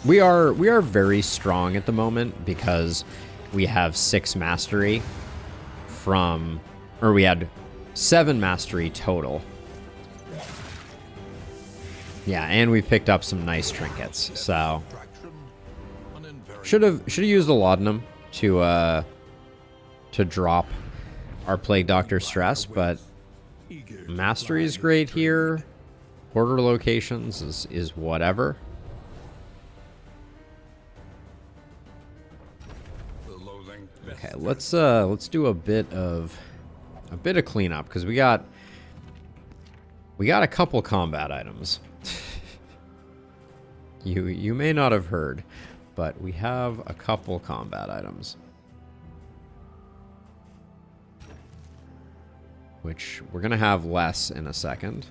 We are very strong at the moment because we have 6 mastery from, or we had 7 mastery total. Yeah, and we picked up some nice trinkets, so should have used the laudanum to drop our Plague Doctor stress, but mastery is great here. Order locations is whatever. Okay, let's do a bit of cleanup, because we got a couple combat items. You may not have heard, but we have a couple combat items, which we're gonna have less in a second.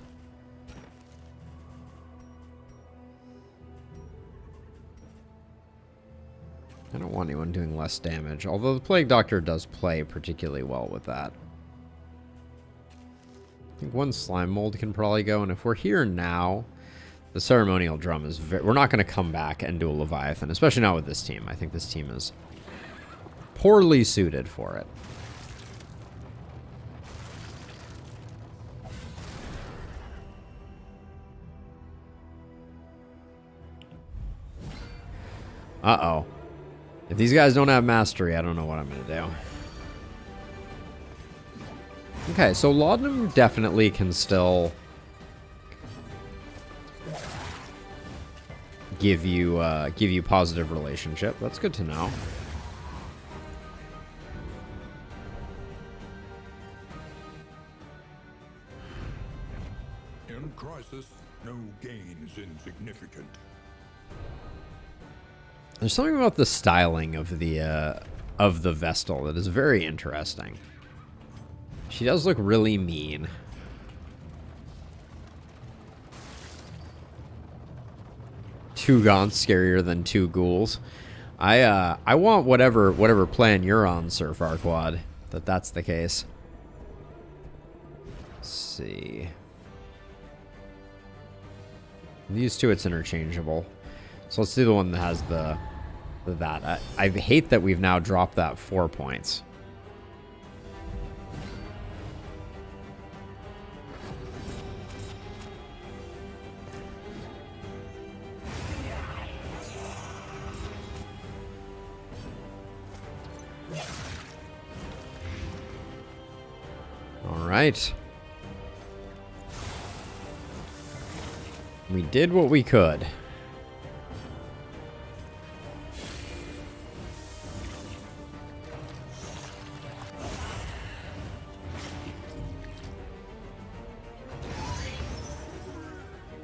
I don't want anyone doing less damage, although the Plague Doctor does play particularly well with that. I think 1 slime mold can probably go, and if we're here now, the ceremonial drum is we're not going to come back and do a Leviathan, especially not with this team. I think this team is poorly suited for it. Uh-oh. If these guys don't have mastery, I don't know what I'm going to do. Okay, so laudanum definitely can still give you positive relationship. That's good to know.
In crisis, no gain is insignificant.
There's something about the styling of the Vestal that is very interesting. She does look really mean. Two gaunts scarier than two ghouls. I want whatever plan you're on, Sir Farquaad, that's the case. Let's see. These two, it's interchangeable. So let's do the one that has that. I hate that we've now dropped that 4 points. All right. We did what we could.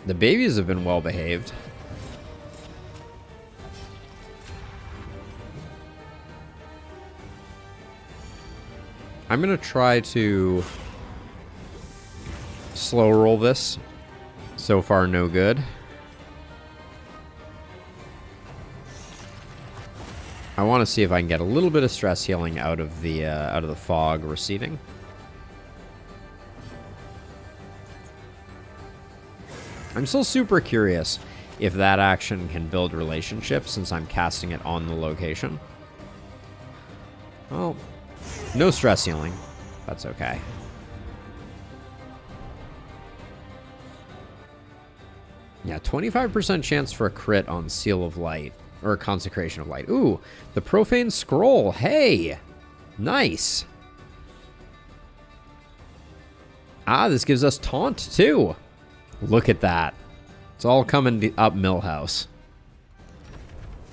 The babies have been well behaved. I'm gonna try to slow roll this. So far, no good. I want to see if I can get a little bit of stress healing out of the fog receding. I'm still super curious if that action can build relationships since I'm casting it on the location. Well, no stress healing. That's okay. Yeah, 25% chance for a crit on Seal of Light, or Consecration of Light. Ooh, the Profane Scroll. Hey! Nice! Ah, this gives us Taunt, too. Look at that. It's all coming up Millhouse.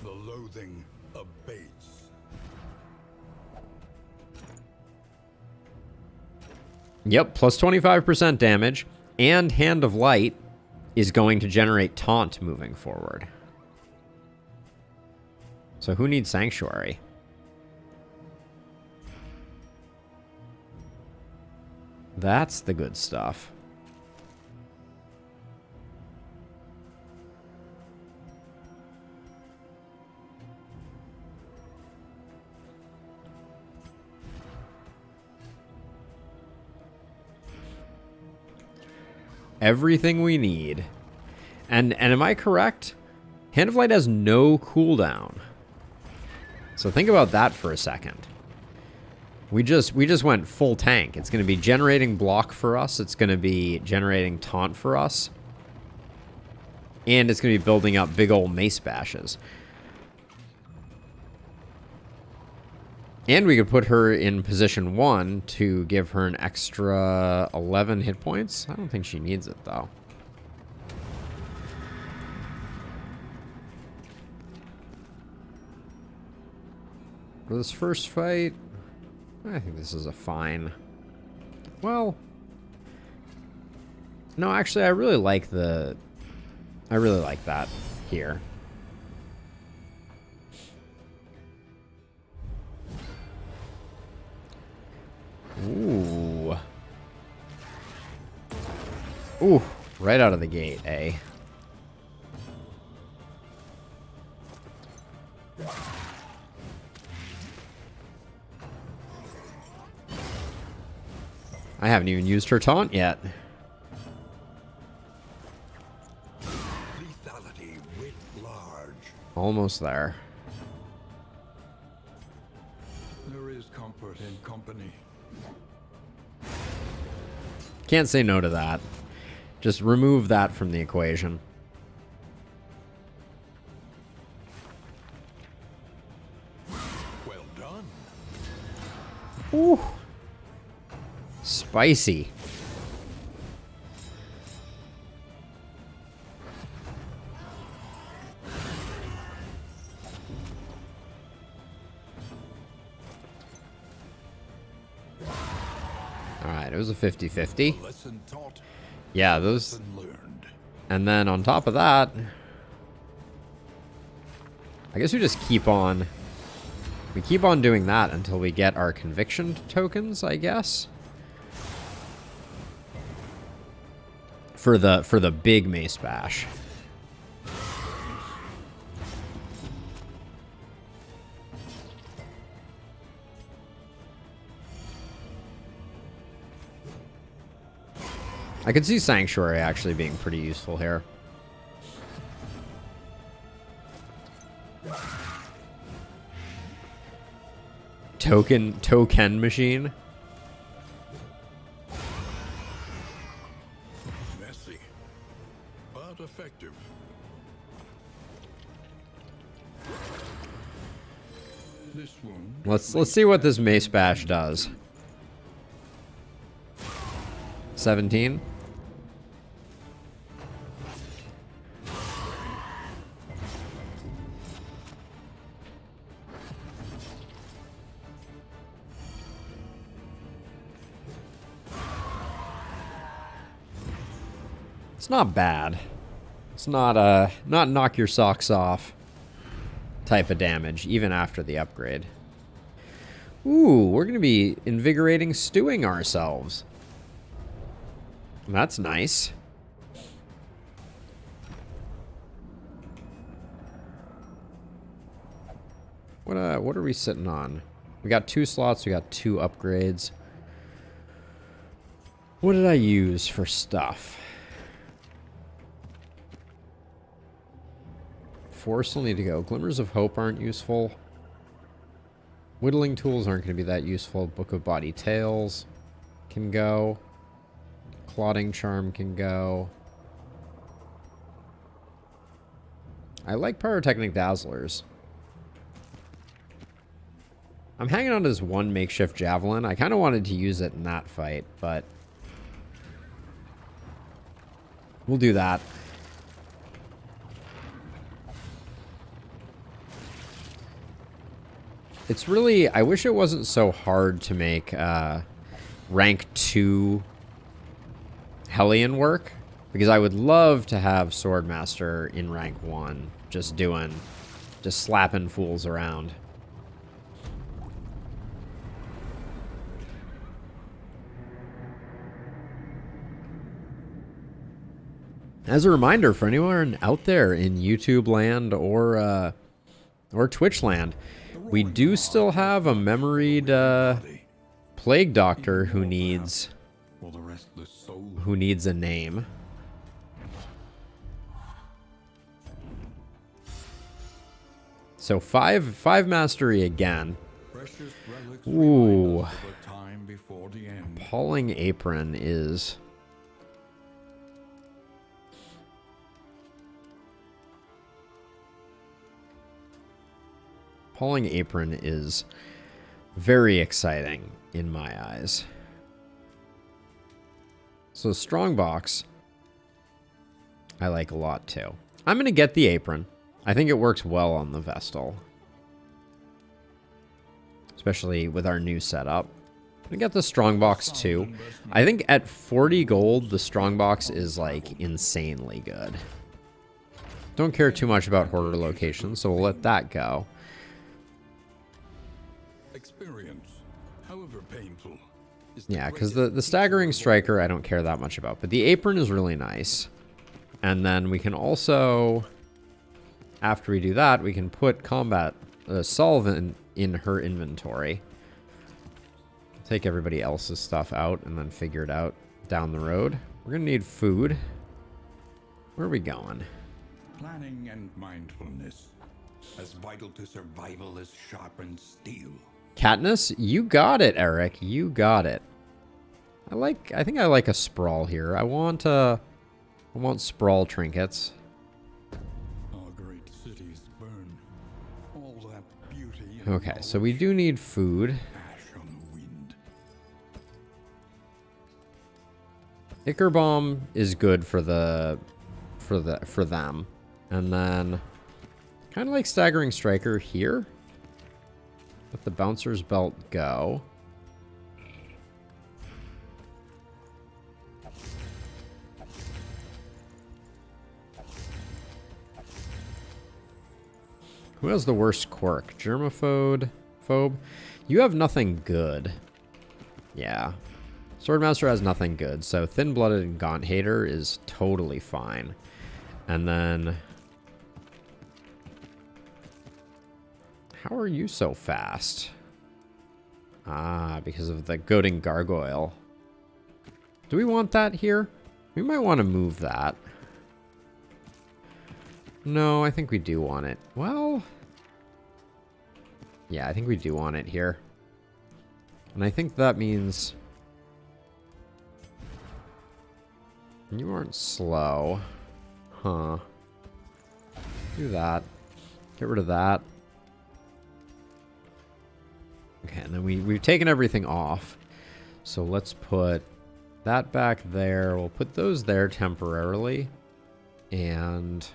The loathing abates.
Yep, plus 25% damage, and Hand of Light is going to generate Taunt moving forward. So who needs Sanctuary? That's the good stuff. Everything we need. And am I correct? Hand of Light has no cooldown. So think about that for a second. We just went full tank. It's going to be generating block for us. It's going to be generating taunt for us. And it's going to be building up big old mace bashes. And we could put her in position 1 to give her an extra 11 hit points. I don't think she needs it, though. For this first fight, I think this is a fine. Well, no, actually, I really like that here. Ooh. Ooh, right out of the gate, eh? I haven't even used her taunt yet.
Lethality writ large.
Almost there.
There is comfort in company.
Can't say no to that. Just remove that from the equation.
Well done.
Ooh. Spicy. It was a 50-50.
Lesson taught,
Yeah, those...
lesson learned.
And then on top of that... I guess we just keep on... We keep on doing that until we get our conviction tokens, I guess. For the big mace bash. I could see Sanctuary actually being pretty useful here. Token machine.
Messy, but effective. This wound.
Let's see what this mace bash does. 17. It's not bad. It's not not knock your socks off type of damage, even after the upgrade. Ooh, we're gonna be invigorating stewing ourselves. That's nice. What are we sitting on? We got 2 slots, we got 2 upgrades. What did I use for stuff? 4 still need to go. Glimmers of Hope aren't useful. Whittling tools aren't going to be that useful. Book of Body Tales can go. Clotting Charm can go. I like Pyrotechnic Dazzlers. I'm hanging on to this 1 makeshift javelin. I kind of wanted to use it in that fight, but we'll do that. It's really... I wish it wasn't so hard to make rank 2 Hellion work, because I would love to have Swordmaster in rank 1, just slapping fools around. As a reminder for anyone out there in YouTube land or Twitch land, we do still have a memoried Plague Doctor who needs a name. So five mastery again. Ooh. Appalling Apron is... Appalling Apron is very exciting in my eyes. So Strongbox, I like a lot too. I'm going to get the Apron. I think it works well on the Vestal. Especially with our new setup. I'm going to get the Strongbox too. I think at 40 gold, the Strongbox is like insanely good. Don't care too much about Hoarder locations, so we'll let that go.
Experience, however painful,
yeah, because the Staggering Striker I don't care that much about, but the Apron is really nice. And then we can also, after we do that, we can put Combat Solvent in her inventory. Take everybody else's stuff out and then figure it out down the road. We're gonna need food. Where are we going?
Planning and mindfulness, as vital to survival as sharpened steel.
Katniss, you got it, Eric. You got it. I think I like a sprawl here. I want sprawl trinkets.
Our great cities burn. All that beauty.
Okay, so we do need food.
Ash on the wind.
Ichor Bomb is good for them. And then kind of like Staggering Striker here. Let the Bouncer's Belt go. Who has the worst quirk? Germaphobe? You have nothing good. Yeah. Swordmaster has nothing good, so Thin-Blooded and Gaunt Hater is totally fine. And then... How are you so fast? Ah, because of the Goading Gargoyle. Do we want that here? We might want to move that. No, I think we do want it. Well... Yeah, I think we do want it here. And I think that means... You aren't slow. Huh. Do that. Get rid of that. Okay, and then we've taken everything off. So let's put that back there. We'll put those there temporarily. And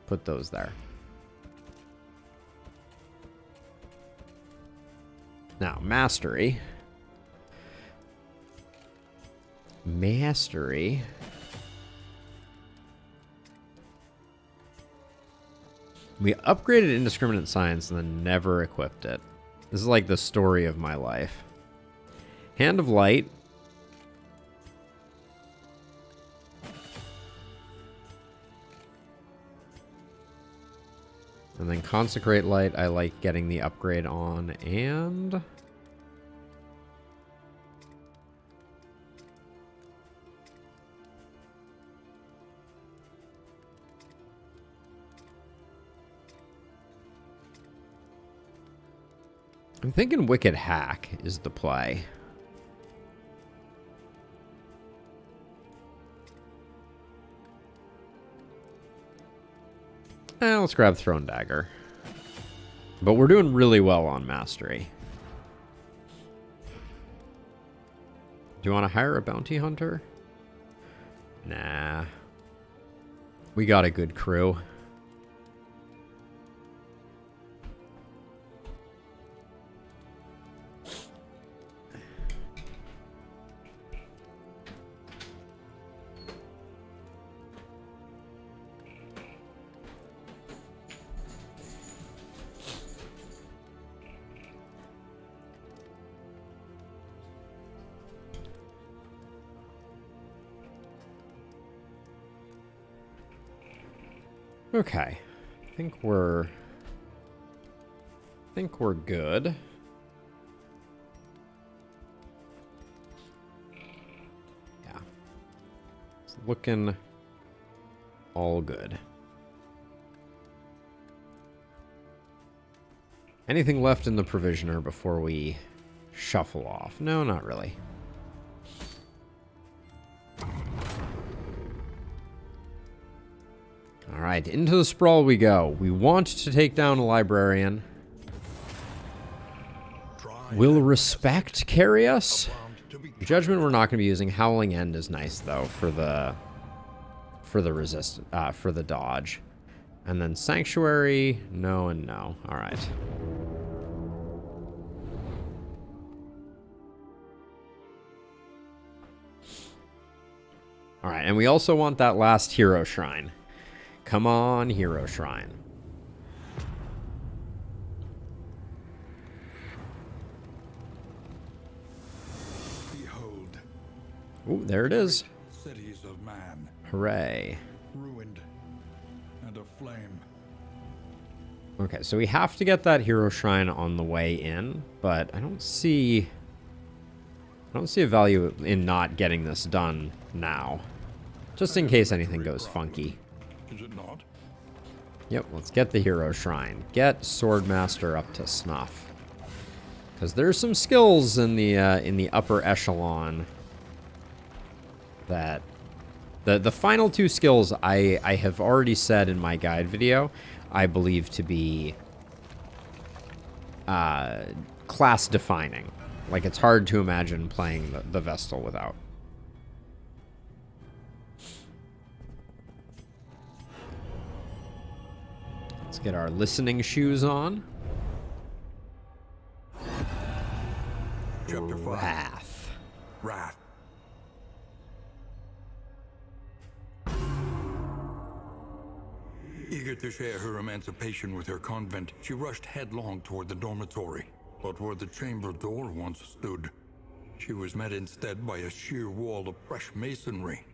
put those there. Now, Mastery. Mastery. We upgraded Indiscriminate Science and then never equipped it. This is like the story of my life. Hand of Light. And then Consecrate Light, I like getting the upgrade on, and... I'm thinking Wicked Hack is the play. Let's grab Throne Dagger. But we're doing really well on Mastery. Do you want to hire a bounty hunter? Nah. We got a good crew. Okay, I think we're good. Yeah, it's looking all good. Anything left in the provisioner before we shuffle off? No, not really. Alright, into the sprawl we go. We want to take down a librarian. Will respect carry us? Judgment we're not going to be using. Howling End is nice though for the dodge. And then Sanctuary, no and no. Alright. Alright, and we also want that last hero shrine. Come on, Hero Shrine.
Behold.
Ooh, there it is.
Cities of man.
Hooray.
Ruined and aflame.
Okay, so we have to get that Hero Shrine on the way in, but I don't see a value in not getting this done now. Just in case anything goes funky.
Is it not?
Yep, let's get the Hero Shrine. Get Swordmaster up to snuff. Because there's some skills in the upper echelon that... The final two skills I have already said in my guide video, I believe to be class defining. Like, it's hard to imagine playing the Vestal without. Let's get our listening shoes on.
Chapter 5.
Wrath.
Wrath.
Eager to share her emancipation with her convent, she rushed headlong toward the dormitory. But where the chamber door once stood, she was met instead by a sheer wall of fresh masonry.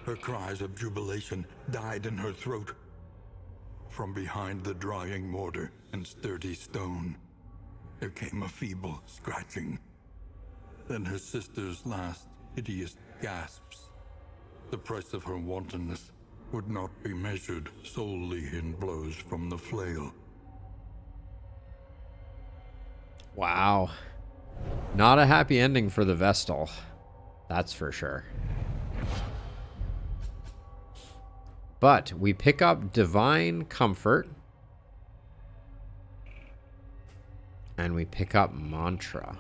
Her cries of jubilation died in her throat. From behind the drying mortar and sturdy stone, there came a feeble scratching. Then her sister's last hideous gasps. The price of her wantonness would not be measured solely in blows from the flail.
Wow. Not a happy ending for the Vestal. That's for sure. But we pick up Divine Comfort. And we pick up Mantra.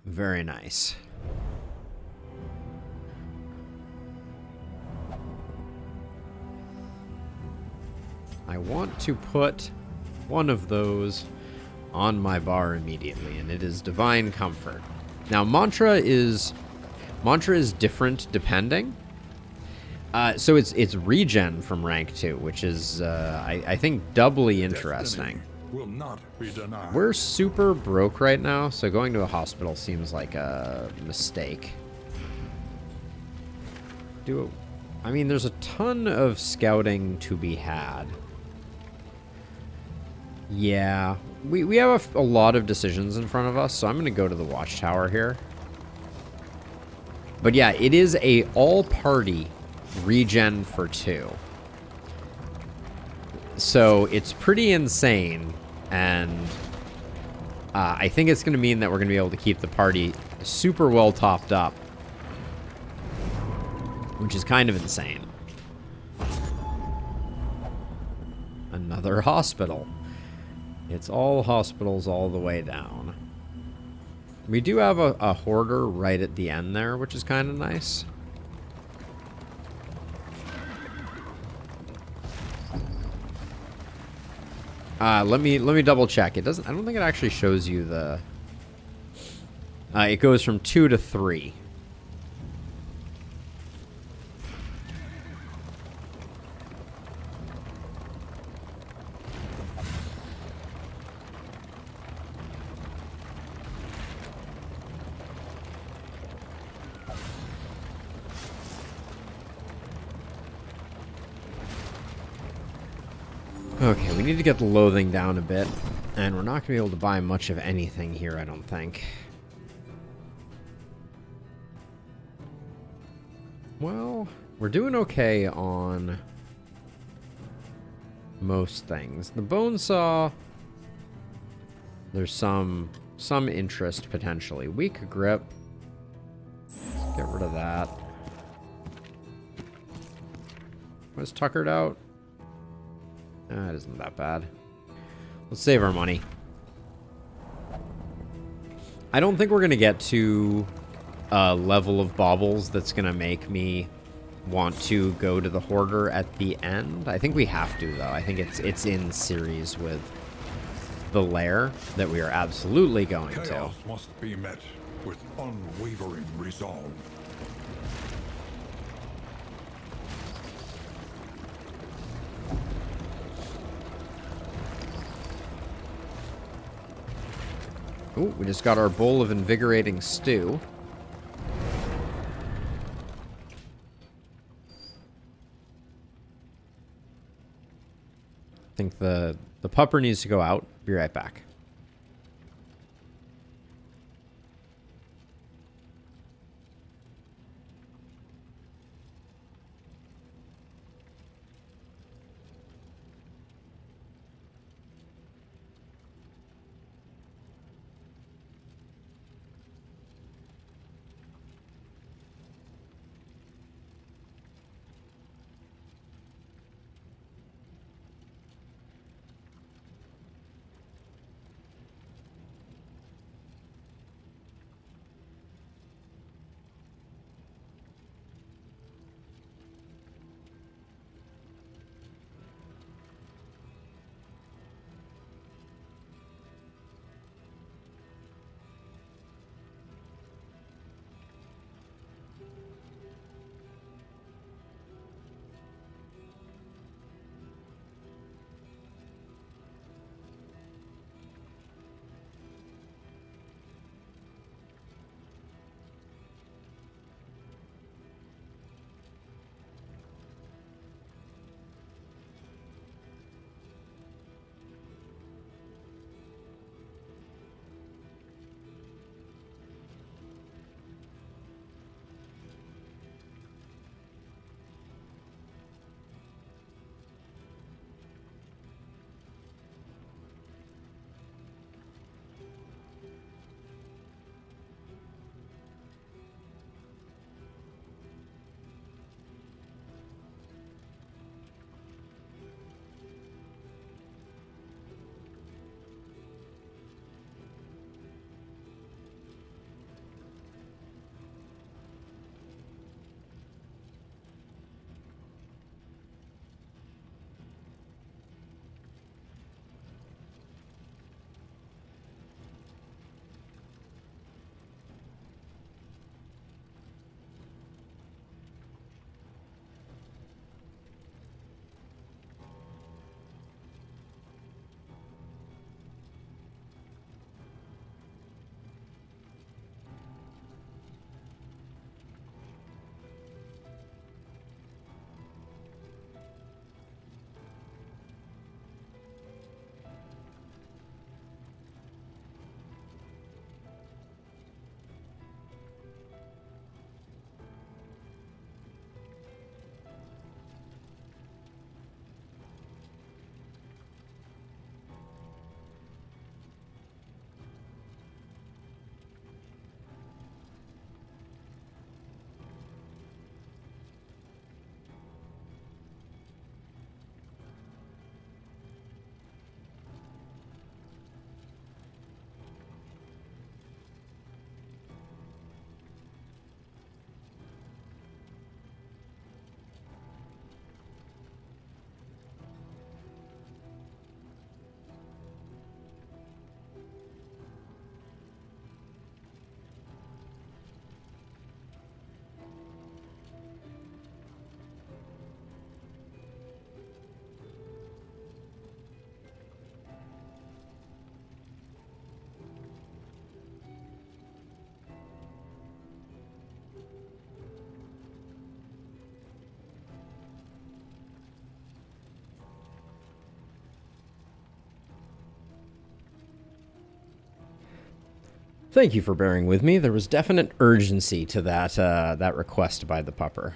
Very nice. I want to put one of those on my bar immediately, and it is Divine Comfort. Now, Mantra is different depending. So it's regen from rank 2, which is, I think, doubly interesting.
Will not be denied.
We're super broke right now, so going to a hospital seems like a mistake. I mean, there's a ton of scouting to be had. Yeah, we have a lot of decisions in front of us, so I'm going to go to the watchtower here. But yeah, it is a all-party regen for 2. So it's pretty insane, and I think it's going to mean that we're going to be able to keep the party super well topped up, which is kind of insane. Another hospital. It's all hospitals all the way down. We do have a hoarder right at the end there, which is kind of nice. Let me double check. It doesn't. I don't think it actually shows you the. It goes from 2 to 3. Okay, we need to get the loathing down a bit, and we're not going to be able to buy much of anything here, I don't think. Well, we're doing okay on most things. The bone saw, there's some interest potentially. Weak grip. Let's get rid of that. Was tuckered out? It isn't that bad. Let's save our money. I don't think we're going to get to a level of baubles that's going to make me want to go to the hoarder at the end. I think we have to, though. I think it's in series with the lair that we are absolutely going to.
Chaos must be met with unwavering resolve.
Ooh, we just got our bowl of invigorating stew. I think the pupper needs to go out. Be right back. Thank you for bearing with me. There was definite urgency to that request by the pupper.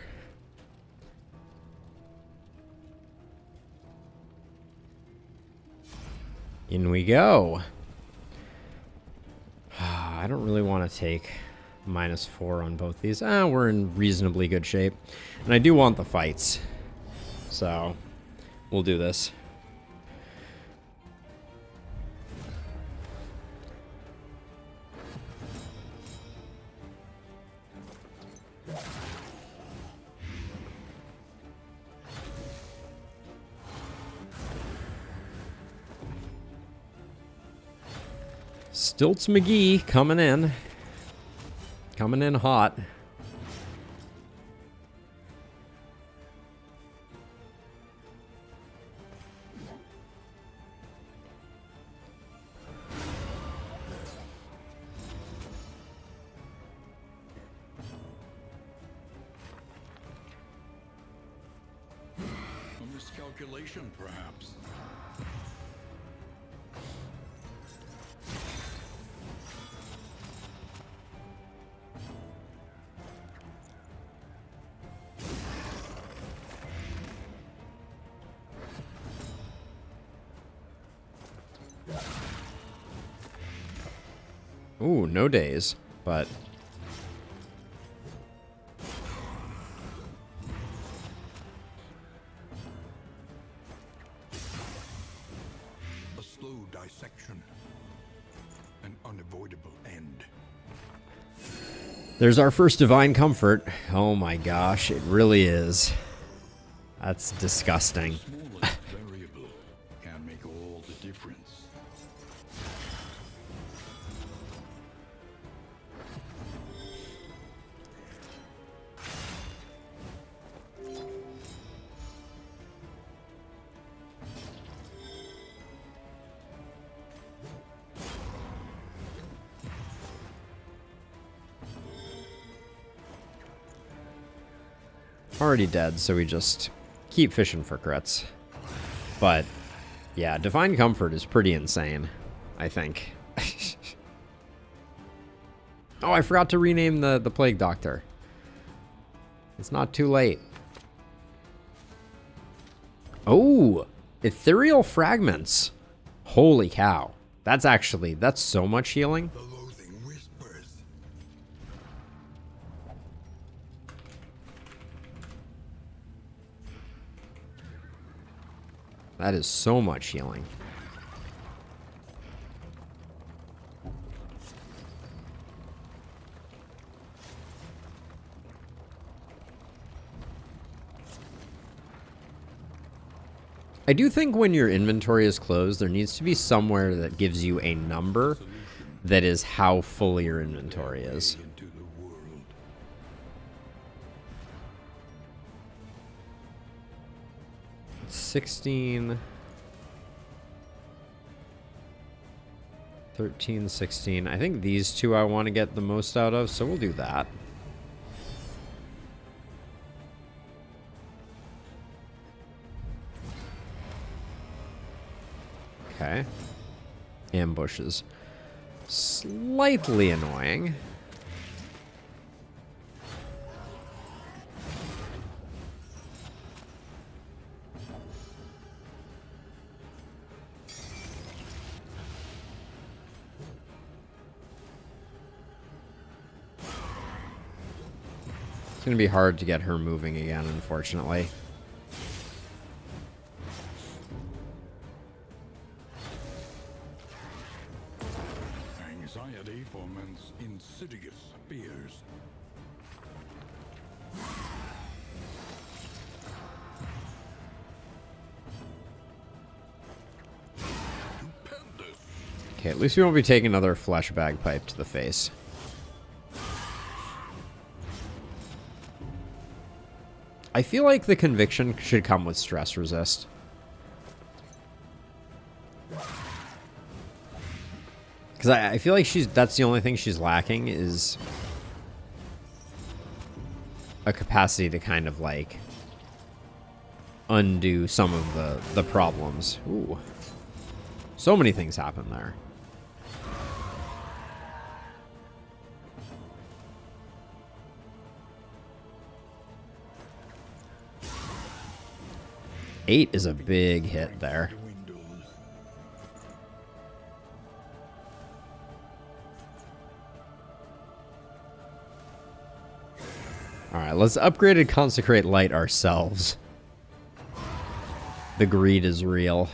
In we go. I don't really want to take -4 on both these. We're in reasonably good shape. And I do want the fights. So, we'll do this. Stilts McGee coming in. Coming in hot.
A miscalculation, perhaps.
Ooh, no days, but...
A slow dissection. An unavoidable end.
There's our first divine comfort. Oh my gosh, it really is. That's disgusting.
Smallest variable can make all the difference.
Already dead, so we just keep fishing for crits. But, yeah, divine comfort is pretty insane, I think. Oh, I forgot to rename the plague doctor. It's not too late. Oh, ethereal fragments. Holy cow. That's so much healing.
The loathing whispers.
That is so much healing. I do think when your inventory is closed, there needs to be somewhere that gives you a number that is how full your inventory is.
Into the world.
16, 13, 16. I think these two I want to get the most out of, so we'll do that. Okay. Ambushes. Slightly annoying. It's going to be hard to get her moving again, unfortunately.
Anxiety foments insidious fears. Stupendous.
Okay, at least we won't be taking another flesh bagpipe to the face. I feel like the conviction should come with stress resist. Because I feel like that's the only thing she's lacking is a capacity to kind of like undo some of the problems. Ooh. So many things happen there. 8 is a big hit there. Alright, let's upgrade and consecrate light ourselves. The greed is real.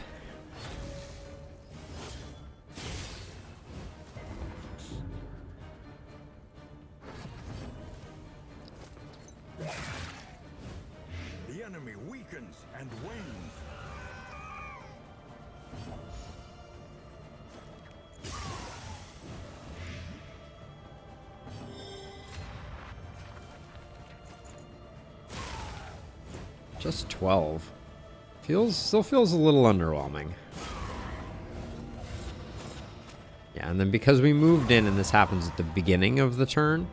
The enemy weakens and wanes.
Just 12. Still feels a little underwhelming. Yeah, and then because we moved in and this happens at the beginning of the turn,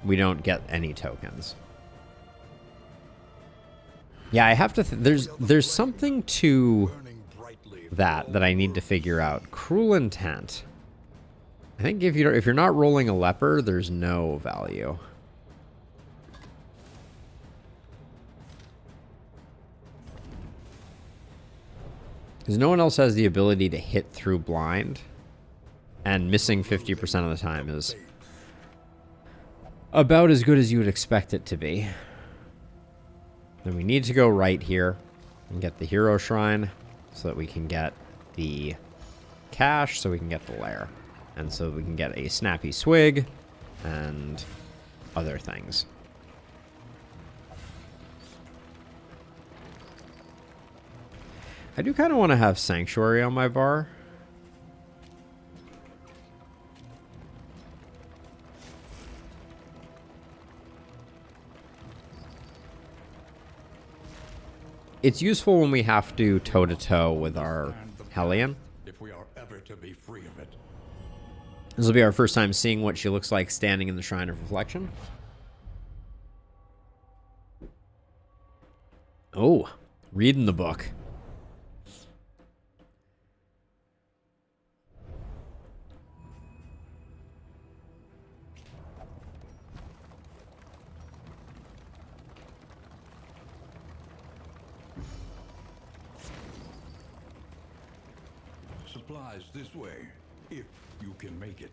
we don't get any tokens. Yeah, I have to... there's something to that I need to figure out. Cruel Intent. I think if you're not rolling a leper, there's no value. Because no one else has the ability to hit through blind. And missing 50% of the time is about as good as you would expect it to be. Then we need to go right here and get the hero shrine so that we can get the cash, so we can get the lair. And so we can get a snappy swig and other things. I do kind of want to have Sanctuary on my bar. It's useful when we have to toe-to-toe with our Hellion.
If we are ever to be free of it.
This will be our first time seeing what she looks like standing in the Shrine of Reflection. Oh, reading the book.
Supplies this way, if you can make it.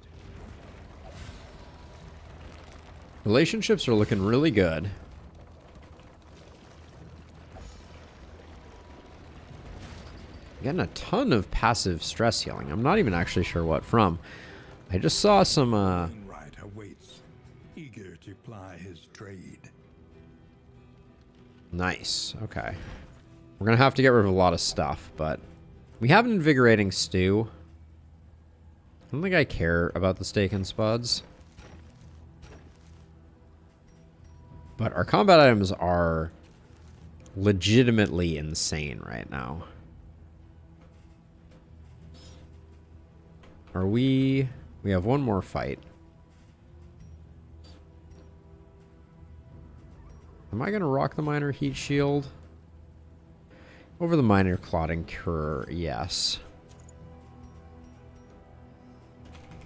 Relationships are looking really good. Getting a ton of passive stress healing. I'm not even actually sure what from. I just saw some
Wainwright awaits, eager to ply his trade.
Nice. Okay. We're gonna have to get rid of a lot of stuff, but we have an invigorating stew. I don't think I care about the steak and spuds. But our combat items are legitimately insane right now. Are we... We have one more fight. Am I going to rock the Minor Heat Shield? Over the Minor Clotting Cure, yes.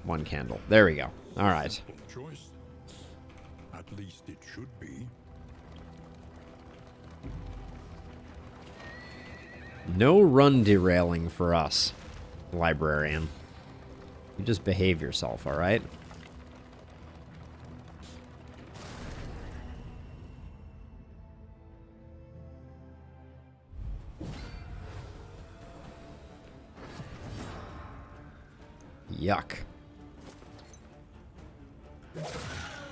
One candle. There we go. All right.
Simple choice. At least it should be.
No run derailing for us, librarian. You just behave yourself, all right? Yuck.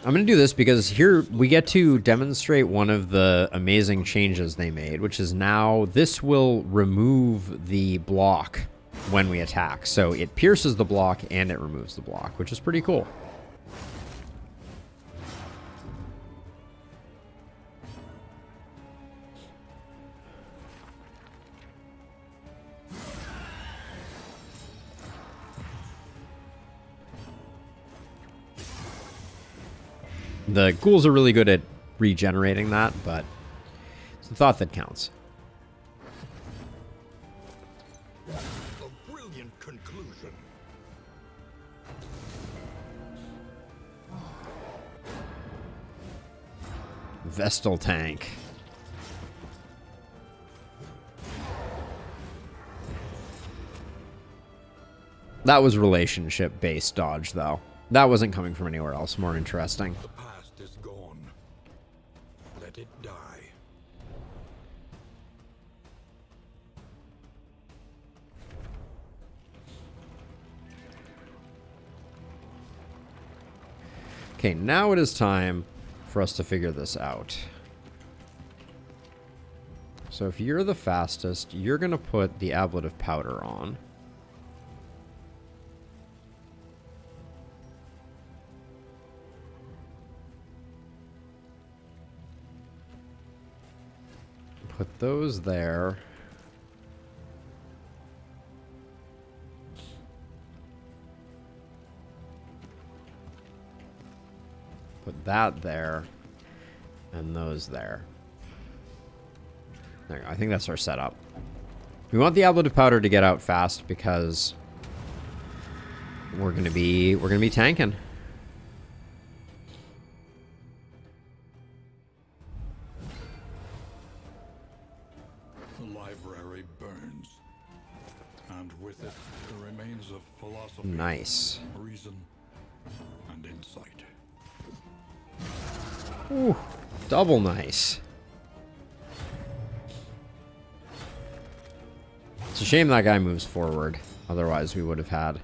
I'm going to do this because here we get to demonstrate one of the amazing changes they made, which is now this will remove the block when we attack. So it pierces the block and it removes the block, which is pretty cool. The ghouls are really good at regenerating that, but it's the thought that counts.
A brilliant conclusion.
Vestal tank. That was relationship-based dodge, though. That wasn't coming from anywhere else. More interesting.
The past is gone. Let it die.
Okay, now it is time for us to figure this out. So if you're the fastest, you're going to put the ablative powder on. Put those there. Put that there. And those there. There you go. I think that's our setup. We want the ablative powder to get out fast because we're gonna be tanking.
The library burns, and with it the remains of philosophy,
Nice.
reason, and insight.
Ooh, double nice. It's a shame that guy moves forward. Otherwise, we would have had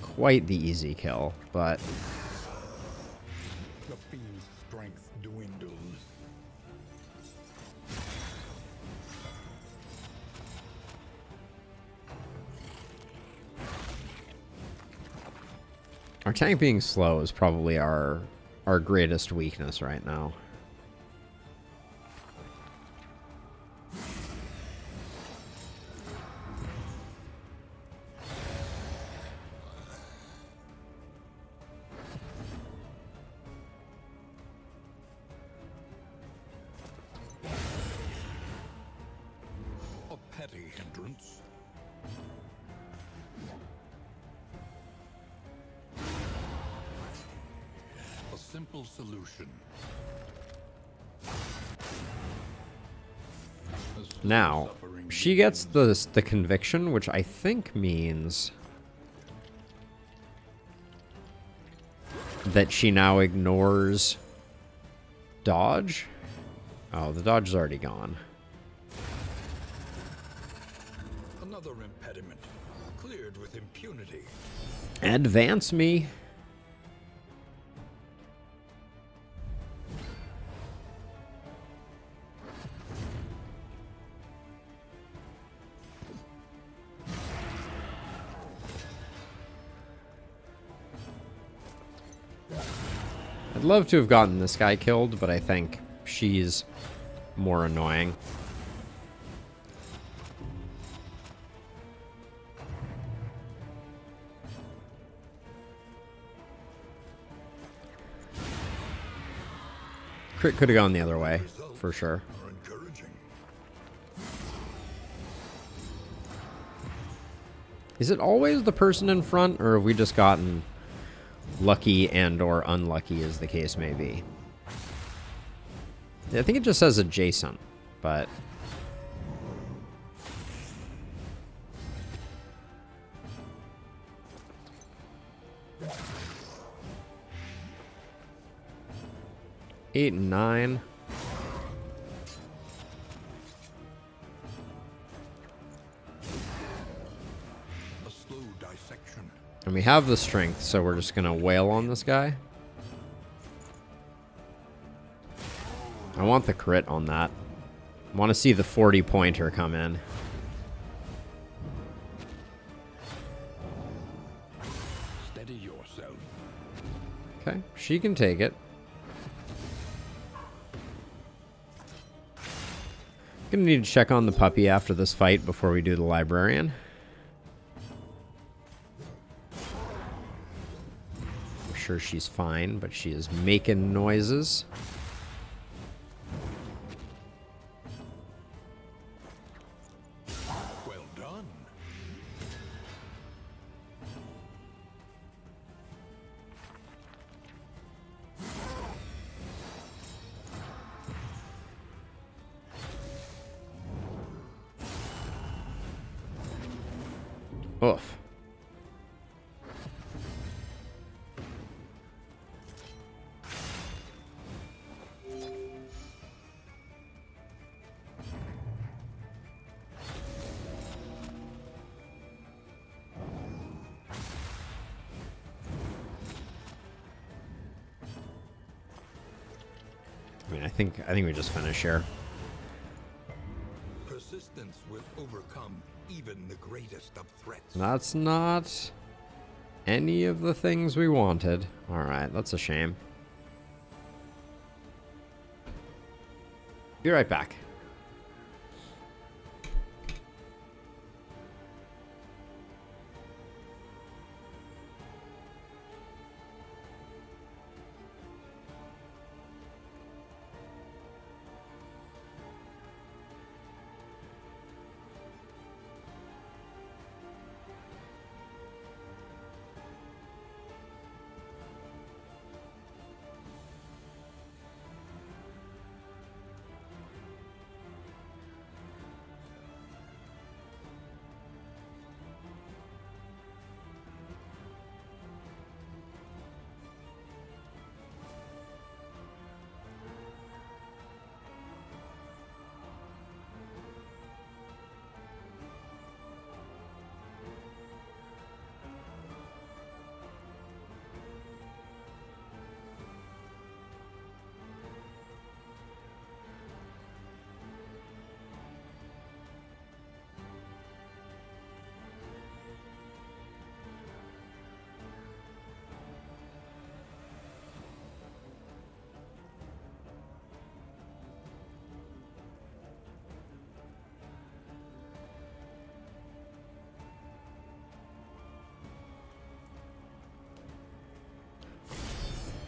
quite the easy kill, but
The fiend's strength dwindles.
our tank being slow is probably our greatest weakness right now.
A petty hindrance. A simple solution.
Now, she gets the conviction, which I think means that she now ignores dodge. Oh, the dodge is already gone.
Another impediment, cleared with impunity.
Advance me. I'd love to have gotten this guy killed, but I think she's more annoying. Crit could have gone the other way, for sure.
Are encouraging.
Is it always the person in front, or have we just gotten lucky and or unlucky, as the case may be? I think it just says adjacent, but eight and 9.
A slow dissection.
And we have the strength, so we're just gonna wail on this guy. I want the crit on that. I want to see the 40 pointer come in.
Steady yourself.
Okay, she can take it. Gonna need to check on the puppy after this fight before we do the librarian. I'm sure she's fine, but she is making noises.
Well done.
Oof. mean, I think we just finish here.
Persistence will overcome even the greatest of threats.
That's not any of the things we wanted. All right, that's a shame. Be right back.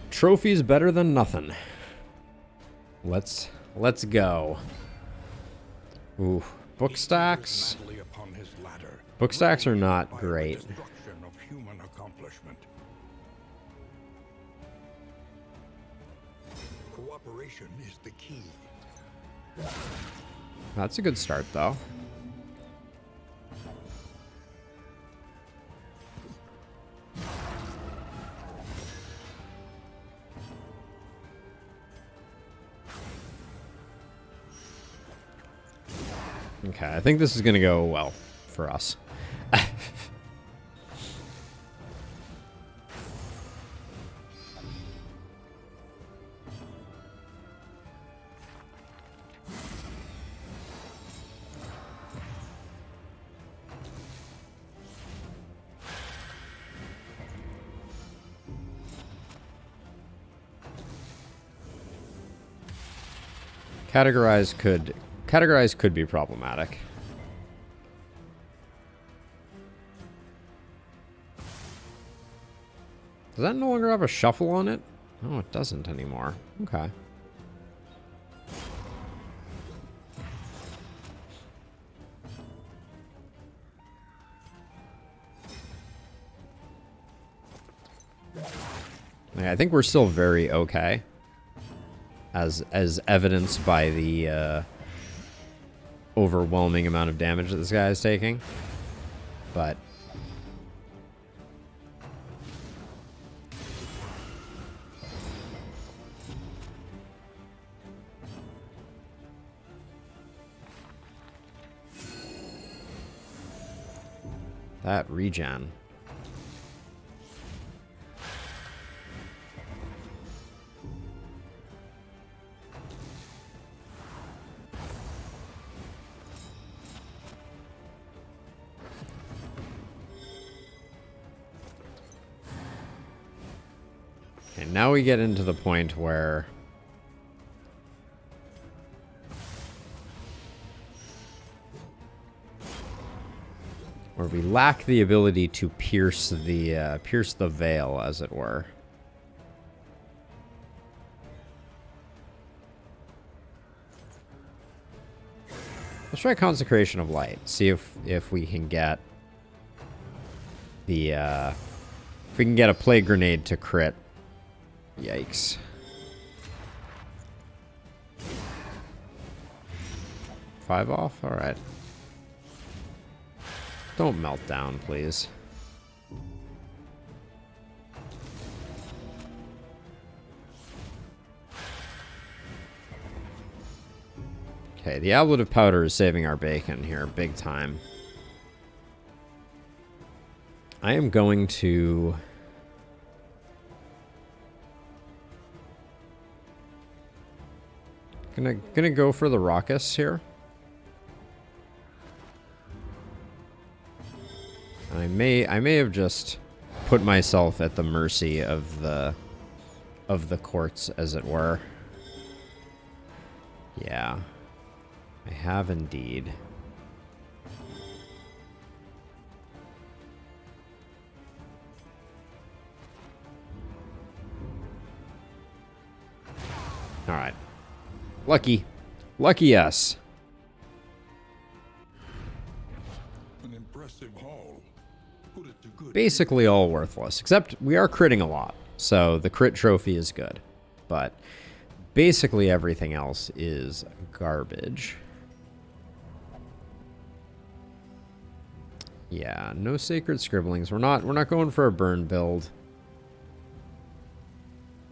Trophy's better than nothing. Let's go. Ooh, book stacks. Book stacks are not great.
Cooperation is the key.
That's a good start, though. Okay, I think this is going to go well for us. Categorize could be problematic. Does that no longer have a shuffle on it? Oh, it doesn't anymore. Okay. Yeah, I think we're still very okay. As evidenced by the overwhelming amount of damage that this guy is taking. But that regen. And now we get into the point where we lack the ability to pierce the veil, as it were. Let's try Consecration of Light. See if we can get the if we can get a Plague Grenade to crit. Yikes. Five off? Alright. Don't melt down, please. Okay, the ablative powder is saving our bacon here, big time. I am going to... Gonna go for the Raucous here. I may have just put myself at the mercy of the courts, as it were. Yeah, I have indeed. All right. Lucky. Lucky us.
An impressive haul. Put it to good.
Basically all worthless, except we are critting a lot. So the crit trophy is good. But basically everything else is garbage. Yeah, no sacred scribblings. We're not going for a burn build.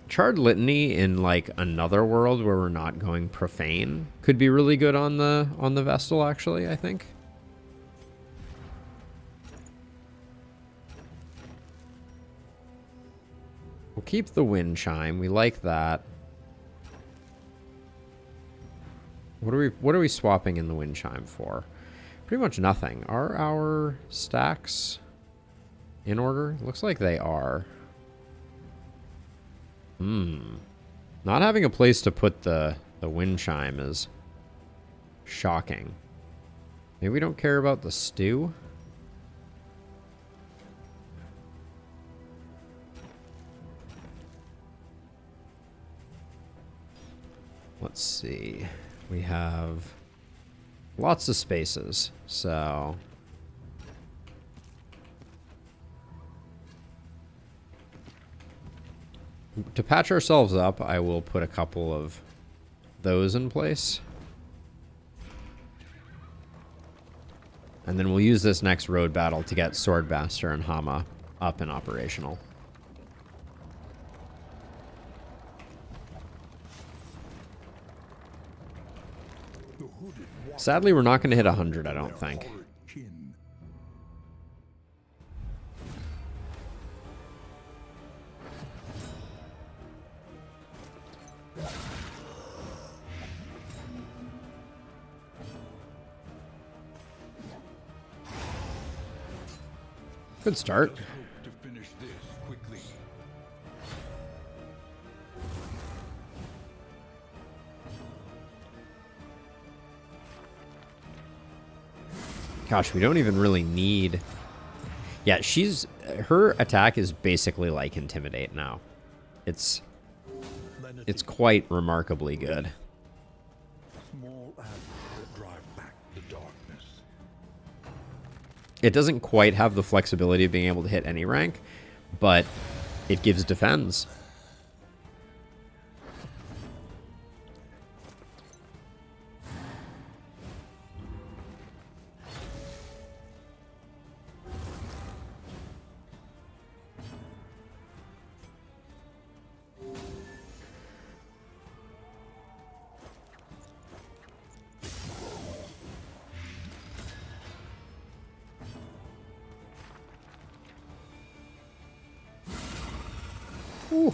Charred Litany in like another world where we're not going profane could be really good on the Vestal, actually, I think. We'll keep the wind chime. We like that. What are we swapping in the wind chime for? Pretty much nothing. Are our stacks in order? Looks like they are. Not having a place to put the wind chime is shocking. Maybe we don't care about the stew? Let's see. We have lots of spaces, so... To patch ourselves up, I will put a couple of those in place. And then we'll use this next road battle to get Swordmaster and Hama up and operational. Sadly, we're not going to hit 100, I don't think. Good start. Gosh, we don't even really need... Yeah, her attack is basically like Intimidate now. It's quite remarkably good. It doesn't quite have the flexibility of being able to hit any rank, but it gives defense. Ooh.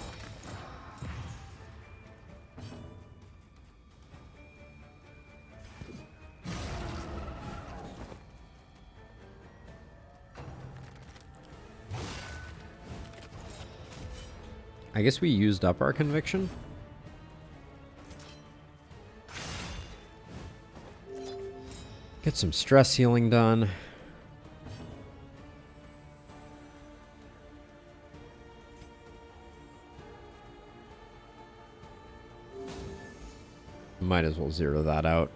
I guess we used up our conviction. Get some stress healing done. Might as well zero that out.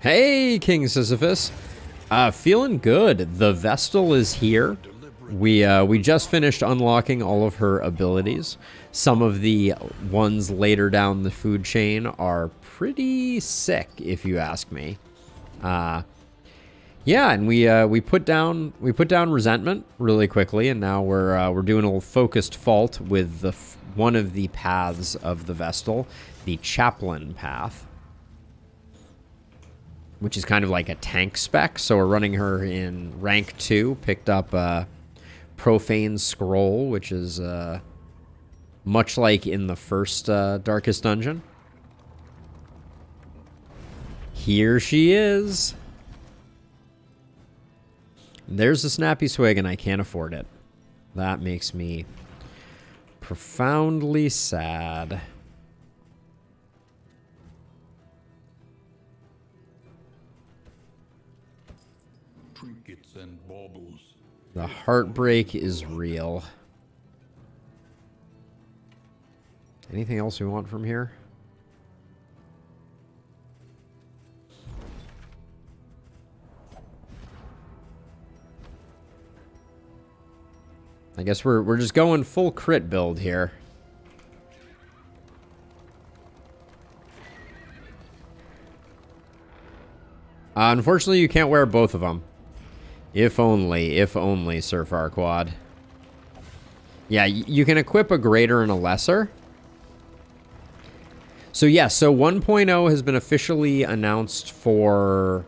Hey, King Sisyphus. Feeling good. The Vestal is here. We just finished unlocking all of her abilities. Some of the ones later down the food chain are pretty sick, if you ask me. Yeah, and we put down resentment really quickly, and now we're doing a focused fault with one of the paths of the Vestal, the chaplain path. which is kind of like a tank spec. So we're running her in rank 2. Picked up Profane Scroll, which is much like in the first Darkest Dungeon. Here she is. There's a Snappy Swig, and I can't afford it. That makes me profoundly sad.
Trinkets and baubles.
The heartbreak is real. Anything else we want from here? I guess we're just going full crit build here. Unfortunately, you can't wear both of them. If only, Sir Farquaad. Yeah, you can equip a greater and a lesser. So yeah, so 1.0 has been officially announced for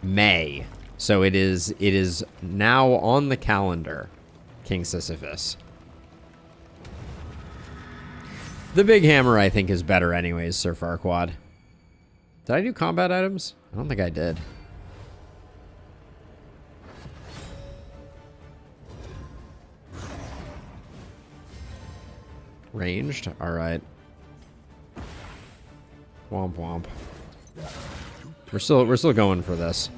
May. So it is now on the calendar, King Sisyphus. The big hammer, I think, is better anyways, Sir Farquaad. Did I do combat items? I don't think I did. Ranged? Alright. Womp womp. We're still going for this.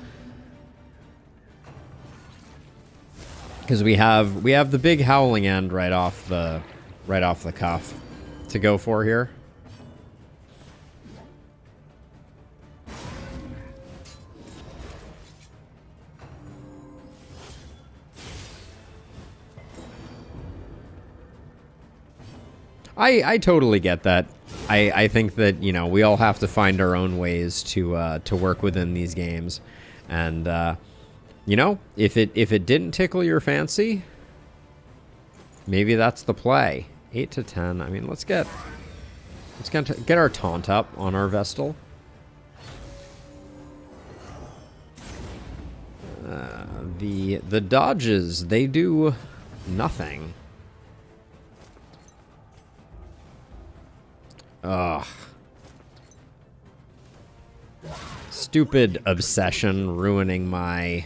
Because we have the big howling end right off the cuff to go for here. I totally get that. I think that, you know, we all have to find our own ways to work within these games, and you know, if it didn't tickle your fancy, maybe that's the play. 8 to 10. I mean, let's get our taunt up on our Vestal. The dodges, they do nothing. Ugh. Stupid obsession ruining my...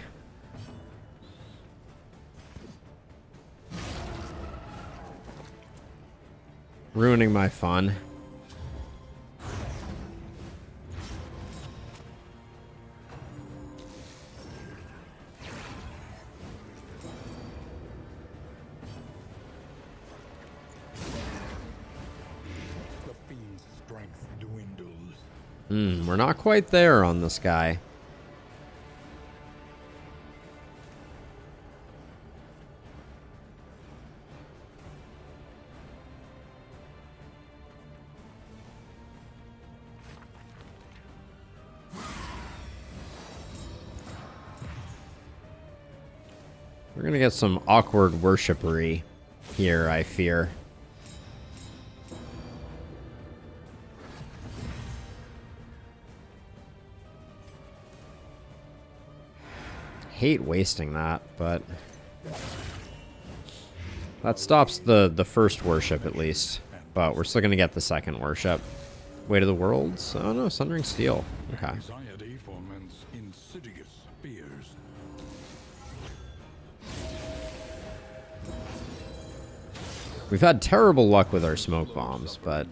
fun. We're not quite there on this guy. We're gonna get some awkward worshipery here, I fear. Hate wasting that, but that stops the first worship at least. But we're still gonna get the second worship. Way to the Worlds? Oh no, Sundering Steel. Okay.
Anxiety foments insidious fears.
We've had terrible luck with our smoke bombs, but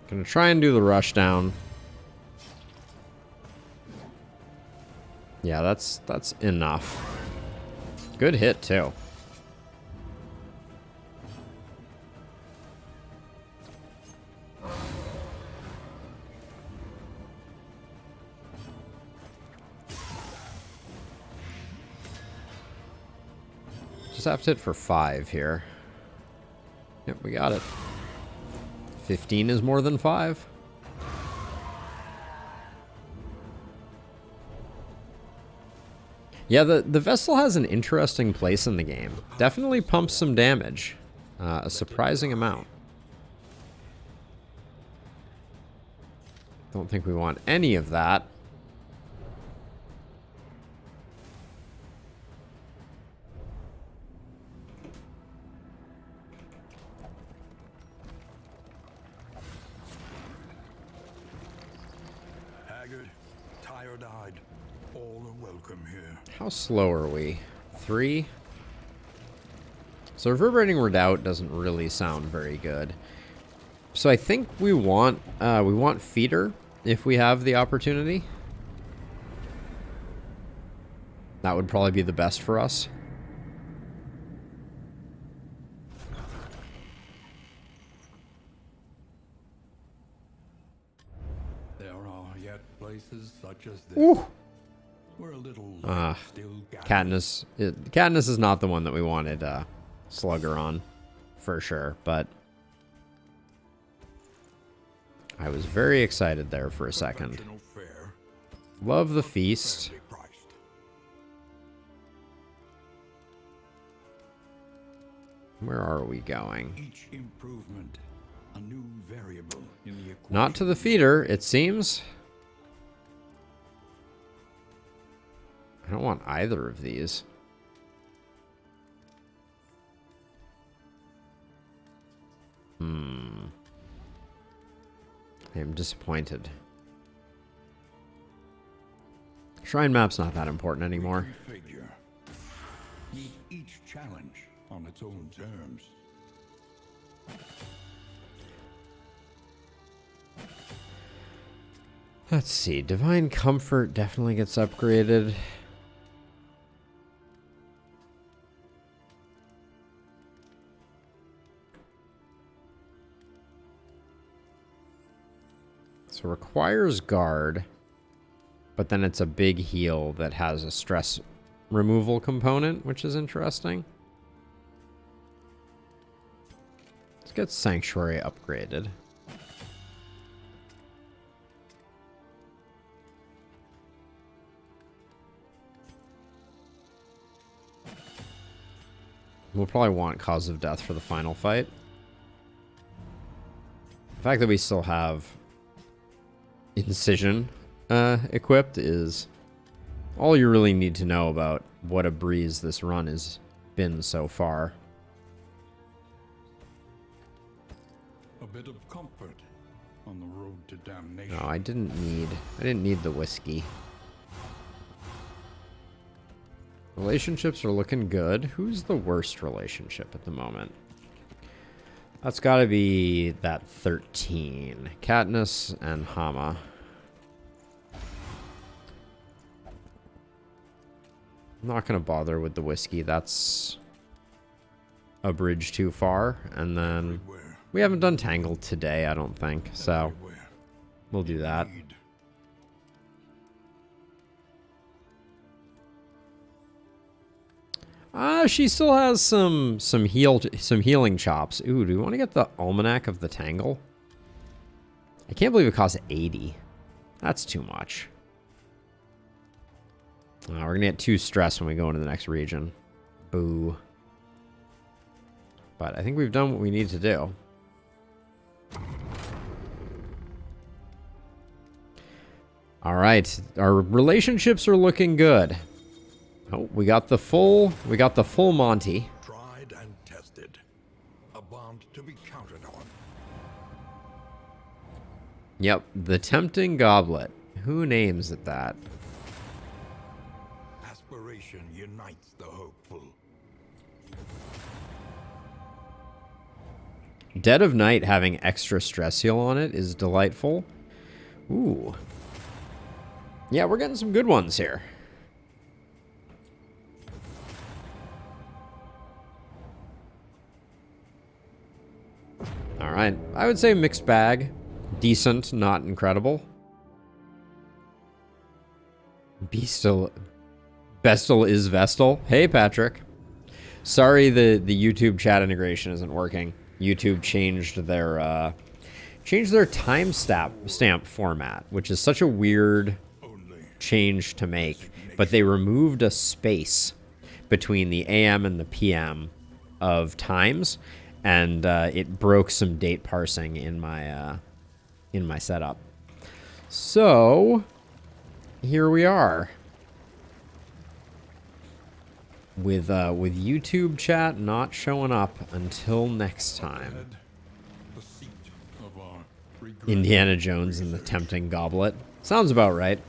gonna try and do the rush down. Yeah, that's enough. Good hit too. Just have to hit for 5 here. Yep, we got it. 15 is more than 5. Yeah, the Vestal has an interesting place in the game. Definitely pumps some damage. A surprising amount. Don't think we want any of that.
Haggard, tired-eyed, all are welcome here.
How slow are we? 3? So Reverberating Redoubt doesn't really sound very good. So I think we want Feeder if we have the opportunity. That would probably be the best for us.
There are yet places such as this.
Ooh.
Where a little still
Katniss. Katniss is not the one that we wanted Slugger on, for sure, but I was very excited there for a second.
fare,
Love the feast.
fairly priced.
Where are we going?
Each improvement, a new variable in the equation.
Not to the feeder, it seems. I don't want either of these. I am disappointed. Shrine map's not that important anymore.
Figure. Meet each challenge on its own terms.
Let's see. Divine Comfort definitely gets upgraded. So requires guard, but then it's a big heal that has a stress removal component, which is interesting. Let's get Sanctuary upgraded. We'll probably want Cause of Death for the final fight. The fact that we still have Incision equipped is all you really need to know about what a breeze this run has been so far.
A bit of comfort on the road to damnation.
No, I didn't need the whiskey. Relationships are looking good. Who's the worst relationship at the moment? That's got to be that 13. Katniss and Hama. I'm not going to bother with the whiskey. That's a bridge too far. And then we haven't done Tangled today, I don't think. So we'll do that. She still has some healing chops. Ooh, do we want to get the Almanac of the Tangle? I can't believe it costs 80. That's too much. We're gonna get too stressed when we go into the next region. Boo. But I think we've done what we need to do. All right, our relationships are looking good. Oh, we got the full Monty.
Tried and tested. A bond to be counted on.
Yep, the Tempting Goblet. Who names it that?
Aspiration unites the hopeful.
Dead of Night having extra stress heal on it is delightful. Ooh. Yeah, we're getting some good ones here. Alright, I would say mixed bag. Decent, not incredible. Vestal is Vestal. Hey, Patrick. Sorry, the YouTube chat integration isn't working. YouTube changed their timestamp format, which is such a weird change to make. But they removed a space between the AM and the PM of times, and it broke some date parsing in my setup. So here we are. With YouTube chat not showing up until next time. Indiana Jones and the Tempting Goblet. Sounds about right.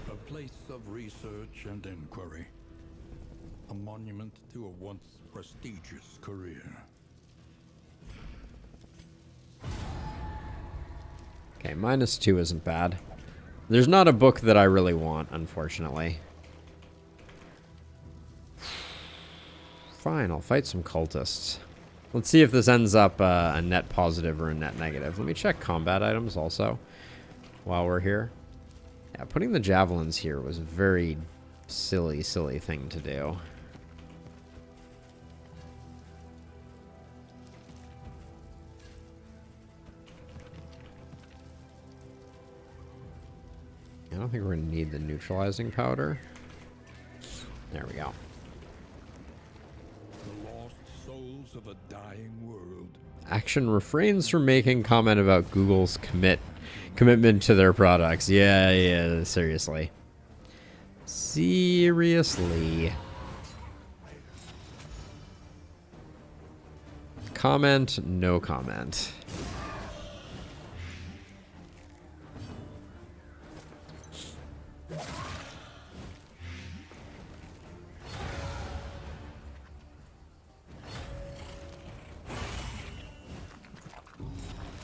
A place of research and inquiry. A monument to a once prestigious career.
Okay, -2 isn't bad. There's not a book that I really want, unfortunately. Fine, I'll fight some cultists. Let's see if this ends up a net positive or a net negative. Let me check combat items also while we're here. Yeah, putting the javelins here was a very silly thing to do. I don't think we're going to need the neutralizing powder. There we go.
The lost souls of a dying world.
Action refrains from making comment about Google's commitment to their products. Yeah, seriously. Seriously. Comment, no comment.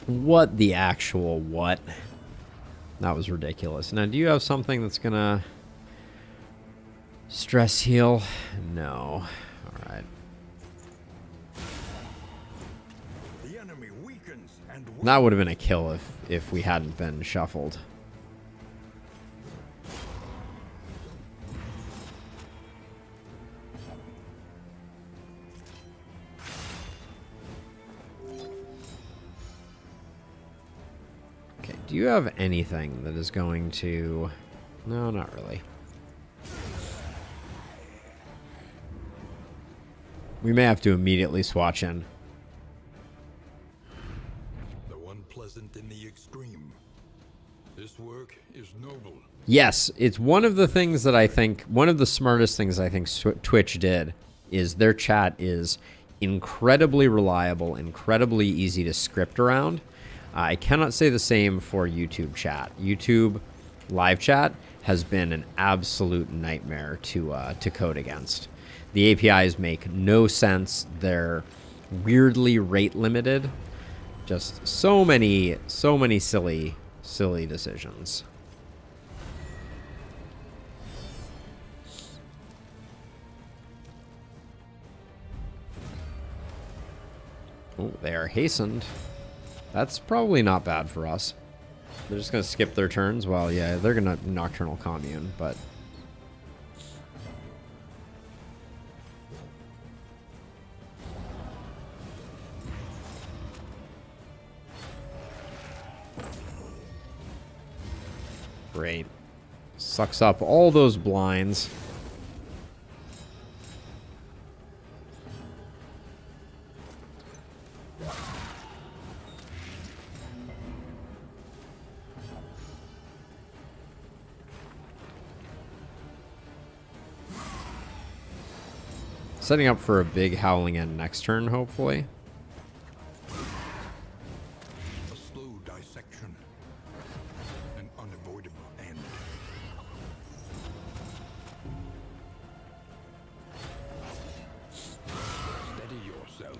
What the actual what? That was ridiculous. Now, do you have something that's gonna stress heal? No. Alright.
The enemy weakens and
That would have been a kill if we hadn't been shuffled. Do you have anything that is going to... No, not really. We may have to immediately swatch in.
though unpleasant in the extreme. This work is noble.
Yes, it's one of the things that I think... One of the smartest things I think Twitch did is their chat is incredibly reliable, incredibly easy to script around. I cannot say the same for YouTube chat. YouTube live chat has been an absolute nightmare to code against. The APIs make no sense. They're weirdly rate limited. Just so many silly decisions. Oh, they are hastened. That's probably not bad for us. They're just going to skip their turns. Well, yeah, they're going to Nocturnal Commune, but... Great. Sucks up all those blinds. Setting up for a big Howling End next turn, hopefully.
A slow dissection. An unavoidable end. Steady yourself.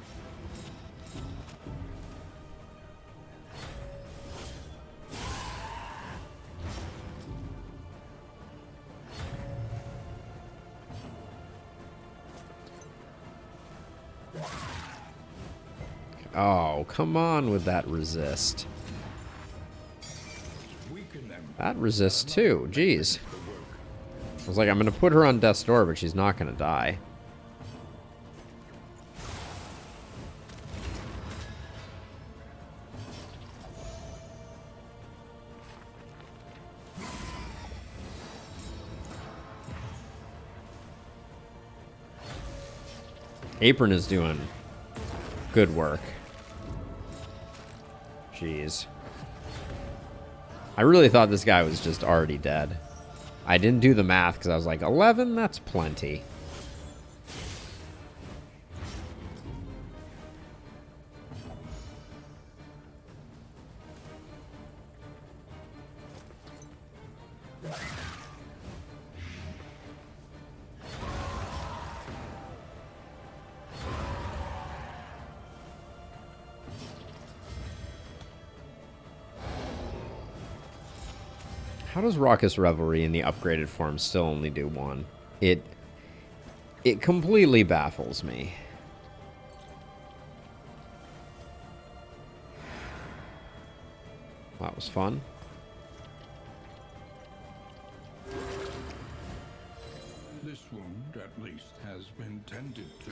Oh, come on with that resist.
Weaken them.
That resists too. Jeez. I was like, I'm going to put her on death's door, but she's not going to die. Apron is doing good work. Jeez. I really thought this guy was just already dead. I didn't do the math because I was like, 11? That's plenty. How does Raucous Revelry in the upgraded form still only do one? It completely baffles me. That was fun.
This wound, at least, has been tended to.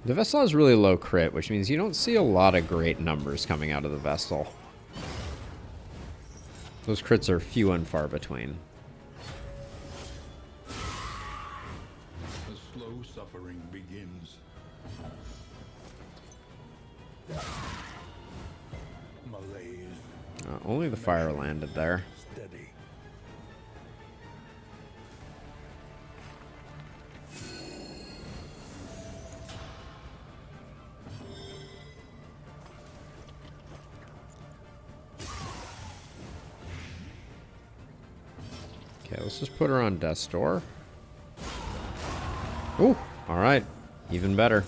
The Vestal has really low crit, which means you don't see a lot of great numbers coming out of the Vestal. Those crits are few and far between.
The slow suffering begins. Malaise.
Only the fire landed there.
Steady.
Okay, let's just put her on death's door. Ooh, all right, even better.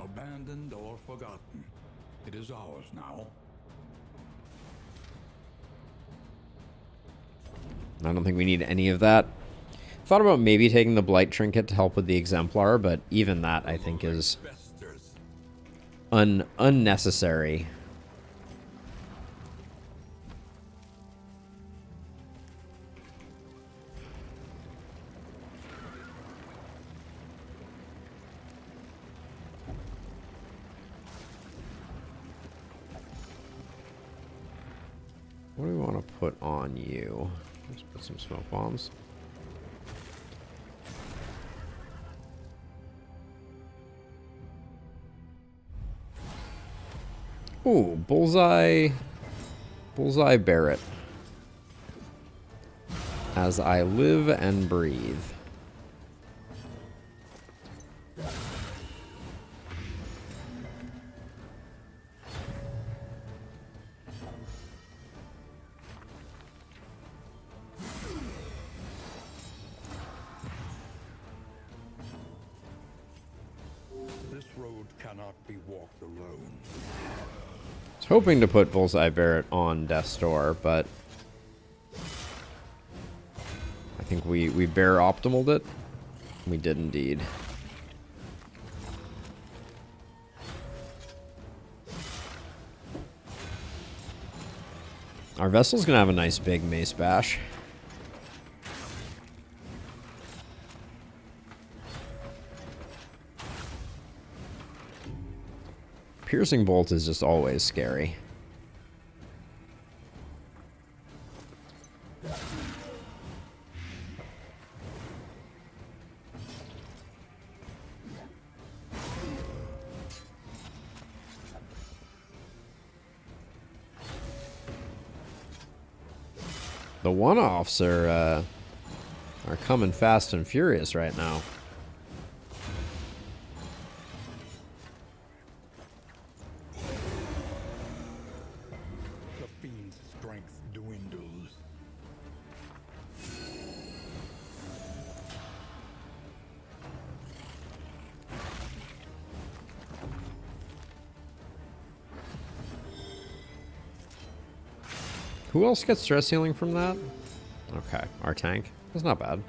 Abandoned or forgotten. It is ours now.
I don't think we need any of that. Thought about maybe taking the Blight Trinket to help with the Exemplar, but even that I think is unnecessary. What do we want to put on you? Let's put some smoke bombs. Ooh, Bullseye Barrett. As I live and breathe.
This road cannot be walked alone.
I was hoping to put Bullseye Barrett on Death's Door, but I think we bear optimaled it. We did indeed. Our Vestal's gonna have a nice big mace bash. Piercing Bolt is just always scary. The one-offs are coming fast and furious right now.
The fiend's strength dwindles.
Who else gets stress healing from that? Okay, our tank. That's not bad.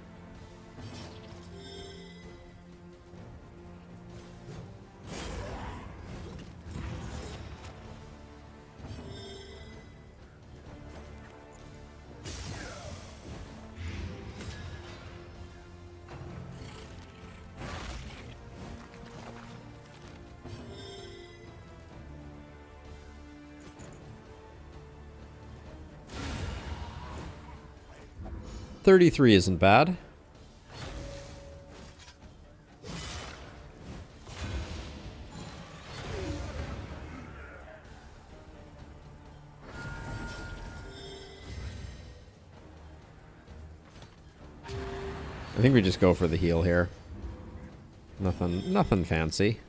$33 isn't bad. I think we just go for the heal here. Nothing fancy.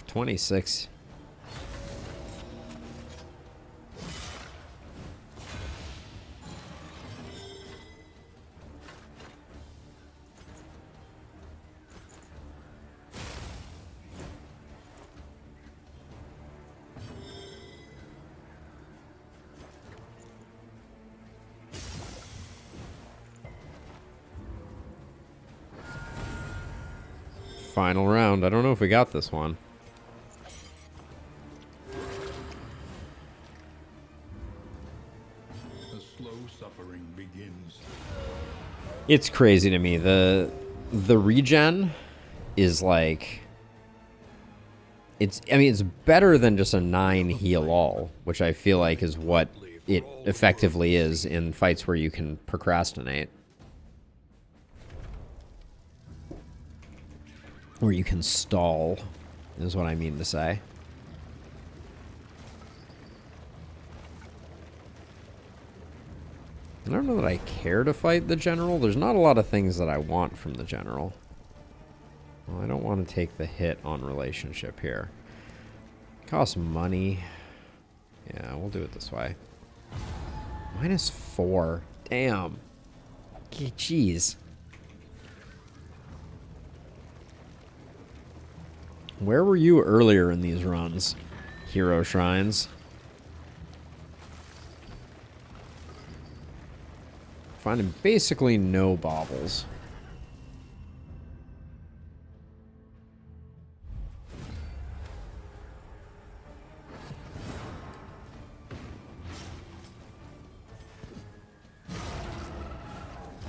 26. Final round. I don't know if we got this one.
The slow suffering begins.
It's crazy to me. The regen is like, I mean it's better than just a 9 heal all, which I feel like is what it effectively is in fights where you can procrastinate. Or you can stall, is what I mean to say. I don't know that I care to fight the general. There's not a lot of things that I want from the general. Well, I don't want to take the hit on relationship here. Costs money. Yeah, we'll do it this way. -4. Damn. Jeez. Where were you earlier in these runs? Hero shrines. Finding basically no baubles.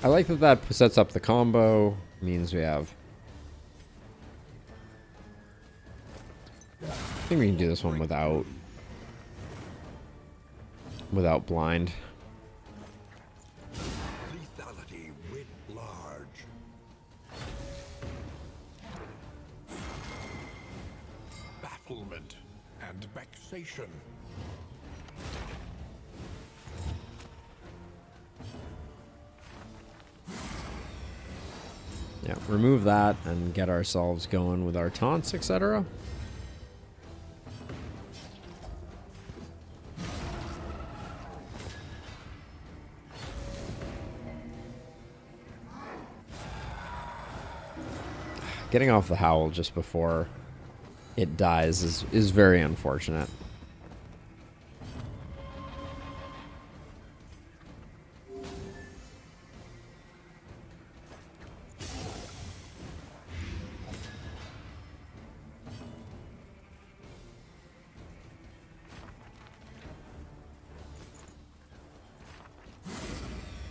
I like that that sets up the combo. Means we have... I think we can do this one without blind.
Lethality writ large. Bafflement and vexation.
Yeah, remove that and get ourselves going with our taunts, etc. Getting off the howl just before it dies is very unfortunate.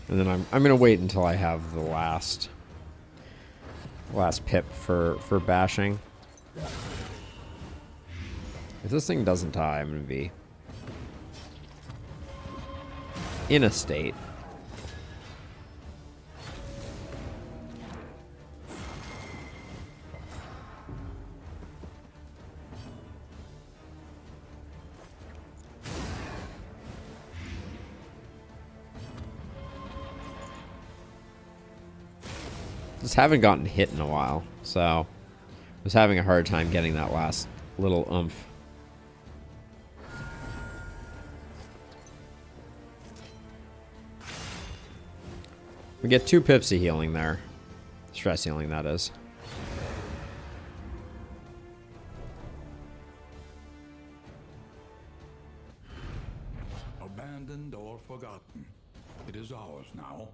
And then I'm gonna wait until I have the last pip for bashing. If this thing doesn't die, I'm gonna be in a state. Just haven't gotten hit in a while, so I was having a hard time getting that last little oomph. We get 2 pips of healing there. Stress healing, that is.
abandoned or forgotten. It is ours now.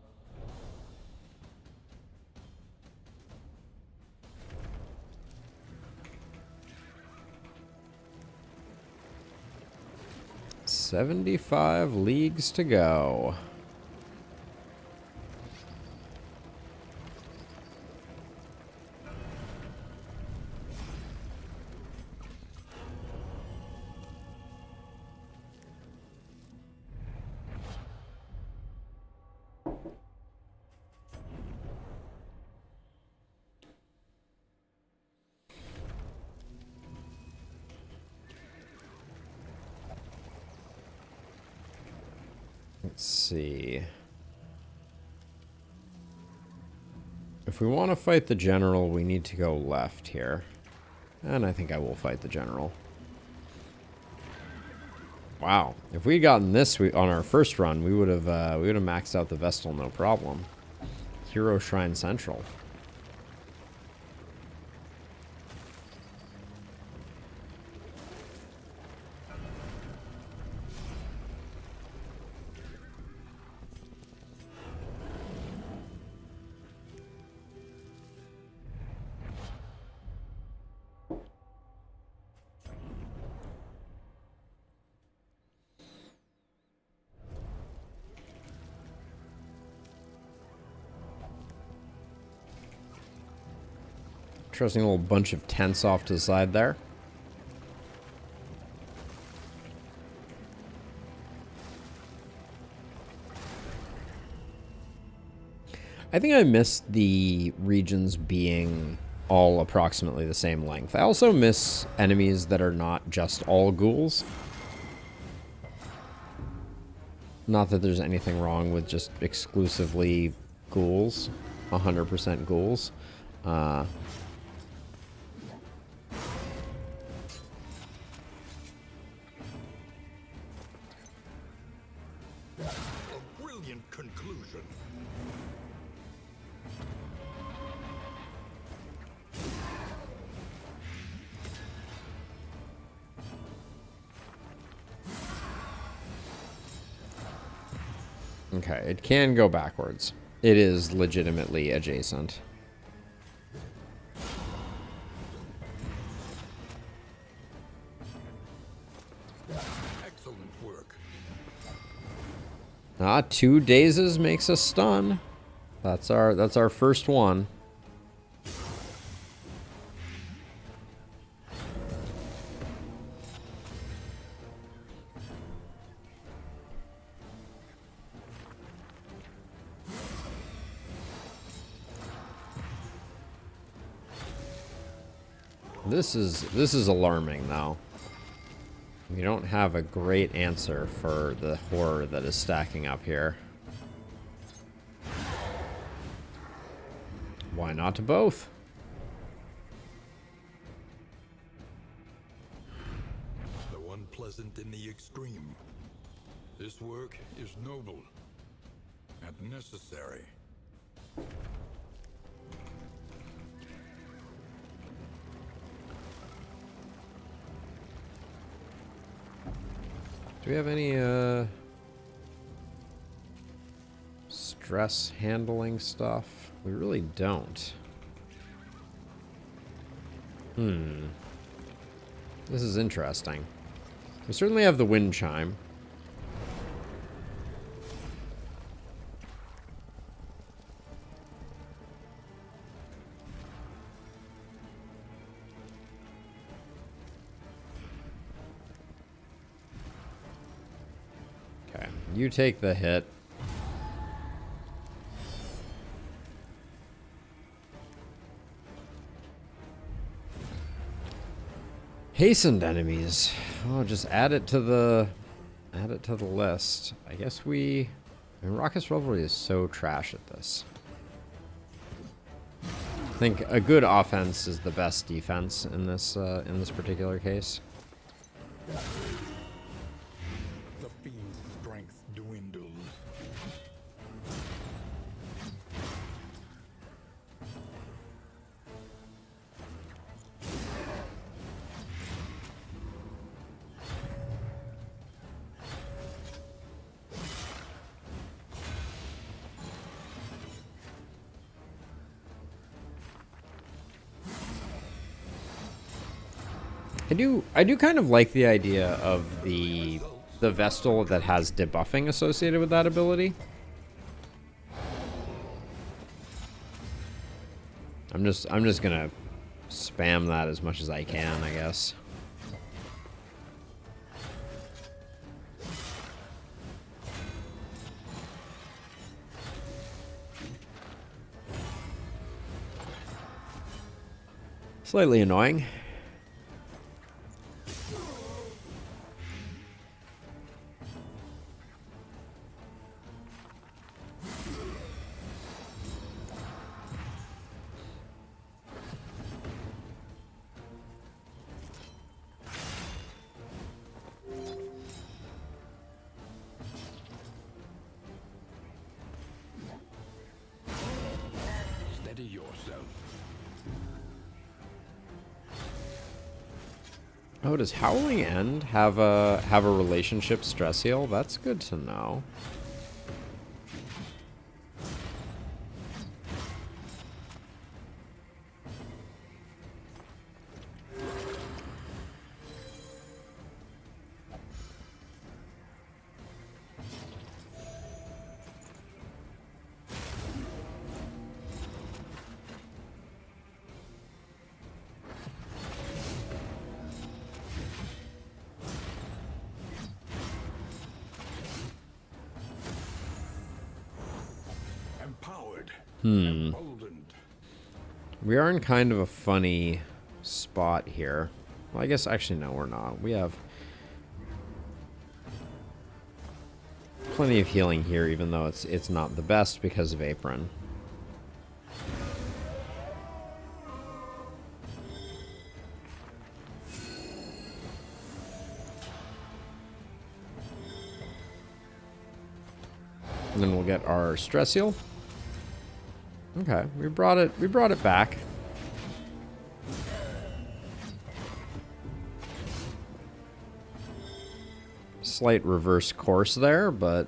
"75 leagues to go." Let's see. If we want to fight the general, we need to go left here. And I think I will fight the general. Wow. If we had gotten this on our first run, we would have maxed out the Vestal no problem. Hero Shrine Central. Interesting little bunch of tents off to the side there. I think I miss the regions being all approximately the same length. I also miss enemies that are not just all ghouls. Not that there's anything wrong with just exclusively ghouls. 100% ghouls.
A brilliant conclusion.
Okay, it can go backwards. It is legitimately adjacent.
Excellent work.
Ah, 2 dazes makes a stun. That's our first one. This is alarming though. We don't have a great answer for the horror that is stacking up here. Why not to both?
Though unpleasant in the extreme, this work is noble and necessary.
Do we have any stress handling stuff? We really don't. This is interesting. We certainly have the wind chime. Okay, you take the hit. Hastened enemies. Oh, just add it to the list. I guess I mean, Raucous Revelry is so trash at this. I think a good offense is the best defense in this particular case.
The fiend's strength dwindles.
I do kind of like the idea of the Vestal that has debuffing associated with that ability. I'm just gonna spam that as much as I can, I guess. Slightly annoying.
Steady yourself.
Oh, does Howling End have a relationship stress heal? That's good to know.
Empowered. Emboldened.
We are in kind of a funny spot here. Well, I guess actually no, we're not. We have plenty of healing here, even though it's not the best because of Apron. And then we'll get our stress heal. Okay, we brought it back. Slight reverse course there, but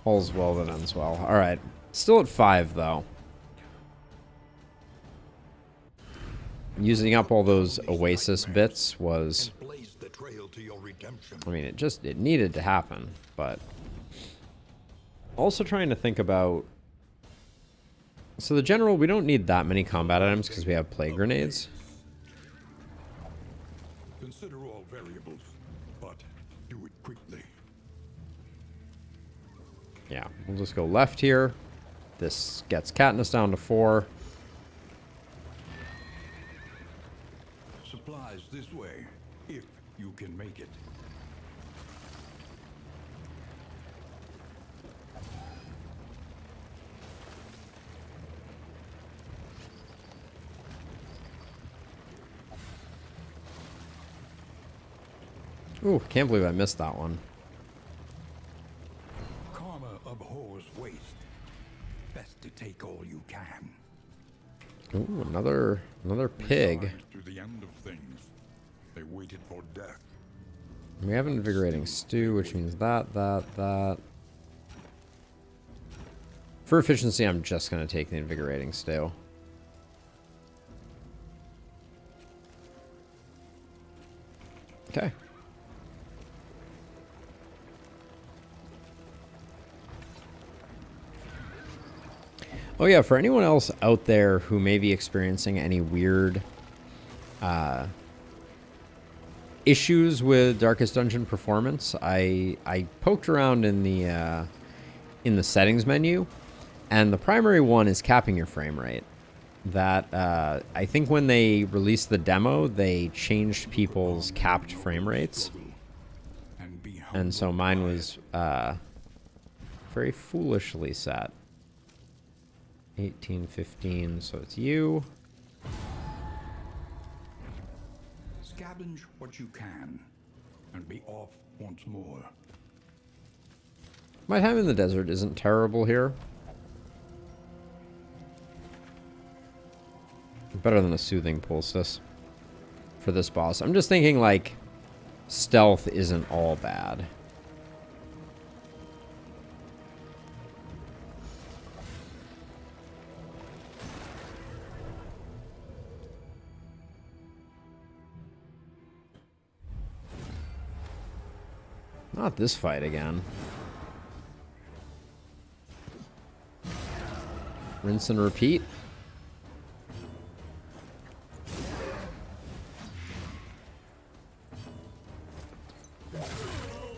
all's well that ends well. All right, still at 5 though. Using up all those Oasis bits was,
Blaze the trail to your redemption.
I mean, it needed to happen, but also trying to think about, so the general, we don't need that many combat items because we have plague grenades.
Consider all variables, but do it quickly.
Yeah, we'll just go left here. This gets Katniss down to 4.
Supplies this way, if you can make it.
Ooh, can't believe I missed that one.
Karma abhors waste. Best to take all you can.
Ooh, another pig.
Resigned to the end of things. They waited for death.
We have an invigorating stew, which means that. For efficiency, I'm just going to take the invigorating stew. Okay. Oh yeah, for anyone else out there who may be experiencing any weird issues with Darkest Dungeon performance, I poked around in the settings menu, and the primary one is capping your frame rate. That I think when they released the demo, they changed people's capped frame rates, and so mine was very foolishly set. 1815, so it's you.
Scavenge what you can, and be off once more.
My time in the desert isn't terrible here. Better than a soothing poultice for this boss. I'm just thinking, like, stealth isn't all bad. Not this fight again. Rinse and repeat.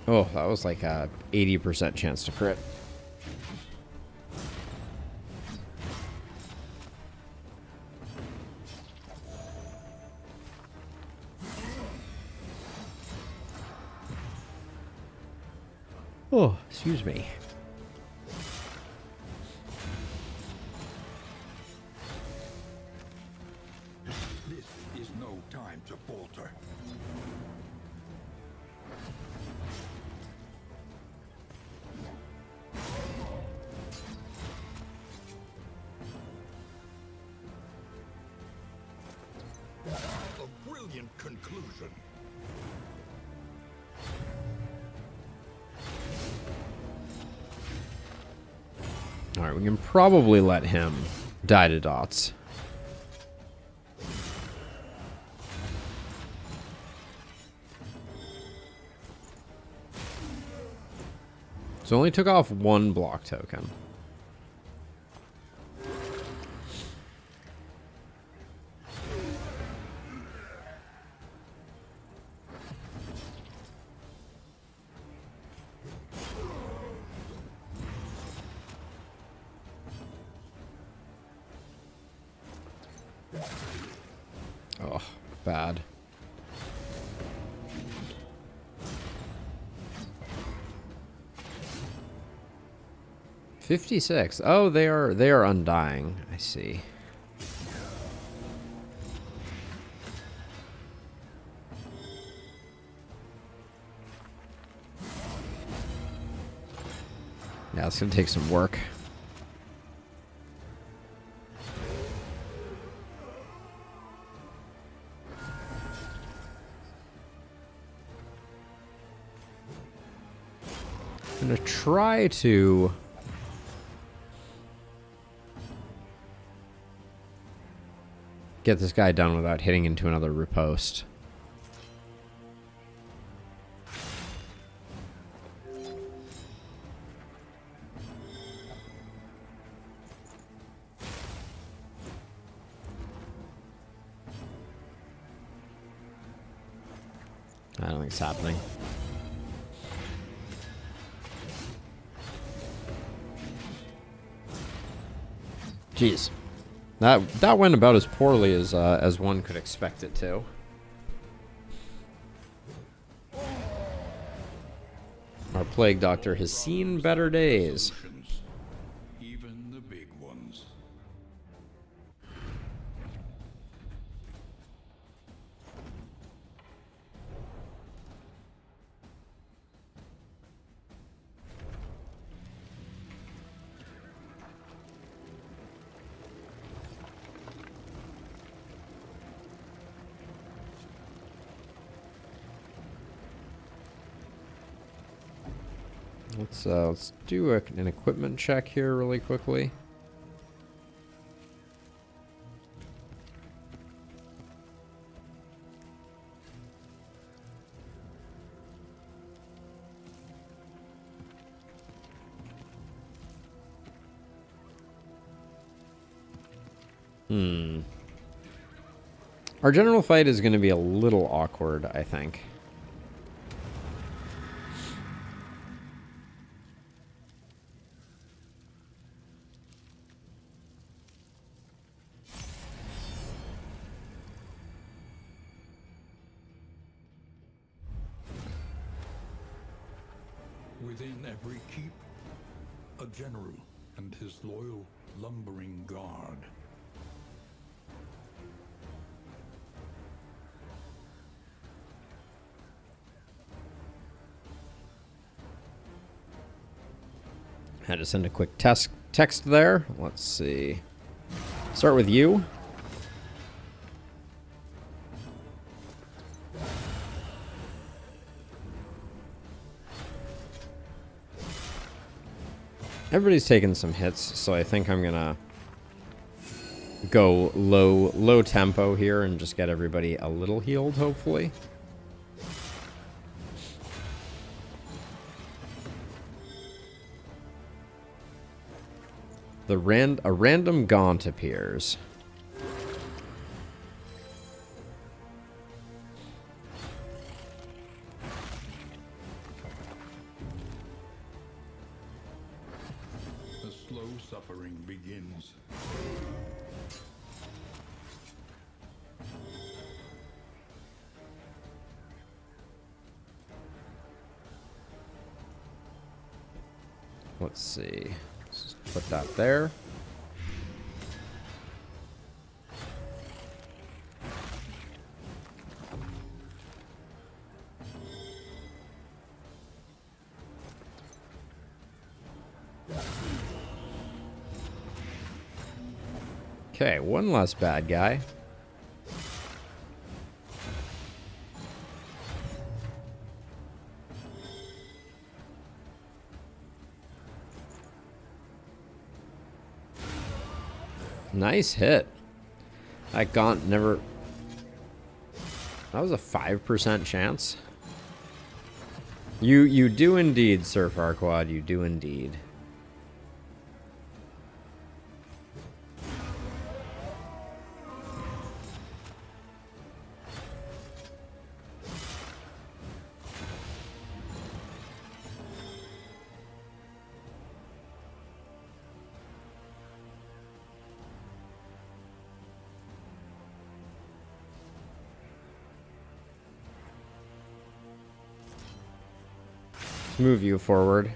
Oh, that was like a 80% chance to crit. Oh, excuse me.
This is no time to falter. A brilliant conclusion.
Alright, we can probably let him die to dots. So only took off one block token. Oh, bad. $56. Oh, they are undying. I see. Yeah, it's gonna take some work. I'm gonna try to get this guy done without hitting into another riposte. I don't think it's happening. Jeez. That went about as poorly as one could expect it to. Our plague doctor has seen better days.
Even the big ones.
Let's do an equipment check here really quickly. Our general fight is going to be a little awkward, I think.
Within every keep, a general and his loyal, lumbering guard.
Had to send a quick text there. Let's see. Start with you. Everybody's taking some hits, so I think I'm gonna go low tempo here and just get everybody a little healed, hopefully. A random gaunt appears.
The slow suffering begins.
Let's see. Let's just put that there. Okay, one less bad guy. Nice hit. That gaunt never... That was a 5% chance. You do indeed, Sir Farquaad. You do indeed. Move you forward.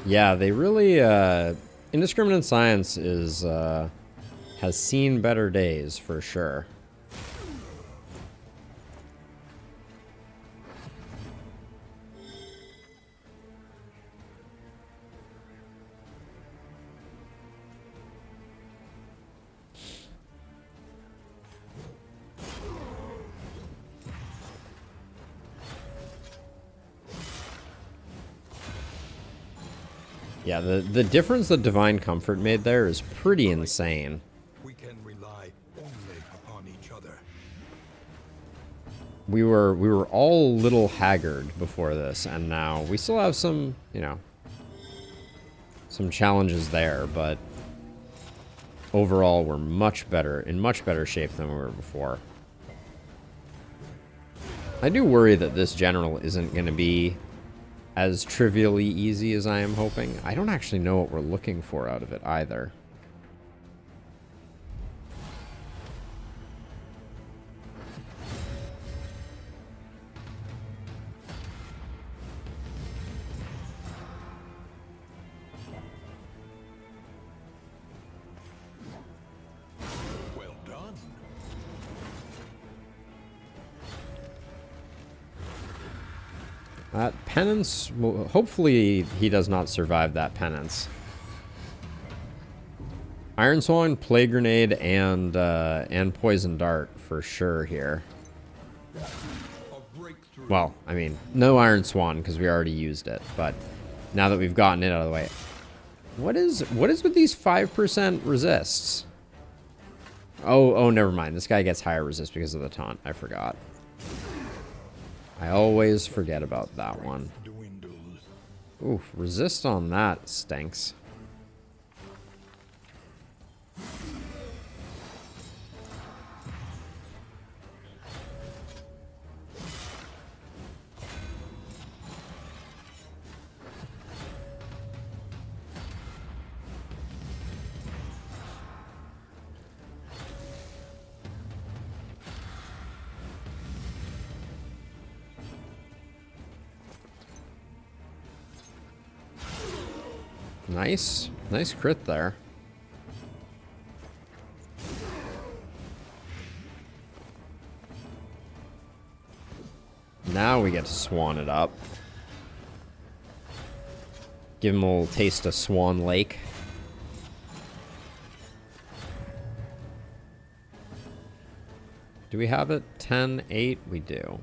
Yeah, they really indiscriminate science is has seen better days for sure. Yeah, the difference that Divine Comfort made there is pretty insane.
We can rely only upon each other.
We were all a little haggard before this, and now we still have some, you know, some challenges there, but overall we're much better, in much better shape than we were before. I do worry that this general isn't going to be as trivially easy as I am hoping. I don't actually know what we're looking for out of it either.
Well done.
That penance, well, hopefully he does not survive that penance. Iron Swan, Plague Grenade, and Poison Dart for sure here. Well, I mean, no Iron Swan because we already used it, but now that we've gotten it out of the way. What is with these 5% resists? Oh, never mind. This guy gets higher resist because of the taunt. I forgot. I always forget about that one. Ooh, resist on that stinks. Nice crit there. Now we get to swan it up. Give him a little taste of Swan Lake. Do we have it? 10, 8? We do.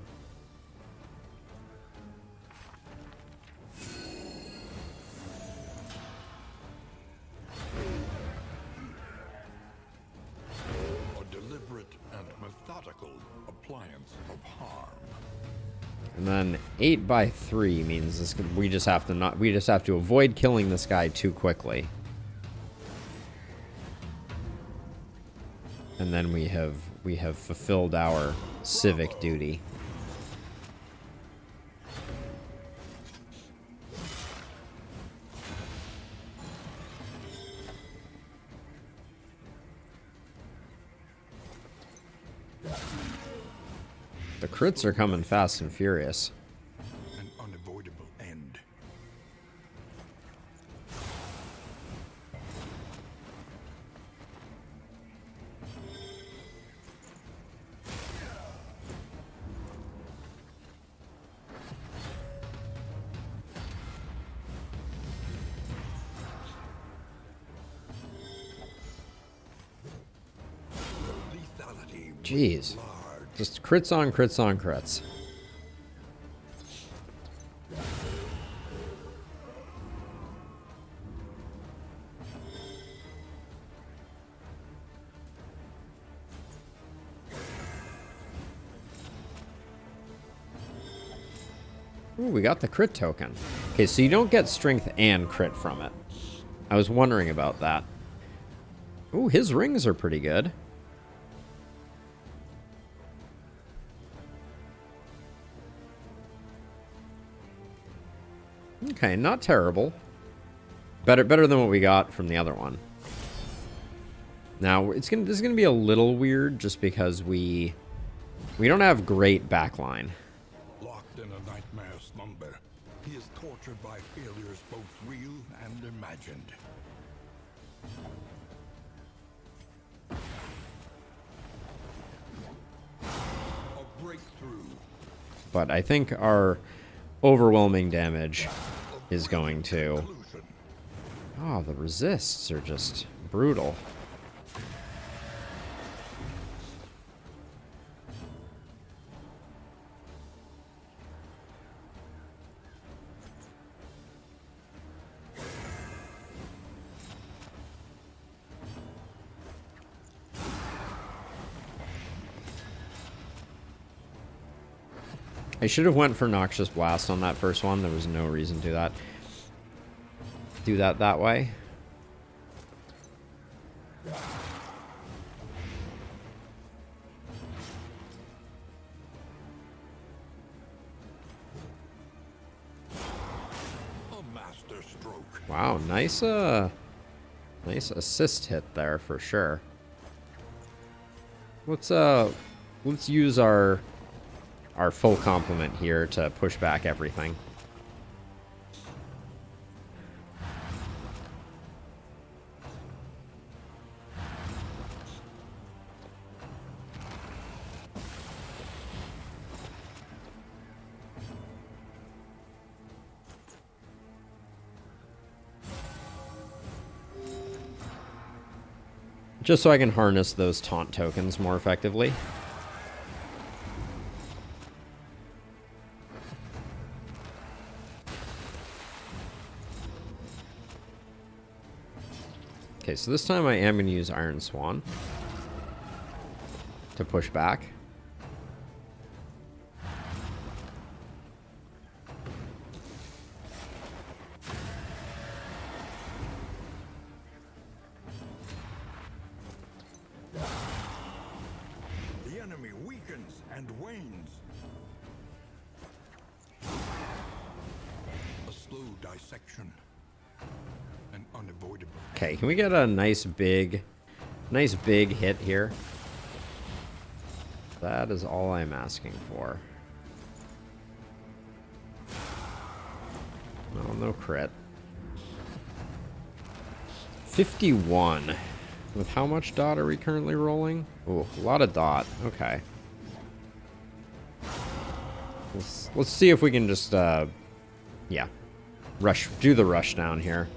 A deliberate and methodical appliance of harm.
And then 8 by 3 means this, we just have to avoid killing this guy too quickly. And then we have fulfilled our civic duty. The crits are coming fast and furious.
An unavoidable end. Lethality.
Jeez. Just crits on crits on crits. Ooh, we got the crit token. Okay, so you don't get strength and crit from it. I was wondering about that. Ooh, his rings are pretty good. Okay, not terrible. Better than what we got from the other one. Now, this is gonna be a little weird just because we don't have great backline.
Locked in a nightmare slumber, he is tortured by failures both real and imagined. A breakthrough.
But I think our overwhelming damage is going to... Oh, the resists are just brutal. I should have went for Noxious Blast on that first one. There was no reason to do that. Do that way.
A master stroke.
Wow, nice assist hit there for sure. Let's use our full complement here to push back everything. Just so I can harness those taunt tokens more effectively. Okay, so this time I am going to use Iron Swan to push back.
The enemy weakens and wanes. A slow dissection. An unavoidable.
Okay, can we get a nice big hit here? That is all I'm asking for. No crit. 51. With how much dot are we currently rolling? Ooh, a lot of dot. Okay. Let's see if we can just, yeah. Do the rush down here.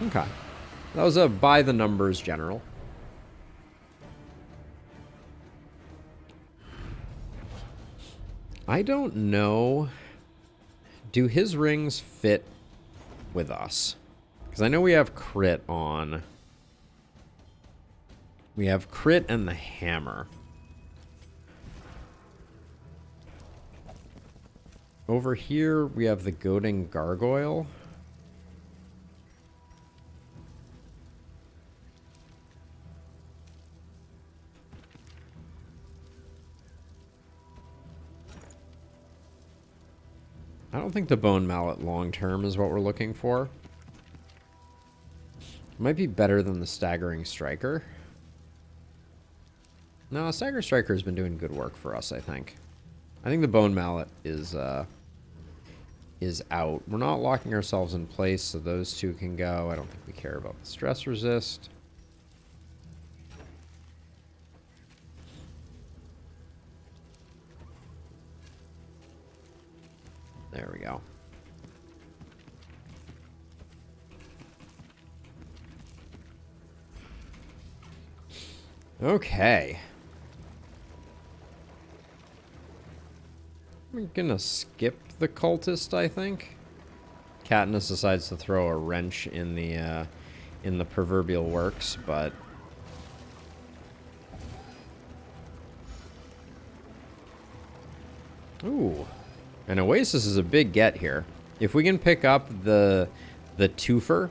Okay. That was a by the numbers general. I don't know. Do his rings fit with us? Because I know we have crit on. We have crit and the hammer. Over here, we have the goading gargoyle. I don't think the bone mallet long term is what we're looking for. Might be better than the staggering striker. No, staggering striker has been doing good work for us, I think. I think the bone mallet is out. We're not locking ourselves in place, so those two can go. I don't think we care about the stress resist. There we go. Okay. I'm gonna skip the cultist, I think. Katniss decides to throw a wrench in the proverbial works, but ooh. An Oasis is a big get here. If we can pick up the twofer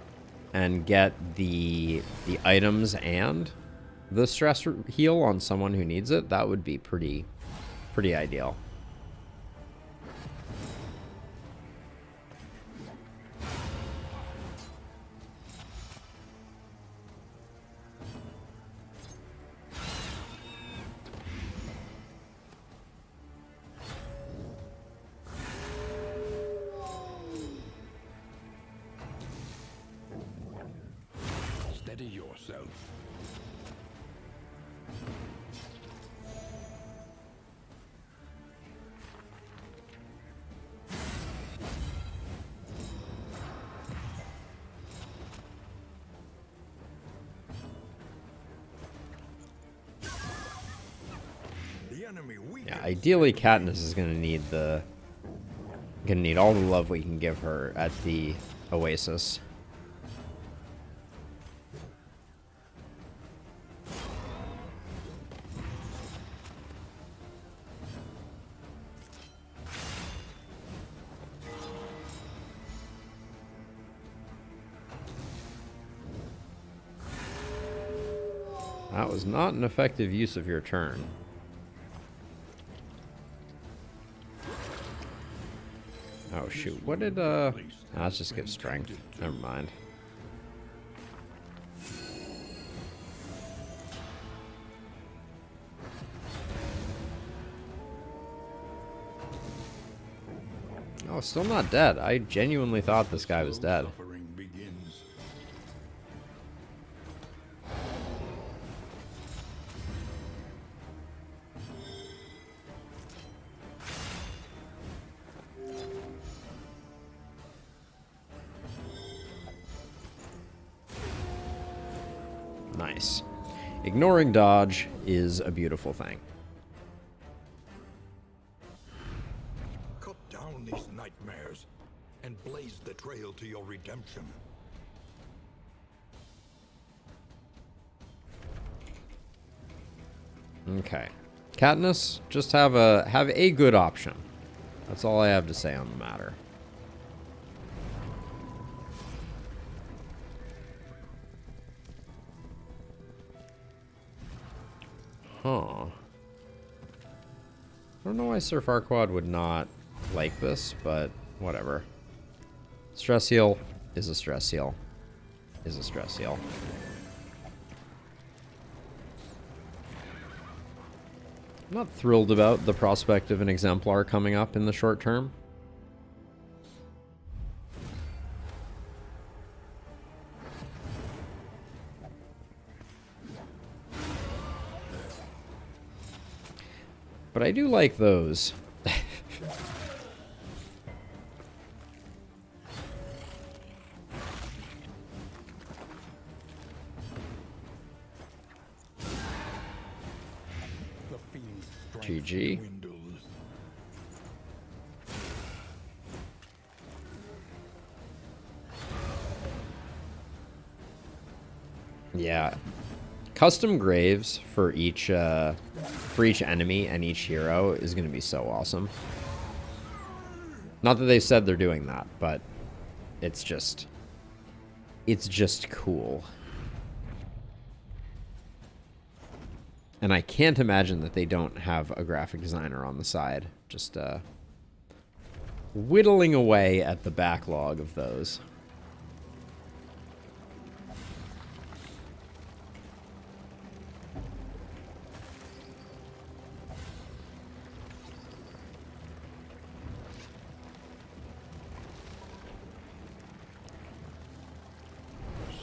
and get the items and the stress heal on someone who needs it, that would be pretty ideal.
Steady yourself. The enemy weakens.
Yeah, ideally Katniss is gonna need all the love we can give her at the Oasis. That was not an effective use of your turn. Oh shoot, what did let's just give strength. Never mind. Oh, still not dead. I genuinely thought this guy was dead.
Suffering begins.
Nice. Ignoring dodge is a beautiful thing.
Cut down these nightmares and blaze the trail to your redemption.
Okay. Katniss, just have a good option. That's all I have to say on the matter. Huh. I don't know why Sir Farquaad would not like this, but whatever. Stress heal is a stress heal. Is a stress heal. I'm not thrilled about the prospect of an exemplar coming up in the short term. But I do like those. GG.
Dwindles.
Yeah. Custom graves for each enemy and each hero is going to be so awesome. Not that they said they're doing that, but it's just cool. And I can't imagine that they don't have a graphic designer on the side, just whittling away at the backlog of those.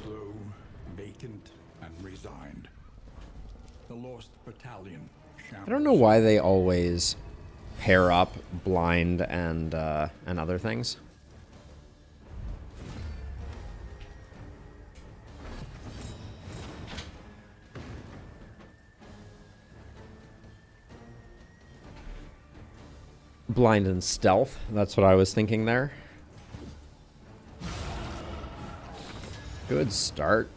Slow, vacant, and resigned. The lost battalion.
I don't know why they always pair up blind and other things. Blind and stealth, that's what I was thinking there. Good start.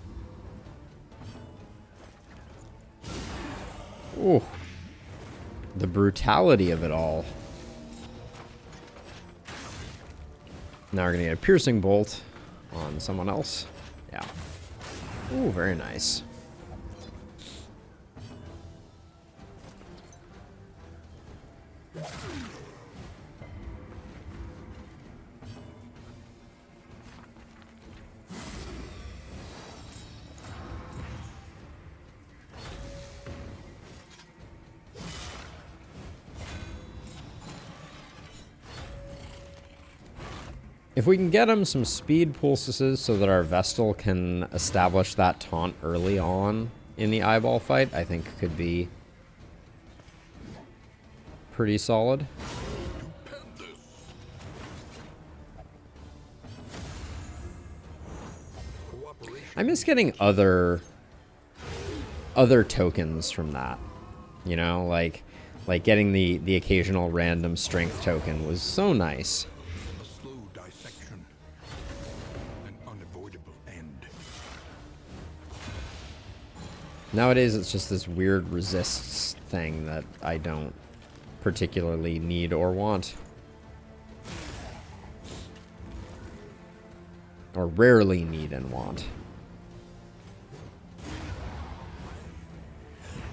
Ooh. The brutality of it all. Now we're gonna get a piercing bolt on someone else. Yeah. Ooh, very nice. If we can get him some speed pulses so that our Vestal can establish that taunt early on in the eyeball fight, I think could be pretty solid. I miss getting other tokens from that. You know, like getting the occasional random strength token was so nice. Nowadays, it's just this weird resists thing that I don't particularly need or want. Or rarely need and want.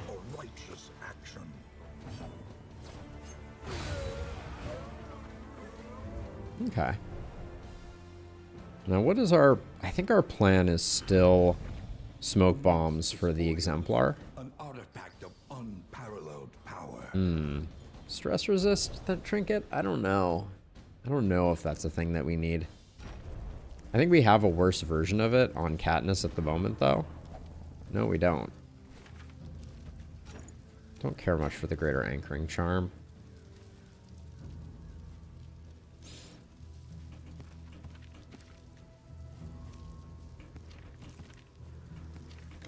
A righteous action.
Okay. Now, what is our... I think our plan is still... smoke bombs for the Exemplar.
An artifact of unparalleled power.
Stress resist that trinket? I don't know. I don't know if that's a thing that we need. I think we have a worse version of it on Katniss at the moment, though. No, we don't. Don't care much for the Greater Anchoring Charm.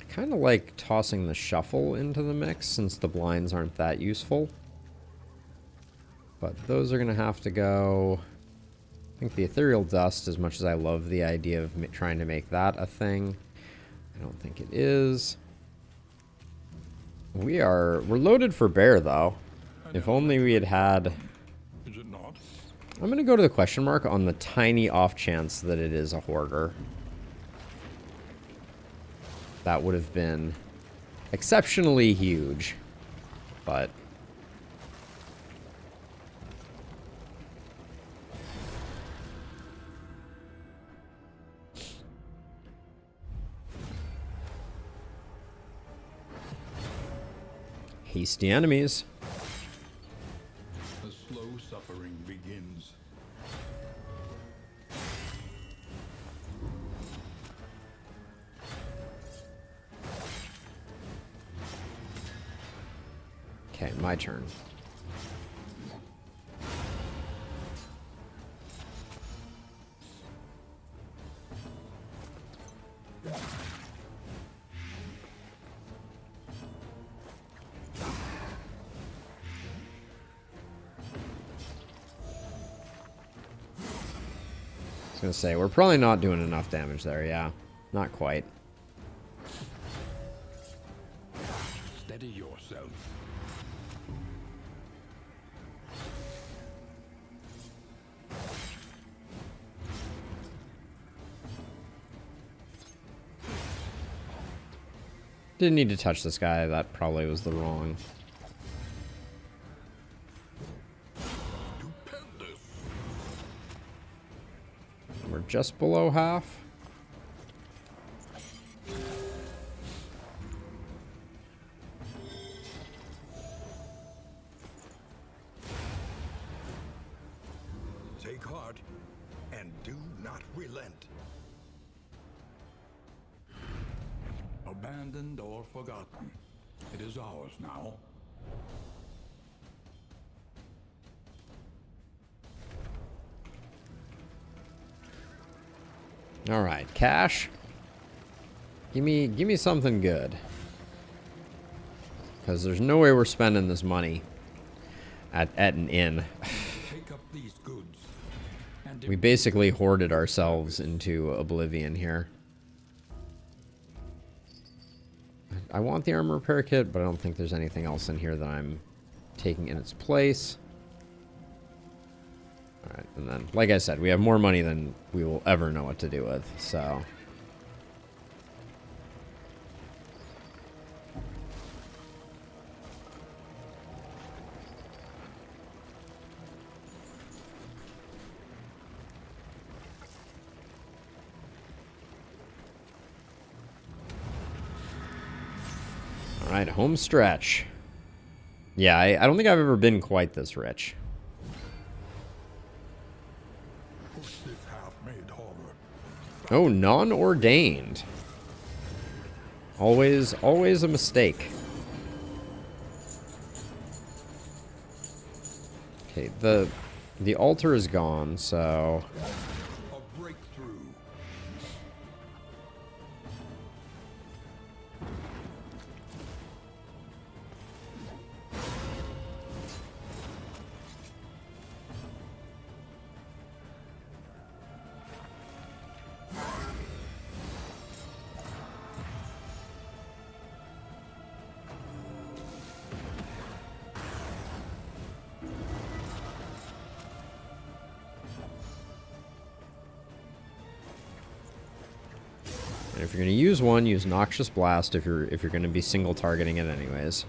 Kind of like tossing the shuffle into the mix since the blinds aren't that useful. But those are going to have to go. I think the Ethereal Dust, as much as I love the idea of trying to make that a thing, I don't think it is. We're loaded for bear, though. If only we had...
Is it not?
I'm going to go to the question mark on the tiny off chance that it is a hoarder. That would have been exceptionally huge, but... Hasty enemies.
The slow suffering begins.
Okay, my turn. gonna say, we're probably not doing enough damage there, yeah. Not quite.
Steady yourself.
Didn't need to touch this guy. That probably was the wrong.
Stupendous.
We're just below half.
Take heart and do not relent. Abandoned or forgotten, it is ours now.
All right, cash. Give me something good. Because there's no way we're spending this money at an inn.
Take up these goods. And
We basically hoarded ourselves into oblivion here. I want the armor repair kit, but I don't think there's anything else in here that I'm taking in its place. Alright, and then, like I said, we have more money than we will ever know what to do with, so... Alright, home stretch. Yeah, I don't think I've ever been quite this rich.
push this half-made horror.
Oh, non-ordained. Always a mistake. Okay, the altar is gone, so...
A breakthrough.
And if you're going to use one, use Noxious Blast if you're going to be single targeting it anyways.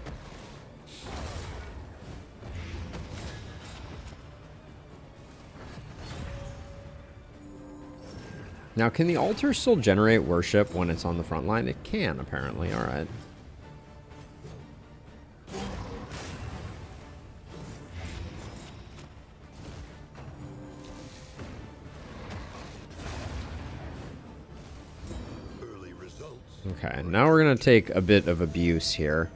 Now, can the altar still generate worship when it's on the front line? It can, apparently. All right.
Early results.
Okay, now we're going to take a bit of abuse here.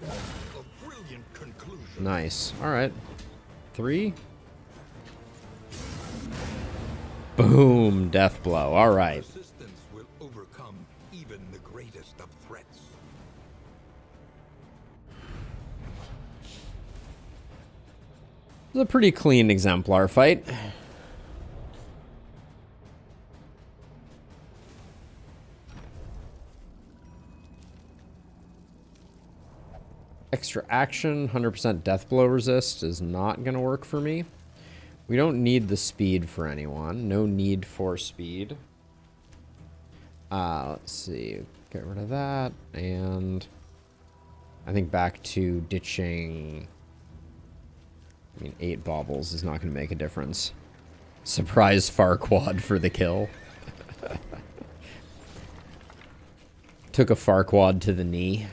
A brilliant conclusion.
Nice. All right. 3. Boom. Death blow. All right.
Resistance will overcome even the greatest of threats.
It was a pretty clean exemplar fight. Extra action, 100% death blow resist is not going to work for me. We don't need the speed for anyone. No need for speed. Let's see. Get rid of that. And I think back to ditching... I mean, 8 baubles is not going to make a difference. Surprise Farquaad for the kill. Took a Farquaad to the knee.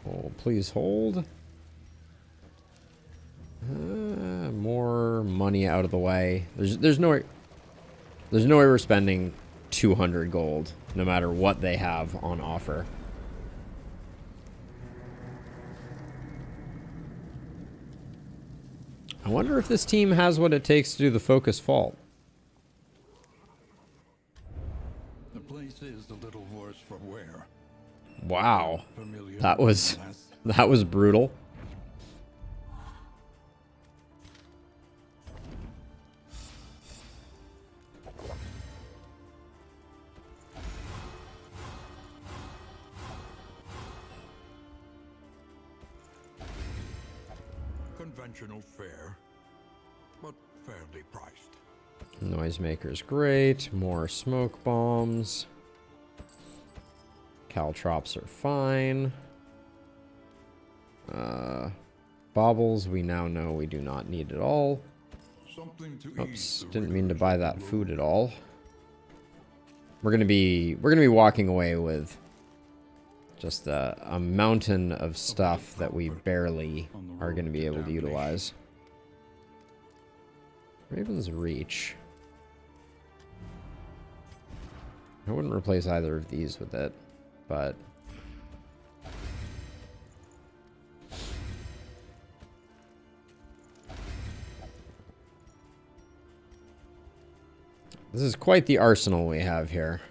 Oh, please hold. More money out of the way. There's no way we're spending 200 gold, no matter what they have on offer. I wonder if this team has what it takes to do the focus fault.
The place is a little worse for wear.
Wow.
Familiar
That was
nonetheless.
brutal.
Conventional fare, but fairly priced.
Noisemaker's great. More smoke bombs. Caltrops are fine. Baubles, we now know we do not need at all.
Something to
Oops,
ease the
didn't mean to buy that
rigors of
food at all. We're gonna be walking away with just a mountain of stuff that we barely are gonna be able to utilize. Raven's Reach. I wouldn't replace either of these with it, but this is quite the arsenal we have here.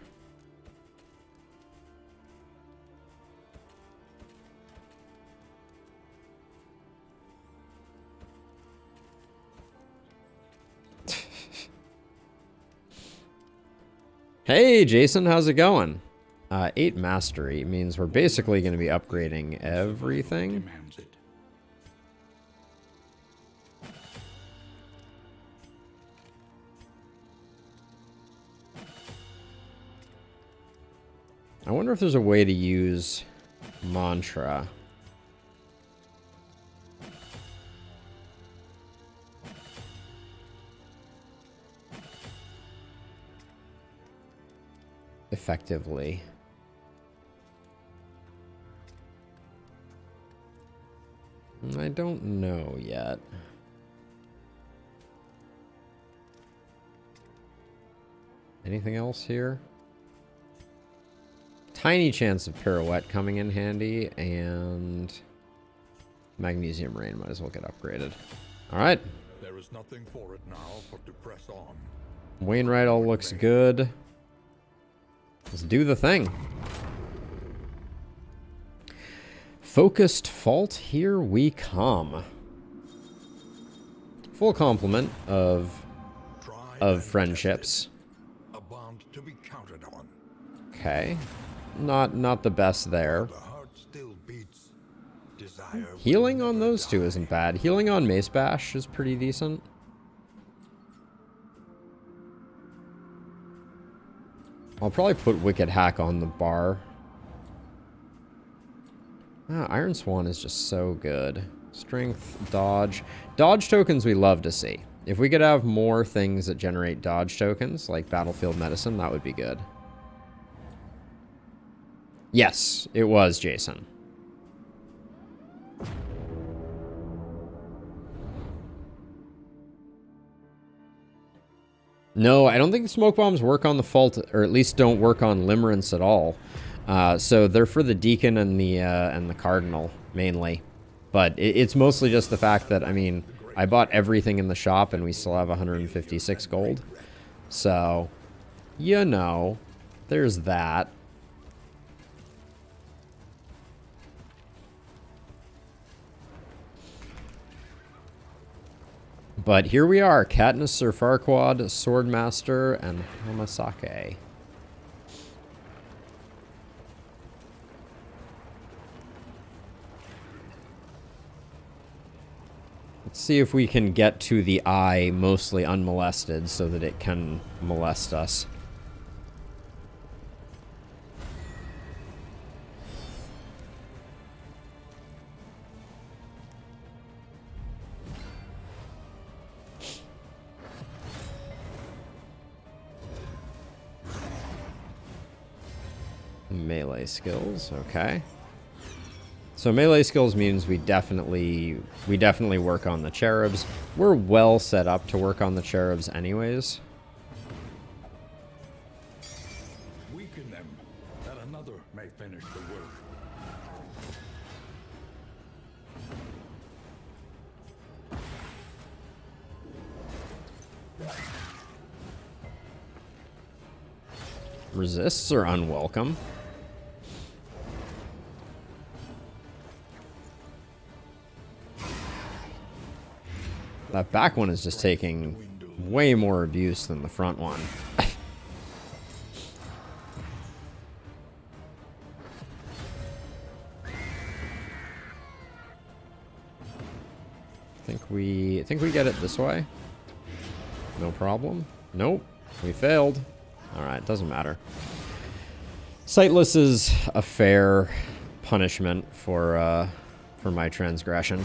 Hey, Jason, how's it going? 8 mastery means we're basically going to be upgrading everything.
demands it.
I wonder if there's a way to use mantra. Effectively. I don't know yet. Anything else here? Tiny chance of pirouette coming in handy, and magnesium rain might as well get upgraded. All right.
There is nothing for it now but to press on.
Wainwright all looks good. Let's do the thing. Focused fault, here we come. Full complement of friendships.
A bond to be counted on.
Okay. Not the best there.
The heart still beats. Desire will
Healing on
never
those two
die.
isn't bad. Healing on Mace Bash is pretty decent. I'll probably put Wicked Hack on the bar. Ah, Iron Swan is just so good. Strength, dodge. Dodge tokens we love to see. If we could have more things that generate dodge tokens, like Battlefield Medicine, that would be good. Yes, it was Jason. No, I don't think smoke bombs work on the fault, or at least don't work on limerence at all. So they're for the deacon and the cardinal mainly, but it's mostly just the fact that, I mean, I bought everything in the shop and we still have 156 gold. So, you know, there's that. But here we are, Katniss, Sir Farquaad, Swordmaster, and Hamasake. Let's see if we can get to the eye mostly unmolested so that it can molest us. Melee skills, okay. So melee skills means we definitely work on the cherubs. We're well set up to work on the cherubs anyways.
Weaken them, that another may finish the work.
Resists are unwelcome. That back one is just taking way more abuse than the front one. think we get it this way. No problem. Nope. We failed. Alright, doesn't matter. Sightless is a fair punishment for my transgression.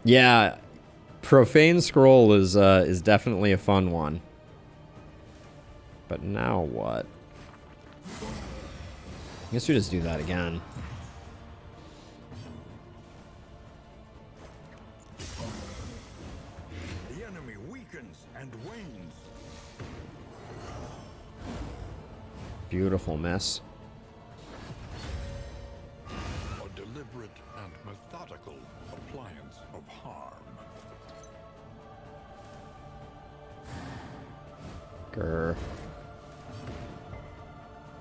Yeah, Profane Scroll is definitely a fun one. But now what? I guess we just do that again.
The enemy weakens and wanes.
Beautiful miss.
A deliberate and methodical appliance of harm.
Grr.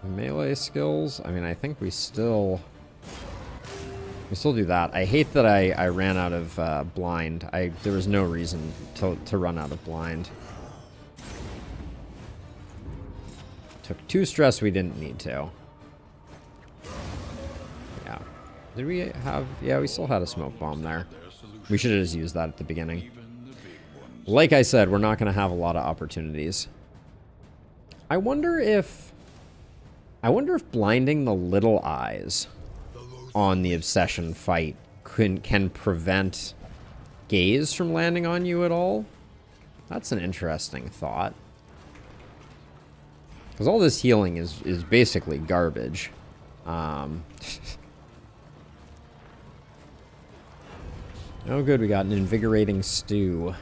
Melee skills? I mean, I think we still do that. I hate that I ran out of blind. There was no reason to run out of blind. Took 2 stress we didn't need to. Yeah. Did we have... Yeah, we still had a smoke bomb there. We should have just used that at the beginning. Like I said, we're not going to have a lot of opportunities. I wonder if blinding the little eyes on the obsession fight can prevent gaze from landing on you at all. That's an interesting thought. Because all this healing is basically garbage. Oh good, we got an invigorating stew.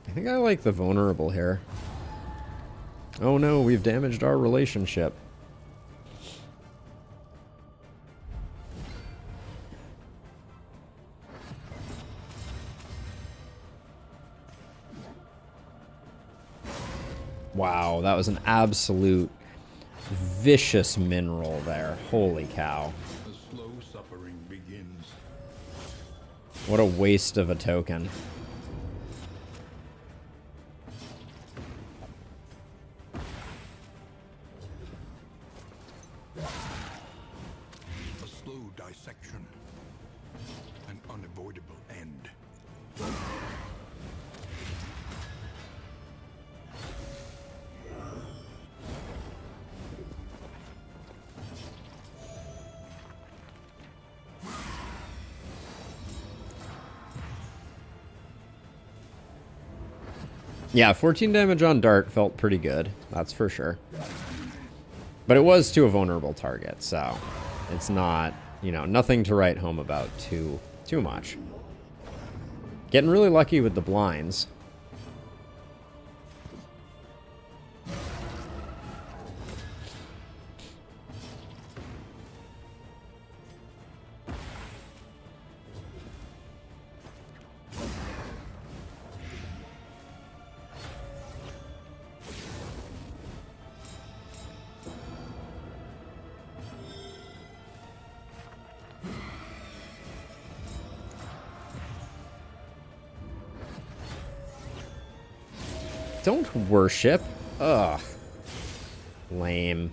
I think I like the vulnerable here. Oh no, we've damaged our relationship. Wow, that was an absolute vicious mineral there. Holy cow.
The slow suffering begins.
What a waste of a token.
A slow dissection. An unavoidable end.
Yeah, 14 damage on Dart felt pretty good. That's for sure. But it was to a vulnerable target, so it's not, you know, nothing to write home about too much. Getting really lucky with the blinds. Don't worship. Ugh. Lame.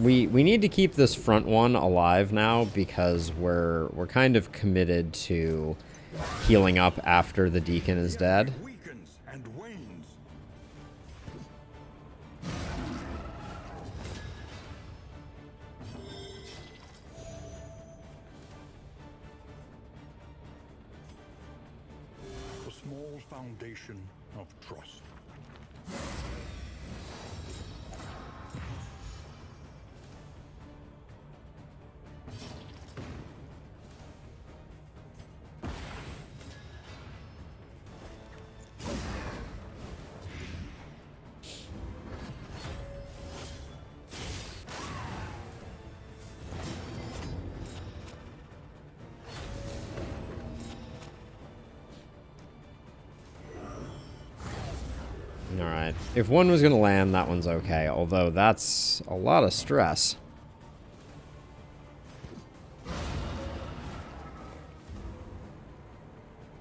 We need to keep this front one alive now because we're kind of committed to healing up after the Deacon is dead.
Weakens and wanes. A small foundation of trust.
Alright. If one was going to land, that one's okay. Although, that's a lot of stress.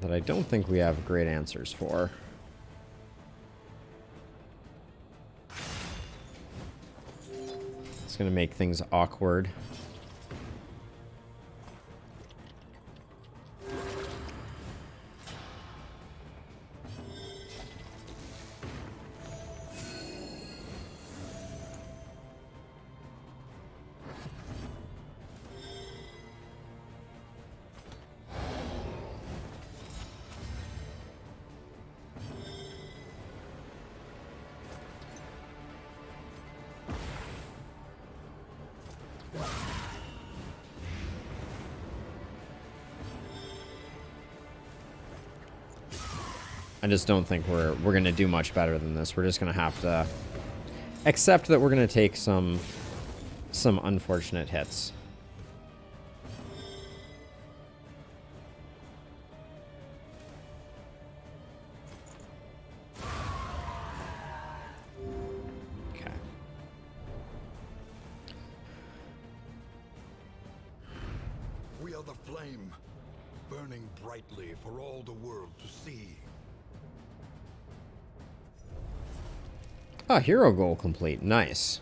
That I don't think we have great answers for. It's going to make things awkward. I just don't think we're going to do much better than this. We're just going to have to accept that we're going to take some unfortunate hits. Okay.
We are the flame, burning brightly for all the world to see.
Oh, hero goal complete. Nice.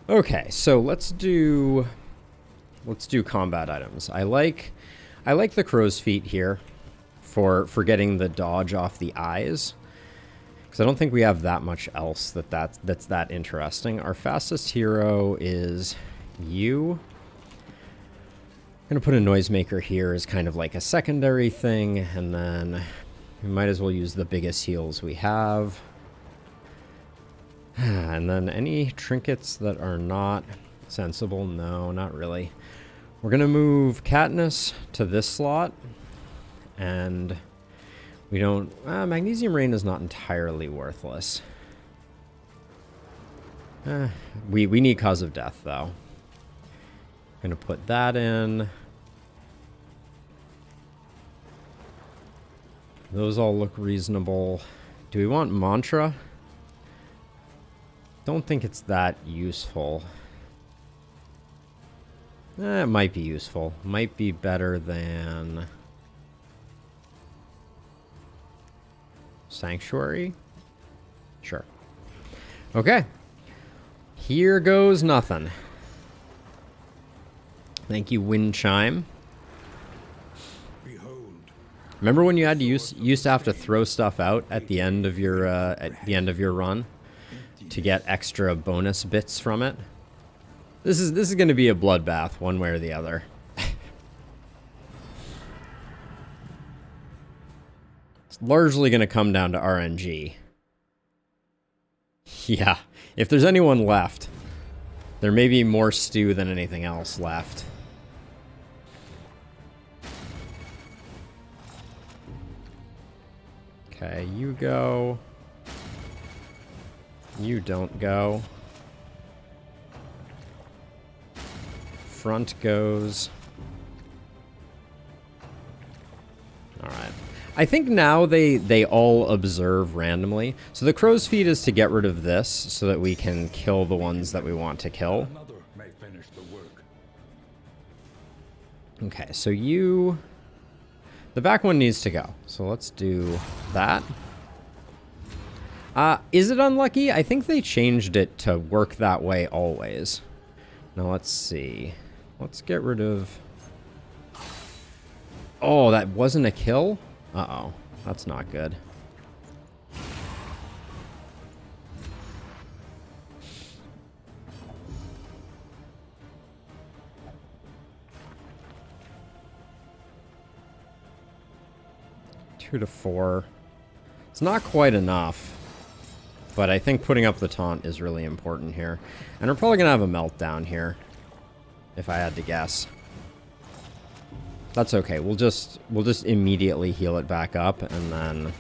Okay, so let's do combat items. I like the crow's feet here for getting the dodge off the eyes, because I don't think we have that much else that's that interesting. Our fastest hero is you. I'm gonna put a noisemaker here as kind of like a secondary thing, and then we might as well use the biggest heals we have. And then any trinkets that are not sensible? No, not really. We're going to move Katniss to this slot. And we don't... Magnesium Rain is not entirely worthless. We need Cause of Death, though. Going to put that in. Those all look reasonable. Do we want Mantra? Don't think it's that useful. It might be useful. Might be better than Sanctuary. Sure. Okay. Here goes nothing. Thank you, Wind Chime. Remember when you had to used to have to throw stuff out at the end of your run to get extra bonus bits from it? This is going to be a bloodbath one way or the other. It's largely going to come down to RNG. Yeah, if there's anyone left, there may be more stew than anything else left. Okay, you go. You don't go. Front goes. Alright. I think now they all observe randomly. So the crow's feet is to get rid of this so that we can kill the ones that we want to kill.
Another may finish the work.
Okay, so you... The back one needs to go. So let's do that. Is it unlucky? I think they changed it to work that way always. Now let's see. Let's get rid of... Oh, that wasn't a kill? Uh-oh. That's not good. Two to 4. It's not quite enough. But I think putting up the taunt is really important here. And we're probably going to have a meltdown here. If I had to guess. That's okay. We'll just immediately heal it back up and then...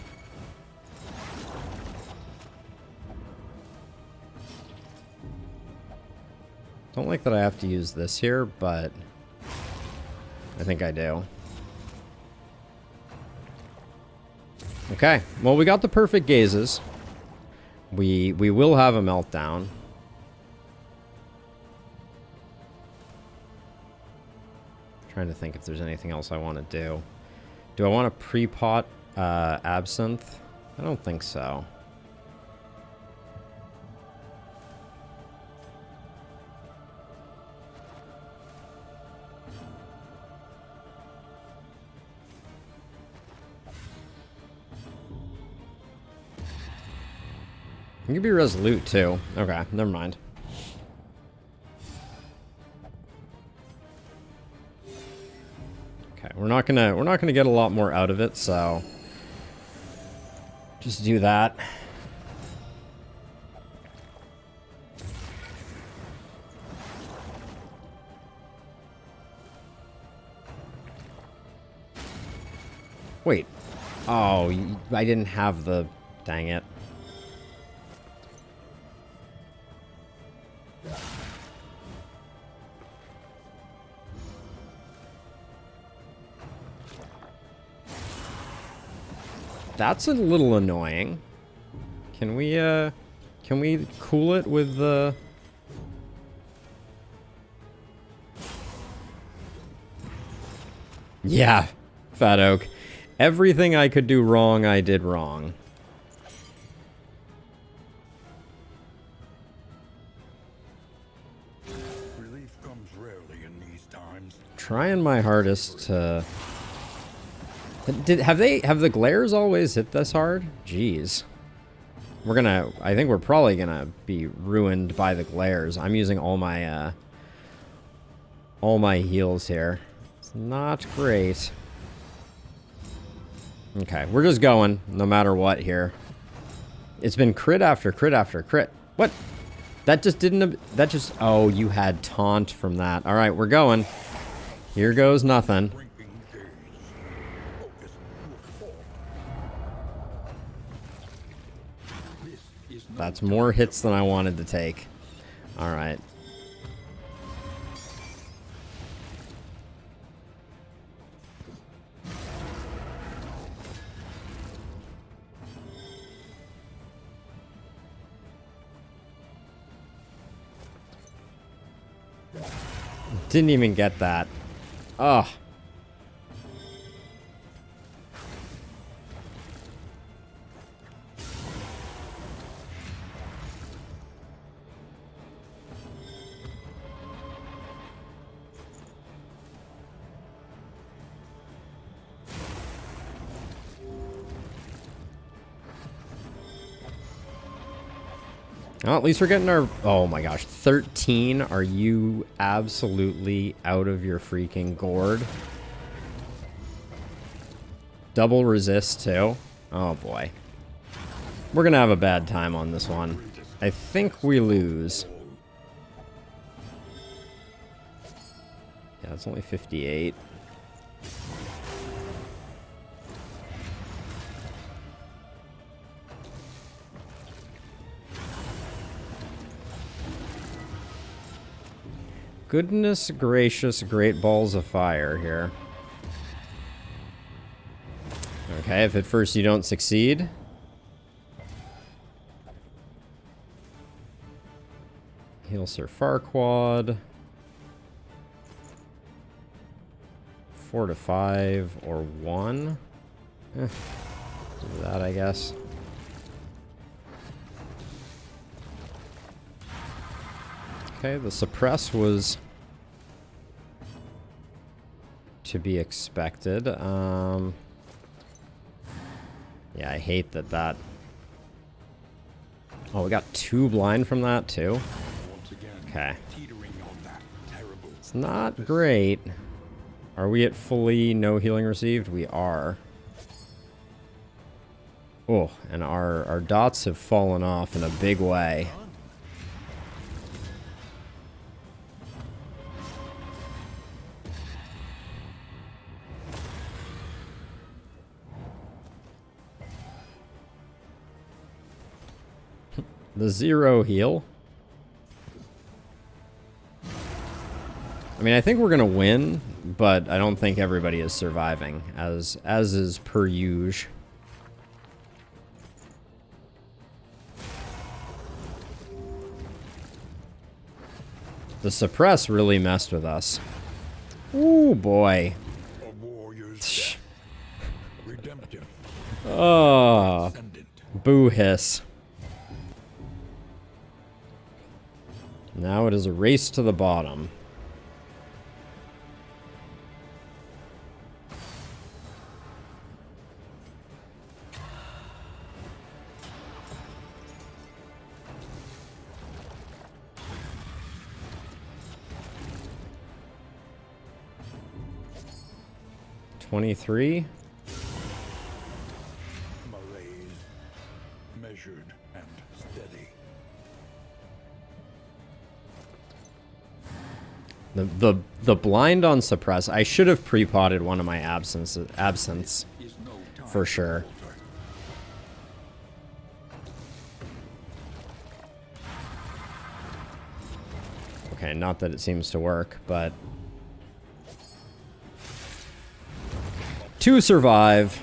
Don't like that I have to use this here, but I think I do. Okay. Well, we got the perfect gazes. We will have a meltdown. Trying to think if there's anything else I want to do. Do I want to pre-pot absinthe? I don't think so. You can be resolute too. Okay, never mind. Okay, we're not gonna get a lot more out of it, so just do that. Wait. Oh, I didn't have the... Dang it. That's a little annoying. Can we cool it with the... Yeah, Fat Oak. Everything I could do wrong, I did wrong.
Relief comes rarely in these times.
Trying my hardest to... Have the glares always hit this hard? Jeez. I think we're probably gonna be ruined by the glares. I'm using all my heals here. It's not great. Okay, we're just going, no matter what here. It's been crit after crit after crit. What? That just didn't... That just... Oh, you had taunt from that. Alright, we're going. Here goes nothing. That's more hits than I wanted to take. Alright. Didn't even get that. Ugh. Well, at least we're getting our... Oh my gosh, 13? Are you absolutely out of your freaking gourd? Double resist too? Oh boy. We're gonna have a bad time on this one. I think we lose. Yeah, it's only 58. Goodness gracious, great balls of fire here. Okay, if at first you don't succeed. Heal Sir Farquaad. 4 to 5 or 1. Do that, I guess. Okay, the suppress was to be expected. Yeah, I hate that. Oh, we got 2 blind from that too. Okay. It's not great. Are we at fully no healing received? We are. Oh, and our dots have fallen off in a big way. The 0 heal. I mean, I think we're gonna win, but I don't think everybody is surviving, as is per usual. The suppress really messed with us. Ooh, boy. Oh, boo hiss. Now it is a race to the bottom. $23.
Malaise, measured and steady.
The blind on suppress. I should have pre-potted one of my absence for sure. Okay, not that it seems to work, but 2 survive.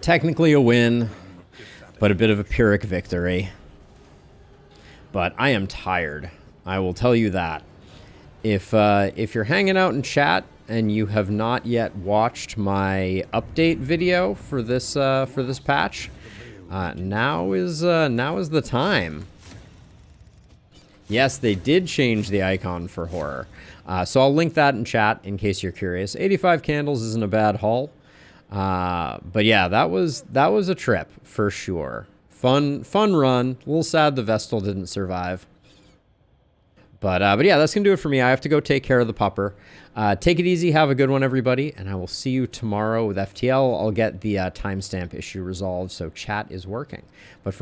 Technically a win, but a bit of a Pyrrhic victory. But I am tired. I will tell you that. If you're hanging out in chat and you have not yet watched my update video for this patch, now is the time. Yes, they did change the icon for horror. So I'll link that in chat in case you're curious. 85 candles isn't a bad haul. But yeah, that was a trip for sure. Fun run. A little sad the Vestal didn't survive. But yeah, that's going to do it for me. I have to go take care of the pupper. Take it easy. Have a good one, everybody. And I will see you tomorrow with FTL. I'll get the timestamp issue resolved, so chat is working. But for